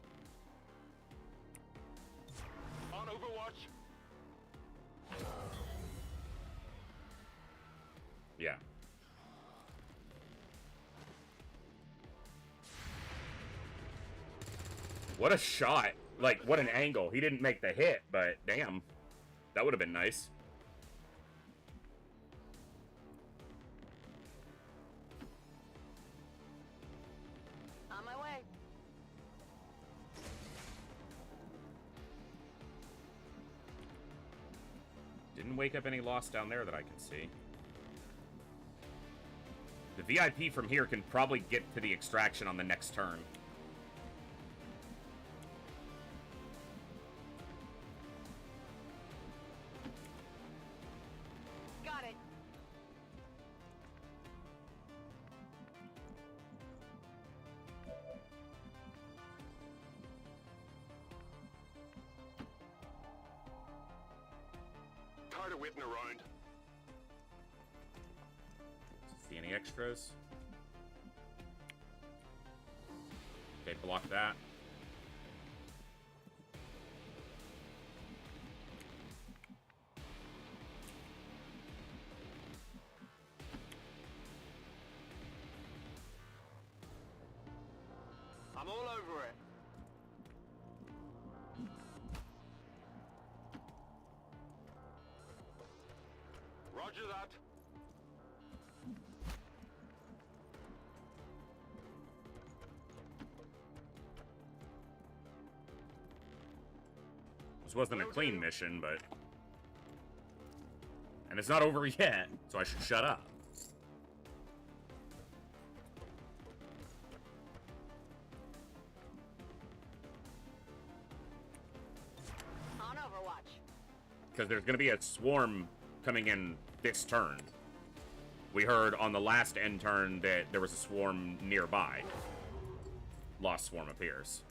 On Overwatch. Yeah. What a shot. Like, what an angle. He didn't make the hit, but damn. That would have been nice. On my way. Didn't wake up any Lost down there that I can see. The VIP from here can probably get to the extraction on the next turn. Commander waiting around. See any extras? Okay, block that. I'm all over it. Roger that. This wasn't a clean mission, but... And it's not over yet, so I should shut up. On Overwatch. Because there's going to be a swarm coming in this turn. We heard on the last end turn that there was a swarm nearby. Lost swarm appears.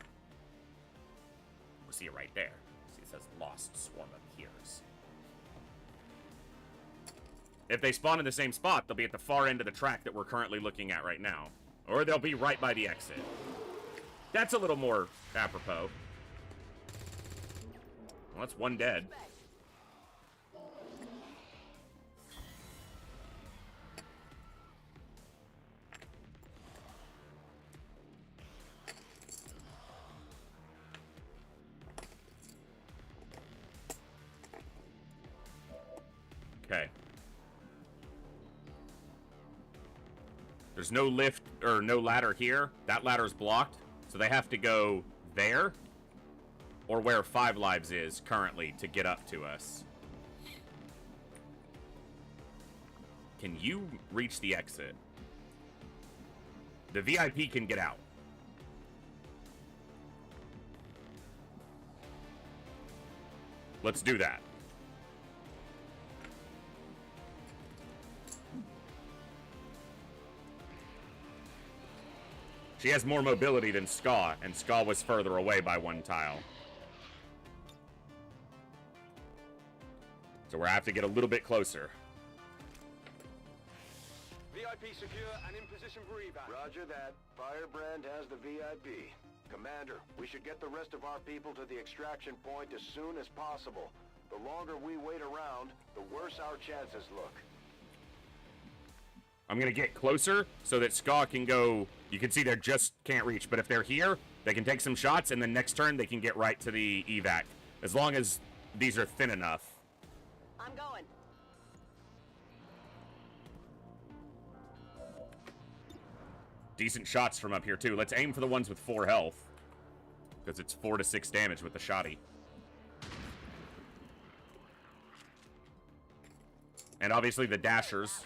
We see it right there. See, it says lost swarm appears. If they spawn in the same spot, they'll be at the far end of the track that we're currently looking at right now. Or they'll be right by the exit. That's a little more apropos. Well, that's one dead. Okay. There's no lift or no ladder here. That ladder's blocked, so they have to go there or where 5 Lives is currently to get up to us. Can you reach the exit? The VIP can get out. Let's do that. She has more mobility than Ska, and Ska was further away by 1 tile. So we're gonna have to get a little bit closer. VIP secure and in position for evac. Roger that. Firebrand has the VIP. Commander, we should get the rest of our people to the extraction point as soon as possible. The longer we wait around, the worse our chances look. I'm gonna get closer so that Ska can go. You can see they just can't reach, but if they're here, they can take some shots, and then next turn they can get right to the evac. As long as these are thin enough. I'm going. Decent shots from up here, too. Let's aim for the ones with 4 health. Because it's 4 to 6 damage with the shotty. And obviously the dashers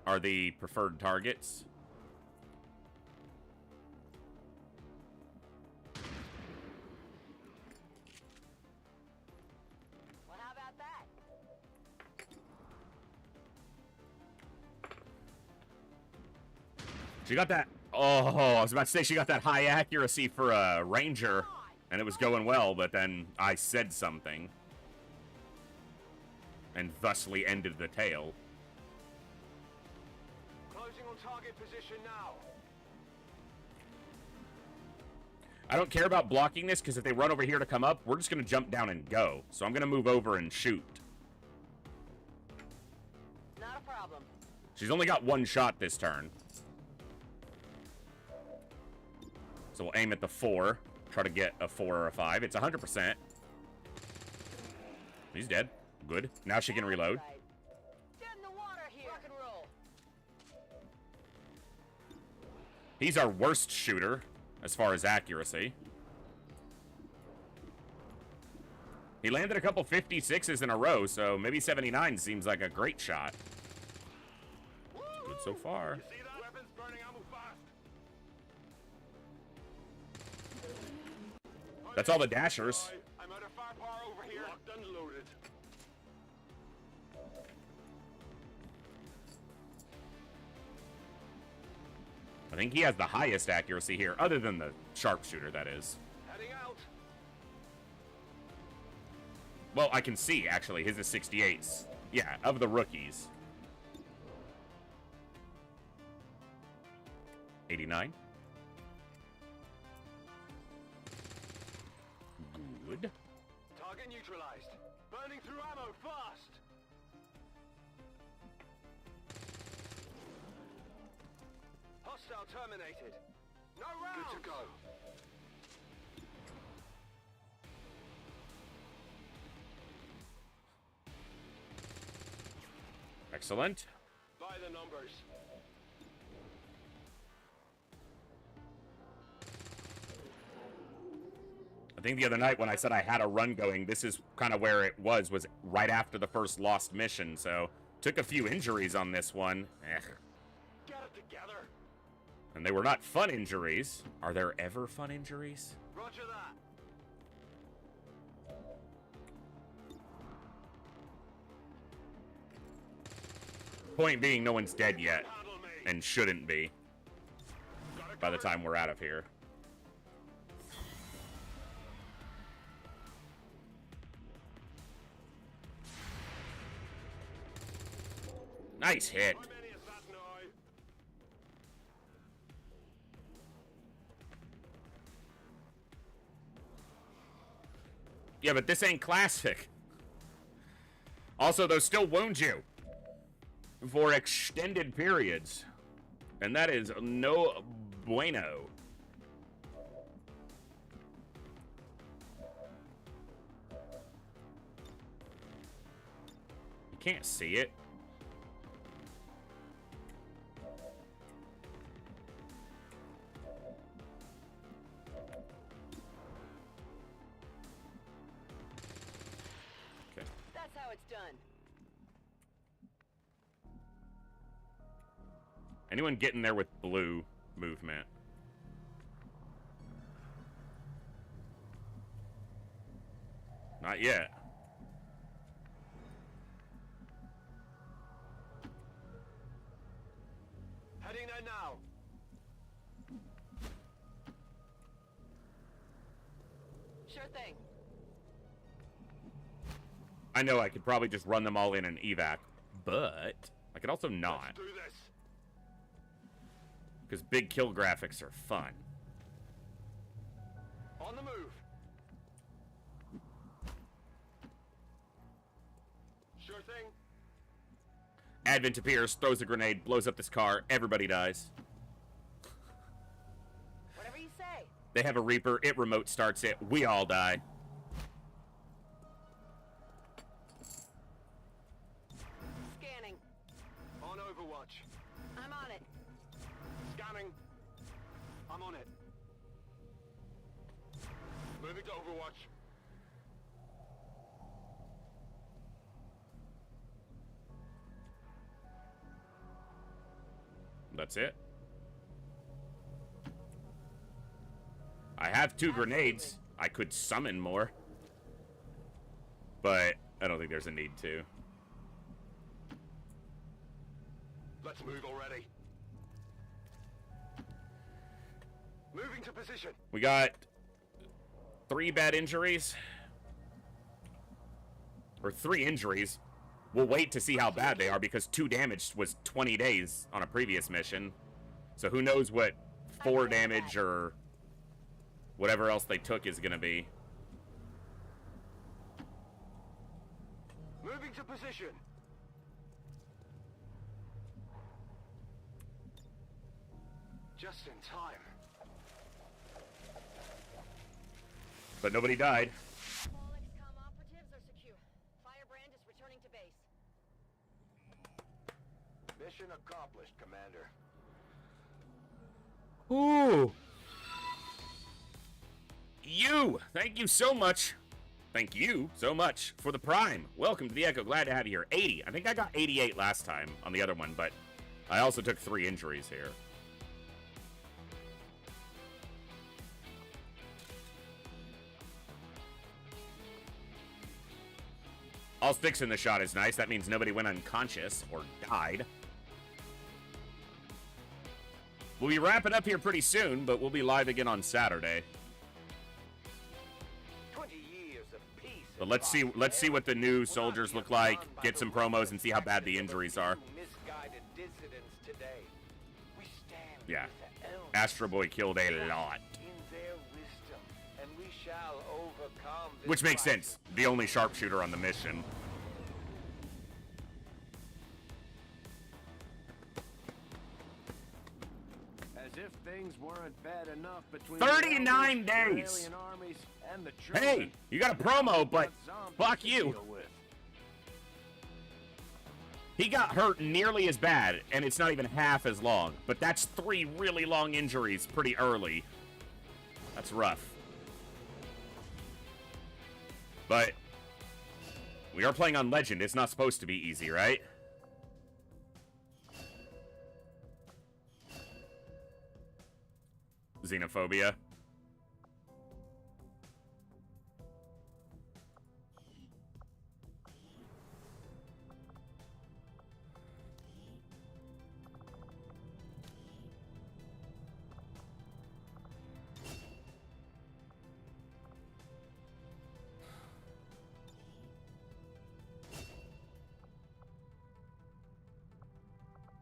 are the preferred targets. Well, how about that? She got that. Oh, I was about to say she got that high accuracy for a ranger, and it was going well, but then I said something. And thusly ended the tale. Closing on target position now. I don't care about blocking this, because if they run over here to come up, we're just going to jump down and go. So I'm going to move over and shoot. Not a problem. She's only got 1 shot this turn. So we'll aim at the 4. Try to get a 4 or a 5. It's 100%. He's dead. Good. Now she can reload. Get in the water here. Rock and roll. He's our worst shooter as far as accuracy. He landed a couple 56s in a row, so maybe 79 seems like a great shot. Good so far. Weapons burning ammo fast. That's all the dashers. I'm out of firepower over here. Locked and loaded. I think he has the highest accuracy here, other than the sharpshooter, that is. Heading out. Well, I can see, actually. His is 68. Yeah, of the rookies. 89. Good. Target neutralized. Burning through ammo fast. Hostile terminated. No rounds. Good to go. Excellent. By the numbers. I think the other night when I said I had a run going, this is kind of where it was right after the first lost mission, so took a few injuries on this one. Get it together. And they were not fun injuries. Are there ever fun injuries? Roger that. Point being, no one's dead yet, and shouldn't be by the time we're out of here. Nice hit. Yeah, but this ain't classic. Also, those still wound you for extended periods, and that is no bueno. You can't see it. That's how it's done. Anyone getting there with blue movement? Not yet. Heading there now. Sure thing. I know I could probably just run them all in an evac, but I could also not. Let's do this. Because big kill graphics are fun. On the move. Sure thing. Advent appears, throws a grenade, blows up this car, everybody dies. Whatever you say. They have a Reaper, it remote starts it, we all die. Scanning. On Overwatch. I'm on it. Scanning. I'm on it. Moving to Overwatch. That's it. I have 2 grenades. I could summon more. But I don't think there's a need to. Let's move already. Moving to position. We got 3 bad injuries. Or 3 injuries. We'll wait to see how bad they are because 2 damage was 20 days on a previous mission. So who knows what 4 damage or whatever else they took is going to be. Moving to position. Just in time. But nobody died. All XCOM operatives are secure. Firebrand is returning to base. Mission accomplished, Commander. Ooh. Thank you so much. Thank you so much for the Prime. Welcome to the Echo. Glad to have you here. 80. I think I got 88 last time on the other one, but I also took 3 injuries here. All sticks in the shot is nice. That means nobody went unconscious or died. We'll be wrapping up here pretty soon, but we'll be live again on Saturday. 20 years of peace But let's see what the new soldiers look like, get some promos, and see how bad the injuries are. Misguided dissidents today. We stand Yeah. with the elders Astro Boy killed a lot. in their wisdom, and we shall overcome this Which makes crisis. sense. The only sharpshooter on the mission. As if things weren't bad enough between 39 the elders, days. the alien armies, and the Hey, children, you got a promo, but zombies fuck to you. deal with. He got hurt nearly as bad, and it's not even half as long. But that's 3 really long injuries pretty early. That's rough. But we are playing on Legend. It's not supposed to be easy, right? Xenophobia.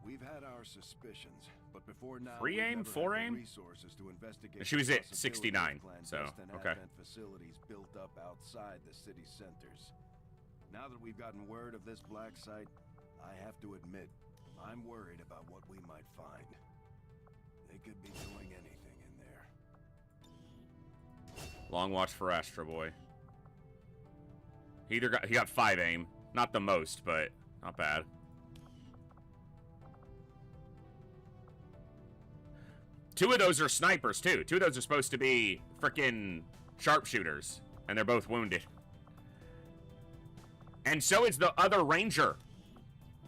We've had our suspicions, but before now, Free we've aim, never 4 had the aim? resources to investigate She was the at possibility 69, of so, clandestine okay. Advent facilities built up outside the city centers. Now that we've gotten word of this black site, I have to admit, I'm worried about what we might find. They could be doing anything in there. Long watch for Astro Boy. He got 5 aim. Not the most, but not bad. Two of those are snipers, too. 2 of those are supposed to be frickin' sharpshooters. And they're both wounded. And so is the other ranger.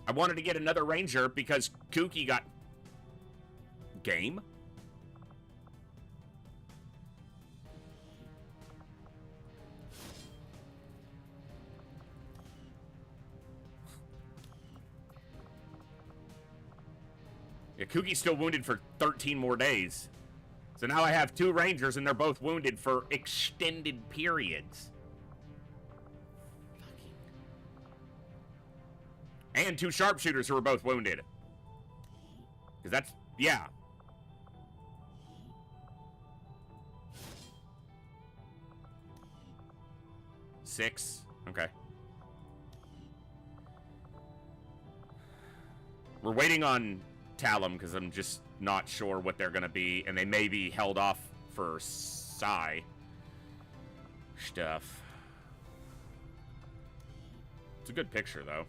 I wanted to get another ranger because Kooky got... game? Yeah, Kooky's still wounded for 13 more days. So now I have 2 rangers and they're both wounded for extended periods. And 2 sharpshooters who are both wounded. Because that's... yeah. Six. Okay. We're waiting on Talum because I'm just not sure what they're going to be. And they may be held off for Psy stuff. It's a good picture, though.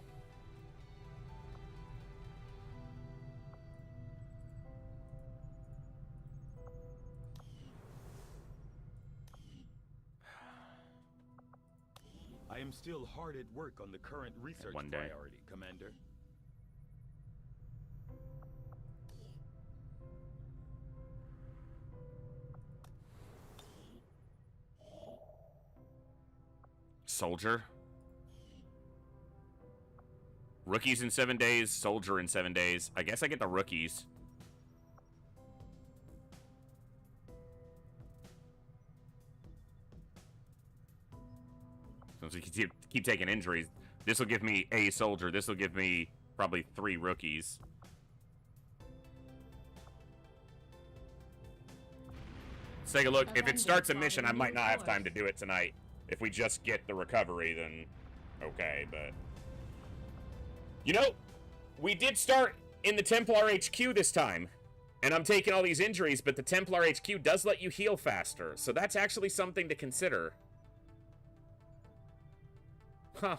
I am still hard at work on the current research One day. priority, Commander. Soldier. Rookies in 7 days, soldier in 7 days. I guess I get the rookies. Since we keep taking injuries, this will give me a soldier. This will give me probably 3 rookies. Let's take a look. If it starts a mission, I might not have time to do it tonight. If we just get the recovery, then okay, but... You know, we did start in the Templar HQ this time. And I'm taking all these injuries, but the Templar HQ does let you heal faster. So that's actually something to consider. Huh.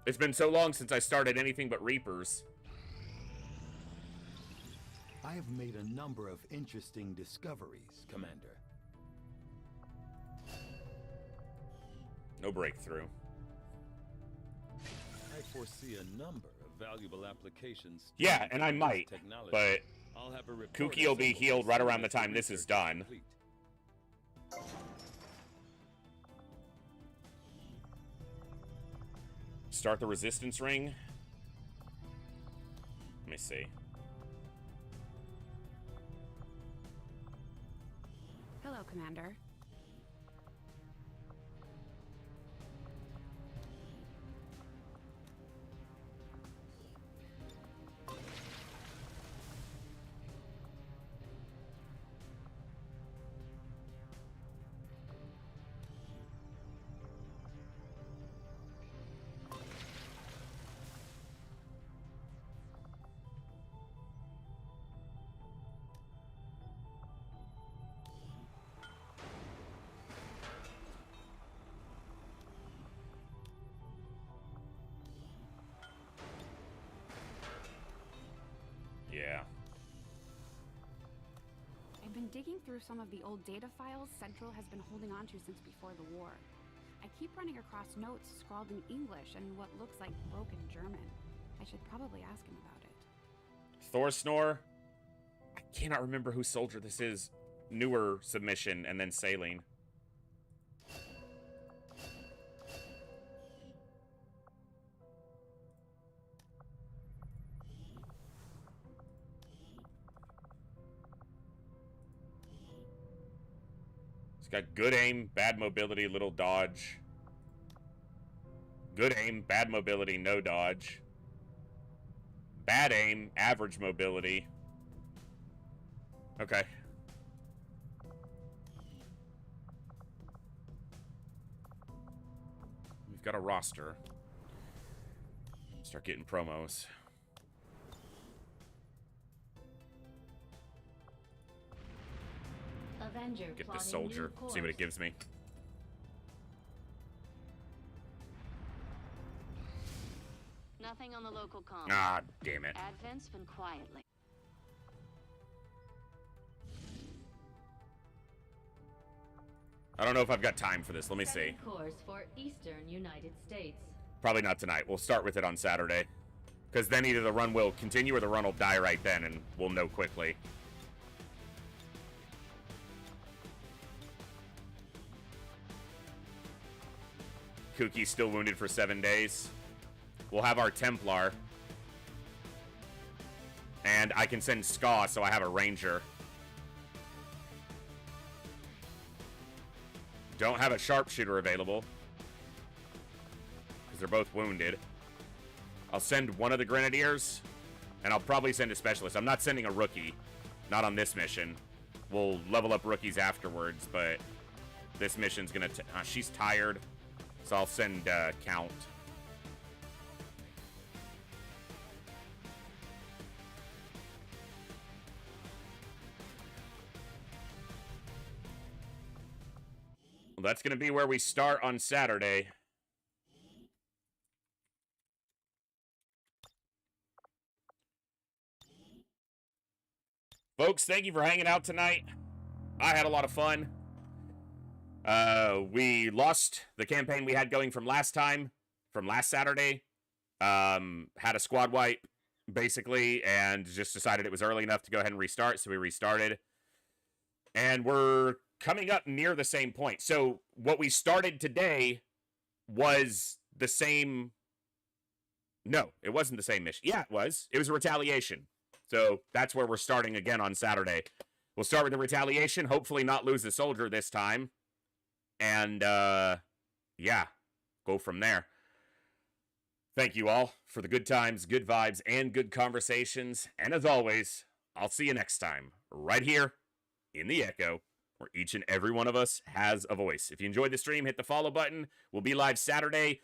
It's been so long since I started anything but Reapers. I have made a number of interesting discoveries, Commander. No breakthrough. I foresee a number of valuable applications. Yeah, and I might, technology. but I'll have a report Kooky will be assembled healed as right soon around the as the time this is research done. complete. Start the resistance ring. Let me see. Hello. Hello, Commander. Yeah. I've been digging through some of the old data files Central has been holding onto since before the war. I keep running across notes scrawled in English and what looks like broken German. I should probably ask him about it. Thor Snore. I cannot remember whose soldier this is. Newer submission and then Saline. He's got good aim, bad mobility, little dodge. Good aim, bad mobility, no dodge. Bad aim, average mobility. Okay. We've got a roster. Start getting promos. Avenger Get this soldier, see what it gives me. Nothing on the local comm. Ah, damn it. Advent's been quietly. I don't know if I've got time for this. Let me see. Setting course for Eastern United States. Probably not tonight. We'll start with it on Saturday. Because then either the run will continue or the run will die right then, and we'll know quickly. Kuki's still wounded for 7 days. We'll have our Templar. And I can send Ska, so I have a Ranger. Don't have a Sharpshooter available. Because they're both wounded. I'll send one of the Grenadiers. And I'll probably send a Specialist. I'm not sending a Rookie. Not on this mission. We'll level up Rookies afterwards, but this mission's gonna... she's tired. So I'll send Count. Well, that's going to be where we start on Saturday. Folks, thank you for hanging out tonight. I had a lot of fun. We lost the campaign we had going from last Saturday. Had a squad wipe, basically, and just decided it was early enough to go ahead and restart, so we restarted. And we're coming up near the same point. So what we started today was the same... No, it wasn't the same mission. Yeah, it was. It was a retaliation. So that's where we're starting again on Saturday. We'll start with the retaliation, hopefully not lose the soldier this time. And, yeah, go from there. Thank you all for the good times, good vibes, and good conversations. And as always, I'll see you next time, right here in the Echo, where each and every one of us has a voice. If you enjoyed the stream, hit the follow button. We'll be live Saturday.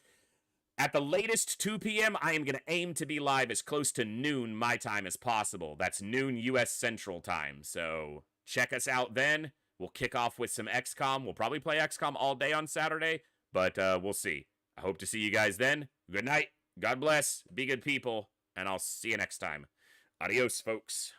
At the latest 2 p.m., I am going to aim to be live as close to noon my time as possible. That's noon U.S. Central Time. So check us out then. We'll kick off with some XCOM. We'll probably play XCOM all day on Saturday, but we'll see. I hope to see you guys then. Good night. God bless. Be good people, and I'll see you next time. Adios, folks.